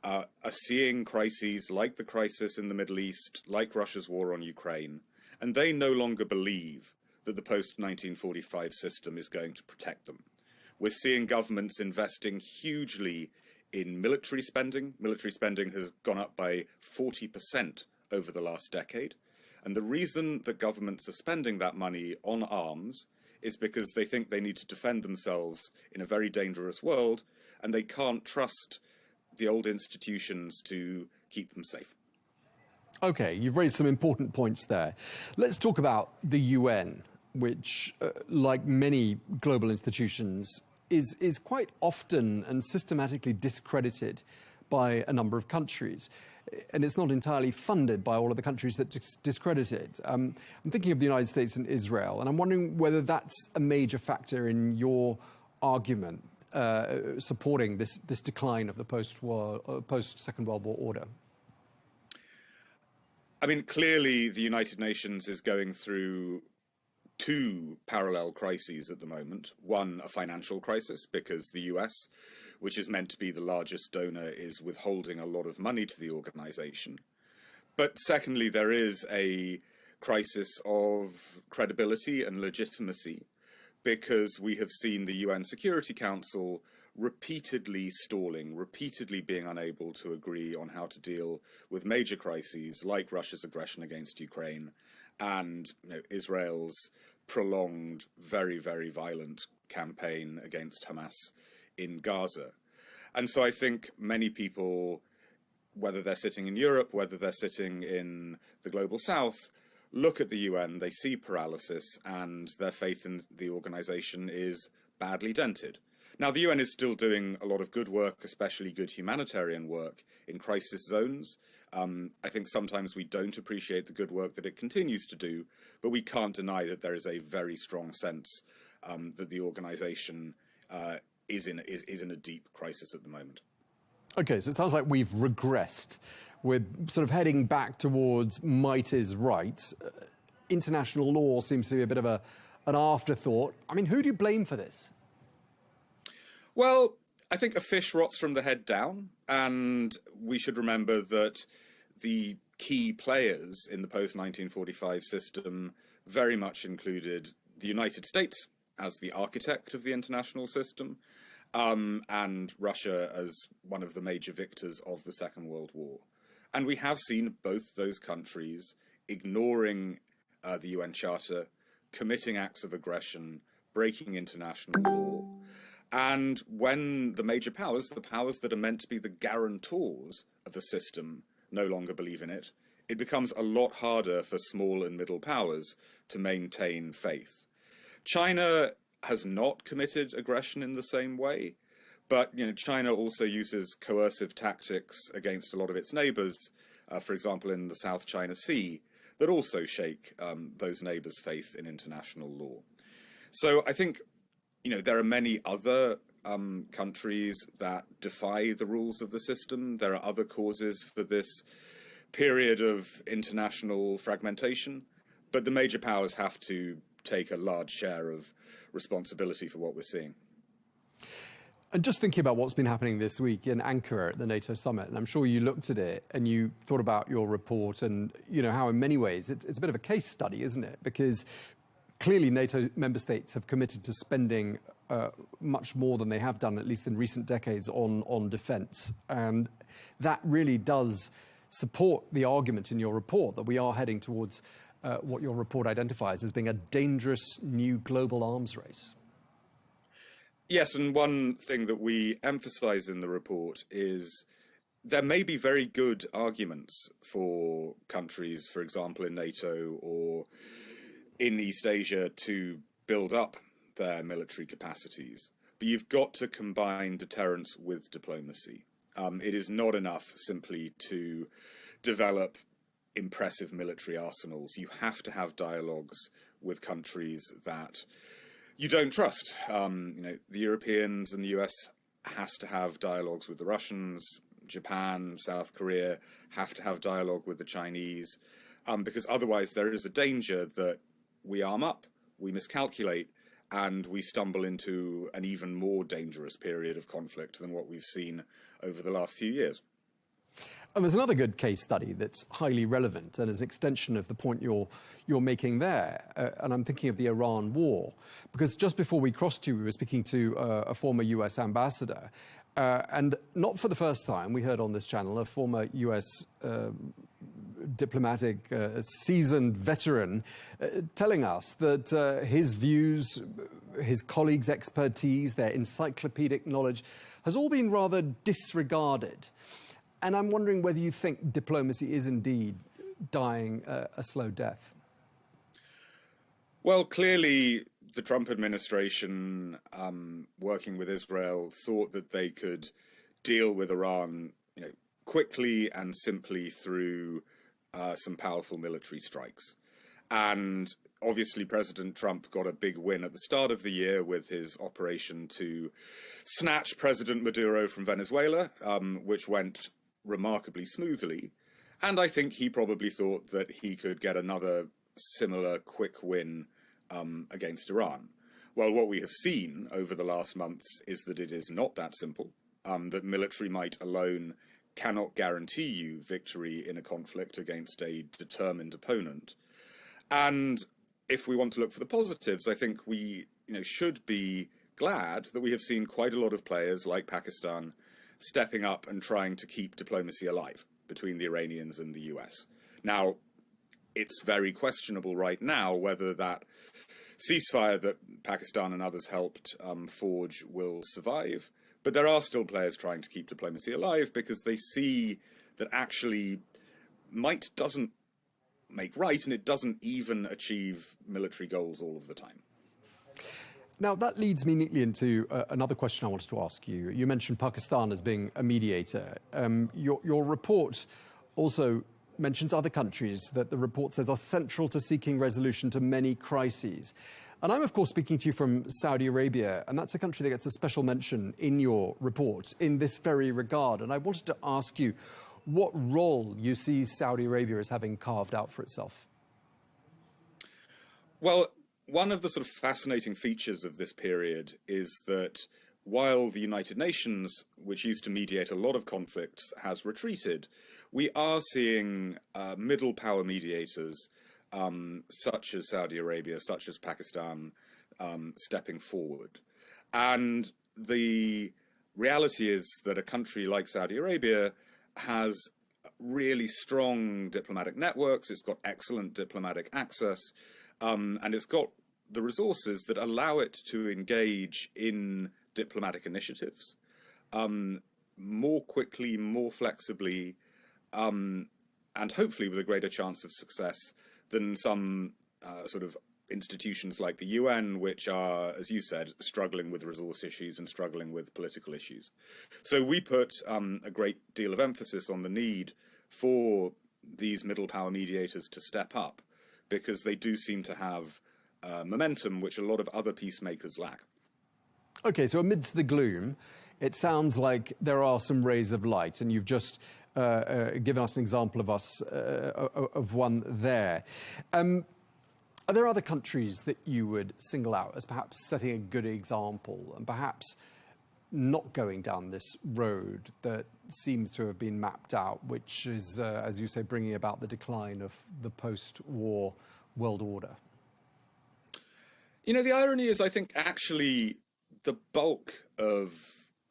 are seeing crises like the crisis in the Middle East, like Russia's war on Ukraine, and they no longer believe that the post-1945 system is going to protect them. We're seeing governments investing hugely in military spending. Military spending has gone up by 40% over the last decade. And the reason that governments are spending that money on arms is because they think they need to defend themselves in a very dangerous world, and they can't trust the old institutions to keep them safe. Okay, you've raised some important points there. Let's talk about the UN, which, like many global institutions, is quite often and systematically discredited by a number of countries. And it's not entirely funded by all of the countries that discredit it. I'm thinking of the United States and Israel, and I'm wondering whether that's a major factor in your argument supporting this decline of the post-Second World War order. I mean, clearly the United Nations is going through two parallel crises at the moment. One, a financial crisis, because the US, which is meant to be the largest donor, is withholding a lot of money to the organization. But secondly, there is a crisis of credibility and legitimacy, because we have seen the UN Security Council repeatedly stalling, repeatedly being unable to agree on how to deal with major crises like Russia's aggression against Ukraine and Israel's prolonged, very, very violent campaign against Hamas in Gaza. And so I think many people, whether they're sitting in Europe, whether they're sitting in the global south, look at the UN, they see paralysis, and their faith in the organization is badly dented. Now, the UN is still doing a lot of good work, especially good humanitarian work in crisis zones. I think sometimes we don't appreciate the good work that it continues to do, but we can't deny that there is a very strong sense that the organization is in a deep crisis at the moment. Okay, so it sounds like we've regressed. We're sort of heading back towards might is right. International law seems to be a bit of an afterthought. I mean, who do you blame for this? Well, I think a fish rots from the head down, and we should remember that the key players in the post-1945 system very much included the United States as the architect of the international system, and Russia as one of the major victors of the Second World War. And we have seen both those countries ignoring the UN Charter, committing acts of aggression, breaking international law. And when the major powers, the powers that are meant to be the guarantors of the system, no longer believe in it, it becomes a lot harder for small and middle powers to maintain faith. China has not committed aggression in the same way, but China also uses coercive tactics against a lot of its neighbors, for example, in the South China Sea, that also shake those neighbors' faith in international law. So I think there are many other countries that defy the rules of the system. There are other causes for this period of international fragmentation, but the major powers have to take a large share of responsibility for what we're seeing. And just thinking about what's been happening this week in Ankara at the NATO summit, and I'm sure you looked at it and you thought about your report and how in many ways it's a bit of a case study, isn't it? Because clearly NATO member states have committed to spending much more than they have done, at least in recent decades, on defence. And that really does support the argument in your report that we are heading towards what your report identifies as being a dangerous new global arms race. Yes, and one thing that we emphasize in the report is there may be very good arguments for countries, for example, in NATO or in East Asia, to build up their military capacities. But you've got to combine deterrence with diplomacy. It is not enough simply to develop impressive military arsenals. You have to have dialogues with countries that you don't trust. The Europeans and the US has to have dialogues with the Russians. Japan, South Korea have to have dialogue with the Chinese, because otherwise there is a danger that we arm up, we miscalculate, and we stumble into an even more dangerous period of conflict than what we've seen over the last few years. And there's another good case study that's highly relevant and is an extension of the point you're making there. And I'm thinking of the Iran war, because just before we crossed you, we were speaking to a former US ambassador. And not for the first time, we heard on this channel a former US diplomatic, seasoned veteran telling us that his views, his colleagues' expertise, their encyclopedic knowledge has all been rather disregarded. And I'm wondering whether you think diplomacy is indeed dying a slow death. Well, clearly the Trump administration, working with Israel, thought that they could deal with Iran quickly and simply through some powerful military strikes. And obviously President Trump got a big win at the start of the year with his operation to snatch President Maduro from Venezuela, which went remarkably smoothly. And I think he probably thought that he could get another similar quick win against Iran. Well, what we have seen over the last months is that it is not that simple, that military might alone cannot guarantee you victory in a conflict against a determined opponent. And if we want to look for the positives, I think we should be glad that we have seen quite a lot of players like Pakistan stepping up and trying to keep diplomacy alive between the Iranians and the US. Now, it's very questionable right now whether that ceasefire that Pakistan and others helped forge will survive. But there are still players trying to keep diplomacy alive because they see that actually might doesn't make right, and it doesn't even achieve military goals all of the time. Now, that leads me neatly into another question I wanted to ask you. You mentioned Pakistan as being a mediator. Your report also mentions other countries that the report says are central to seeking resolution to many crises. And I'm, of course, speaking to you from Saudi Arabia, and that's a country that gets a special mention in your report in this very regard. And I wanted to ask you what role you see Saudi Arabia as having carved out for itself. Well, one of the sort of fascinating features of this period is that while the United Nations, which used to mediate a lot of conflicts, has retreated, we are seeing middle power mediators such as Saudi Arabia, such as Pakistan, stepping forward. And the reality is that a country like Saudi Arabia has really strong diplomatic networks, it's got excellent diplomatic access, and it's got the resources that allow it to engage in diplomatic initiatives more quickly, more flexibly, and hopefully with a greater chance of success than some sort of institutions like the UN, which are, as you said, struggling with resource issues and struggling with political issues. So we put a great deal of emphasis on the need for these middle power mediators to step up, because they do seem to have momentum which a lot of other peacemakers lack. Okay, so amidst the gloom, it sounds like there are some rays of light, and you've just given us an example of one there. Are there other countries that you would single out as perhaps setting a good example and perhaps not going down this road that seems to have been mapped out, which is, as you say, bringing about the decline of the post-war world order? You know, the irony is, I think, actually the bulk of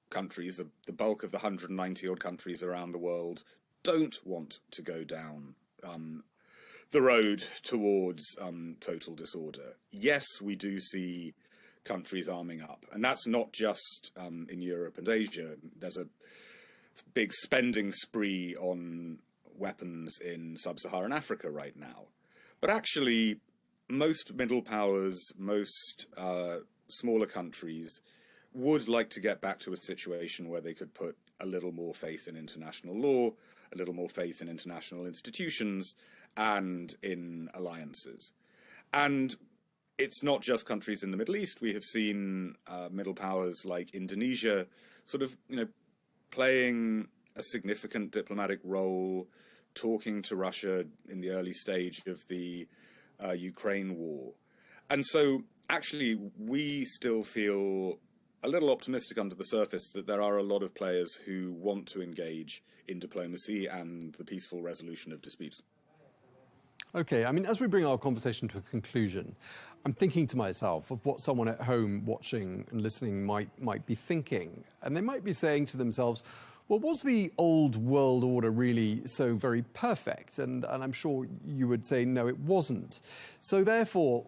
countries, the bulk of the 190-odd countries around the world, don't want to go down the road towards total disorder. Yes, we do see countries arming up, and that's not just in Europe and Asia. There's a big spending spree on weapons in sub-Saharan Africa right now. But actually, most middle powers, most smaller countries would like to get back to a situation where they could put a little more faith in international law, a little more faith in international institutions, and in alliances. And it's not just countries in the Middle East. We have seen middle powers like Indonesia sort of, playing a significant diplomatic role, talking to Russia in the early stage of the Ukraine war. And so actually we still feel a little optimistic under the surface that there are a lot of players who want to engage in diplomacy and the peaceful resolution of disputes. Okay, I mean, as we bring our conversation to a conclusion, I'm thinking to myself of what someone at home watching and listening might be thinking. And they might be saying to themselves, well, was the old world order really so very perfect? And I'm sure you would say, no, it wasn't. So therefore,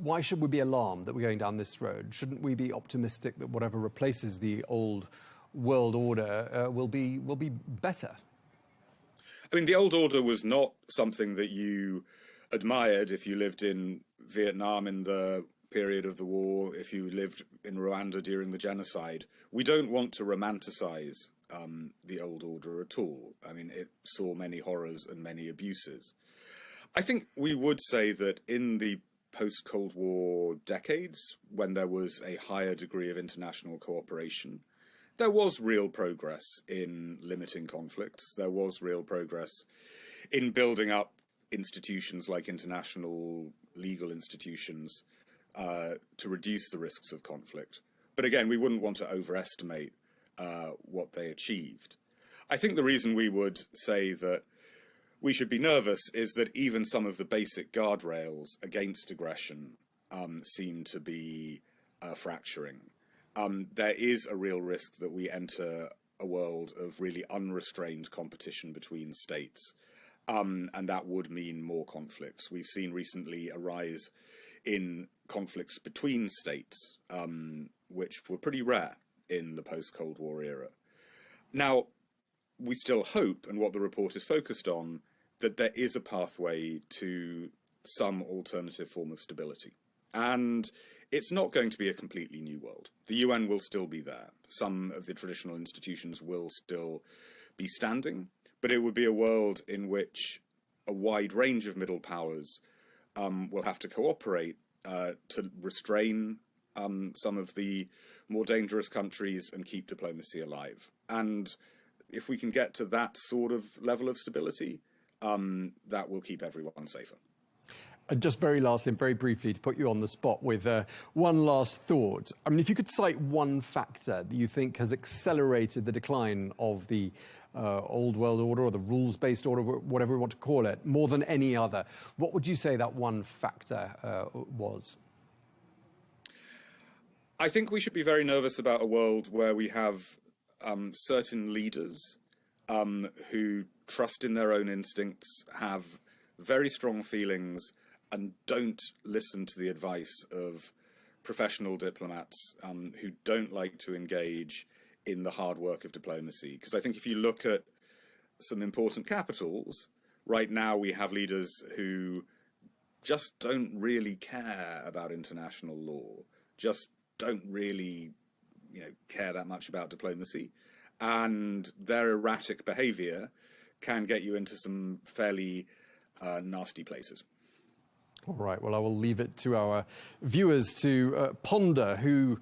why should we be alarmed that we're going down this road? Shouldn't we be optimistic that whatever replaces the old world order will be better? I mean, the old order was not something that you admired if you lived in Vietnam in the period of the war, if you lived in Rwanda during the genocide. We don't want to romanticize the old order at all. I mean, it saw many horrors and many abuses. I think we would say that in the post-Cold War decades, when there was a higher degree of international cooperation, there was real progress in limiting conflicts. There was real progress in building up institutions like international legal institutions to reduce the risks of conflict. But again, we wouldn't want to overestimate what they achieved. I think the reason we would say that we should be nervous is that even some of the basic guardrails against aggression seem to be fracturing. There is a real risk that we enter a world of really unrestrained competition between states, and that would mean more conflicts. We've seen recently a rise in conflicts between states, which were pretty rare in the post-Cold War era. Now, we still hope, and what the report is focused on, that there is a pathway to some alternative form of stability. And it's not going to be a completely new world. The UN will still be there. Some of the traditional institutions will still be standing, but it would be a world in which a wide range of middle powers will have to cooperate to restrain some of the more dangerous countries and keep diplomacy alive. And if we can get to that sort of level of stability, that will keep everyone safer. Just very lastly and very briefly, to put you on the spot with one last thought. I mean, if you could cite one factor that you think has accelerated the decline of the old world order or the rules-based order, whatever we want to call it, more than any other, what would you say that one factor was? I think we should be very nervous about a world where we have certain leaders who trust in their own instincts, have very strong feelings, and don't listen to the advice of professional diplomats who don't like to engage in the hard work of diplomacy. Because I think if you look at some important capitals, right now we have leaders who just don't really care about international law, just don't really, care that much about diplomacy. And their erratic behavior can get you into some fairly nasty places. All right, well, I will leave it to our viewers to ponder who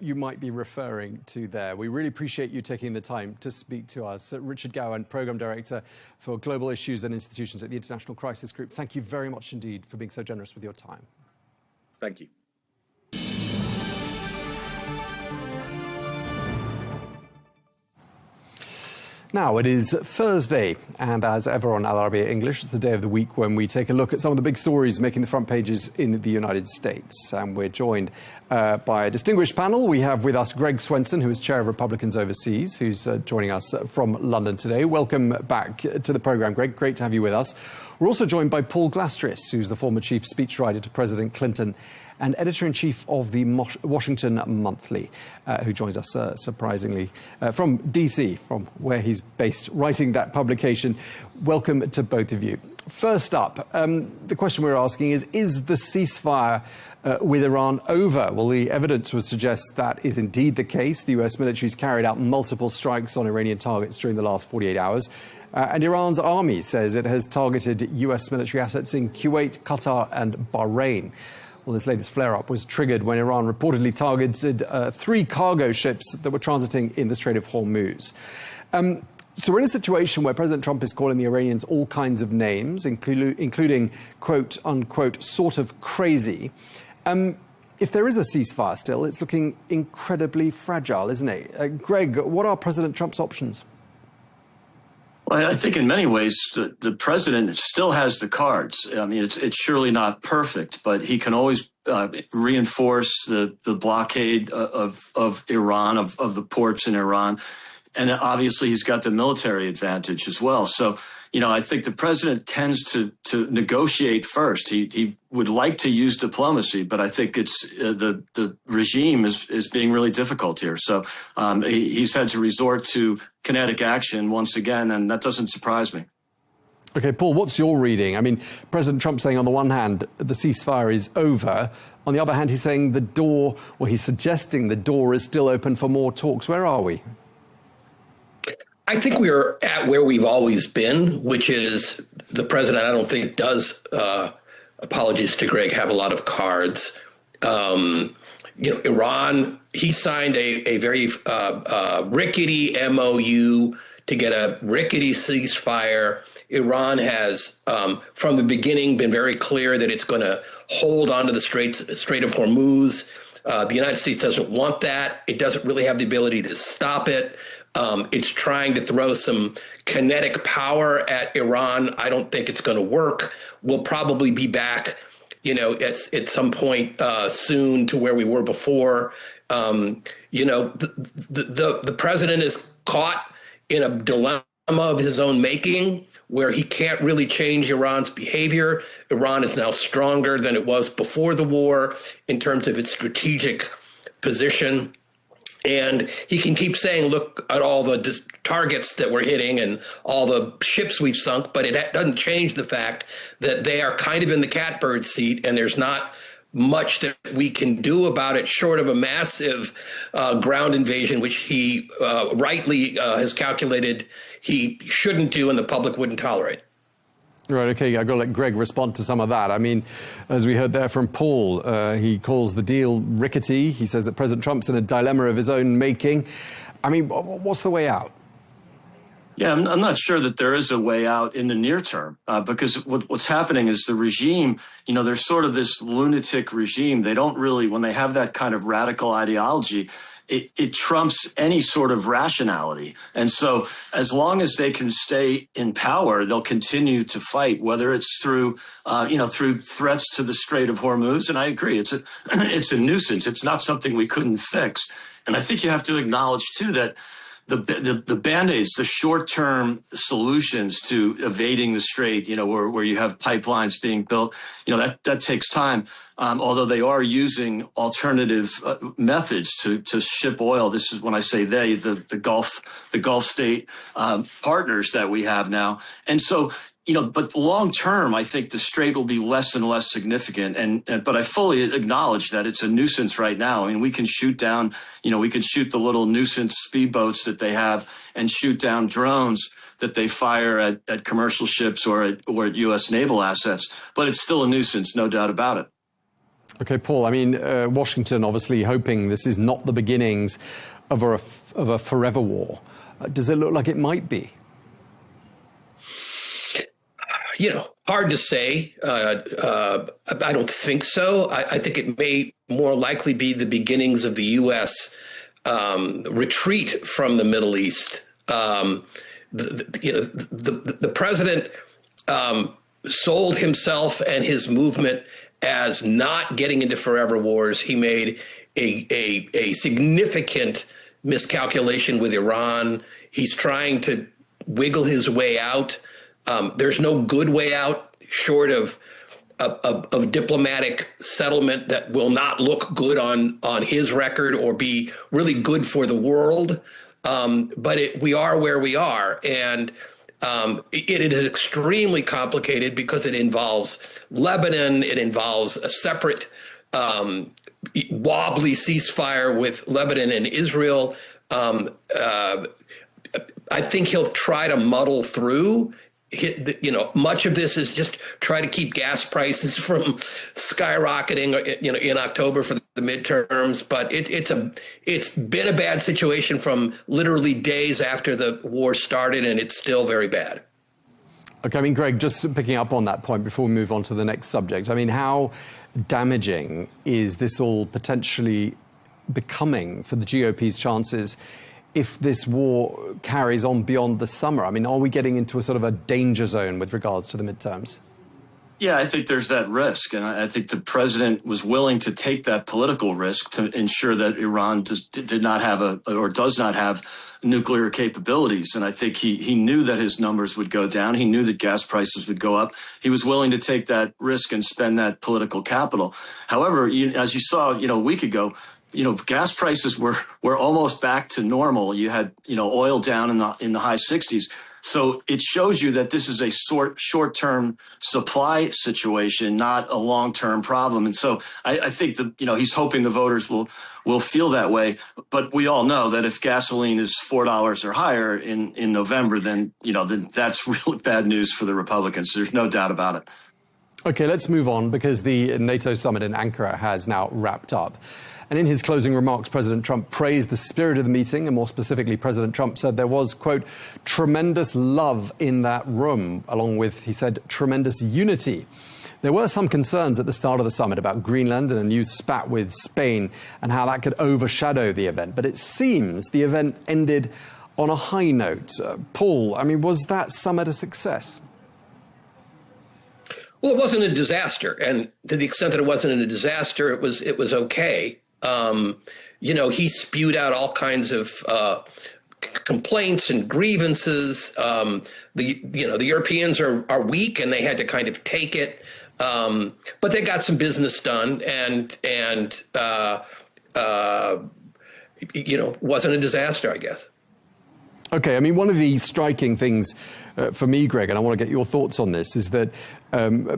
you might be referring to there. We really appreciate you taking the time to speak to us. Richard Gowan, Programme Director for Global Issues and Institutions at the International Crisis Group, thank you very much indeed for being so generous with your time. Thank you. Now, it is Thursday, and as ever on Al Arabiya English, it's the day of the week when we take a look at some of the big stories making the front pages in the United States. And we're joined by a distinguished panel. We have with us Greg Swenson, who is Chair of Republicans Overseas, who's joining us from London today. Welcome back to the programme, Greg. Great to have you with us. We're also joined by Paul Glastris, who's the former chief speechwriter to President Clinton and editor-in-chief of the Washington Monthly, who joins us surprisingly from DC, from where he's based, writing that publication. Welcome to both of you. First up, the question we're asking is the ceasefire with Iran over? Well, the evidence would suggest that is indeed the case. The US military's carried out multiple strikes on Iranian targets during the last 48 hours. And Iran's army says it has targeted US military assets in Kuwait, Qatar and Bahrain. Well, this latest flare-up was triggered when Iran reportedly targeted 3 cargo ships that were transiting in the Strait of Hormuz. So we're in a situation where President Trump is calling the Iranians all kinds of names, including, quote, unquote, sort of crazy. If there is a ceasefire still, it's looking incredibly fragile, isn't it? Greg, what are President Trump's options? Well, I think in many ways the president still has the cards. I mean, it's surely not perfect, but he can always reinforce the blockade of Iran, of the ports in Iran. And obviously he's got the military advantage as well. So, I think the president tends to negotiate first. He would like to use diplomacy, but I think it's the regime is being really difficult here. So he's had to resort to kinetic action once again, and that doesn't surprise me. Okay, Paul, what's your reading? I mean, President Trump saying on the one hand, the ceasefire is over. On the other hand, he's saying he's suggesting the door is still open for more talks. Where are we? I think we are at where we've always been, which is the president, I don't think, does, apologies to Greg, have a lot of cards. Iran, he signed a very rickety MOU to get a rickety ceasefire. Iran has, from the beginning, been very clear that it's going to hold onto the Strait of Hormuz. The United States doesn't want that. It doesn't really have the ability to stop it. It's trying to throw some kinetic power at Iran. I don't think it's going to work. We'll probably be back, at some point soon to where we were before. The president is caught in a dilemma of his own making, where he can't really change Iran's behavior. Iran is now stronger than it was before the war in terms of its strategic position. And he can keep saying, look at all the targets that we're hitting and all the ships we've sunk, but it doesn't change the fact that they are kind of in the catbird seat, and there's not much that we can do about it short of a massive ground invasion, which he rightly has calculated he shouldn't do and the public wouldn't tolerate. Right, okay, I've got to let Greg respond to some of that. I mean, as we heard there from Paul, he calls the deal rickety. He says that President Trump's in a dilemma of his own making. I mean, what's the way out? Yeah, I'm not sure that there is a way out in the near term, because what's happening is the regime, there's sort of this lunatic regime. They don't really, when they have that kind of radical ideology, it trumps any sort of rationality. And so as long as they can stay in power, they'll continue to fight, whether it's through threats to the Strait of Hormuz. And I agree, it's a nuisance. It's not something we couldn't fix. And I think you have to acknowledge, too, that the Band-Aids, the short-term solutions to evading the Strait, where you have pipelines being built, that takes time. Although they are using alternative methods to ship oil. This is when I say they, the Gulf state partners that we have now. And so, but long term, I think the Strait will be less and less significant. But I fully acknowledge that it's a nuisance right now. I mean, we can shoot down, we can shoot the little nuisance speedboats that they have and shoot down drones that they fire at commercial ships or at U.S. naval assets. But it's still a nuisance, no doubt about it. Okay, Paul, I mean, Washington obviously hoping this is not the beginnings of a forever war. Does it look like it might be? Hard to say. I don't think so. I think it may more likely be the beginnings of the U.S. Retreat from the Middle East. The president sold himself and his movement as not getting into forever wars. He made a significant miscalculation with Iran. He's trying to wiggle his way out. There's no good way out short of diplomatic settlement that will not look good on his record or be really good for the world. But we are where we are. And it is extremely complicated because it involves Lebanon. It involves a separate wobbly ceasefire with Lebanon and Israel. I think he'll try to muddle through. Much of this is just try to keep gas prices from skyrocketing, in October for the midterms. But it's been a bad situation from literally days after the war started, and it's still very bad. Okay, I mean, Greg, just picking up on that point before we move on to the next subject. I mean, how damaging is this all potentially becoming for the GOP's chances if this war carries on beyond the summer? I mean, are we getting into a sort of a danger zone with regards to the midterms? Yeah, I think there's that risk. And I think the president was willing to take that political risk to ensure that Iran did not have or does not have nuclear capabilities. And I think he knew that his numbers would go down. He knew that gas prices would go up. He was willing to take that risk and spend that political capital. However, as you saw, a week ago, gas prices were almost back to normal. You had, oil down in the high 60s. So it shows you that this is a short-term supply situation, not a long-term problem. And so I think that, he's hoping the voters will feel that way. But we all know that if gasoline is $4 or higher in November, then that's really bad news for the Republicans. There's no doubt about it. Okay, let's move on because the NATO summit in Ankara has now wrapped up. And in his closing remarks, President Trump praised the spirit of the meeting, and more specifically, President Trump said there was, quote, tremendous love in that room, along with, he said, tremendous unity. There were some concerns at the start of the summit about Greenland and a new spat with Spain and how that could overshadow the event. But it seems the event ended on a high note. Paul, I mean, was that summit a success? Well, it wasn't a disaster. And to the extent that it wasn't a disaster, it was okay. He spewed out all kinds of complaints and grievances. The Europeans are weak and they had to kind of take it. But they got some business done and wasn't a disaster, I guess. Okay, I mean, one of the striking things for me, Greg, and I want to get your thoughts on this, is that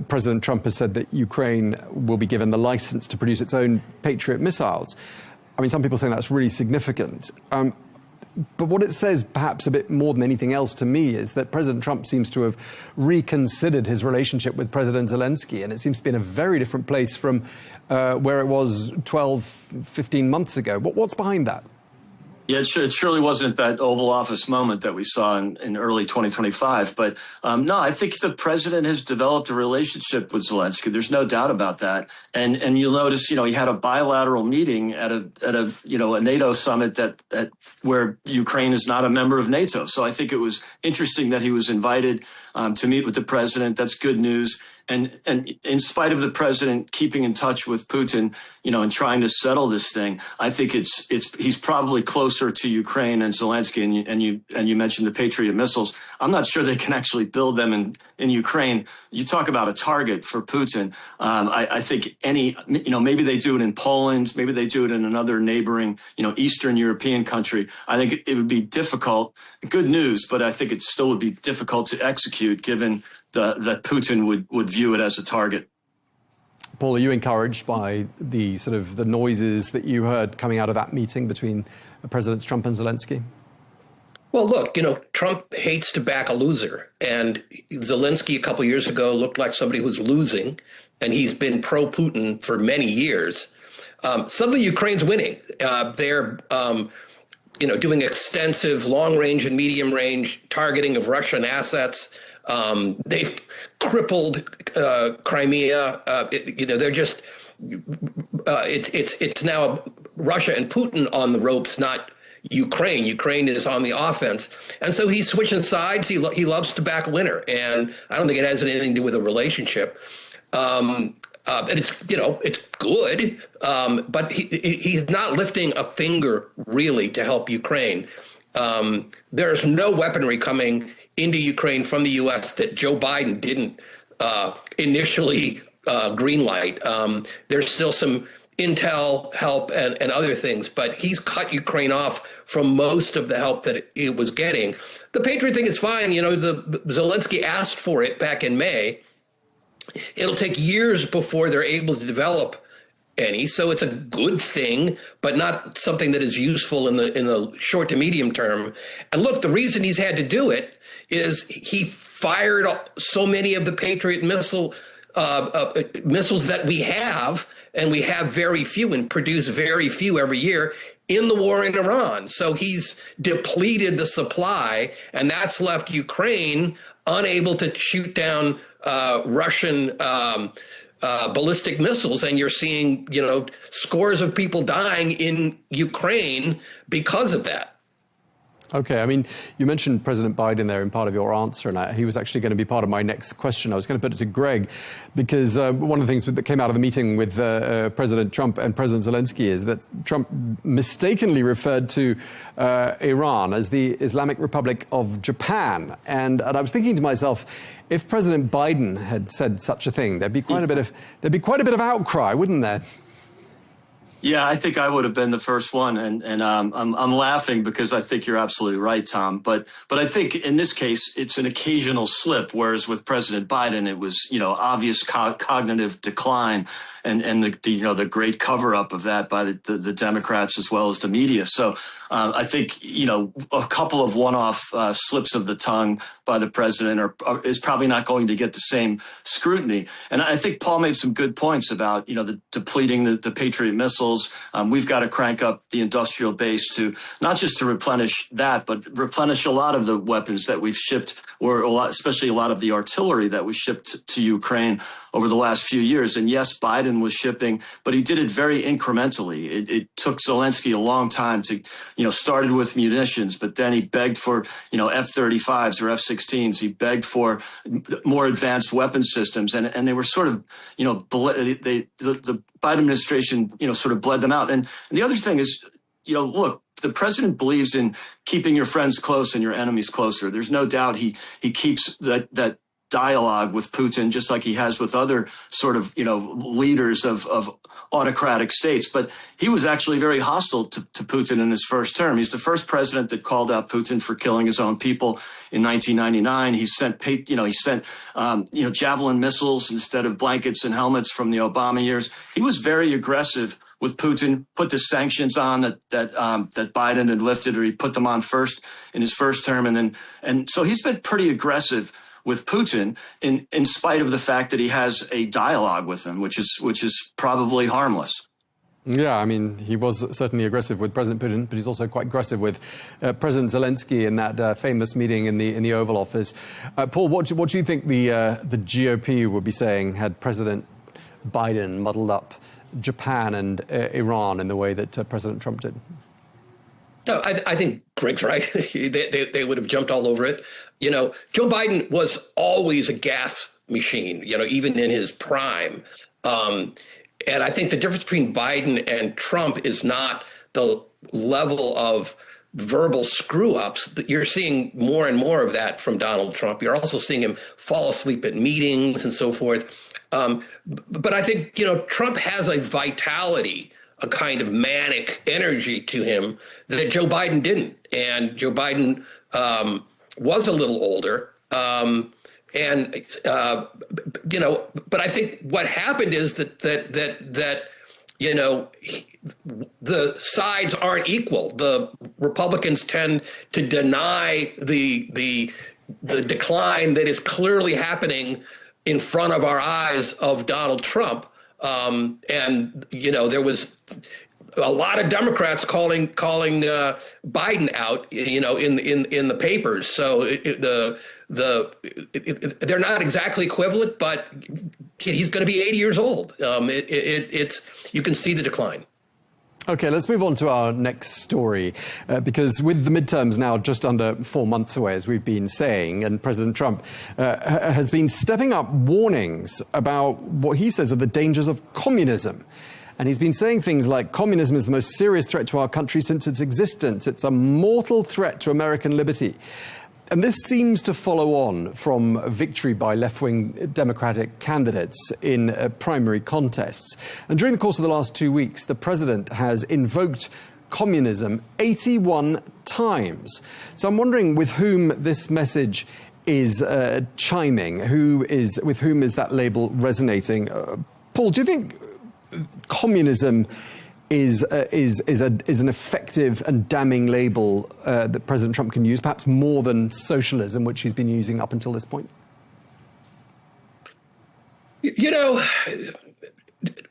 President Trump has said that Ukraine will be given the license to produce its own Patriot missiles. I mean, some people saying that's really significant. But what it says, perhaps a bit more than anything else to me, is that President Trump seems to have reconsidered his relationship with President Zelensky, and it seems to be in a very different place from where it was 12, 15 months ago. What's behind that? Yeah, it surely wasn't that Oval Office moment that we saw in early 2025. But no, I think the president has developed a relationship with Zelensky. There's no doubt about that. And you'll notice, he had a bilateral meeting at a NATO summit that where Ukraine is not a member of NATO. So I think it was interesting that he was invited to meet with the president. That's good news. And in spite of the president keeping in touch with Putin, and trying to settle this thing, I think he's probably closer to Ukraine and Zelensky. And you mentioned the Patriot missiles. I'm not sure they can actually build them in Ukraine. You talk about a target for Putin. I think maybe they do it in Poland, maybe they do it in another neighboring, Eastern European country. I think it would be difficult. Good news, but I think it still would be difficult to execute given that Putin would view it as a target. Paul, are you encouraged by the sort of the noises that you heard coming out of that meeting between Presidents Trump and Zelensky? Well, look, Trump hates to back a loser, and Zelensky a couple of years ago looked like somebody who was losing, and he's been pro-Putin for many years. Suddenly, Ukraine's winning. They're doing extensive long-range and medium-range targeting of Russian assets. They've crippled Crimea. They're just it's now Russia and Putin on the ropes, not Ukraine. Ukraine is on the offense, and so he's switching sides. He loves to back a winner, and I don't think it has anything to do with a relationship. And it's it's good, but he's not lifting a finger really to help Ukraine. There's no weaponry coming into Ukraine from the U.S. that Joe Biden didn't initially greenlight. There's still some intel help and other things, but he's cut Ukraine off from most of the help that it was getting. The Patriot thing is fine. The Zelensky asked for it back in May. It'll take years before they're able to develop any, so it's a good thing, but not something that is useful in the short to medium term. And look, the reason he's had to do it is he fired so many of the Patriot missiles that we have, and we have very few and produce very few every year in the war in Iran. So he's depleted the supply, and that's left Ukraine unable to shoot down Russian ballistic missiles, and you're seeing, scores of people dying in Ukraine because of that. Okay, I mean, you mentioned President Biden there in part of your answer, and he was actually going to be part of my next question. I was going to put it to Greg, because one of the things that came out of the meeting with President Trump and President Zelensky is that Trump mistakenly referred to Iran as the Islamic Republic of Japan. And I was thinking to myself, if President Biden had said such a thing, there'd be quite a bit of outcry, wouldn't there? Yeah, I think I would have been the first one, and I'm laughing because I think you're absolutely right, Tom. But I think in this case it's an occasional slip, whereas with President Biden it was obvious cognitive decline, and the great cover up of that by the Democrats as well as the media. So I think a couple of one-off slips of the tongue by the president is probably not going to get the same scrutiny. And I think Paul made some good points about the depleting the Patriot missiles. missiles. We've got to crank up the industrial base to not just to replenish that, but replenish a lot of the weapons that we've shipped, or especially a lot of the artillery that we shipped to Ukraine over the last few years. And yes, Biden was shipping, but he did it very incrementally. It took Zelensky a long time to, started with munitions, but then he begged for, F-35s or F-16s. He begged for more advanced weapon systems, and they were sort of, the Biden administration, sort of bled them out. And the other thing is, look, the president believes in keeping your friends close and your enemies closer. There's no doubt he keeps that dialogue with Putin, just like he has with other sort of, leaders of autocratic states. But he was actually very hostile to Putin in his first term. He's the first president that called out Putin for killing his own people in 1999. He sent, Javelin missiles instead of blankets and helmets from the Obama years. He was very aggressive with Putin, put the sanctions on that Biden had lifted, or he put them on first in his first term. And so he's been pretty aggressive with Putin in spite of the fact that he has a dialogue with him, which is probably harmless. Yeah, I mean, he was certainly aggressive with President Putin, but he's also quite aggressive with President Zelensky in that famous meeting in the Oval Office. Paul, what do you think the GOP would be saying had President Biden muddled up Japan and Iran in the way that President Trump did? No, I think Greg's right. they would have jumped all over it. Joe Biden was always a gas machine, even in his prime. And I think the difference between Biden and Trump is not the level of verbal screw-ups. You're seeing more and more of that from Donald Trump. You're also seeing him fall asleep at meetings and so forth. But I think, Trump has a vitality, a kind of manic energy to him that Joe Biden didn't. And Joe Biden was a little older. But I think what happened is that the sides aren't equal. The Republicans tend to deny the decline that is clearly happening in front of our eyes of Donald Trump. There was a lot of Democrats calling Biden out, in the papers. So they're not exactly equivalent, but he's going to be 80 years old. You can see the decline. Okay, let's move on to our next story, because with the midterms now just under 4 months away, as we've been saying, and President Trump has been stepping up warnings about what he says are the dangers of communism. And he's been saying things like, communism is the most serious threat to our country since its existence. It's a mortal threat to American liberty. And this seems to follow on from victory by left-wing Democratic candidates in primary contests. And during the course of the last 2 weeks, the president has invoked communism 81 times. So I'm wondering with whom this message is chiming, with whom is that label resonating? Paul, do you think communism is an effective and damning label that President Trump can use, perhaps more than socialism, which he's been using up until this point?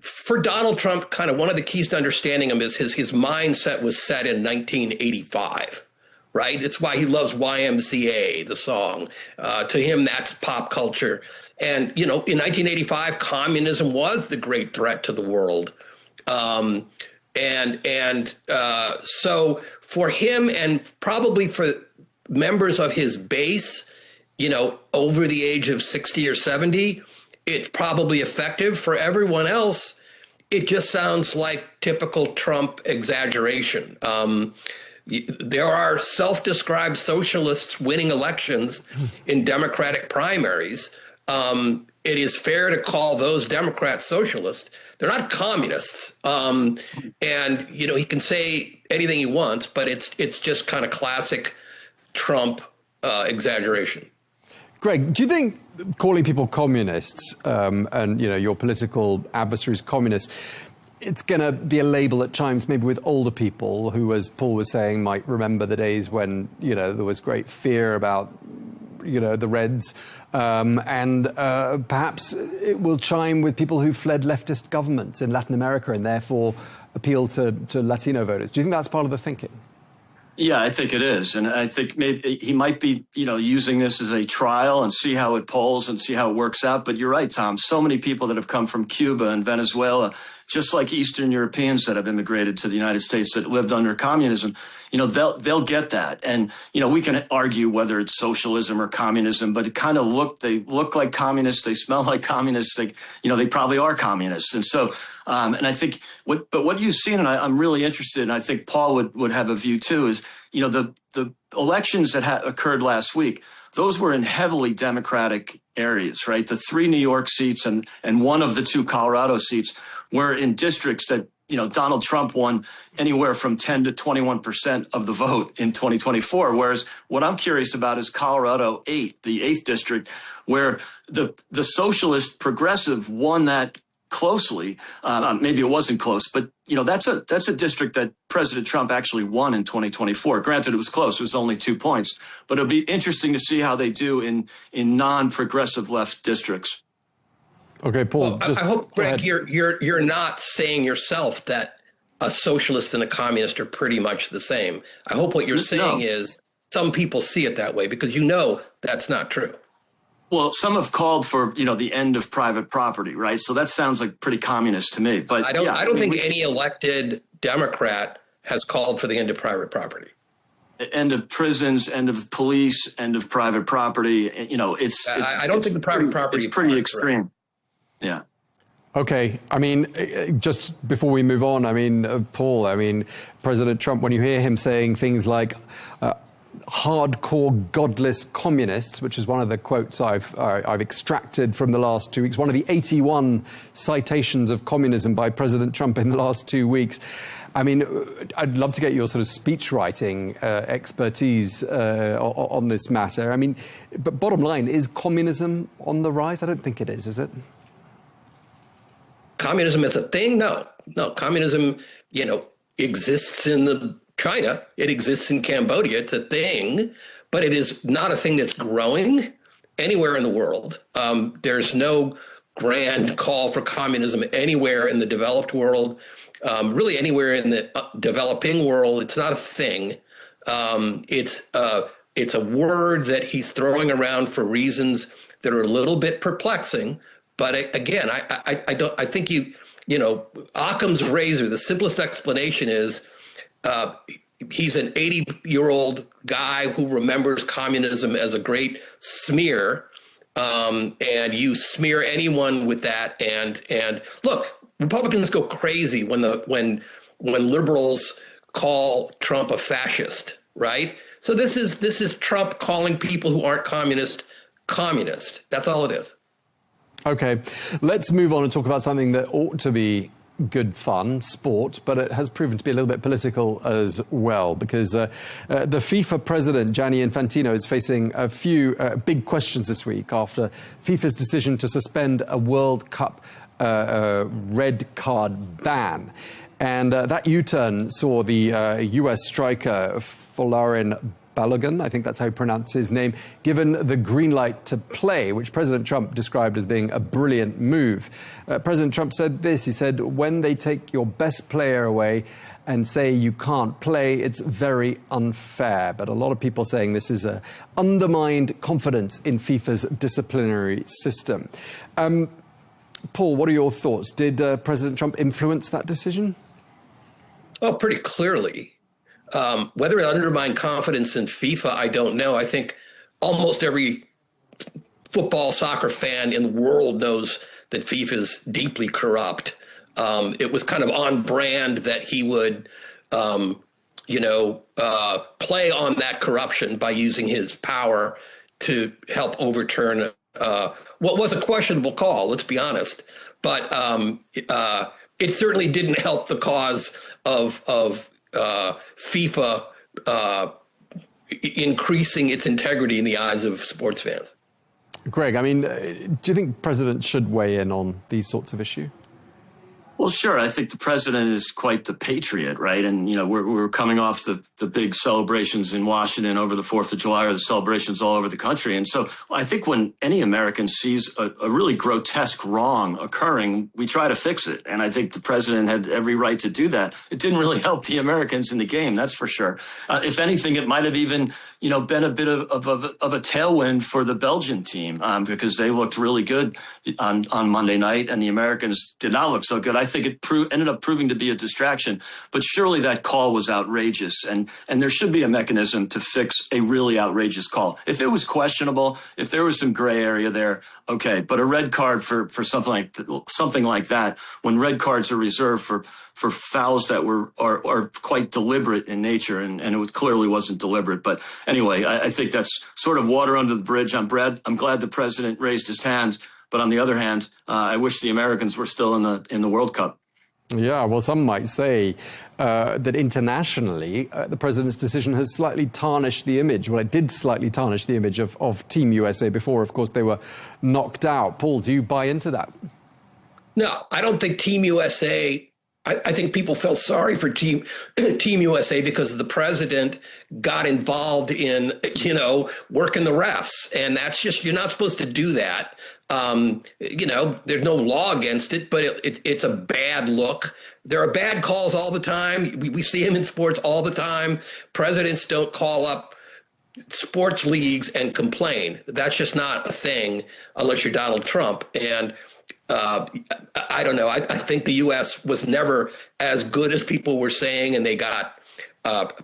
For Donald Trump, kind of one of the keys to understanding him is his mindset was set in 1985, right? It's why he loves YMCA, the song. To him, that's pop culture. And, in 1985, communism was the great threat to the world. So for him, and probably for members of his base, over the age of 60 or 70, it's probably effective. For everyone else, it just sounds like typical Trump exaggeration. There are self-described socialists winning elections in Democratic primaries. It is fair to call those Democrats socialists. They're not communists. He can say anything he wants, but it's just kind of classic Trump exaggeration. Greg, do you think calling people communists and your political adversaries communists, it's going to be a label at times maybe with older people who, as Paul was saying, might remember the days when, there was great fear about the Reds, and perhaps it will chime with people who fled leftist governments in Latin America and therefore appeal to Latino voters. Do you think that's part of the thinking? Yeah, I think it is. And I think maybe he might be, using this as a trial and see how it polls and see how it works out. But you're right, Tom. So many people that have come from Cuba and Venezuela, just like Eastern Europeans that have immigrated to the United States that lived under communism, they'll get that. And, we can argue whether it's socialism or communism, but they look like communists. They smell like communists. They probably are communists. And so, and I think what you've seen, and I'm really interested, and I think Paul would have a view too, is, the elections that occurred last week, those were in heavily Democratic areas, right? The 3 New York seats and one of the 2 Colorado seats were in districts that, Donald Trump won anywhere from 10 to 21% of the vote in 2024. Whereas what I'm curious about is Colorado 8, the 8th district, where the socialist progressive won that closely. Maybe it wasn't close, but that's a district that President Trump actually won in 2024. Granted, it was close; it was only 2 points. But it'll be interesting to see how they do in non-progressive left districts. Okay, Paul. Well, I hope, Greg, you're not saying yourself that a socialist and a communist are pretty much the same. I hope what you're saying is some people see it that way, because that's not true. Well, some have called for, the end of private property, right? So that sounds like pretty communist to me. But I don't think any elected Democrat has called for the end of private property. End of prisons, end of police, end of private property. I don't think the private property is pretty extreme. Right. Yeah. Okay. I mean, just before we move on, Paul, President Trump, when you hear him saying things like hardcore godless communists, which is one of the quotes I've extracted from the last 2 weeks, one of the 81 citations of communism by President Trump in the last 2 weeks. I'd love to get your sort of speech writing expertise on this matter. But bottom line, is communism on the rise? I don't think it is it? Communism is a thing? No. Communism, exists in China. It exists in Cambodia. It's a thing, but it is not a thing that's growing anywhere in the world. There's no grand call for communism anywhere in the developed world, really anywhere in the developing world. It's not a thing. It's a word that he's throwing around for reasons that are a little bit perplexing. But again, I think Occam's razor, the simplest explanation is he's an 80-year-old guy who remembers communism as a great smear, and you smear anyone with that. And look, Republicans go crazy when liberals call Trump a fascist, right? So this is Trump calling people who aren't communist. That's all it is. Okay, let's move on and talk about something that ought to be good fun, sport, but it has proven to be a little bit political as well, because the FIFA president, Gianni Infantino, is facing a few big questions this week after FIFA's decision to suspend a World Cup red card ban. And that U-turn saw the US striker Folarin Balogun, I think that's how you pronounce his name, given the green light to play, which President Trump described as being a brilliant move. President Trump said this, he said, when they take your best player away and say you can't play, it's very unfair. But a lot of people saying this is a undermined confidence in FIFA's disciplinary system. Paul, what are your thoughts? Did President Trump influence that decision? Oh, pretty clearly. Whether it undermined confidence in FIFA, I don't know. I think almost every football, soccer fan in the world knows that FIFA is deeply corrupt. It was kind of on brand that he would, play on that corruption by using his power to help overturn what was a questionable call, let's be honest. But it certainly didn't help the cause of FIFA increasing its integrity in the eyes of sports fans. Greg, do you think presidents should weigh in on these sorts of issues? Well, sure. I think the president is quite the patriot, right? And, we're coming off the big celebrations in Washington over the 4th of July, or the celebrations all over the country. And so I think when any American sees a really grotesque wrong occurring, we try to fix it. And I think the president had every right to do that. It didn't really help the Americans in the game, that's for sure. If anything, it might have even, been a bit of a tailwind for the Belgian team because they looked really good on Monday night, and the Americans did not look so good. I think it ended up proving to be a distraction, but surely that call was outrageous, and there should be a mechanism to fix a really outrageous call. If it was questionable, if there was some gray area there, okay, but a red card for something like that, when red cards are reserved for fouls that are quite deliberate in nature, and it clearly wasn't deliberate. But anyway, I think that's sort of water under the bridge. I'm glad the president raised his hand. But on the other hand, I wish the Americans were still in the World Cup. Yeah, well, some might say that internationally, the president's decision has slightly tarnished the image. Well, it did slightly tarnish the image of Team USA before, of course, they were knocked out. Paul, do you buy into that? No, I don't think Team USA... I think people felt sorry for Team USA because the president got involved in, working the refs. And that's just, you're not supposed to do that. There's no law against it, but it's a bad look. There are bad calls all the time. We see them in sports all the time. Presidents don't call up sports leagues and complain. That's just not a thing unless you're Donald Trump. And I don't know. I think the U.S. was never as good as people were saying, and they got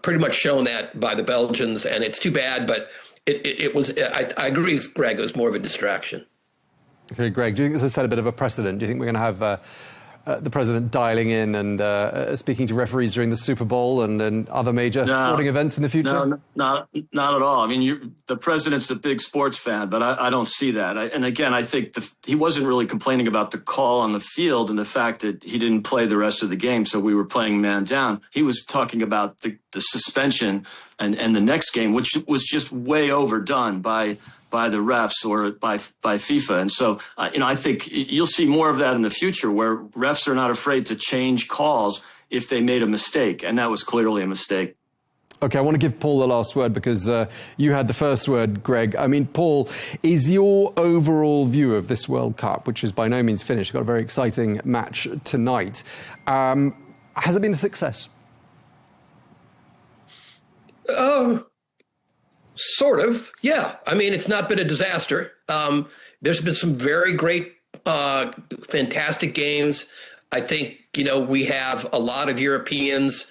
pretty much shown that by the Belgians, and it's too bad, but it was, I agree with Greg, it was more of a distraction. Okay, Greg, do you think this has set a bit of a precedent? Do you think we're going to have the president dialing in and speaking to referees during the Super Bowl and other major sporting events in the future? No, not at all. I mean, the president's a big sports fan, but I don't see that. And again, I think he wasn't really complaining about the call on the field and the fact that he didn't play the rest of the game, so we were playing man down. He was talking about the suspension and the next game, which was just way overdone by the refs or by FIFA. And so, I think you'll see more of that in the future where refs are not afraid to change calls if they made a mistake. And that was clearly a mistake. Okay, I want to give Paul the last word because you had the first word, Greg. I mean, Paul, is your overall view of this World Cup, which is by no means finished, got a very exciting match tonight, has it been a success? Sort of, yeah. I mean, it's not been a disaster. There's been some very great, fantastic games. I think, we have a lot of Europeans,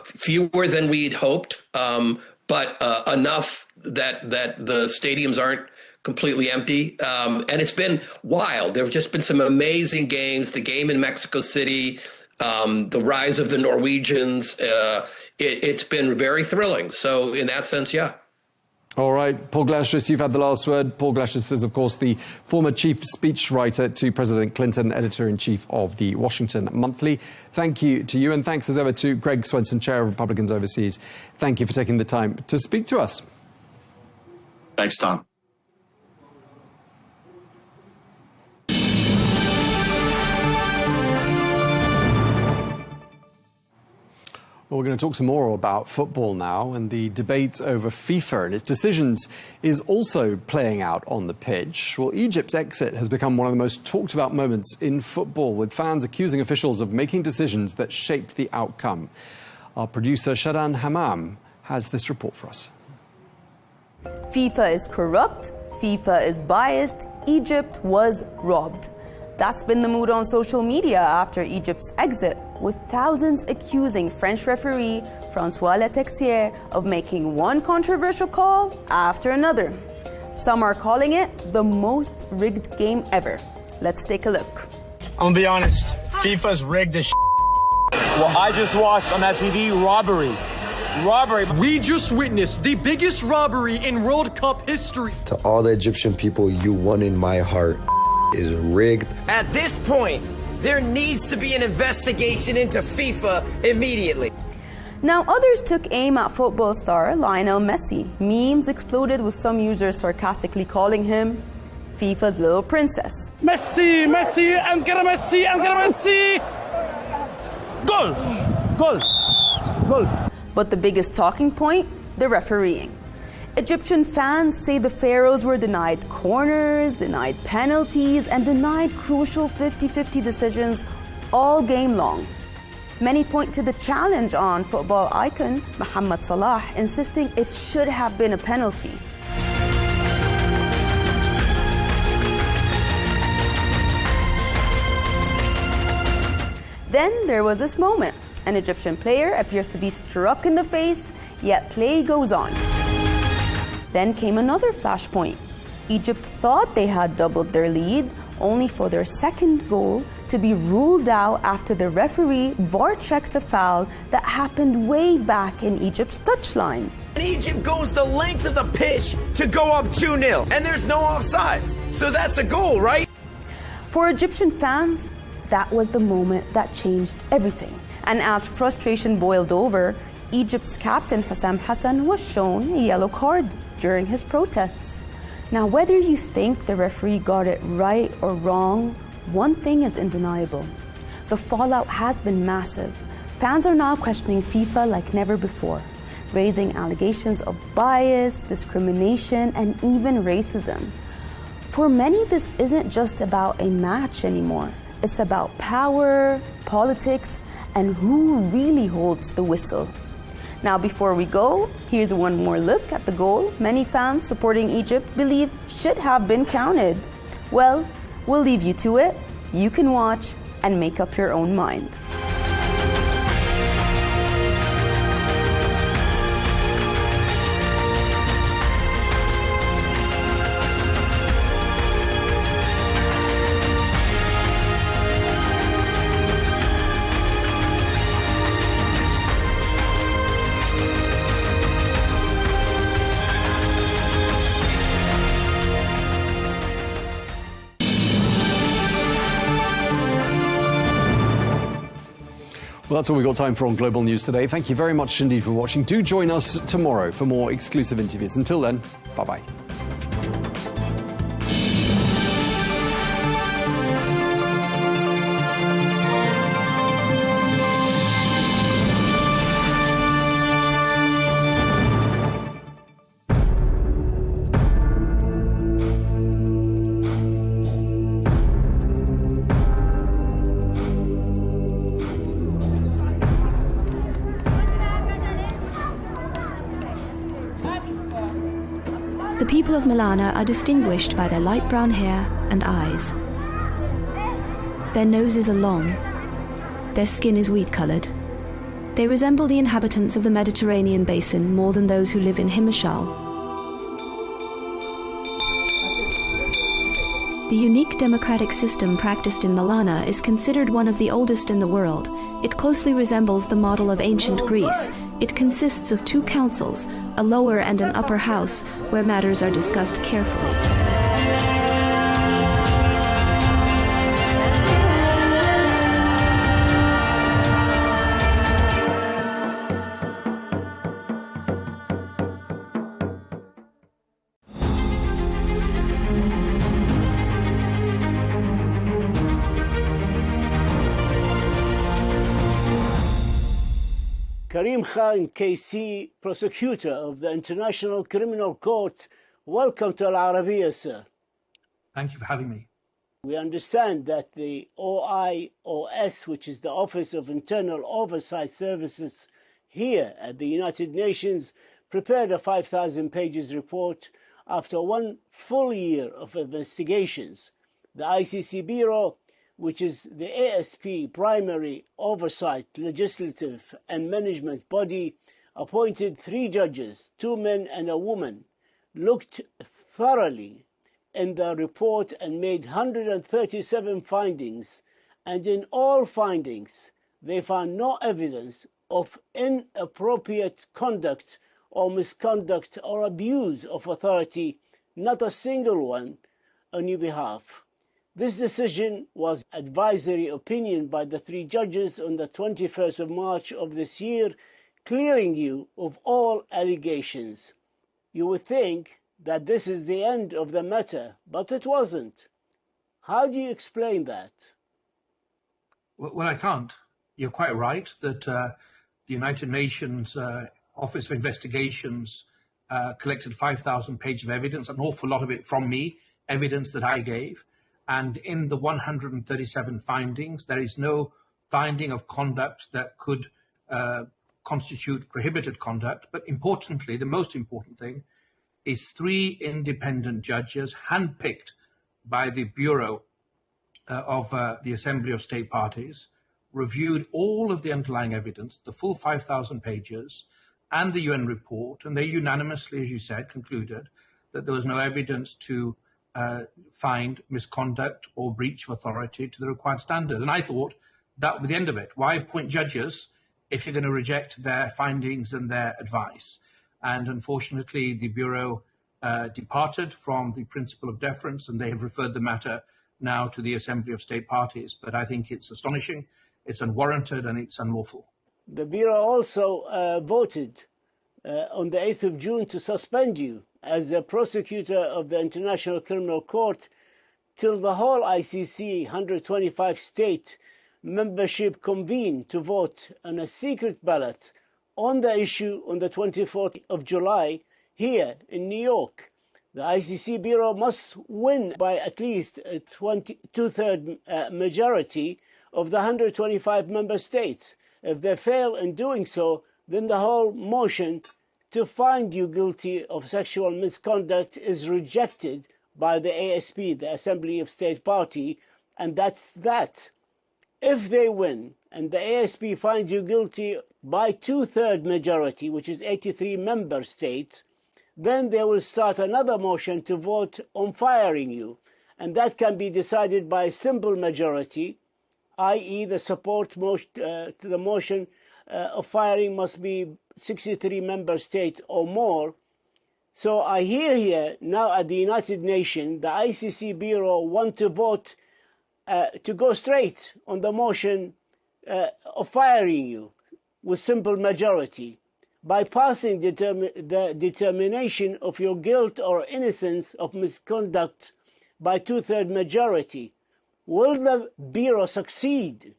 fewer than we'd hoped, but enough that the stadiums aren't completely empty. And it's been wild. There have just been some amazing games. The game in Mexico City, the rise of the Norwegians, it's been very thrilling. So in that sense, yeah. All right, Paul Glashus, you've had the last word. Paul Glashus is, of course, the former chief speechwriter to President Clinton, editor-in-chief of the Washington Monthly. Thank you to you, and thanks as ever to Greg Swenson, chair of Republicans Overseas. Thank you for taking the time to speak to us. Thanks, Tom. Well, we're going to talk some more about football now, and the debate over FIFA and its decisions is also playing out on the pitch. Well, Egypt's exit has become one of the most talked about moments in football, with fans accusing officials of making decisions that shaped the outcome. Our producer, Shadan Hammam, has this report for us. FIFA is corrupt, FIFA is biased, Egypt was robbed. That's been the mood on social media after Egypt's exit, with thousands accusing French referee Francois Letexier of making one controversial call after another. Some are calling it the most rigged game ever. Let's take a look. I'm gonna be honest, FIFA's rigged as Well, I just watched on that TV robbery. We just witnessed the biggest robbery in World Cup history. To all the Egyptian people, you won in my heart. Is rigged. At this point, there needs to be an investigation into FIFA immediately. Now, others took aim at football star Lionel Messi. Memes exploded with some users sarcastically calling him FIFA's little princess. Messi, Messi, Ankara Messi, Ankara Messi. Goal, goal, goal. But the biggest talking point, the refereeing. Egyptian fans say the Pharaohs were denied corners, denied penalties, and denied crucial 50-50 decisions all game long. Many point to the challenge on football icon Mohamed Salah, insisting it should have been a penalty. Then there was this moment. An Egyptian player appears to be struck in the face, yet play goes on. Then came another flashpoint. Egypt thought they had doubled their lead, only for their second goal to be ruled out after the referee VAR checked a foul that happened way back in Egypt's touchline. And Egypt goes the length of the pitch to go up 2-0, and there's no offsides. So that's a goal, right? For Egyptian fans, that was the moment that changed everything. And as frustration boiled over, Egypt's captain Hussam Hassan was shown a yellow card during his protests. Now, whether you think the referee got it right or wrong, one thing is undeniable. The fallout has been massive. Fans are now questioning FIFA like never before, raising allegations of bias, discrimination, and even racism. For many, this isn't just about a match anymore. It's about power, politics, and who really holds the whistle. Now, before we go, here's one more look at the goal many fans supporting Egypt believe should have been counted. Well, we'll leave you to it. You can watch and make up your own mind. Well, that's all we've got time for on Global News today. Thank you very much indeed for watching. Do join us tomorrow for more exclusive interviews. Until then, bye-bye. The people of Milana are distinguished by their light brown hair and eyes. Their noses are long. Their skin is wheat-colored. They resemble the inhabitants of the Mediterranean basin more than those who live in Himachal. The unique democratic system practiced in Milana is considered one of the oldest in the world. It closely resembles the model of ancient Greece. It consists of two councils, a lower and an upper house, where matters are discussed carefully. Karim Khan, KC, prosecutor of the International Criminal Court. Welcome to Al Arabiya, sir. Thank you for having me. We understand that the OIOS, which is the Office of Internal Oversight Services here at the United Nations, prepared a 5,000 pages report after 1 full year of investigations. The ICC Bureau, which is the ASP primary oversight, legislative and management body, appointed 3 judges, 2 men and a woman, looked thoroughly in the report and made 137 findings, and in all findings they found no evidence of inappropriate conduct or misconduct or abuse of authority, not a single one on your behalf. This decision was advisory opinion by the 3 judges on the 21st of March of this year, clearing you of all allegations. You would think that this is the end of the matter, but it wasn't. How do you explain that? Well, I can't. You're quite right that the United Nations Office of Investigations collected 5,000 pages of evidence, an awful lot of it from me, evidence that I gave. And in the 137 findings, there is no finding of conduct that could constitute prohibited conduct. But importantly, the most important thing is 3 independent judges handpicked by the Bureau of the Assembly of State Parties, reviewed all of the underlying evidence, the full 5,000 pages, and the UN report, and they unanimously, as you said, concluded that there was no evidence to find misconduct or breach of authority to the required standard. And I thought that would be the end of it. Why appoint judges if you're going to reject their findings and their advice? And unfortunately, the Bureau departed from the principle of deference, and they have referred the matter now to the Assembly of State Parties. But I think it's astonishing, it's unwarranted, and it's unlawful. The Bureau also voted on the 8th of June to suspend you as a prosecutor of the International Criminal Court till the whole ICC 125 state membership convene to vote on a secret ballot on the issue on the 24th of July here in New York. The ICC Bureau must win by at least a two-thirds majority of the 125 member states. If they fail in doing so, then the whole motion to find you guilty of sexual misconduct is rejected by the ASP, the Assembly of State Party, and that's that. If they win and the ASP finds you guilty by two-thirds majority, which is 83 member states, then they will start another motion to vote on firing you. And that can be decided by a simple majority, i.e. the support to the motion of firing must be 63 member states or more. So I hear here now at the United Nations, the ICC Bureau want to vote to go straight on the motion of firing you with simple majority, bypassing the determination of your guilt or innocence of misconduct by two-thirds majority. Will the Bureau succeed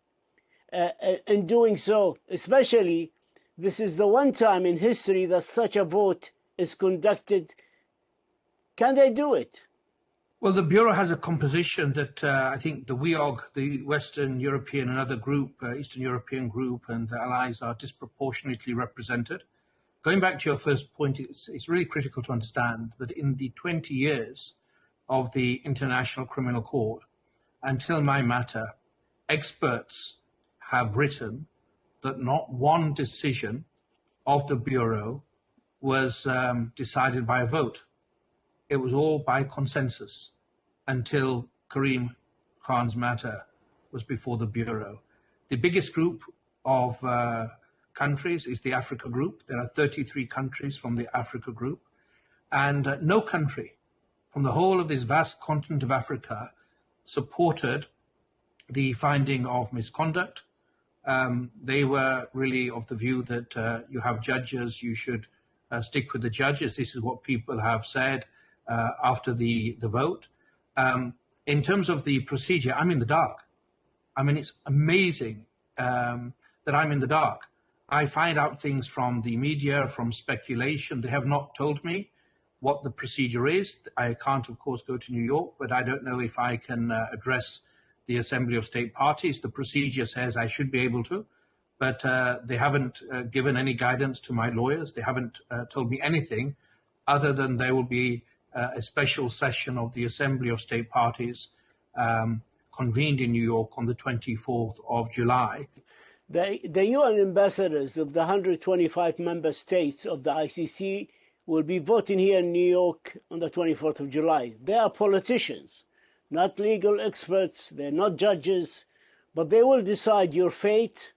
in doing so? Especially, this is the one time in history that such a vote is conducted. Can they do it? Well, the Bureau has a composition that I think the WEOG, the Western European and other group, Eastern European group and the allies are disproportionately represented. Going back to your first point, it's really critical to understand that in the 20 years of the International Criminal Court, until my matter, experts have written that not one decision of the Bureau was decided by a vote. It was all by consensus until Karim Khan's matter was before the Bureau. The biggest group of countries is the Africa Group. There are 33 countries from the Africa Group, and no country from the whole of this vast continent of Africa supported the finding of misconduct. They were really of the view that you have judges, you should stick with the judges. This is what people have said after the vote. In terms of the procedure, I'm in the dark. I mean, it's amazing that I'm in the dark. I find out things from the media, from speculation. They have not told me what the procedure is. I can't, of course, go to New York, but I don't know if I can address the Assembly of State Parties. The procedure says I should be able to, but they haven't given any guidance to my lawyers. They haven't told me anything other than there will be a special session of the Assembly of State Parties convened in New York on the 24th of July. The UN ambassadors of the 125 member states of the ICC will be voting here in New York on the 24th of July. They are politicians, not legal experts, they're not judges, but they will decide your fate.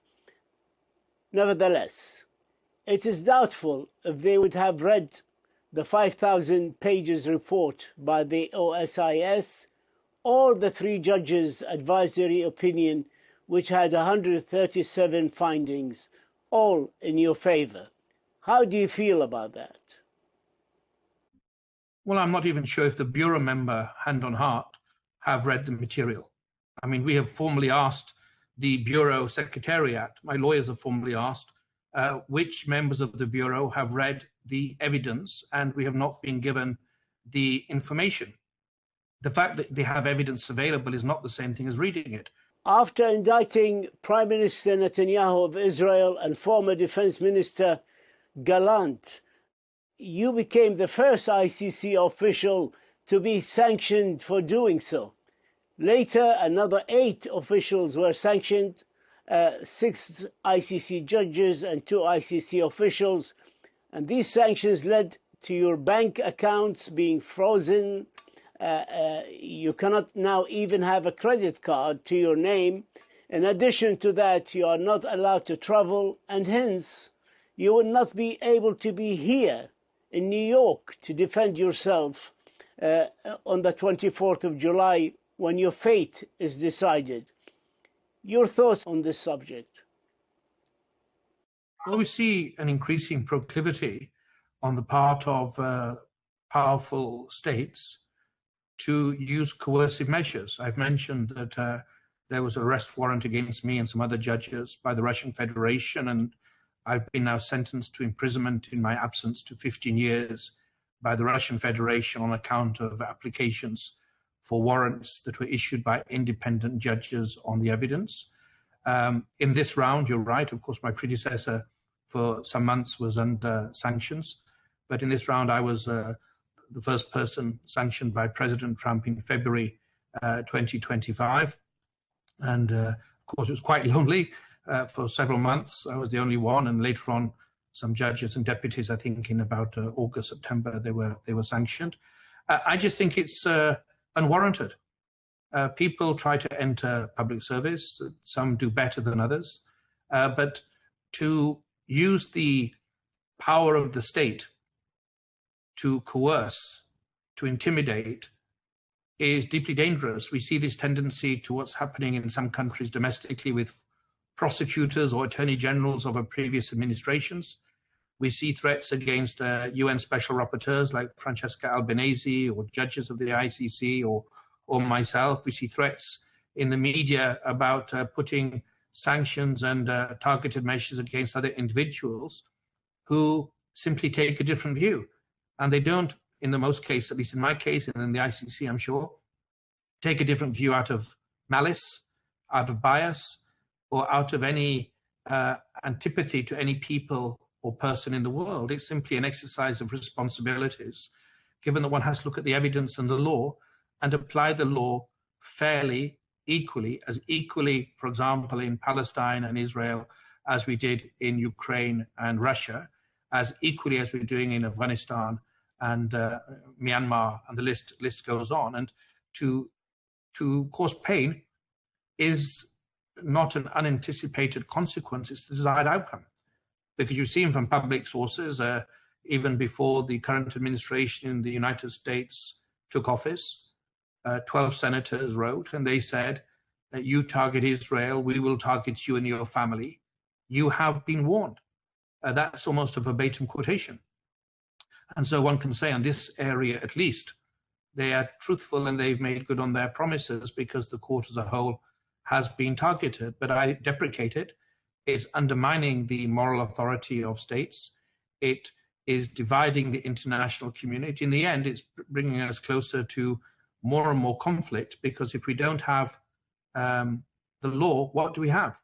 Nevertheless, it is doubtful if they would have read the 5,000 pages report by the OSIS or the 3 judges' advisory opinion, which had 137 findings, all in your favor. How do you feel about that? Well, I'm not even sure if the Bureau member, hand on heart, have read the material. I mean, we have formally asked the Bureau Secretariat, my lawyers have formally asked, which members of the Bureau have read the evidence, and we have not been given the information. The fact that they have evidence available is not the same thing as reading it. After indicting Prime Minister Netanyahu of Israel and former Defense Minister Gallant, you became the first ICC official to be sanctioned for doing so. Later, another 8 officials were sanctioned, 6 ICC judges and 2 ICC officials, and these sanctions led to your bank accounts being frozen. You cannot now even have a credit card to your name. In addition to that, you are not allowed to travel, and hence you will not be able to be here in New York to defend yourself on the 24th of July when your fate is decided. Your thoughts on this subject? Well, we see an increasing proclivity on the part of powerful states to use coercive measures. I've mentioned that there was an arrest warrant against me and some other judges by the Russian Federation, and I've been now sentenced to imprisonment in my absence to 15 years by the Russian Federation on account of applications for warrants that were issued by independent judges on the evidence. In this round, you're right, of course, my predecessor for some months was under sanctions, but in this round I was the first person sanctioned by President Trump in February 2025. And of course, it was quite lonely for several months. I was the only one, and later on, some judges and deputies, I think in about August, September, they were sanctioned. I just think it's unwarranted. People try to enter public service. Some do better than others. But to use the power of the state to coerce, to intimidate, is deeply dangerous. We see this tendency to what's happening in some countries domestically with prosecutors or attorney generals of previous administrations. We see threats against UN special rapporteurs like Francesca Albanese or judges of the ICC or myself. We see threats in the media about putting sanctions and targeted measures against other individuals who simply take a different view. And they don't, in the most case, at least in my case, and in the ICC, I'm sure, take a different view out of malice, out of bias, or out of any antipathy to any people or person in the world. It's simply an exercise of responsibilities, given that one has to look at the evidence and the law and apply the law fairly, equally, for example, in Palestine and Israel, as we did in Ukraine and Russia, as equally as we're doing in Afghanistan and Myanmar, and the list goes on. And to cause pain is not an unanticipated consequence, it's the desired outcome. Because you've seen from public sources, even before the current administration in the United States took office, 12 senators wrote, and they said, you target Israel, we will target you and your family. You have been warned. That's almost a verbatim quotation. And so one can say on this area, at least, they are truthful and they've made good on their promises because the court as a whole has been targeted. But I deprecate it. It's undermining the moral authority of states. It is dividing the international community. In the end, it's bringing us closer to more and more conflict, because if we don't have the law, what do we have?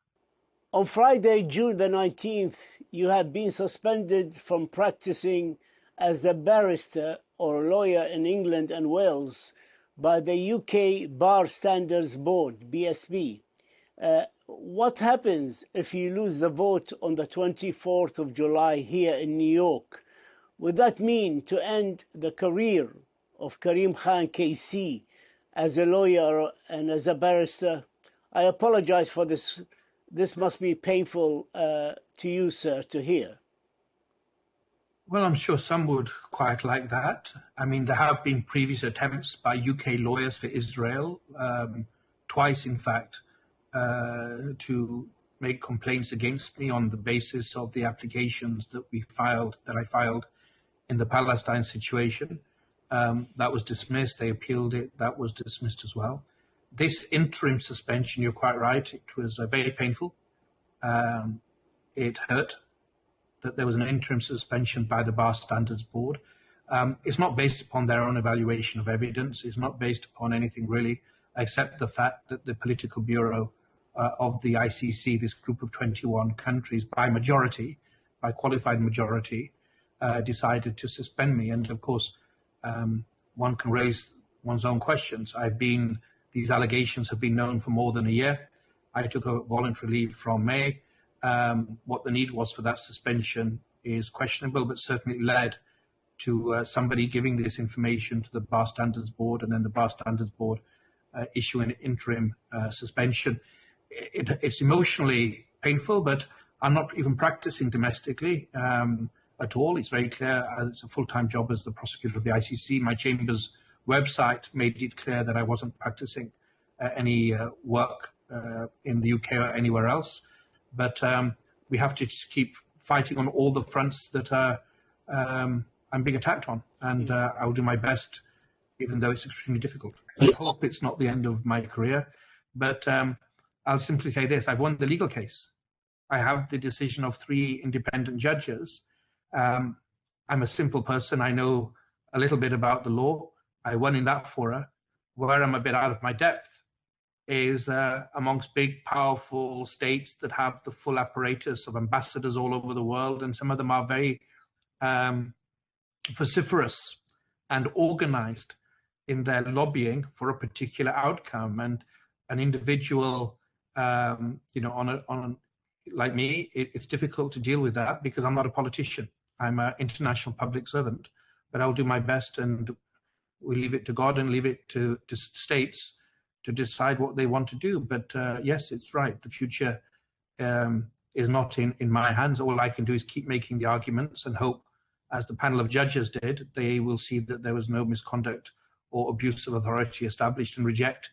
On Friday, June the 19th, you have been suspended from practicing as a barrister or lawyer in England and Wales by the UK Bar Standards Board, BSB. What happens if you lose the vote on the 24th of July here in New York? Would that mean to end the career of Karim Khan KC as a lawyer and as a barrister? I apologize for this. This must be painful to you, sir, to hear. Well, I'm sure some would quite like that. I mean, there have been previous attempts by UK lawyers for Israel, twice in fact, to make complaints against me on the basis of the applications that I filed in the Palestine situation. That was dismissed. They appealed it. That was dismissed as well. This interim suspension, you're quite right, it was very painful. It hurt that there was an interim suspension by the Bar Standards Board. It's not based upon their own evaluation of evidence. It's not based upon anything really, except the fact that the Political Bureau of the ICC, this group of 21 countries, by majority, by qualified majority, decided to suspend me. And of course, one can raise one's own questions. These allegations have been known for more than a year. I took a voluntary leave from May. What the need was for that suspension is questionable, but certainly led to somebody giving this information to the Bar Standards Board, and then the Bar Standards Board issuing an interim suspension. It's emotionally painful, but I'm not even practicing domestically at all. It's very clear. It's a full-time job as the prosecutor of the ICC. My chamber's website made it clear that I wasn't practicing any work in the UK or anywhere else. But we have to just keep fighting on all the fronts that I'm being attacked on. And I will do my best, even though it's extremely difficult. I hope it's not the end of my career. But I'll simply say this. I've won the legal case. I have the decision of 3 independent judges. I'm a simple person. I know a little bit about the law. I won in that fora. Where I'm a bit out of my depth is amongst big, powerful states that have the full apparatus of ambassadors all over the world, and some of them are very vociferous and organized in their lobbying for a particular outcome. And an individual, like me, it's difficult to deal with that because I'm not a politician. I'm an international public servant, but I'll do my best, and we leave it to God and leave it to states to decide what they want to do. But yes, it's right. The future is not in my hands. All I can do is keep making the arguments and hope, as the panel of judges did, they will see that there was no misconduct or abuse of authority established and reject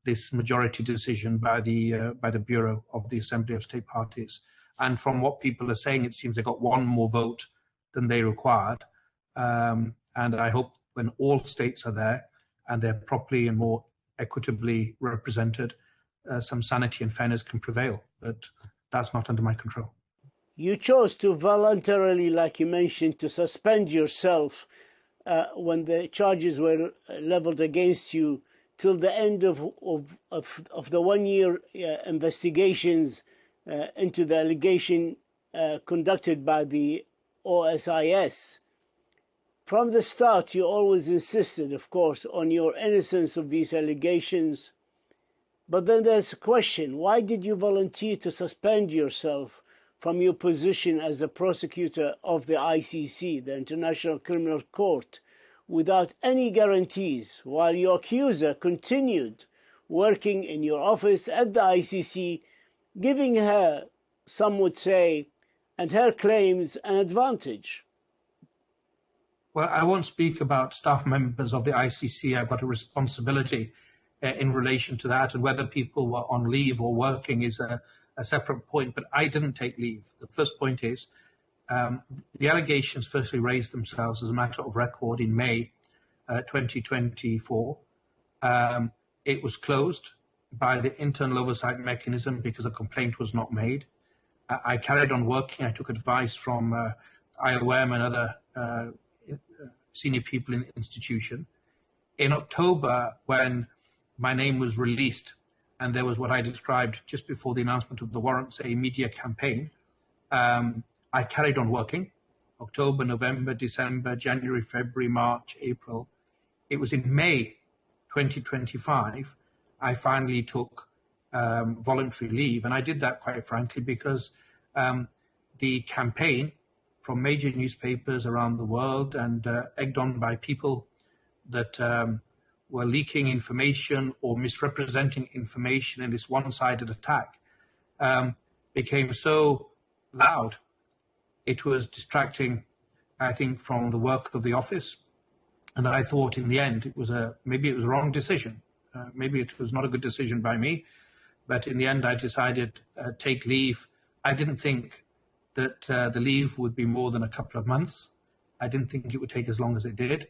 this majority decision by the Bureau of the Assembly of State Parties. And from what people are saying, it seems they got one more vote than they required. And I hope when all states are there and they're properly and more equitably represented, some sanity and fairness can prevail. But that's not under my control. You chose to voluntarily, like you mentioned, to suspend yourself when the charges were leveled against you till the end of the 1-year investigations into the allegation conducted by the OSIS. From the start, you always insisted, of course, on your innocence of these allegations. But then there's a question. Why did you volunteer to suspend yourself from your position as the prosecutor of the ICC, the International Criminal Court, without any guarantees, while your accuser continued working in your office at the ICC, giving her, some would say, and her claims an advantage? Well, I won't speak about staff members of the ICC. I've got a responsibility in relation to that, and whether people were on leave or working is a separate point, but I didn't take leave. The first point is the allegations firstly raised themselves as a matter of record in May 2024. It was closed by the internal oversight mechanism because a complaint was not made. I carried on working. I took advice from IOM and other senior people in the institution. In October, when my name was released, and there was what I described just before the announcement of the warrants, a media campaign, I carried on working. October, November, December, January, February, March, April. It was in May 2025 I finally took voluntary leave, and I did that quite frankly because the campaign from major newspapers around the world and egged on by people that were leaking information or misrepresenting information in this one-sided attack became so loud. It was distracting, I think, from the work of the office. And I thought in the end, maybe it was a wrong decision. Maybe it was not a good decision by me. But in the end, I decided to take leave. I didn't think that the leave would be more than a couple of months. I didn't think it would take as long as it did.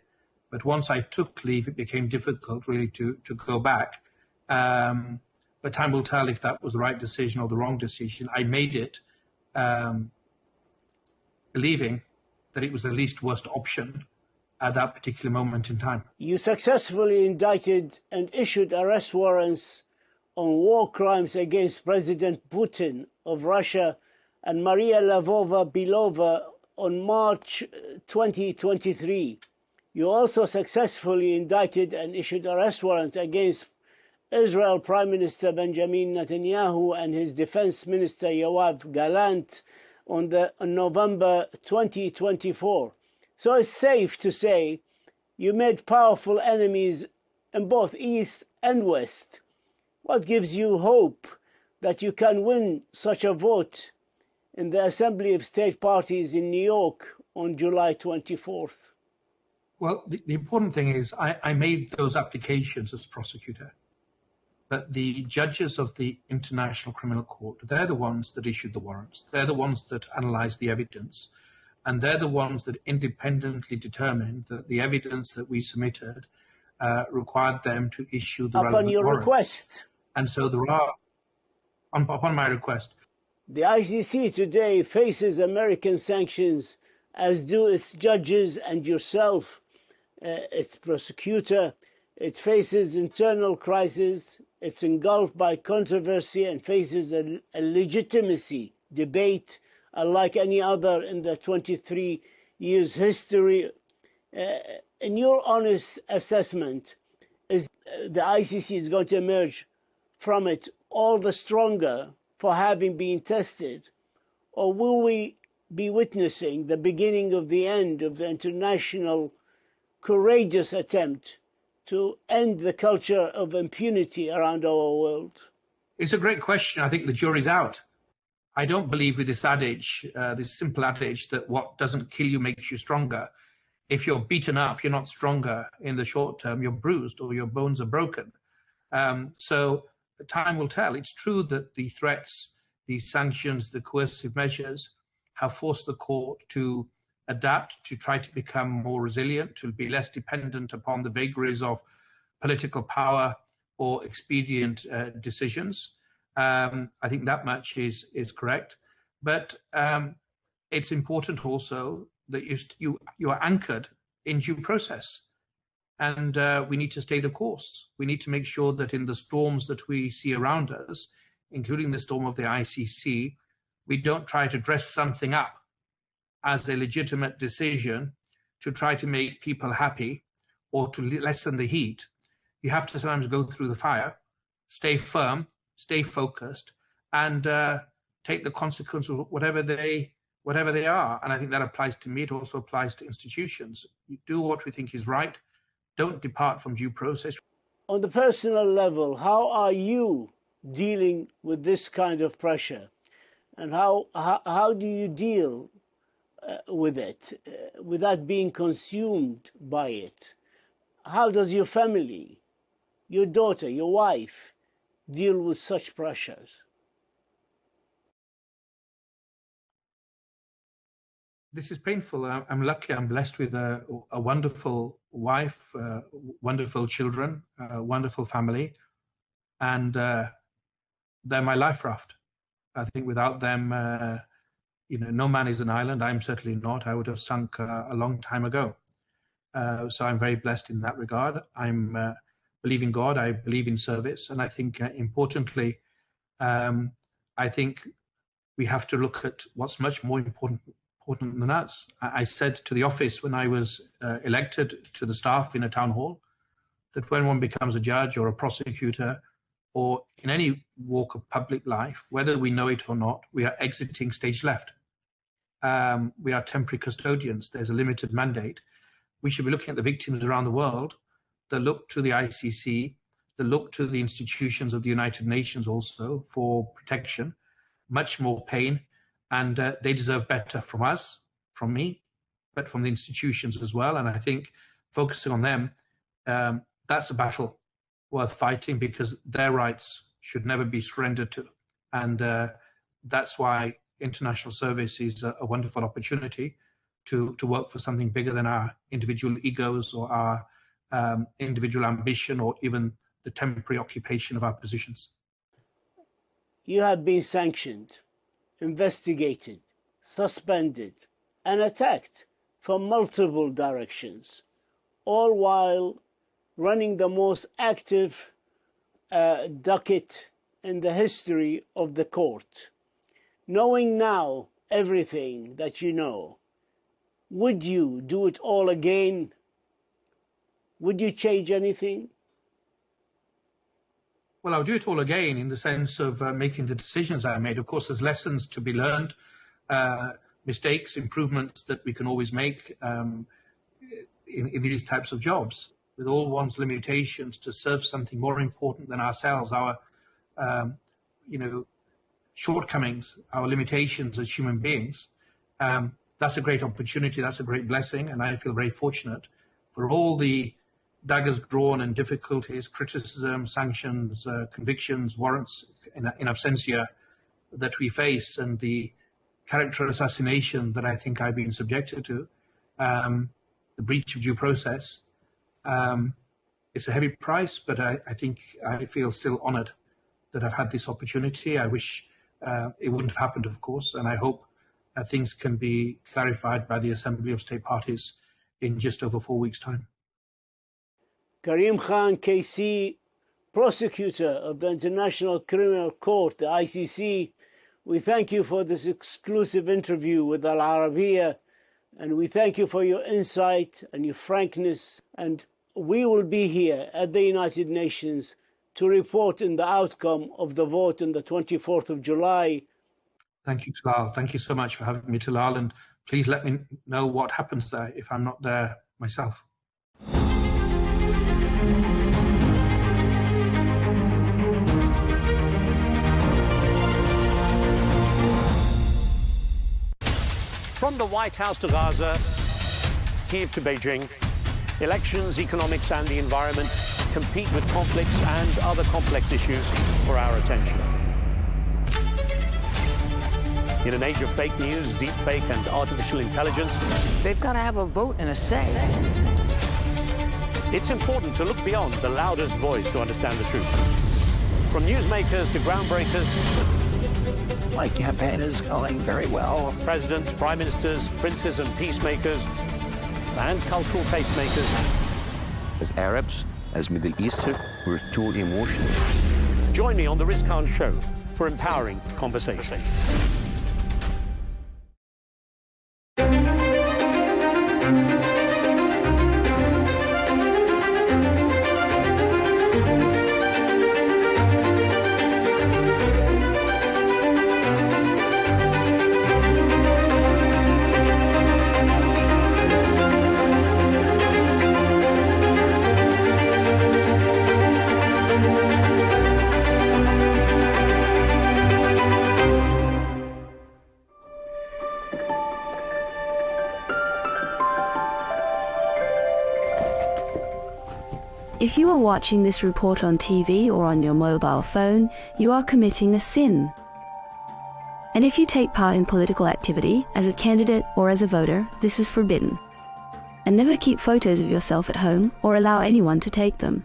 But once I took leave, it became difficult really to go back. But time will tell if that was the right decision or the wrong decision. I made it believing that it was the least worst option at that particular moment in time. You successfully indicted and issued arrest warrants on war crimes against President Putin of Russia and Maria Lvova-Belova on March 2023. You also successfully indicted and issued arrest warrants against Israel Prime Minister Benjamin Netanyahu and his Defense Minister Yoav Gallant on November 2024. So it's safe to say you made powerful enemies in both East and West. What gives you hope that you can win such a vote in the Assembly of State Parties in New York on July 24th? Well, the important thing is I made those applications as prosecutor, but the judges of the International Criminal Court, they're the ones that issued the warrants. They're the ones that analyzed the evidence, and they're the ones that independently determined that the evidence that we submitted required them to issue the relevant upon your warrants. Request. And so there are, upon my request. The ICC today faces American sanctions, as do its judges and yourself, its prosecutor. It faces internal crisis. It's engulfed by controversy and faces a legitimacy debate unlike any other in the 23 years history. In your honest assessment, is the ICC is going to emerge from it all the stronger for having been tested, or will we be witnessing the beginning of the end of the international courageous attempt to end the culture of impunity around our world? It's a great question. I think the jury's out. I don't believe with this adage, this simple adage that what doesn't kill you makes you stronger. If you're beaten up, you're not stronger in the short term, you're bruised or your bones are broken. So time will tell. It's true that the threats, these sanctions, the coercive measures have forced the court to adapt, to try to become more resilient, to be less dependent upon the vagaries of political power or expedient decisions. I think that much is correct. But it's important also that you are anchored in due process. And we need to stay the course. We need to make sure that in the storms that we see around us, including the storm of the ICC, we don't try to dress something up as a legitimate decision to try to make people happy or to lessen the heat. You have to sometimes go through the fire, stay firm, stay focused, and take the consequences of whatever they are. And I think that applies to me. It also applies to institutions. You do what we think is right. Don't depart from due process. On the personal level, how are you dealing with this kind of pressure? And how do you deal with it without being consumed by it? How does your family, your daughter, your wife, deal with such pressures? This is painful. I'm lucky. I'm blessed with a wonderful wife, wonderful children, a wonderful family, and they're my life raft. I think without them, no man is an island. I'm certainly not. I would have sunk a long time ago. So I'm very blessed in that regard. I'm believe in God. I believe in service, and I think importantly, I think we have to look at what's much more important than us. I said to the office when I was elected to the staff in a town hall that when one becomes a judge or a prosecutor or in any walk of public life, whether we know it or not, we are exiting stage left. We are temporary custodians. There's a limited mandate. We should be looking at the victims around the world that look to the ICC, that look to the institutions of the United Nations also for protection, much more pain, and they deserve better from us, from me, but from the institutions as well. And I think focusing on them, that's a battle worth fighting because their rights should never be surrendered to. And that's why international service is a wonderful opportunity. to work for something bigger than our individual egos or our individual ambition or even the temporary occupation of our positions. You have been sanctioned, investigated, suspended, and attacked from multiple directions, all while running the most active docket in the history of the court. Knowing now everything that you know, would you do it all again? Would you change anything? Well, I'll do it all again in the sense of making the decisions I made. Of course, there's lessons to be learned, mistakes, improvements that we can always make in these types of jobs, with all one's limitations to serve something more important than ourselves, our shortcomings, our limitations as human beings. That's a great opportunity. That's a great blessing. And I feel very fortunate for all the daggers drawn and difficulties, criticism, sanctions, convictions, warrants in absentia that we face, and the character assassination that I think I've been subjected to, the breach of due process. It's a heavy price, but I think I feel still honored that I've had this opportunity. I wish it wouldn't have happened, of course, and I hope things can be clarified by the Assembly of State Parties in just over 4 weeks' time. Karim Khan, KC, prosecutor of the International Criminal Court, the ICC, we thank you for this exclusive interview with Al Arabiya, and we thank you for your insight and your frankness. And we will be here at the United Nations to report in the outcome of the vote on the 24th of July. Thank you, Talal. Thank you so much for having me, Talal, and please let me know what happens there if I'm not there myself. From the White House to Gaza, Kiev to Beijing, elections, economics and the environment compete with conflicts and other complex issues for our attention. In an age of fake news, deep fake and artificial intelligence, they've got to have a vote and a say. It's important to look beyond the loudest voice to understand the truth. From newsmakers to groundbreakers, my campaign is going very well. Presidents, prime ministers, princes and peacemakers, and cultural tastemakers. As Arabs, as Middle Eastern, we're too emotional. Join me on the Rizkan Show for empowering conversation. If you are watching this report on TV or on your mobile phone, you are committing a sin. And if you take part in political activity, as a candidate or as a voter, this is forbidden. And never keep photos of yourself at home or allow anyone to take them.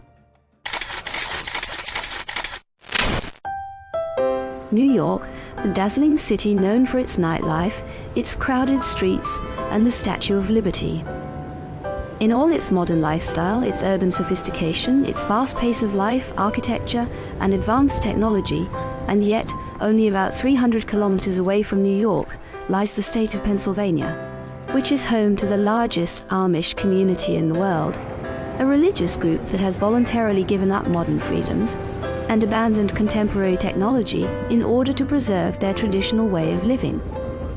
New York, the dazzling city known for its nightlife, its crowded streets, and the Statue of Liberty. In all its modern lifestyle, its urban sophistication, its fast pace of life, architecture, and advanced technology, and yet only about 300 kilometers away from New York, lies the state of Pennsylvania, which is home to the largest Amish community in the world, a religious group that has voluntarily given up modern freedoms and abandoned contemporary technology in order to preserve their traditional way of living.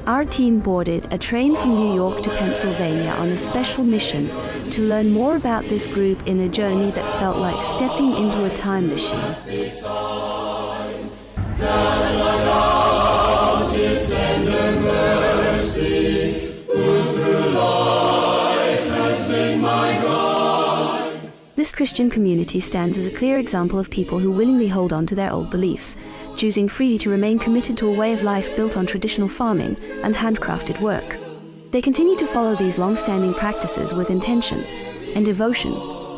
Our team boarded a train from New York to Pennsylvania on a special mission to learn more about this group in a journey that felt like stepping into a time machine. This Christian community stands as a clear example of people who willingly hold on to their old beliefs, choosing freely to remain committed to a way of life built on traditional farming and handcrafted work. They continue to follow these long-standing practices with intention and devotion,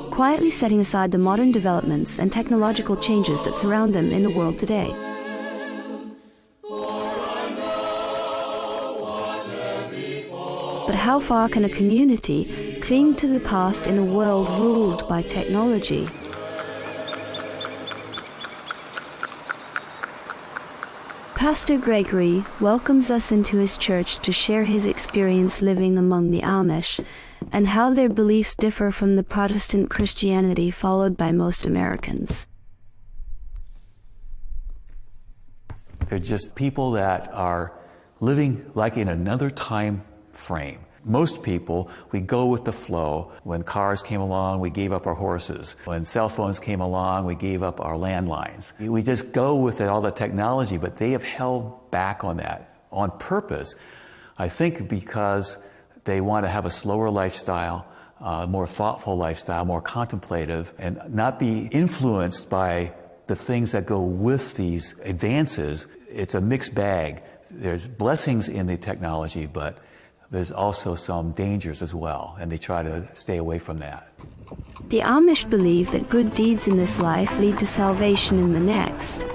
quietly setting aside the modern developments and technological changes that surround them in the world today. But how far can a community cling to the past in a world ruled by technology? Pastor Gregory welcomes us into his church to share his experience living among the Amish and how their beliefs differ from the Protestant Christianity followed by most Americans. They're just people that are living like in another time frame. Most people, we go with the flow. When cars came along, we gave up our horses. When cell phones came along, we gave up our landlines. We just go with all the technology, but they have held back on that on purpose. I think because they want to have a slower lifestyle, more thoughtful lifestyle, more contemplative, and not be influenced by the things that go with these advances. It's a mixed bag. There's blessings in the technology, but there's also some dangers as well, and they try to stay away from that. The Amish believe that good deeds in this life lead to salvation in the next.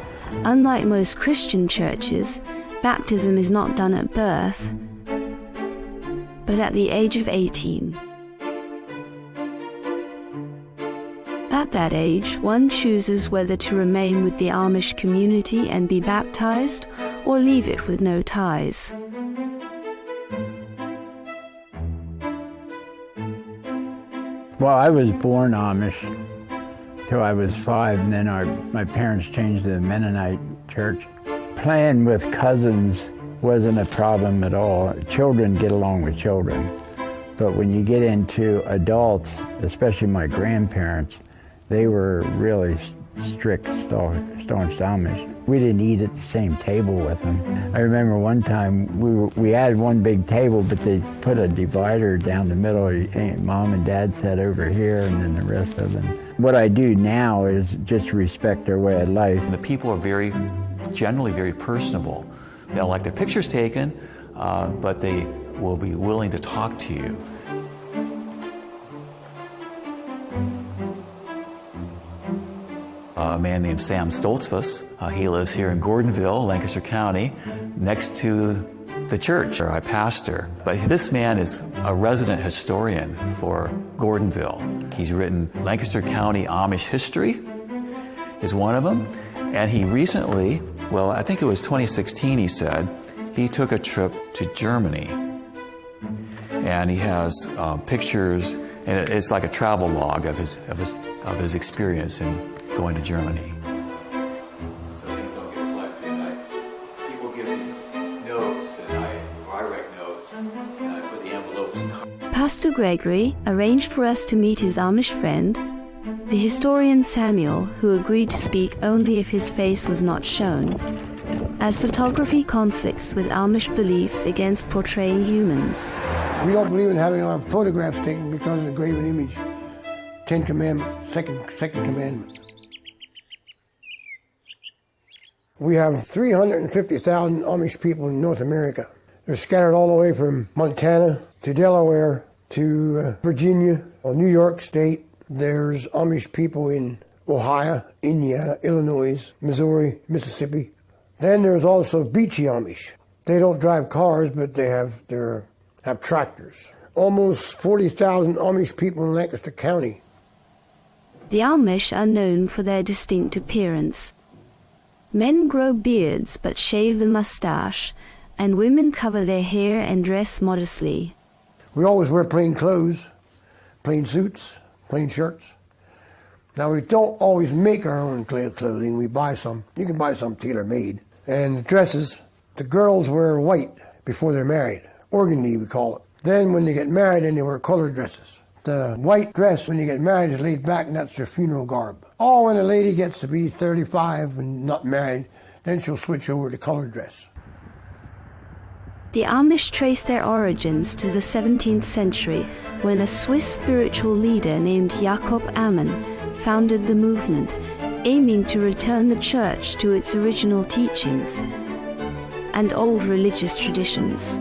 Unlike most Christian churches, baptism is not done at birth, but at the age of 18. At that age, one chooses whether to remain with the Amish community and be baptized, or leave it with no ties. Well, I was born Amish till I was 5, and then my parents changed to the Mennonite church. Playing with cousins wasn't a problem at all. Children get along with children. But when you get into adults, especially my grandparents, they were really strict, staunch Amish. We didn't eat at the same table with them. I remember one time we had one big table, but they put a divider down the middle. Mom and Dad sat over here, and then the rest of them. What I do now is just respect their way of life. The people are generally very personable. They don't like their pictures taken, but they will be willing to talk to you. A man named Sam Stoltzfus. He lives here in Gordonville, Lancaster County, next to the church where I pastor. But this man is a resident historian for Gordonville. He's written Lancaster County Amish History is one of them. And he recently, well, I think it was 2016, he said, he took a trip to Germany. And he has pictures, and it's like a travel log of his experience in going to Germany. So things don't get collected. People give me notes, and I write notes, and I put the envelopes in. Pastor Gregory arranged for us to meet his Amish friend, the historian Samuel, who agreed to speak only if his face was not shown, as photography conflicts with Amish beliefs against portraying humans. We don't believe in having our photographs taken because of the graven image. 10 Commandment, second commandment. We have 350,000 Amish people in North America. They're scattered all the way from Montana to Delaware to Virginia or New York State. There's Amish people in Ohio, Indiana, Illinois, Missouri, Mississippi. Then there's also Beachy Amish. They don't drive cars, but they have tractors. Almost 40,000 Amish people in Lancaster County. The Amish are known for their distinct appearance. Men grow beards but shave the mustache, and women cover their hair and dress modestly. We always wear plain clothes, plain suits, plain shirts. Now, we don't always make our own clothing. We buy some. You can buy some tailor-made. And the dresses, the girls wear white before they're married. Organdy, we call it. Then when they get married, then they wear colored dresses. The white dress when you get married is laid back, and that's their funeral garb. Or when a lady gets to be 35 and not married, then she'll switch over to colored dress. The Amish trace their origins to the 17th century, when a Swiss spiritual leader named Jakob Ammon founded the movement, aiming to return the church to its original teachings and old religious traditions.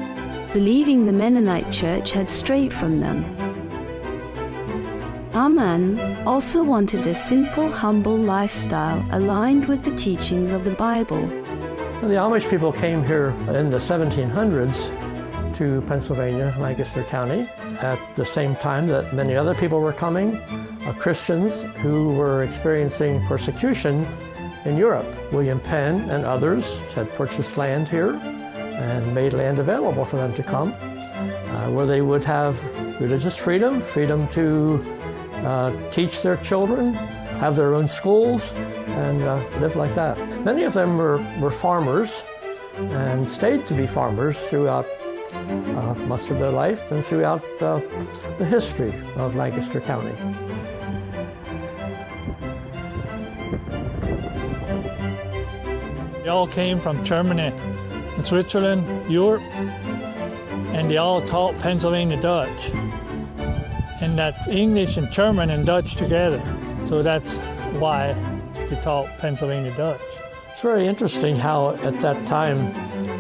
believing the Mennonite church had strayed from them. Our man also wanted a simple, humble lifestyle aligned with the teachings of the Bible. The Amish people came here in the 1700s to Pennsylvania, Lancaster County, at the same time that many other people were coming, Christians who were experiencing persecution in Europe. William Penn and others had purchased land here and made land available for them to come, where they would have religious freedom, freedom to teach their children, have their own schools, and live like that. Many of them were farmers and stayed to be farmers throughout most of their life and throughout the history of Lancaster County. They all came from Germany and Switzerland, Europe, and they all taught Pennsylvania Dutch. And that's English and German and Dutch together. So that's why they taught Pennsylvania Dutch. It's very interesting how at that time,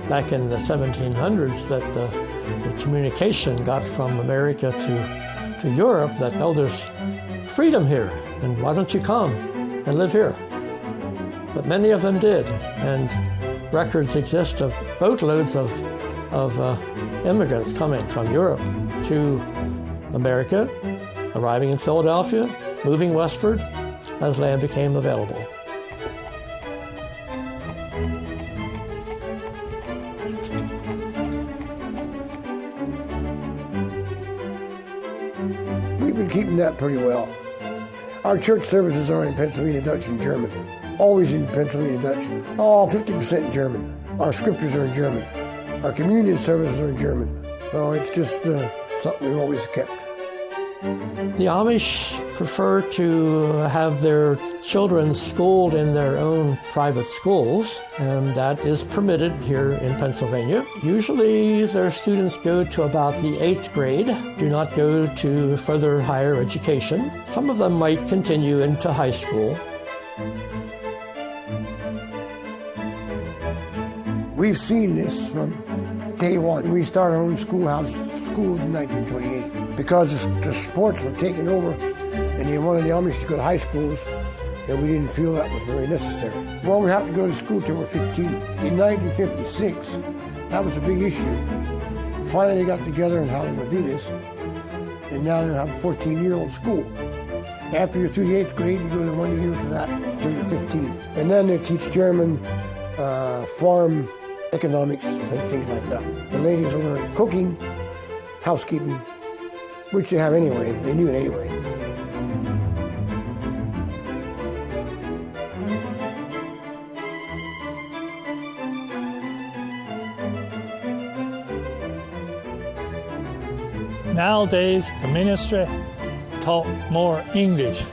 back in the 1700s, that the communication got from America to Europe that, oh, there's freedom here, and why don't you come and live here? But many of them did, and records exist of boatloads of immigrants coming from Europe to America, arriving in Philadelphia, moving westward as land became available. We've been keeping that pretty well. Our church services are in Pennsylvania Dutch and German. Always in Pennsylvania Dutch. 50% German. Our scriptures are in German. Our communion services are in German. So it's just something we've always kept. The Amish prefer to have their children schooled in their own private schools, and that is permitted here in Pennsylvania. Usually their students go to about the 8th grade, do not go to further higher education. Some of them might continue into high school. We've seen this from day one. We started our own schools in 1928 because the sports were taken over and they wanted the Amish to go to high schools, and we didn't feel that was very necessary. Well, we have to go to school till we're 15. In 1956, that was a big issue. Finally, they got together on how they would do this, and now they have a 14-year-old school. After you're through the 8th grade, you go to 1 year to that until you're 15. And then they teach German, farm economics, and things like that. The ladies will learn cooking, housekeeping, which they have anyway. They knew it anyway. Nowadays, the ministry taught more English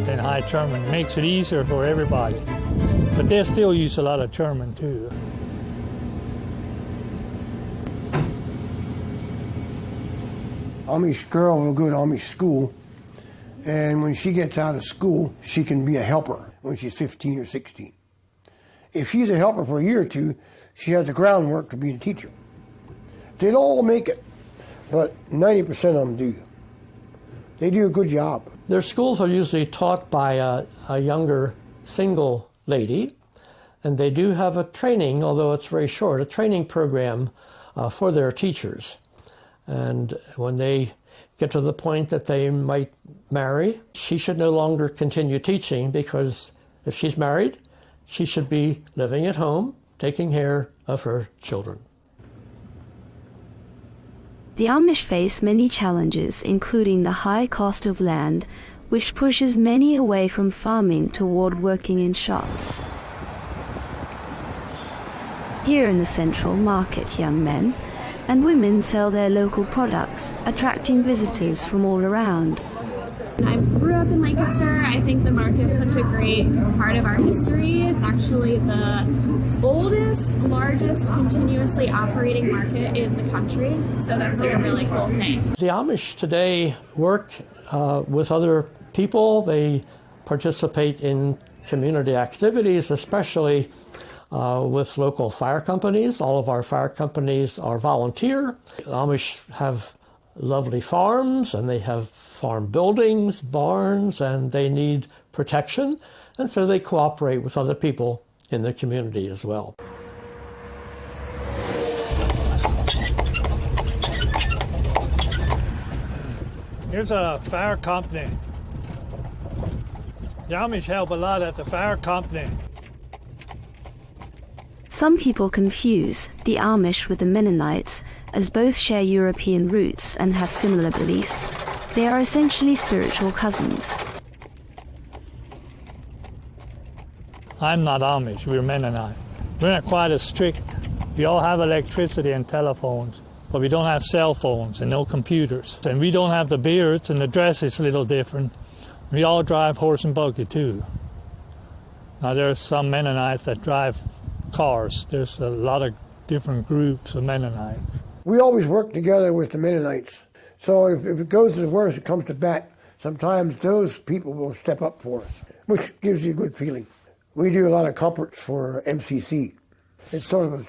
than High German. It makes it easier for everybody. But they still use a lot of German too. Amish girl will go to Amish school, and when she gets out of school, she can be a helper when she's 15 or 16. If she's a helper for a year or two, she has the groundwork to be a teacher. They don't all make it, but 90% of them do. They do a good job. Their schools are usually taught by a younger single lady, and they do have a training, although it's very short, a training program for their teachers. And when they get to the point that they might marry, she should no longer continue teaching, because if she's married, she should be living at home, taking care of her children. The Amish face many challenges, including the high cost of land, which pushes many away from farming toward working in shops. Here in the central market, young men and women sell their local products, attracting visitors from all around. I grew up in Lancaster. I think the market's such a great part of our history. It's actually the oldest, largest continuously operating market in the country. So that's like a really cool thing. The Amish today work with other people. They participate in community activities, especially with local fire companies. All of our fire companies are volunteer. The Amish have lovely farms, and they have farm buildings, barns, and they need protection, and so they cooperate with other people in the community as well. Here's a fire company. The Amish help a lot at the fire company. Some people confuse the Amish with the Mennonites, as both share European roots and have similar beliefs. They are essentially spiritual cousins. I'm not Amish, we're Mennonite. We're not quite as strict. We all have electricity and telephones, but we don't have cell phones and no computers. And we don't have the beards, and the dress is a little different. We all drive horse and buggy too. Now there's some Mennonites that drive cars. There's a lot of different groups of Mennonites. We always work together with the Mennonites. So if it goes to the worst, it comes to bat, sometimes those people will step up for us, which gives you a good feeling. We do a lot of comforts for MCC. It's sort of a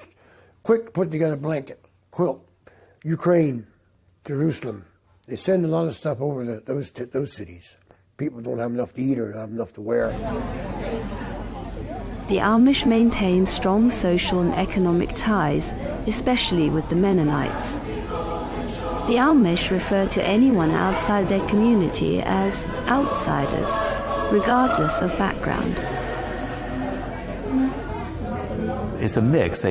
quick put-together blanket, quilt. Ukraine, Jerusalem. They send a lot of stuff over to those cities. People don't have enough to eat or have enough to wear. The Amish maintain strong social and economic ties, especially with the Mennonites. The Amish refer to anyone outside their community as outsiders, regardless of background. It's a mix.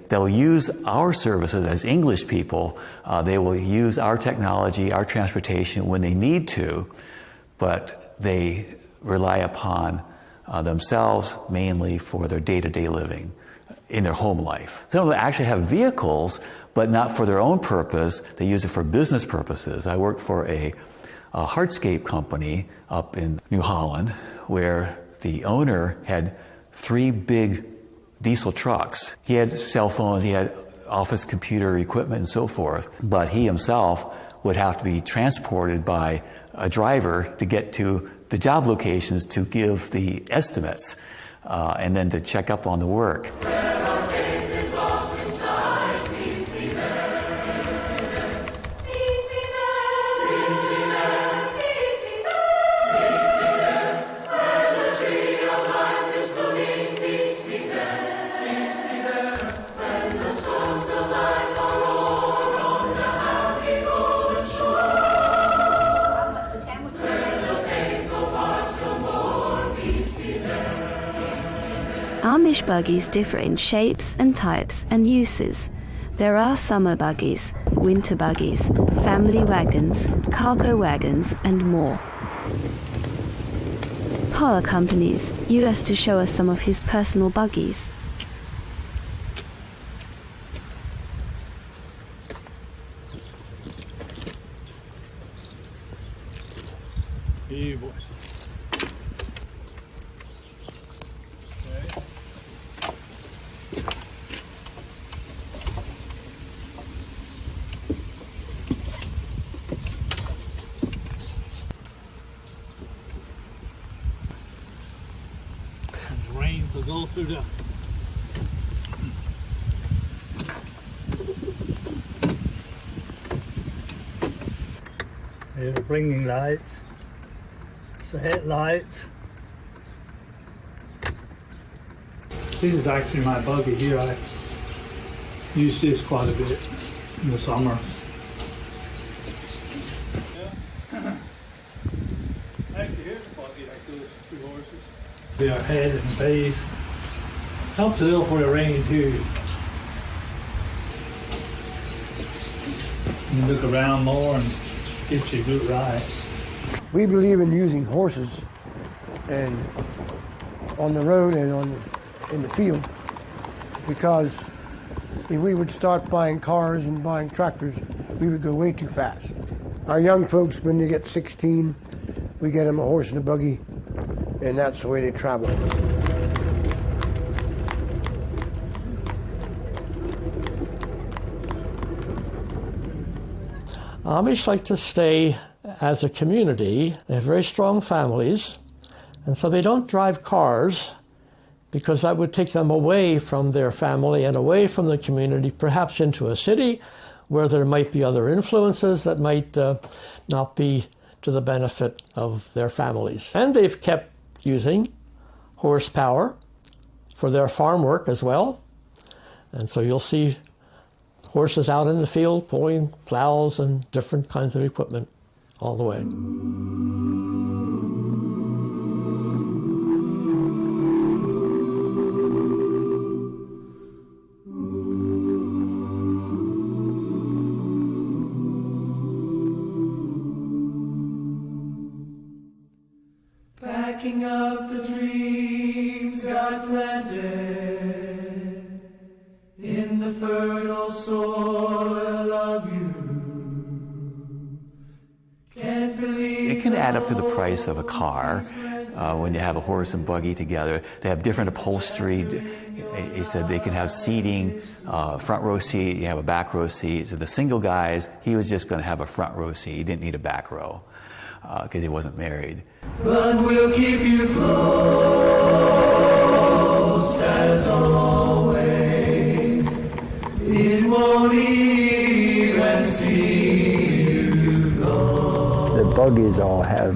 They'll use our services as English people. They will use our technology, our transportation when they need to, but they rely upon themselves mainly for their day-to-day living in their home life. Some of them actually have vehicles, but not for their own purpose. They use it for business purposes. I work for a hardscape company up in New Holland where the owner had 3 big diesel trucks. He had cell phones, he had office computer equipment and so forth, but he himself would have to be transported by a driver to get to the job locations to give the estimates and then to check up on the work. Amish buggies differ in shapes and types and uses. There are summer buggies, winter buggies, family wagons, cargo wagons, and more. Power companies used to show us some of his personal buggies. Go through the Here's the blinking lights. It's the headlights. This is actually my buggy here. I use this quite a bit in the summer. Actually, here's the buggy that goes 2 horses. Be our head and base. Helps a little for the rain too. You look around more and gives you a good ride. We believe in using horses and on the road and in the field, because if we would start buying cars and buying tractors, we would go way too fast. Our young folks, when they get 16, we get them a horse and a buggy, and that's the way they travel. Amish like to stay as a community. They have very strong families, and so they don't drive cars. because that would take them away from their family and away from the community, perhaps into a city where there might be other influences that might not be to the benefit of their families. And they've kept using horsepower for their farm work as well. And so you'll see horses out in the field pulling plows and different kinds of equipment all the way. Packing up the dreams God planted in the fertile soil of you. Can't believe it can add up to the price of a car when you have a horse and buggy together. They have different upholstery. He said they can have seating, front row seat, you have a back row seat. So the single guys, he was just going to have a front row seat. He didn't need a back row because he wasn't married. But we'll keep you close as always. It won't even see you go. The buggies all have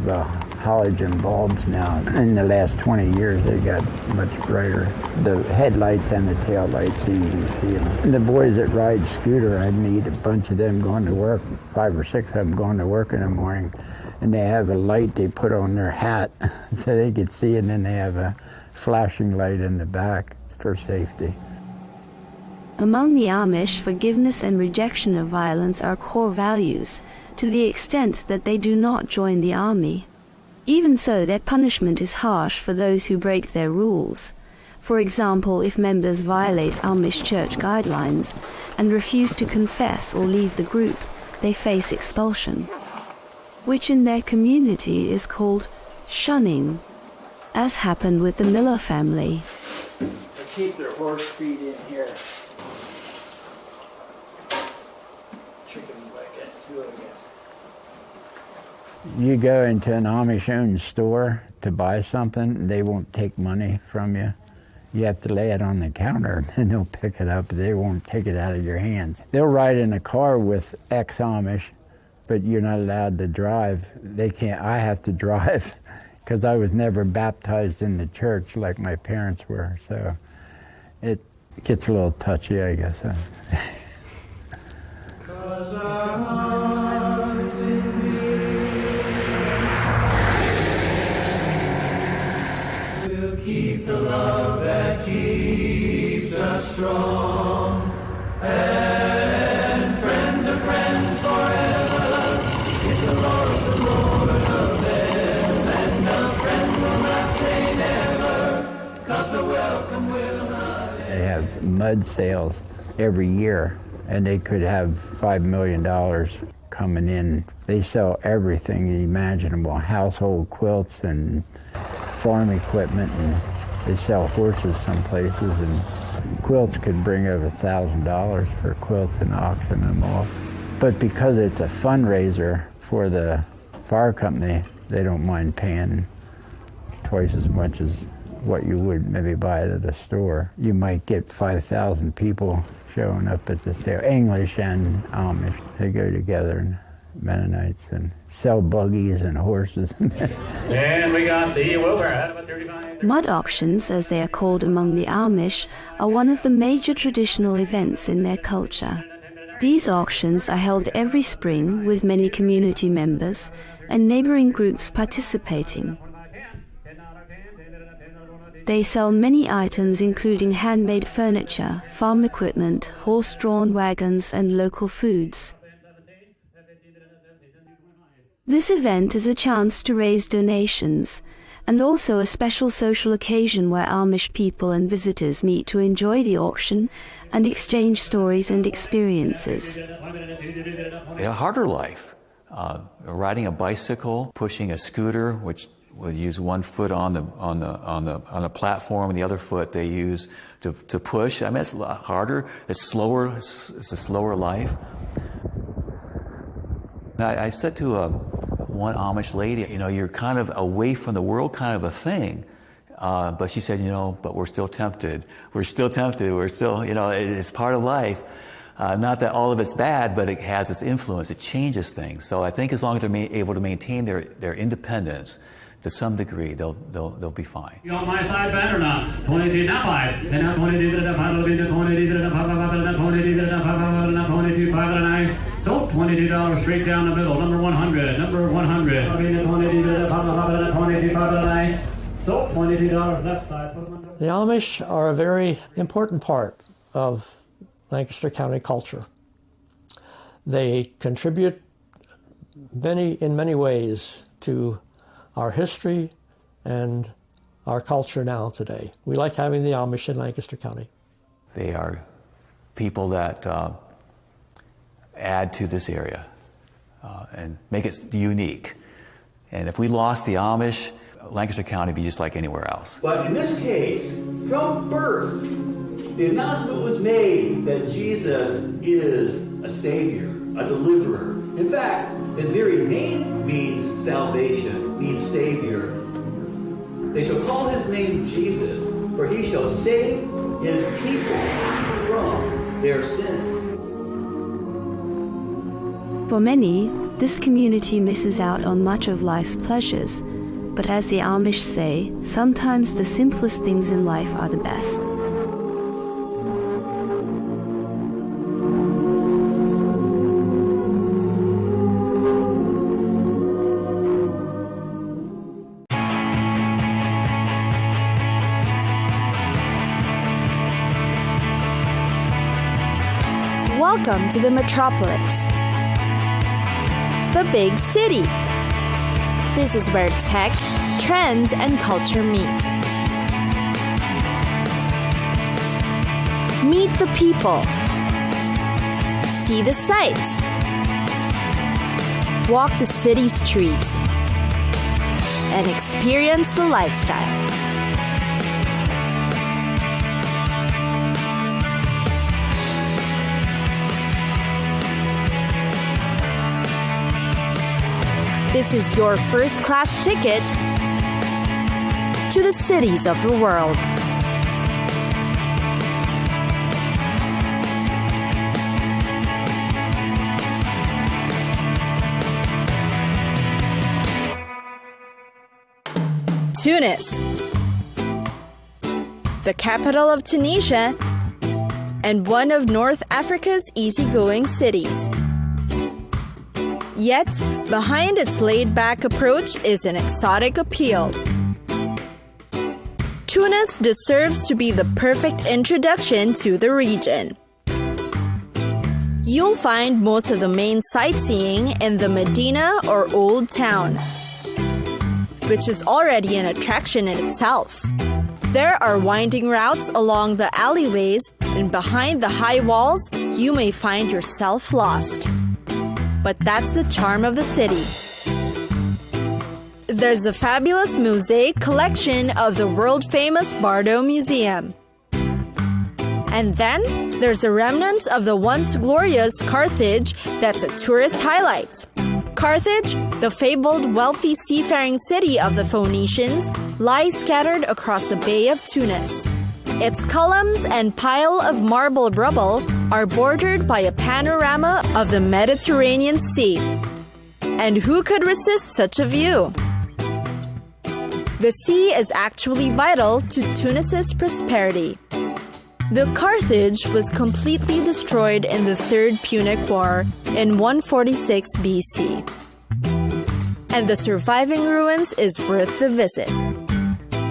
halogen bulbs now. In the last 20 years, they got much brighter. The headlights and the tail lights, you can see them. The boys that ride scooter, I meet a bunch of them going to work, 5 or 6 of them going to work in the morning. And they have a light they put on their hat so they could see, and then they have a flashing light in the back for safety. Among the Amish, forgiveness and rejection of violence are core values, to the extent that they do not join the army. Even so, their punishment is harsh for those who break their rules. For example, if members violate Amish church guidelines and refuse to confess or leave the group, they face expulsion, which in their community is called shunning, as happened with the Miller family. They keep their horse feed in here. Chicken leg into it again. You go into an Amish-owned store to buy something, they won't take money from you. You have to lay it on the counter, and they'll pick it up. They won't take it out of your hands. They'll ride in a car with ex-Amish, but you're not allowed to drive. They can't. I have to drive because I was never baptized in the church like my parents were. So it gets a little touchy, I guess. 'Cause our hearts in we'll keep the love that keeps us strong, and friends are friends forever. If the Lord's the Lord of them, and a friend will not say never, 'cause the welcome will not end. They have mud sales every year, and they could have $5 million coming in. They sell everything imaginable, household quilts and farm equipment, and they sell horses some places, and quilts could bring over $1,000 for quilts and auction them off. But because it's a fundraiser for the fire company, they don't mind paying twice as much as what you would maybe buy it at a store. You might get 5,000 people showing up at the sale. English and Amish, they go together, and Mennonites, and sell buggies and horses. And we got the, well, we're at about 35. Mud auctions, as they are called among the Amish, are one of the major traditional events in their culture. These auctions are held every spring with many community members and neighboring groups participating. They sell many items including handmade furniture, farm equipment, horse-drawn wagons, and local foods. This event is a chance to raise donations, and also a special social occasion where Amish people and visitors meet to enjoy the auction and exchange stories and experiences. A harder life, riding a bicycle, pushing a scooter, which would use one foot on the platform, and the other foot they use to push. I mean, it's a lot harder. It's slower. It's a slower life. I said to one Amish lady, you know, you're kind of away from the world kind of a thing. But she said, but we're still tempted. We're still tempted. We're still, it's part of life. Not that all of it's bad, but it has its influence. It changes things. So I think as long as they're able to maintain their independence to some degree, they'll be fine. You on my side, Ben, or not? 22, not 5. Then now 22, 22, 22, 5 and 9. So $22 straight down the middle. Number 100. Number 100. 22, 5 and 9. So $22 left side. The Amish are a very important part of Lancaster County culture. They contribute in many ways to our history and our culture now today. We like having the Amish in Lancaster County. They are people that add to this area and make it unique. And if we lost the Amish, Lancaster County would be just like anywhere else. But in this case, from birth, the announcement was made that Jesus is a Savior, a deliverer. In fact, his very name means salvation, means Savior. They shall call his name Jesus, for he shall save his people from their sin. For many, this community misses out on much of life's pleasures. But as the Amish say, sometimes the simplest things in life are the best. Welcome to the metropolis, the big city. This is where tech, trends, and culture meet. Meet the people. See the sights. Walk the city streets. And experience the lifestyle. This is your first-class ticket to the cities of the world. Tunis, the capital of Tunisia and one of North Africa's easygoing cities. Yet, behind its laid-back approach is an exotic appeal. Tunis deserves to be the perfect introduction to the region. You'll find most of the main sightseeing in the Medina or Old Town, which is already an attraction in itself. There are winding routes along the alleyways, and behind the high walls, you may find yourself lost. But that's the charm of the city. There's a fabulous mosaic collection of the world-famous Bardo Museum. And then there's the remnants of the once glorious Carthage that's a tourist highlight. Carthage, the fabled wealthy seafaring city of the Phoenicians, lies scattered across the Bay of Tunis. Its columns and pile of marble rubble are bordered by a panorama of the Mediterranean Sea. And who could resist such a view? The sea is actually vital to Tunis's prosperity. The Carthage was completely destroyed in the Third Punic War in 146 BC. And the surviving ruins is worth the visit.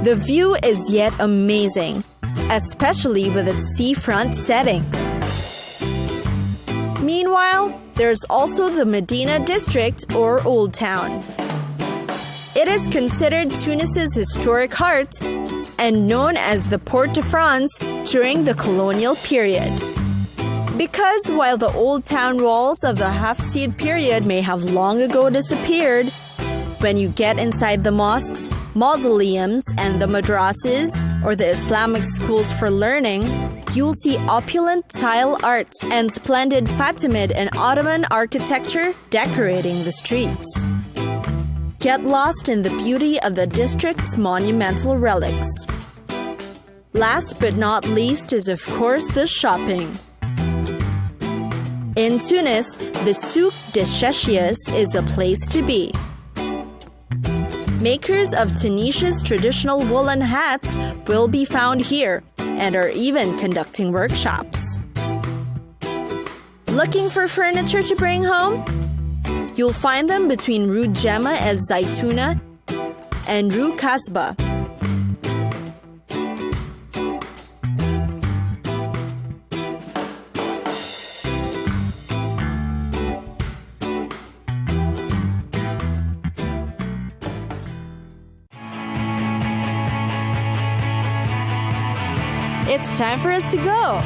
The view is yet amazing, especially with its seafront setting. Meanwhile, there's also the Medina district or Old Town. It is considered Tunis's historic heart and known as the Port de France during the colonial period. Because while the Old Town walls of the Hafsid period may have long ago disappeared, when you get inside the mosques, mausoleums, and the madrasas, or the Islamic schools for learning, you'll see opulent tile art and splendid Fatimid and Ottoman architecture decorating the streets. Get lost in the beauty of the district's monumental relics. Last but not least is of course the shopping. In Tunis, the Souk des Chechis is the place to be. Makers of Tunisia's traditional woolen hats will be found here and are even conducting workshops. Looking for furniture to bring home? You'll find them between Rue Gemma Ez Zaytouna and Rue Kasbah. It's time for us to go.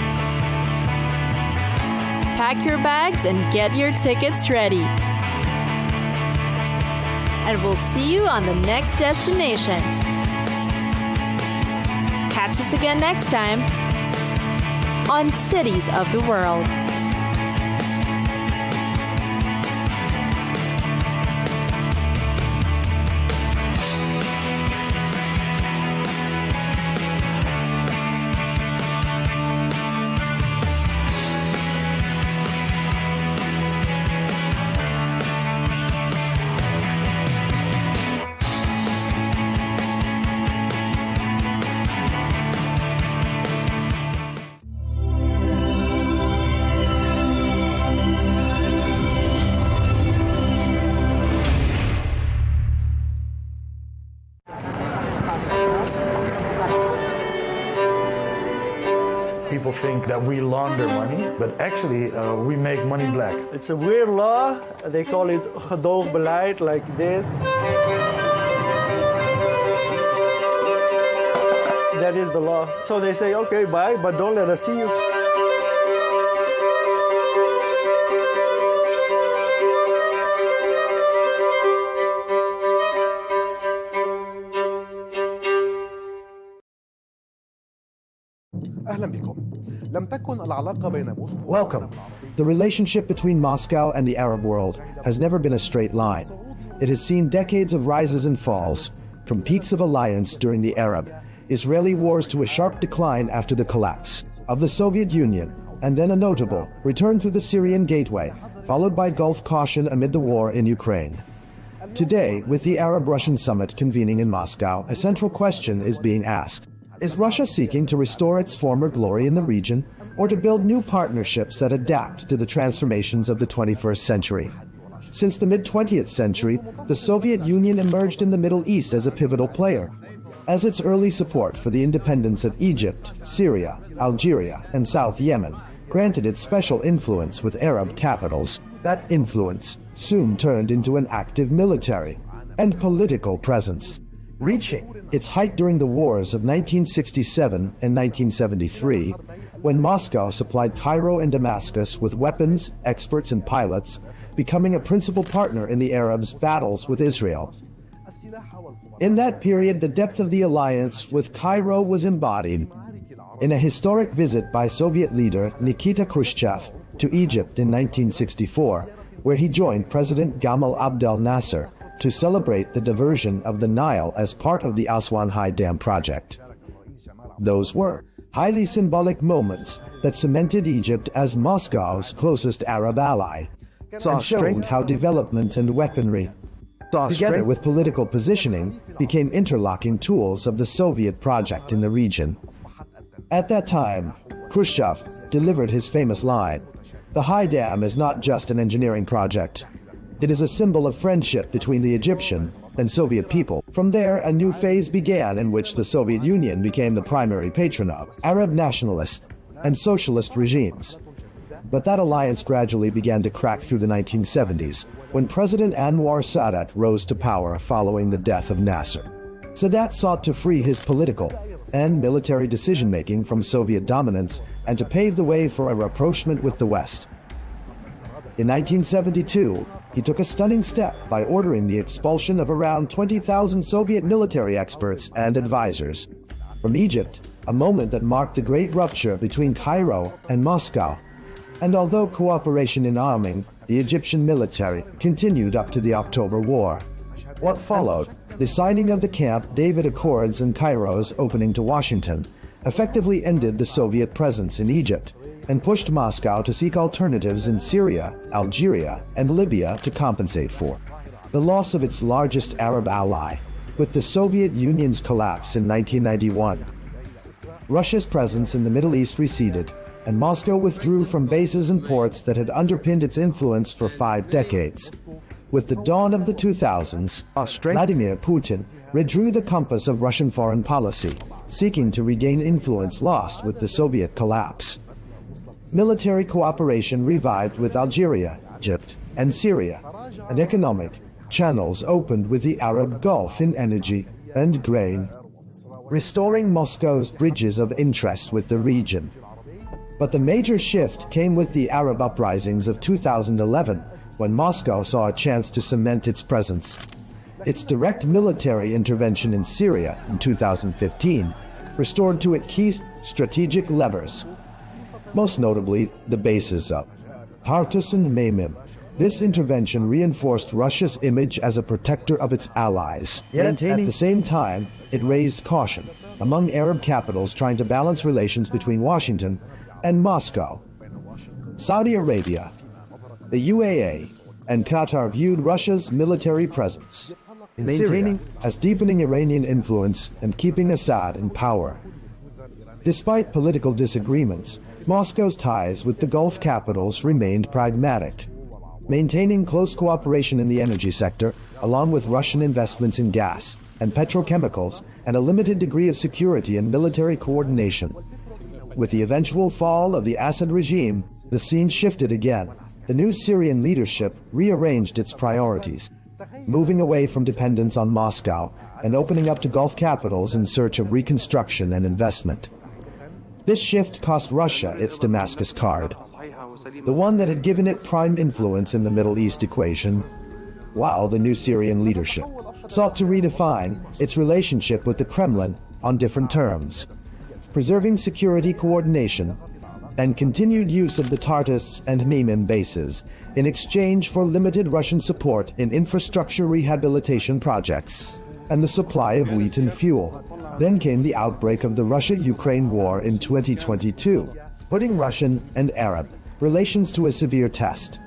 Pack your bags and get your tickets ready. And we'll see you on the next destination. Catch us again next time on Cities of the World. People think that we launder money, but actually we make money black. It's a weird law. They call it gedoogbeleid, like this. That is the law. So they say, okay, bye, but don't let us see you. Welcome. The relationship between Moscow and the Arab world has never been a straight line. It has seen decades of rises and falls, from peaks of alliance during the Arab-Israeli wars to a sharp decline after the collapse of the Soviet Union, and then a notable return through the Syrian gateway, followed by Gulf caution amid the war in Ukraine. Today, with the Arab-Russian summit convening in Moscow, a central question is being asked. Is Russia seeking to restore its former glory in the region, or to build new partnerships that adapt to the transformations of the 21st century? Since the mid-20th century, the Soviet Union emerged in the Middle East as a pivotal player, as its early support for the independence of Egypt, Syria, Algeria, and South Yemen granted it special influence with Arab capitals. That influence soon turned into an active military and political presence, reaching its height during the wars of 1967 and 1973, when Moscow supplied Cairo and Damascus with weapons, experts, and pilots, becoming a principal partner in the Arabs' battles with Israel. In that period, the depth of the alliance with Cairo was embodied in a historic visit by Soviet leader Nikita Khrushchev to Egypt in 1964, where he joined President Gamal Abdel Nasser to celebrate the diversion of the Nile as part of the Aswan High Dam project. Those were highly symbolic moments that cemented Egypt as Moscow's closest Arab ally, and showed how development and weaponry, together with political positioning, became interlocking tools of the Soviet project in the region. At that time, Khrushchev delivered his famous line, "The High Dam is not just an engineering project. It is a symbol of friendship between the Egyptian and Soviet people." From there, a new phase began in which the Soviet Union became the primary patron of Arab nationalist and socialist regimes. But that alliance gradually began to crack through the 1970s, when President Anwar Sadat rose to power following the death of Nasser. Sadat sought to free his political and military decision-making from Soviet dominance and to pave the way for a rapprochement with the West. In 1972, he took a stunning step by ordering the expulsion of around 20,000 Soviet military experts and advisors from Egypt, a moment that marked the great rupture between Cairo and Moscow. And although cooperation in arming the Egyptian military continued up to the October War, What followed, the signing of the Camp David Accords and Cairo's opening to Washington, effectively ended the Soviet presence in Egypt and pushed Moscow to seek alternatives in Syria, Algeria, and Libya to compensate for the loss of its largest Arab ally, with the Soviet Union's collapse in 1991. Russia's presence in the Middle East receded, and Moscow withdrew from bases and ports that had underpinned its influence for 5 decades. With the dawn of the 2000s, Vladimir Putin redrew the compass of Russian foreign policy, seeking to regain influence lost with the Soviet collapse. Military cooperation revived with Algeria, Egypt, and Syria, and economic channels opened with the Arab Gulf in energy and grain, restoring Moscow's bridges of interest with the region. But the major shift came with the Arab uprisings of 2011, when Moscow saw a chance to cement its presence. Its direct military intervention in Syria in 2015 restored to it key strategic levers, most notably the bases of Tartus and Memim. This intervention reinforced Russia's image as a protector of its allies. Yet at the same time, it raised caution among Arab capitals trying to balance relations between Washington and Moscow. Saudi Arabia, the UAE, and Qatar viewed Russia's military presence, maintaining as deepening Iranian influence and keeping Assad in power. Despite political disagreements, Moscow's ties with the Gulf capitals remained pragmatic, maintaining close cooperation in the energy sector, along with Russian investments in gas and petrochemicals, and a limited degree of security and military coordination. With the eventual fall of the Assad regime, the scene shifted again. The new Syrian leadership rearranged its priorities, moving away from dependence on Moscow and opening up to Gulf capitals in search of reconstruction and investment. This shift cost Russia its Damascus card, the one that had given it prime influence in the Middle East equation, while the new Syrian leadership sought to redefine its relationship with the Kremlin on different terms, preserving security coordination and continued use of the Tartus and Memim bases in exchange for limited Russian support in infrastructure rehabilitation projects and the supply of wheat and fuel. Then came the outbreak of the Russia-Ukraine war in 2022, putting Russian and Arab relations to a severe test.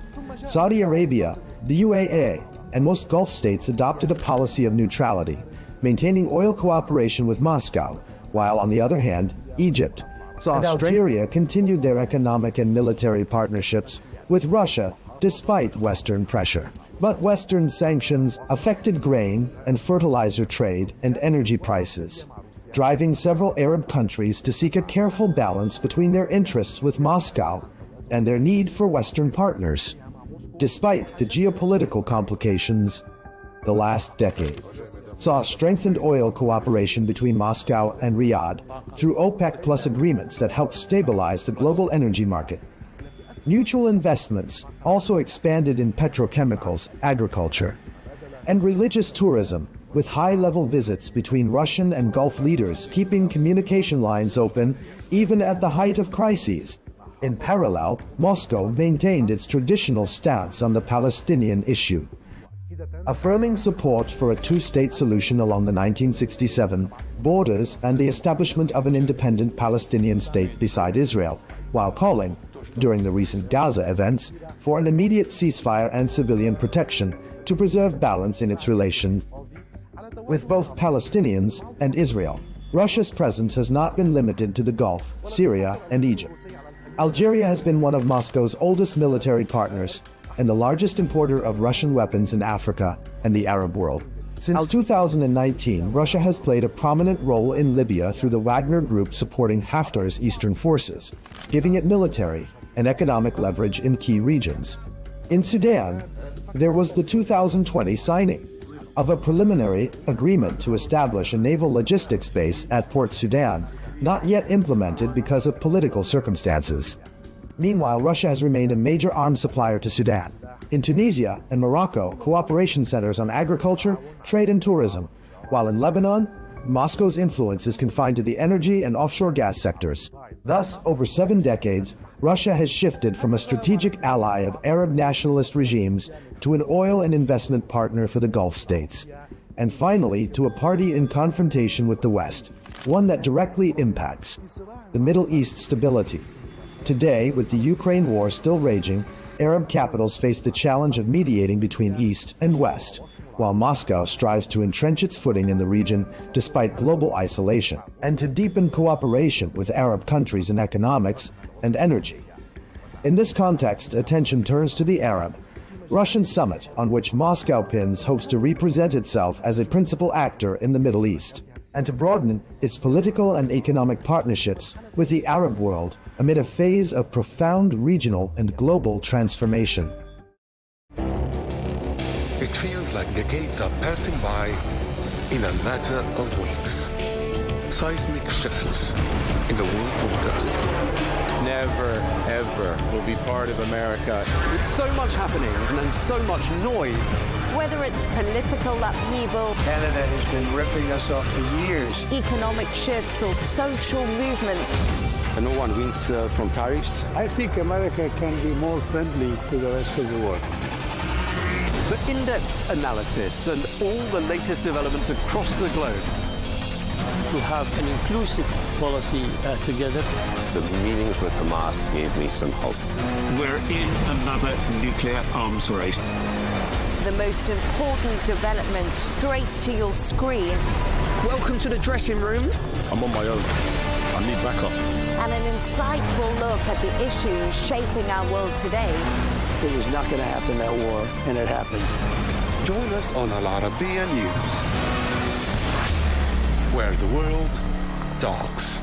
Saudi Arabia, the UAE, and most Gulf states adopted a policy of neutrality, maintaining oil cooperation with Moscow, while on the other hand, Egypt and Algeria continued their economic and military partnerships with Russia despite Western pressure. But Western sanctions affected grain and fertilizer trade and energy prices, driving several Arab countries to seek a careful balance between their interests with Moscow and their need for Western partners. Despite the geopolitical complications, the last decade saw strengthened oil cooperation between Moscow and Riyadh through OPEC Plus agreements that helped stabilize the global energy market. Mutual investments also expanded in petrochemicals, agriculture, and religious tourism, with high-level visits between Russian and Gulf leaders keeping communication lines open even at the height of crises. In parallel, Moscow maintained its traditional stance on the Palestinian issue, affirming support for a two-state solution along the 1967 borders and the establishment of an independent Palestinian state beside Israel, while calling, during the recent Gaza events, for an immediate ceasefire and civilian protection to preserve balance in its relations with both Palestinians and Israel. Russia's presence has not been limited to the Gulf, Syria, and Egypt. Algeria has been one of Moscow's oldest military partners and the largest importer of Russian weapons in Africa and the Arab world. Since 2019, Russia has played a prominent role in Libya through the Wagner Group supporting Haftar's eastern forces, giving it military and economic leverage in key regions. In Sudan, there was the 2020 signing of a preliminary agreement to establish a naval logistics base at Port Sudan, not yet implemented because of political circumstances. Meanwhile, Russia has remained a major arms supplier to Sudan. In Tunisia and Morocco, cooperation centers on agriculture, trade, and tourism, while in Lebanon, Moscow's influence is confined to the energy and offshore gas sectors. Thus, over 7 decades, Russia has shifted from a strategic ally of Arab nationalist regimes to an oil and investment partner for the Gulf states, and finally to a party in confrontation with the West, one that directly impacts the Middle East stability. Today, with the Ukraine war still raging, Arab capitals face the challenge of mediating between East and West, while Moscow strives to entrench its footing in the region despite global isolation, and to deepen cooperation with Arab countries in economics and energy. In this context, attention turns to the Arab-Russian summit, on which Moscow hopes to represent itself as a principal actor in the Middle East, and to broaden its political and economic partnerships with the Arab world amid a phase of profound regional and global transformation. It feels like decades are passing by in a matter of weeks. Seismic shifts in the world order. Never, ever will be part of America. With so much happening and so much noise. Whether it's political upheaval, Canada has been ripping us off for years. Economic shifts or social movements. And no one wins from tariffs. I think America can be more friendly to the rest of the world. The in-depth analysis and all the latest developments across the globe. To have an inclusive policy together. The meetings with Hamas gave me some hope. We're in another nuclear arms race. The most important development straight to your screen. Welcome to the dressing room. I'm on my own. I need backup. And an insightful look at the issues shaping our world today. It was not going to happen, that war, and it happened. Join us on Arabiya News, where the world talks.